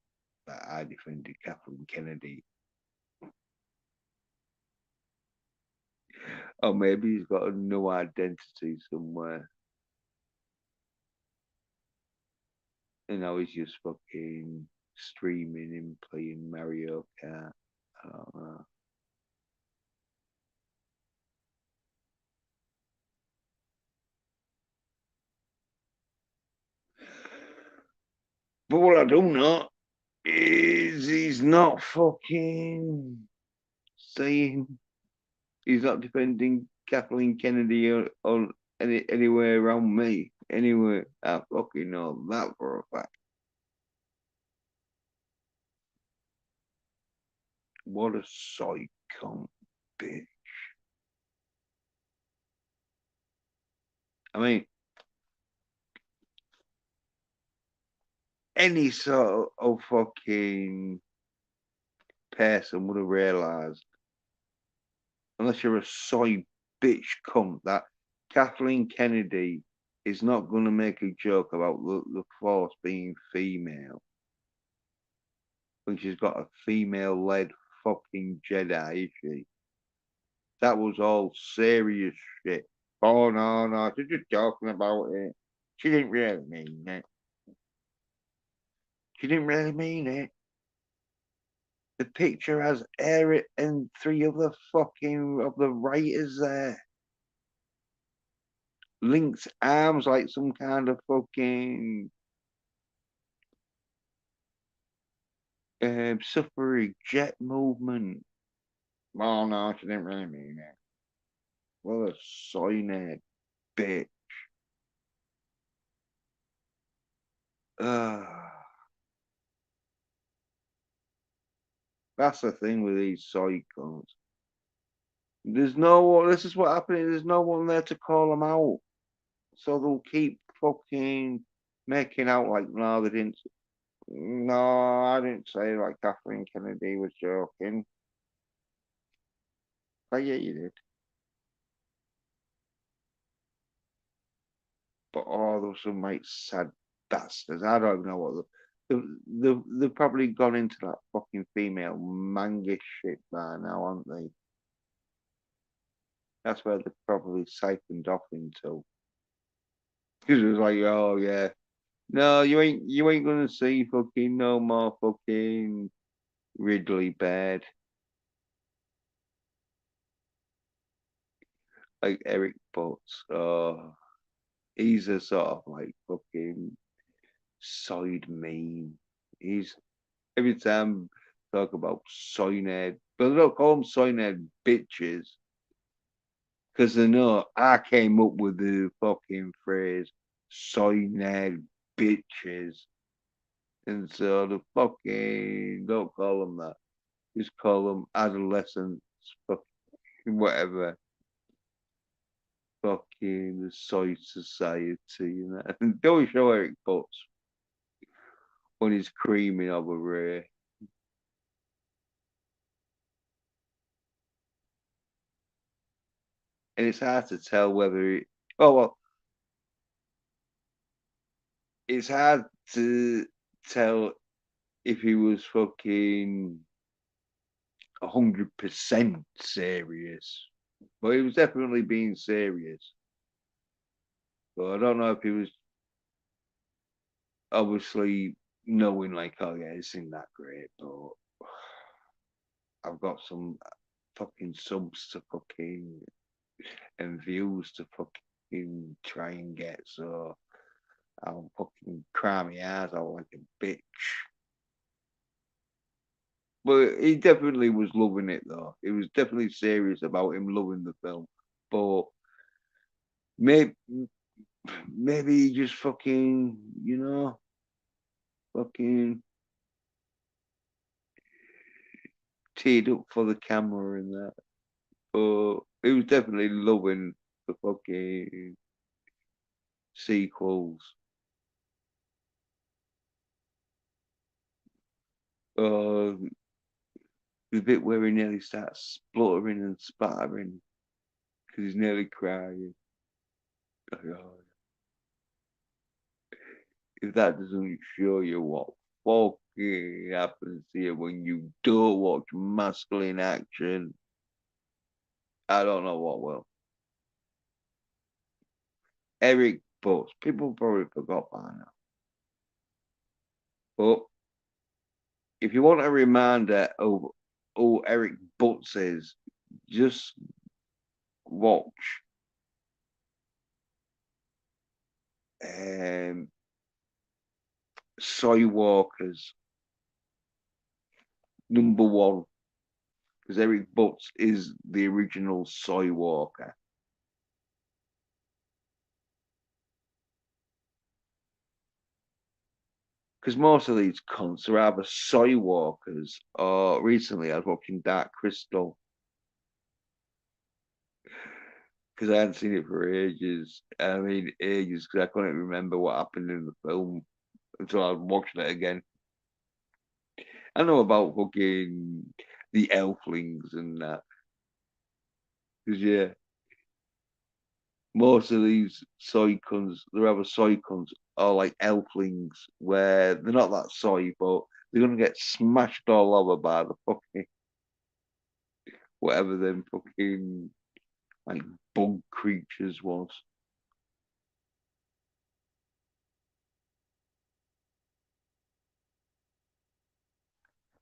[SPEAKER 1] that I defended Kathleen Kennedy. Or maybe he's got a new identity somewhere. And now he's just fucking streaming and playing Mario Kart. I don't know. But what I do know is he's not fucking saying he's not defending Kathleen Kennedy on anywhere around me. Anywhere. I fucking know that for a fact. What a psycho bitch. I mean, any sort of fucking person would have realised, unless you're a soy bitch cunt, that Kathleen Kennedy is not going to make a joke about the Force being female when she's got a female-led fucking Jedi, is she? That was all serious shit. Oh no, she's just talking about it. She didn't really mean it. She didn't really mean it. The picture has Eric and three other fucking of the writers there. Link's arms like some kind of fucking suffrage jet movement. Oh no, she didn't really mean it. What a soy nerd bitch. That's the thing with these psychos. There's no. This is what happened. There's no one there to call them out, so they'll keep fucking making out like no, they didn't. No, I didn't say like Kathleen Kennedy was joking. But yeah, you did. But oh, those some like sad bastards. I don't know what they've probably gone into that fucking female manga shit by now, aren't they? That's where they're probably siphoned off into. Because it was like, oh yeah, no, you ain't gonna see fucking no more fucking Ridley Baird, like Eric Butts. Oh, he's a sort of like fucking side meme. He's every time talk about soy nerd, but they don't call them soy nerd bitches because they know I came up with the fucking phrase soy nerd bitches, and so the fucking don't call them that. Just call them adolescents, fucking whatever. Fucking the soy society, you know. And don't show Eric Butts when he's creaming over Ray. And it's hard to tell whether oh well, it's hard to tell if he was fucking 100% serious, but he was definitely being serious. But I don't know if he was obviously knowing like, oh yeah, it's not that great, but I've got some fucking subs to fucking and views to fucking try and get, so I'll fucking cry my eyes out like a bitch. But he definitely was loving it though. He was definitely serious about him loving the film. But maybe he just fucking, fucking teared up for the camera and that. But he was definitely loving the fucking sequels. Uh, the bit where he nearly starts spluttering and spattering because he's nearly crying. Oh, if that doesn't show you what fucking happens here when you don't watch masculine action, I don't know what will. Eric Butts, people probably forgot by now. But if you want a reminder of who Eric Butts is, just watch Soy Walkers #1, because Eric Butts is the original Soy Walker. Because most of these cunts are either soy walkers or recently I was watching Dark Crystal because I hadn't seen it for ages. I mean, ages because I couldn't remember what happened in the film until I was watching it again. I know about fucking the elflings and that. Because, yeah, most of these soy cunts, they're either soy cunts or like elflings where they're not that soy, but they're going to get smashed all over by the fucking whatever them fucking like bug creatures was.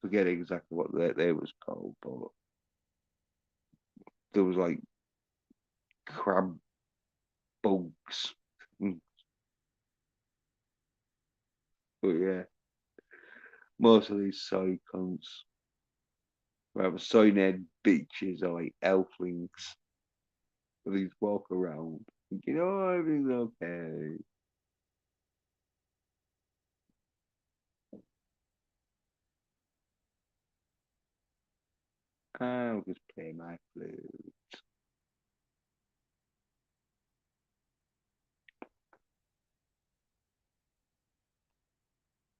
[SPEAKER 1] Forget exactly what they was called, but there was like crab bugs. But yeah, most of these soy cunts, wherever soy nerd bitches are like elflings. These walk around thinking, oh, everything's okay. I'll just play my flute.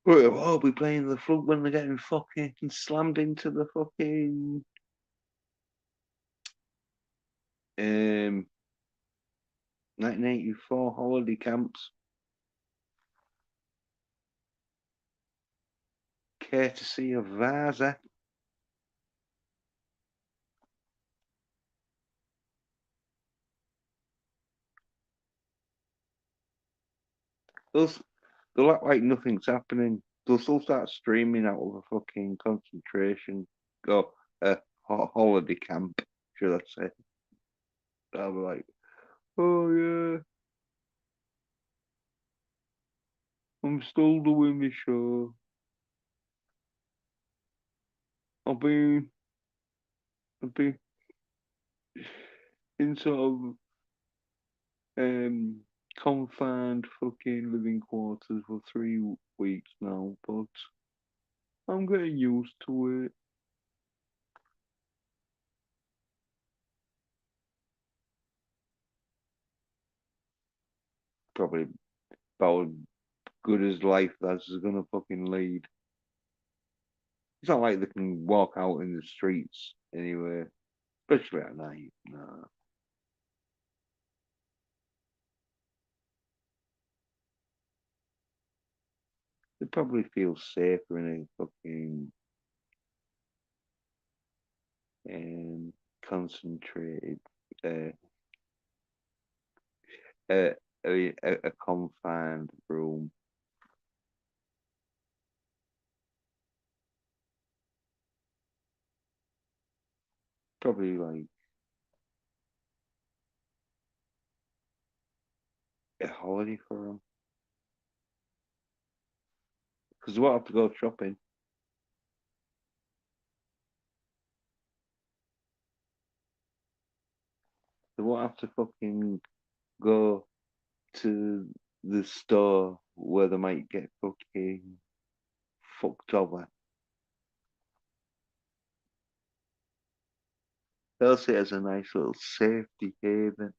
[SPEAKER 1] Well, I'll be playing the flute when they're getting fucking slammed into the fucking 1984 holiday camps. Courtesy of Vaza. They'll act like nothing's happening. They'll still start streaming out of a fucking concentration or a holiday camp, should I say. They'll be like, oh yeah, I'm still doing my show. I've been in sort of confined fucking living quarters for 3 weeks now, but I'm getting used to it. Probably about good as life that's gonna fucking lead. It's not like they can walk out in the streets anywhere, especially at night. Nah. They probably feel safer in a fucking concentrated, uh, uh, a confined room. Probably like a holiday for them because they won't have to go shopping. They won't have to fucking go to the store where they might get fucking fucked over. They'll see it as a nice little safety haven.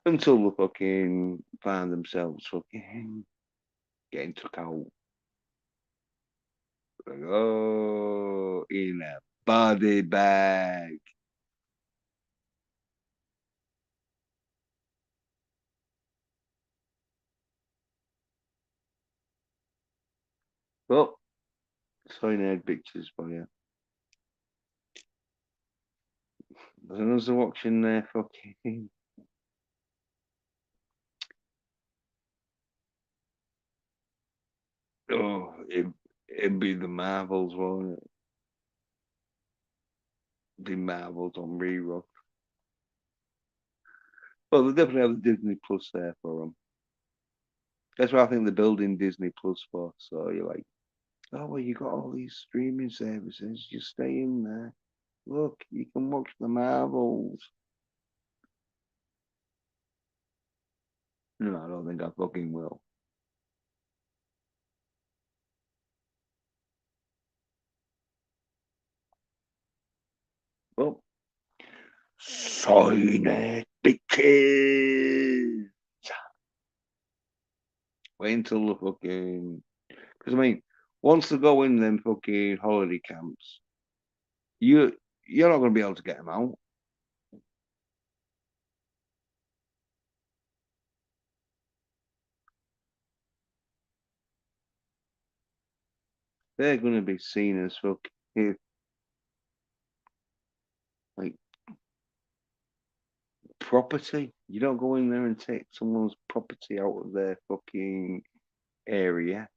[SPEAKER 1] Until they fucking find themselves fucking getting took out. Like, oh, in a body bag. Well, sorry, nerd bitches for you. As long as they're watching their fucking. Oh, it'd be the Marvels, won't it? The Marvels on rerun. Well, they definitely have the Disney Plus there for them. That's what I think they're building Disney Plus for. So you're like, oh, well, you got all these streaming services. Just stay in there. Look, you can watch the Marvels. No, I don't think I fucking will. Well, sign it, bitches. Wait until the fucking. Because, I mean, once they go in them fucking holiday camps, you're not going to be able to get them out. They're going to be seen as fucking like property. You don't go in there and take someone's property out of their fucking area.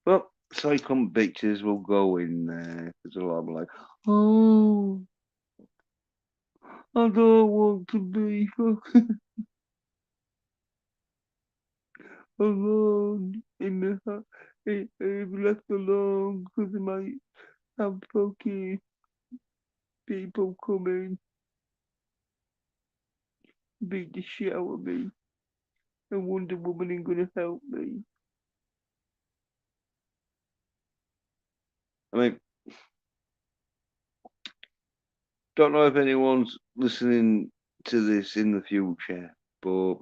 [SPEAKER 1] But some bitches will go in there because they'll be like, oh, I don't want to be fucking alone in the house. Left alone because I might have fucking people coming, beat the shit out of me, and Wonder Woman ain't gonna help me. I mean, don't know if anyone's listening to this in the future, but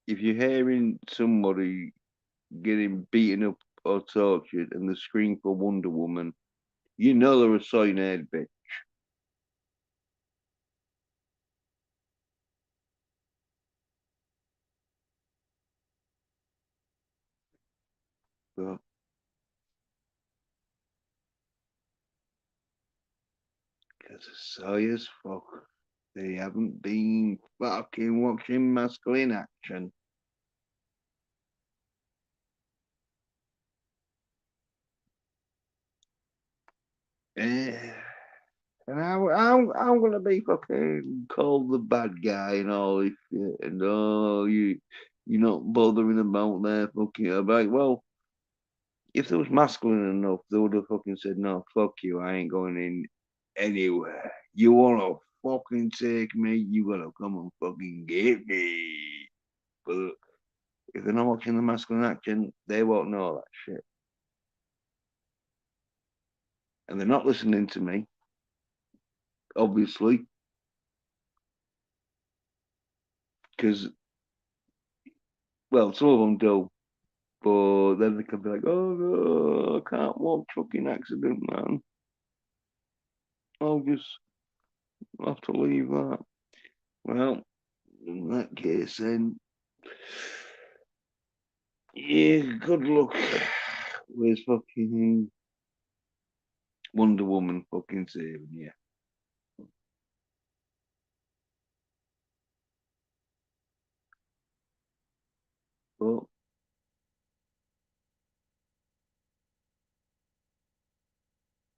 [SPEAKER 1] if you're hearing somebody getting beaten up or tortured and they scream for Wonder Woman, you know they're a soy nerd bitch. But because they're soy as fuck. They haven't been fucking watching masculine action. Eh. And I'm gonna be fucking called the bad guy and all this shit. And oh, you're not bothering about their fucking. I'm like, well, if they was masculine enough, they would have fucking said, no, fuck you, I ain't going in anywhere. You wanna fucking take me, you gotta come and fucking get me. But if they're not watching the masculine action, they won't know that shit. And they're not listening to me, obviously, because, well, some of them do, but then they can be like, oh, no, I can't watch fucking Accident Man. I'll just have to leave that. Well, in that case, then, yeah, good luck with fucking Wonder Woman fucking saving you. But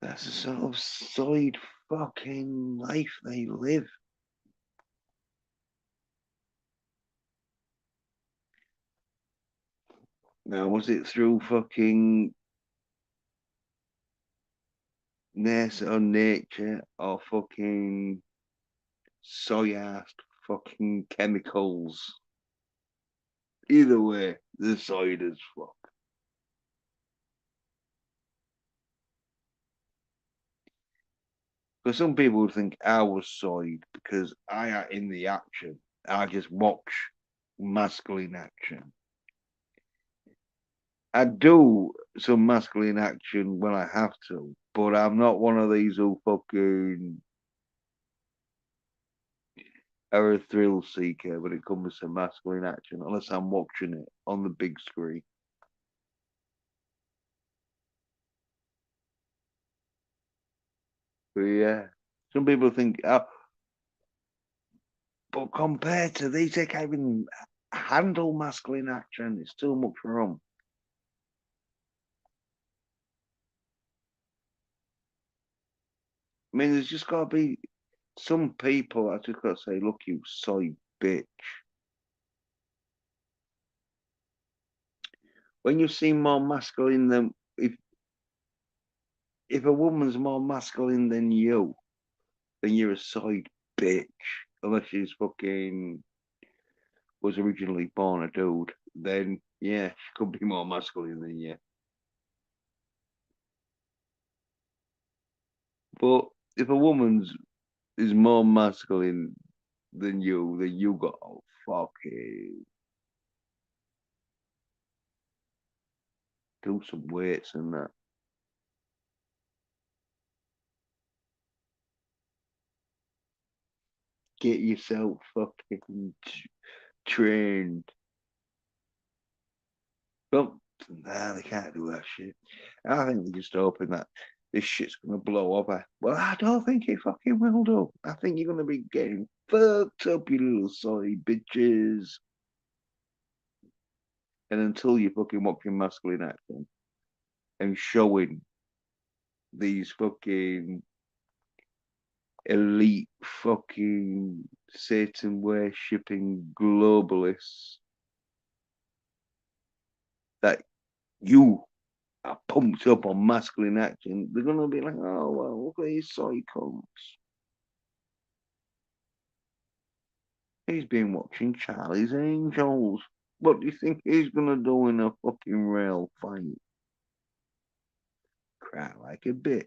[SPEAKER 1] that's the sort of side fucking life they live. Now, was it through fucking NASA or nature or fucking soy ass fucking chemicals? Either way, the side as fuck. Because some people would think I was soyed because I in the action. I just watch masculine action. I do some masculine action when I have to, but I'm not one of these who fucking are a thrill seeker when it comes to masculine action, unless I'm watching it on the big screen. But yeah, some people think, oh, but compared to these, they can't even handle masculine action. It's too much for them. I mean, there's just got to be some people I just got to say, look, you soy bitch. When you seem more masculine than if a woman's more masculine than you, then you're a side bitch. Unless she's fucking was originally born a dude, then yeah, she could be more masculine than you. But if a woman's is more masculine than you got to fucking do some weights and that. Get yourself fucking trained. But nah, they can't do that shit. I think they're just hoping that this shit's gonna blow over. Well, I don't think it fucking will do. I think you're gonna be getting fucked up, you little sorry bitches. And until you're fucking watching masculine acting and showing these fucking elite fucking Satan worshipping globalists that you are pumped up on masculine action, they're gonna be like, oh well, look at these soy cunts. He's been watching Charlie's Angels. What do you think he's gonna do in a fucking real fight? Cry like a bitch.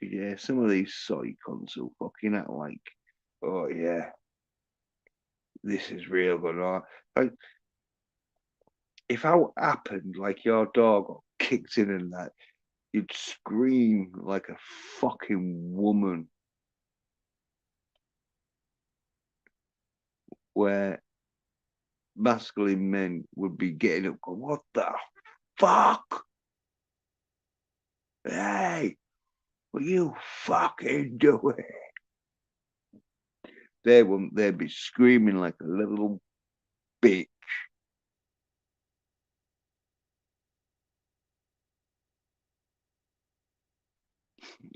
[SPEAKER 1] Yeah, some of these soy cunts will fucking act like, oh yeah, this is real going on. Like, if that happened, like your dog got kicked in and that, you'd scream like a fucking woman. Where masculine men would be getting up, going, what the fuck? Hey, what you fucking doing? They'd be screaming like a little bitch.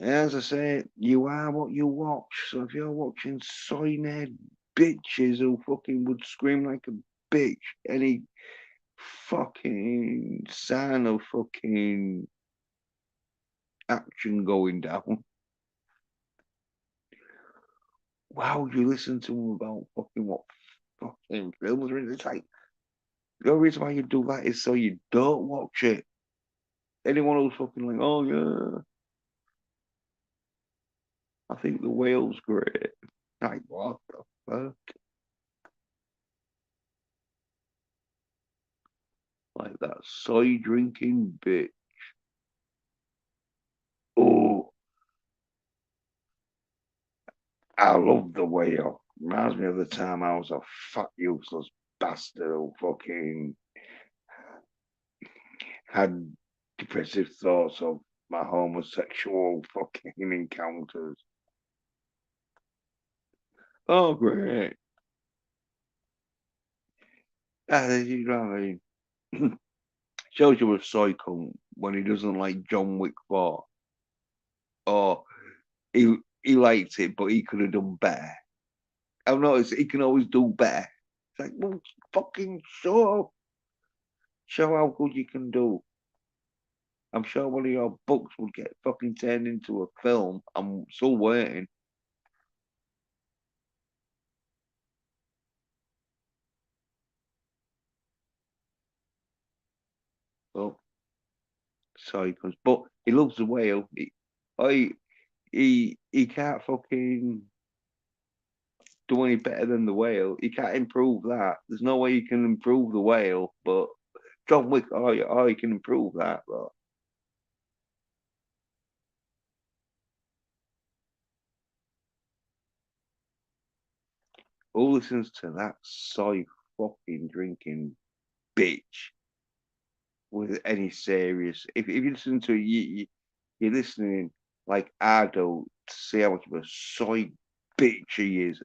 [SPEAKER 1] As I say, you are what you watch. So if you're watching soy nerd bitches who fucking would scream like a bitch, any fucking sign of fucking action going down, why would you listen to them about fucking what fucking films are in? It's like, the only reason why you do that is so you don't watch it. Anyone who's fucking like, oh yeah, I think the whale's great. Like, what the fuck? Like that soy drinking bitch. Oh, I love the whale. Reminds me of the time I was a fat, useless bastard who fucking had depressive thoughts of my homosexual fucking encounters. Oh, great. You know what I mean? Shows you a soy cunt when he doesn't like John Wick 4. Or he liked it, but he could have done better. I've noticed he can always do better. It's like, well, fucking show how good you can do. I'm sure one of your books would get fucking turned into a film. I'm still waiting. But sorry, but he loves the whale. I he can't fucking do any better than the whale. He can't improve that. There's no way you can improve the whale, but John Wick, you can improve that, but who listens to that soy fucking drinking bitch with any serious? If you listen to it, you're listening like I do to see how much of a soy bitch he is.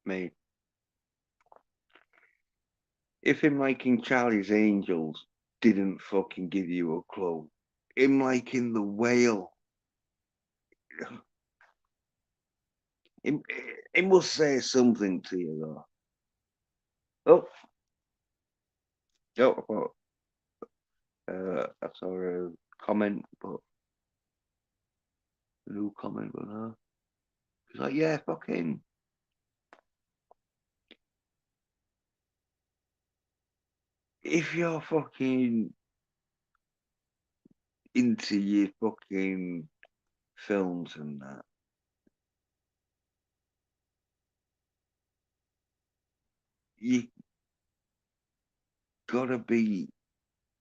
[SPEAKER 1] Mate, if him liking Charlie's Angels didn't fucking give you a clue, him liking the whale, it, it must say something to you though. Oh, oh, I saw a comment, but a new comment, but no. It's like, yeah, fucking. If you're fucking into your fucking films and that, you gotta be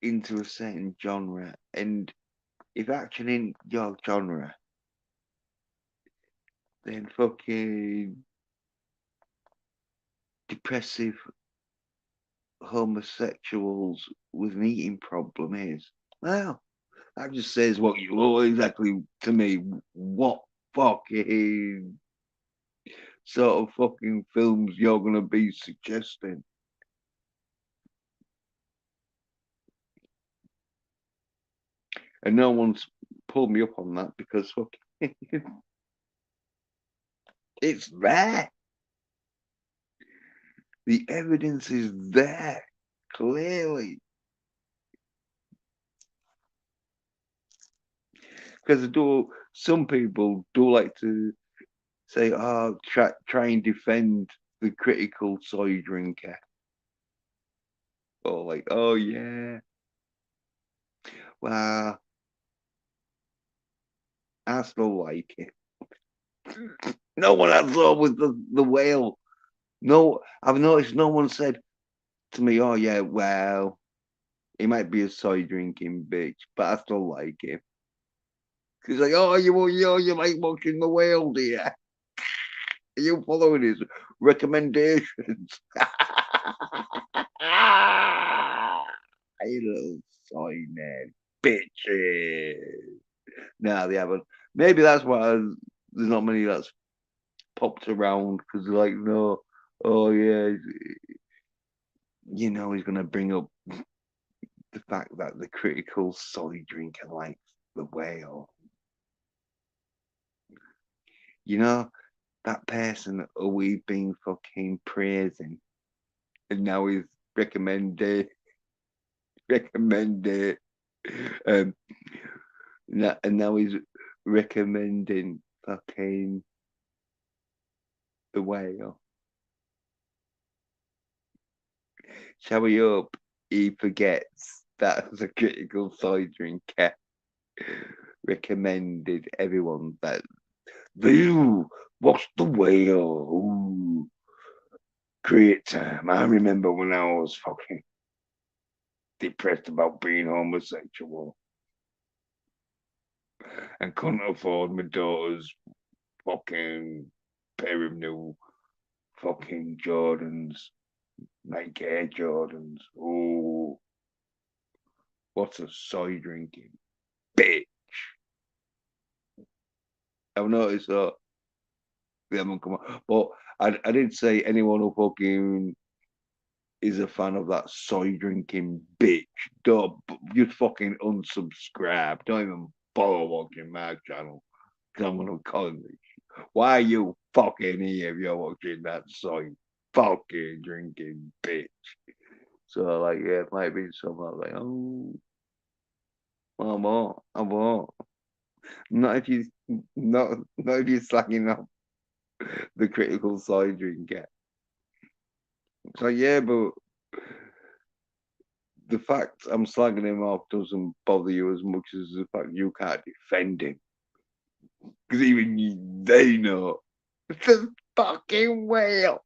[SPEAKER 1] into a certain genre, and if action in your genre, then fucking depressive homosexuals with an eating problem is, well, That just says what you look exactly to me. What fucking sort of fucking films you're gonna be suggesting? And no one's pulled me up on that because fucking it's there. The evidence is there clearly. Because some people do like to say, "Oh, try and defend the critical soy drinker," or like, "Oh yeah, well, I still like it." No one has all with the whale. No, I've noticed no one said to me, "Oh yeah, well, he might be a soy drinking bitch, but I still like him." He's like, "Oh, you like watching the whale, do you? Are you following his recommendations?" You little soy nerd bitches. No, they haven't. Maybe that's why there's not many that's popped around because they're like, no, oh yeah, he's gonna bring up the fact that the critical soy drinker likes the whale. You know, that person who we've been fucking praising, and now he's recommended, um, and now he's recommending fucking the whale. Shall we hope he forgets that as a critical soy drinker recommended everyone that you watch the whale. Ooh, great time. I remember when I was fucking depressed about being homosexual and couldn't afford my daughter's fucking pair of new fucking Jordans, Nike Air Jordans. Oh, what a soy drinking bitch. I've noticed that they haven't come on. But I did say anyone who fucking is a fan of that soy drinking bitch, don't just fucking unsubscribe. Don't even bother watching my channel because I'm gonna call you. Why are you fucking here if you're watching that soy fucking drinking bitch? So like, yeah, it might be something like, oh, I won't. Not if you, not if you're slacking off the critical soy drinker. So yeah, but the fact I'm slagging him off doesn't bother you as much as the fact you can't defend him. Because they know. It's a fucking whale.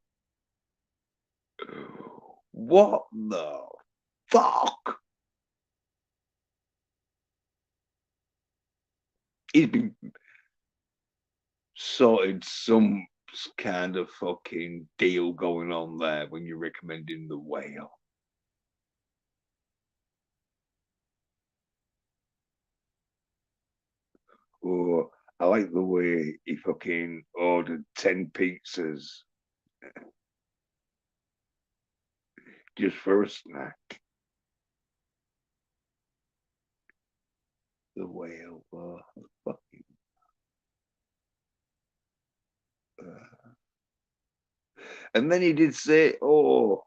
[SPEAKER 1] What the fuck? He's been sorted some kind of fucking deal going on there when you're recommending the whale. Oh, I like the way he fucking ordered 10 pizzas just for a snack. The whale, fucking. And then he did say, "Oh,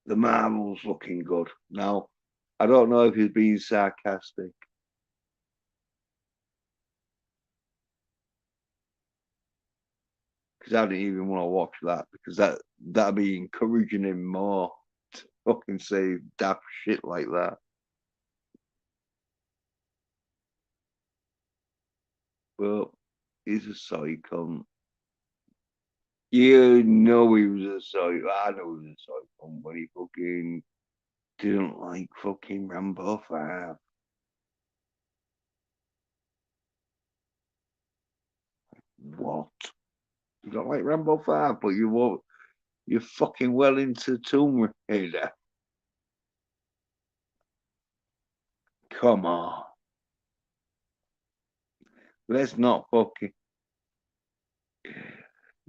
[SPEAKER 1] the Marvel's looking good." Now, I don't know if he's being sarcastic. Because I didn't even want to watch that because that'd be encouraging him more to fucking say daft shit like that. But he's a soy cunt. You know he was a soy. I know he was a soy cunt, but he fucking didn't like fucking Rambo 5. What? You don't like Rambo 5, but you won't. You're fucking well into Tomb Raider. Come on. let's not fucking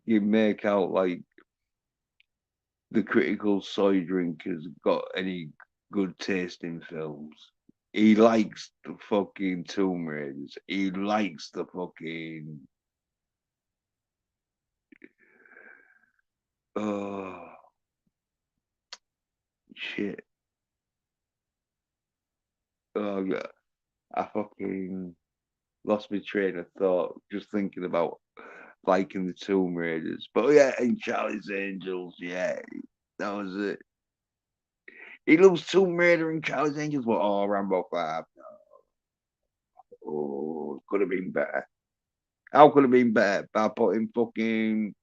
[SPEAKER 1] you make out like the critical soy drinkers got any good taste in films. He likes the fucking Tomb Raiders. He likes the fucking oh shit. Oh yeah. I fucking lost my train of thought just thinking about liking the Tomb Raiders. But yeah, and Charlie's Angels, yeah, that was it. He loves Tomb Raider and Charlie's Angels, but oh, Rambo 5. Oh, could have been better. How could have been better by putting fucking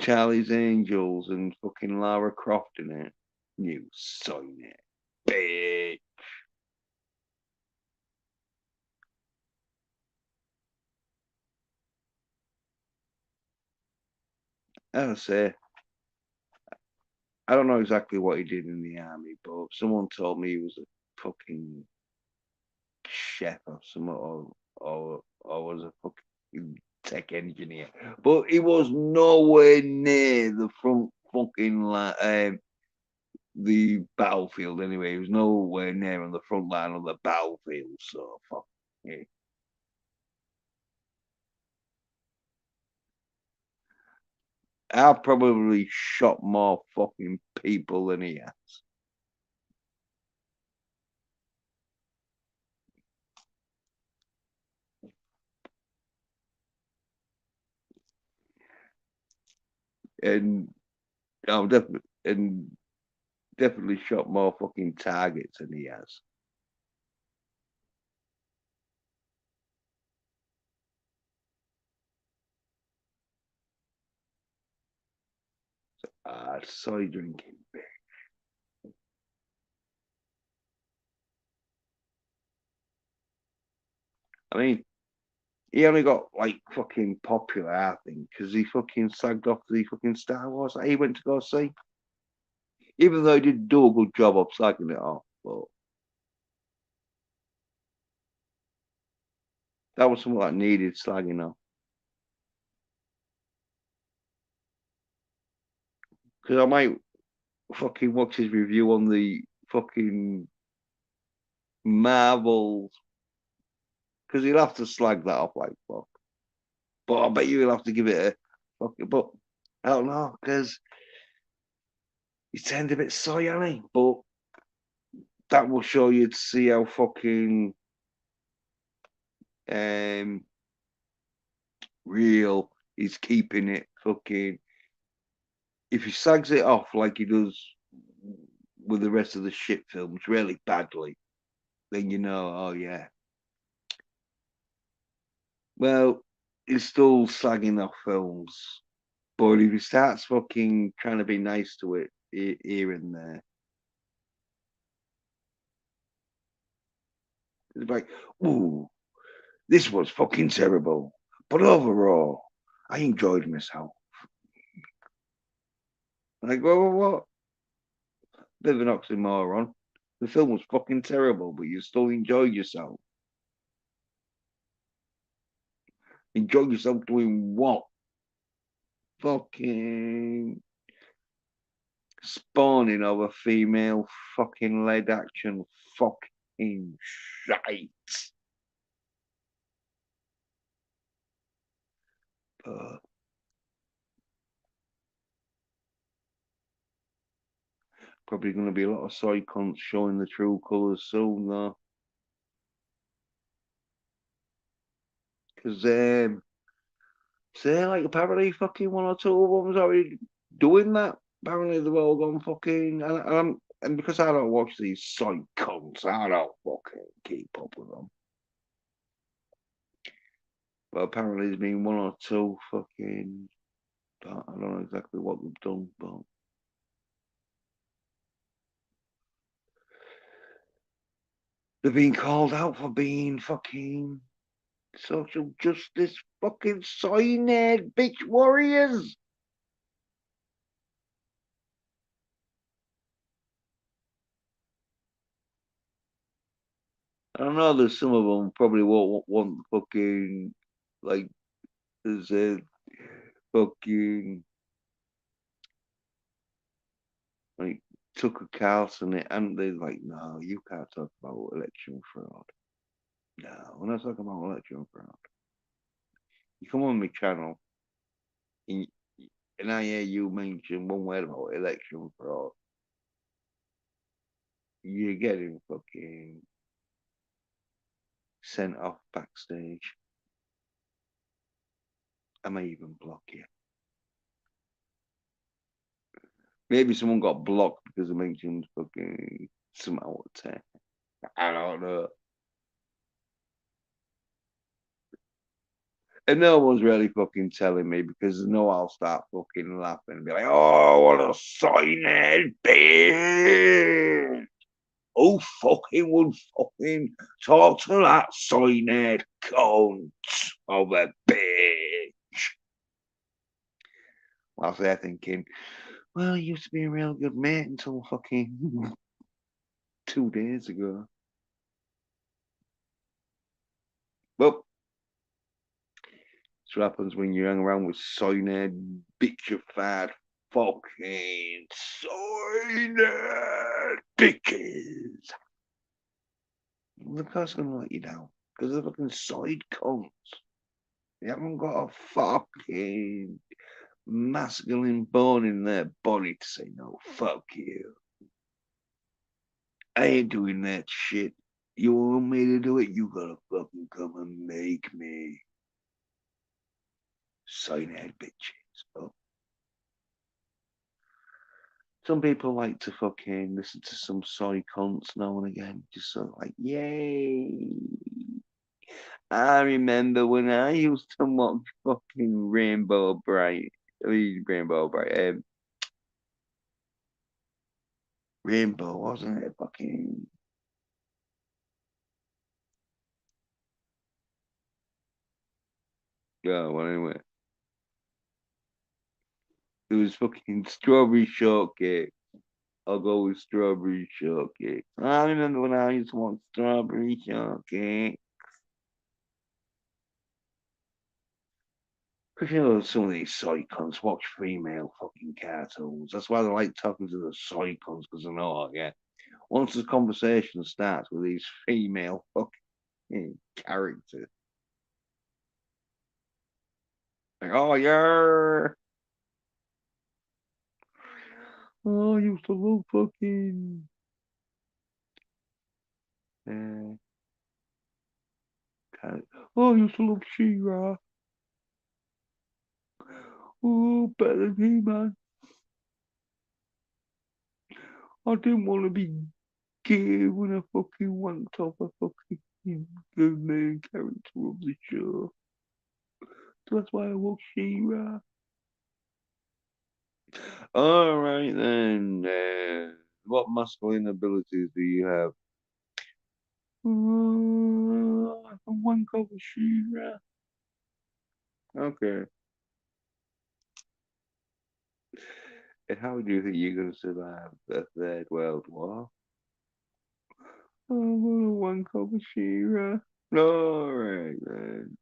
[SPEAKER 1] Charlie's Angels and fucking Lara Croft in it? You son it, bitch. I say, I don't know exactly what he did in the army, but someone told me he was a fucking chef or something, or was a fucking tech engineer. But he was nowhere near the front fucking the battlefield anyway. He was nowhere near on the front line of the battlefield. So fuck yeah. I probably shot more fucking people than he has. And I'm definitely shot more fucking targets than he has. Soy drinking. I mean, he only got like fucking popular, I think, because he fucking slagged off the fucking Star Wars that he went to go see. Even though he did do a good job of slagging it off, but that was something that needed slagging off. Because I might fucking watch his review on the fucking Marvels, because he'll have to slag that off like fuck. But I bet you he'll have to give it a fucking. But I don't know, because he turned a bit soy, hasn't he? But that will show you to see how fucking um real he's keeping it fucking. If he sags it off like he does with the rest of the shit films really badly, then you know, oh yeah. Well, he's still slagging off films, but if he starts fucking trying to be nice to it here and there, it's like, ooh, this was fucking terrible. But overall, I enjoyed myself. Like, what? Bit of an oxymoron. The film was fucking terrible, but you still enjoyed yourself. Enjoy yourself doing what? Fucking spawning of a female fucking led action fucking shite. Uh, Probably going to be a lot of soy cunts showing the true colours soon, though. Because, say, like, apparently fucking one or two of them's already doing that. Apparently they've all gone fucking. And because I don't watch these soy cunts, I don't fucking keep up with them. But apparently there's been one or two fucking. I don't know exactly what they've done, but they've been called out for being fucking social justice fucking soy nerd bitch warriors. I don't know. There's some of them probably won't want fucking like there's a fucking like Tucker Carlson it, and they're like, no, you can't talk about election fraud. No, we're not talking about election fraud. You come on my channel, and, and I hear you mention one word about election fraud. You're getting fucking sent off backstage. I may even block you. Maybe someone got blocked because I mentioned fucking some out of 10. I don't know. And no one's really fucking telling me because they know I'll start fucking laughing and be like, oh, what a signing bitch. Who fucking would fucking talk to that signing cunt of a bitch? Whilst they're thinking, well, he used to be a real good mate until fucking 2 days ago. Well, that's what happens when you hang around with soy-nerd, bitchified fucking soy-nerd bitches. The guy's gonna let you down because they're fucking side cunts. They haven't got a fucking masculine bone in their body to say no, fuck you. I ain't doing that shit. You want me to do it? You gotta fucking come and make me. Sign-head bitches. Oh. Some people like to fucking listen to some soy cunts now and again. Just sort of like, yay. I remember when I used to watch fucking Rainbow Bright. Rainbow Bright. Rainbow, wasn't it? Fucking. Yeah, well, anyway. It was fucking strawberry shortcake. I'll go with strawberry shortcake. I remember when I used to want strawberry shortcake. Because you know, some of these soy cunts watch female fucking cartoons. That's why they like talking to the soy cunts, because they know, yeah. Once the conversation starts with these female fucking characters, like, oh, yeah. Oh, I used to love fucking. Oh, I used to love She-Ra. Oh, better than He-Man. I didn't want to be gay when I fucking wanked off a fucking the main character of the show. So that's why I love She-Ra. All right then. What masculine abilities do you have? I can wank off a She-Ra. Okay. And how do you think you're going to survive the Third World War? I'm going to wank off a She-Ra. All right then.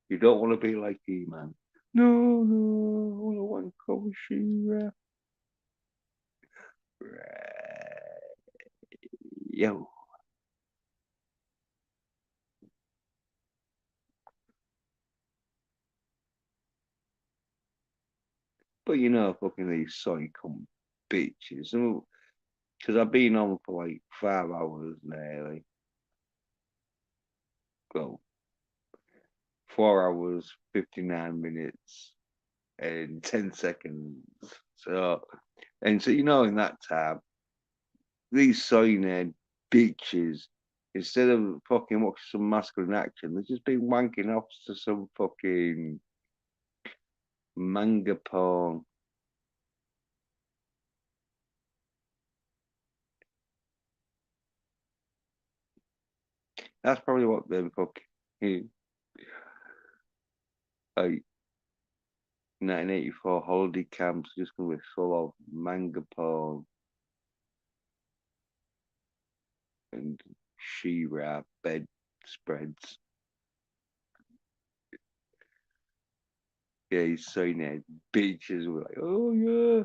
[SPEAKER 1] You don't want to be like He-Man. No, I want to wank off a She-Ra. Right. Yo. But you know, fucking these soy cum bitches. Because I've been on for like 5 hours nearly. Well, 4 hours, 59 minutes, and 10 seconds. So, you know, in that time, these soy bitches, instead of fucking watching some masculine action, they've just been wanking off to some fucking manga porn. That's probably what them fucking like 1984 holiday camps just gonna be full of manga porn. and She-Ra bedspreads. Yeah, he's saying that bitches were like, oh yeah,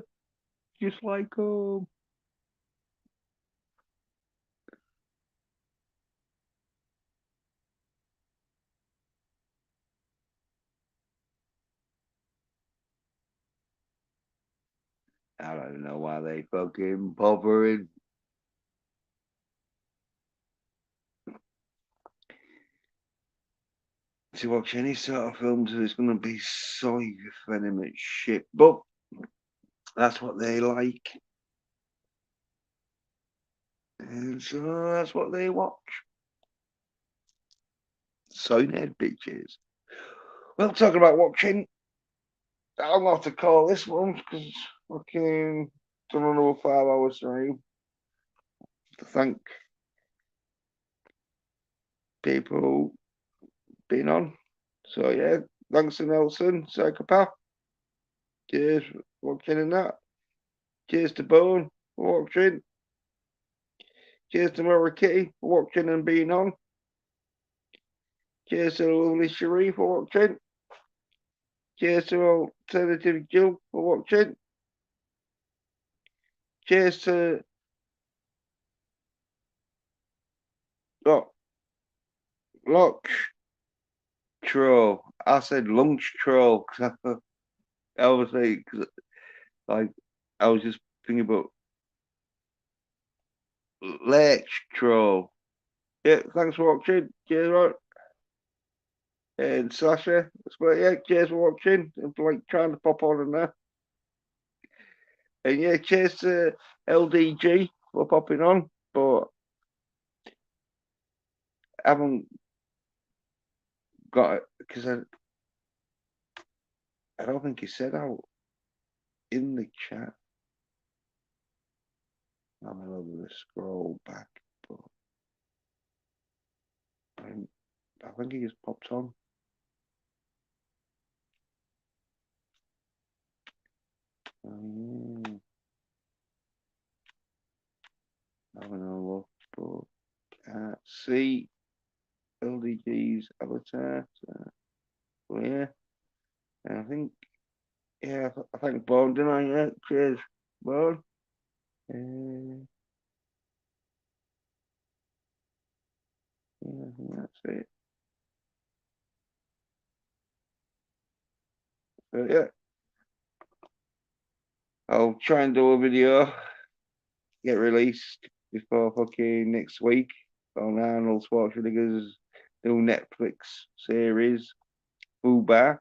[SPEAKER 1] just like I don't know why they fucking bothering. To watch any sort of films, there's going to be so venomous shit, but that's what they like, and so that's what they watch. So nerd bitches. Well, talking about watching, I'll have to call this one because fucking done another 5 hour stream. To thank people being on. So yeah, thanks to Nelson, Psychopath. Cheers for watching and that. Cheers to Bone for watching. Cheers to Mara Kitty for watching and being on. Cheers to the lovely Cherie for watching. Cheers to Alternative Jill for watching. Cheers to Lunch Troll. I said Lunch Troll because I was like, I was just thinking about Lech Troll. Yeah, thanks for watching. Cheers, right? And Sasha, yeah, cheers for watching. I'm like trying to pop on in there. And yeah, cheers to LDG for popping on, but I haven't got it because I don't think he said out in the chat. I'm gonna scroll back, but I think he just popped on. Having a look, but can't see LDG's avatar. So, well, yeah, and I think, yeah, I think Bone, didn't I? Yeah, cheers, Bone. Yeah, I think that's it. So, yeah, I'll try and do a video, get released before fucking next week on Arnold Schwarzenegger's new Netflix series, Fubar.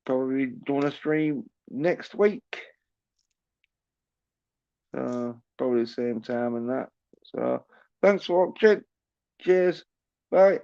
[SPEAKER 1] Probably doing a stream next week. So probably the same time and that. So thanks for watching. Cheers. Bye.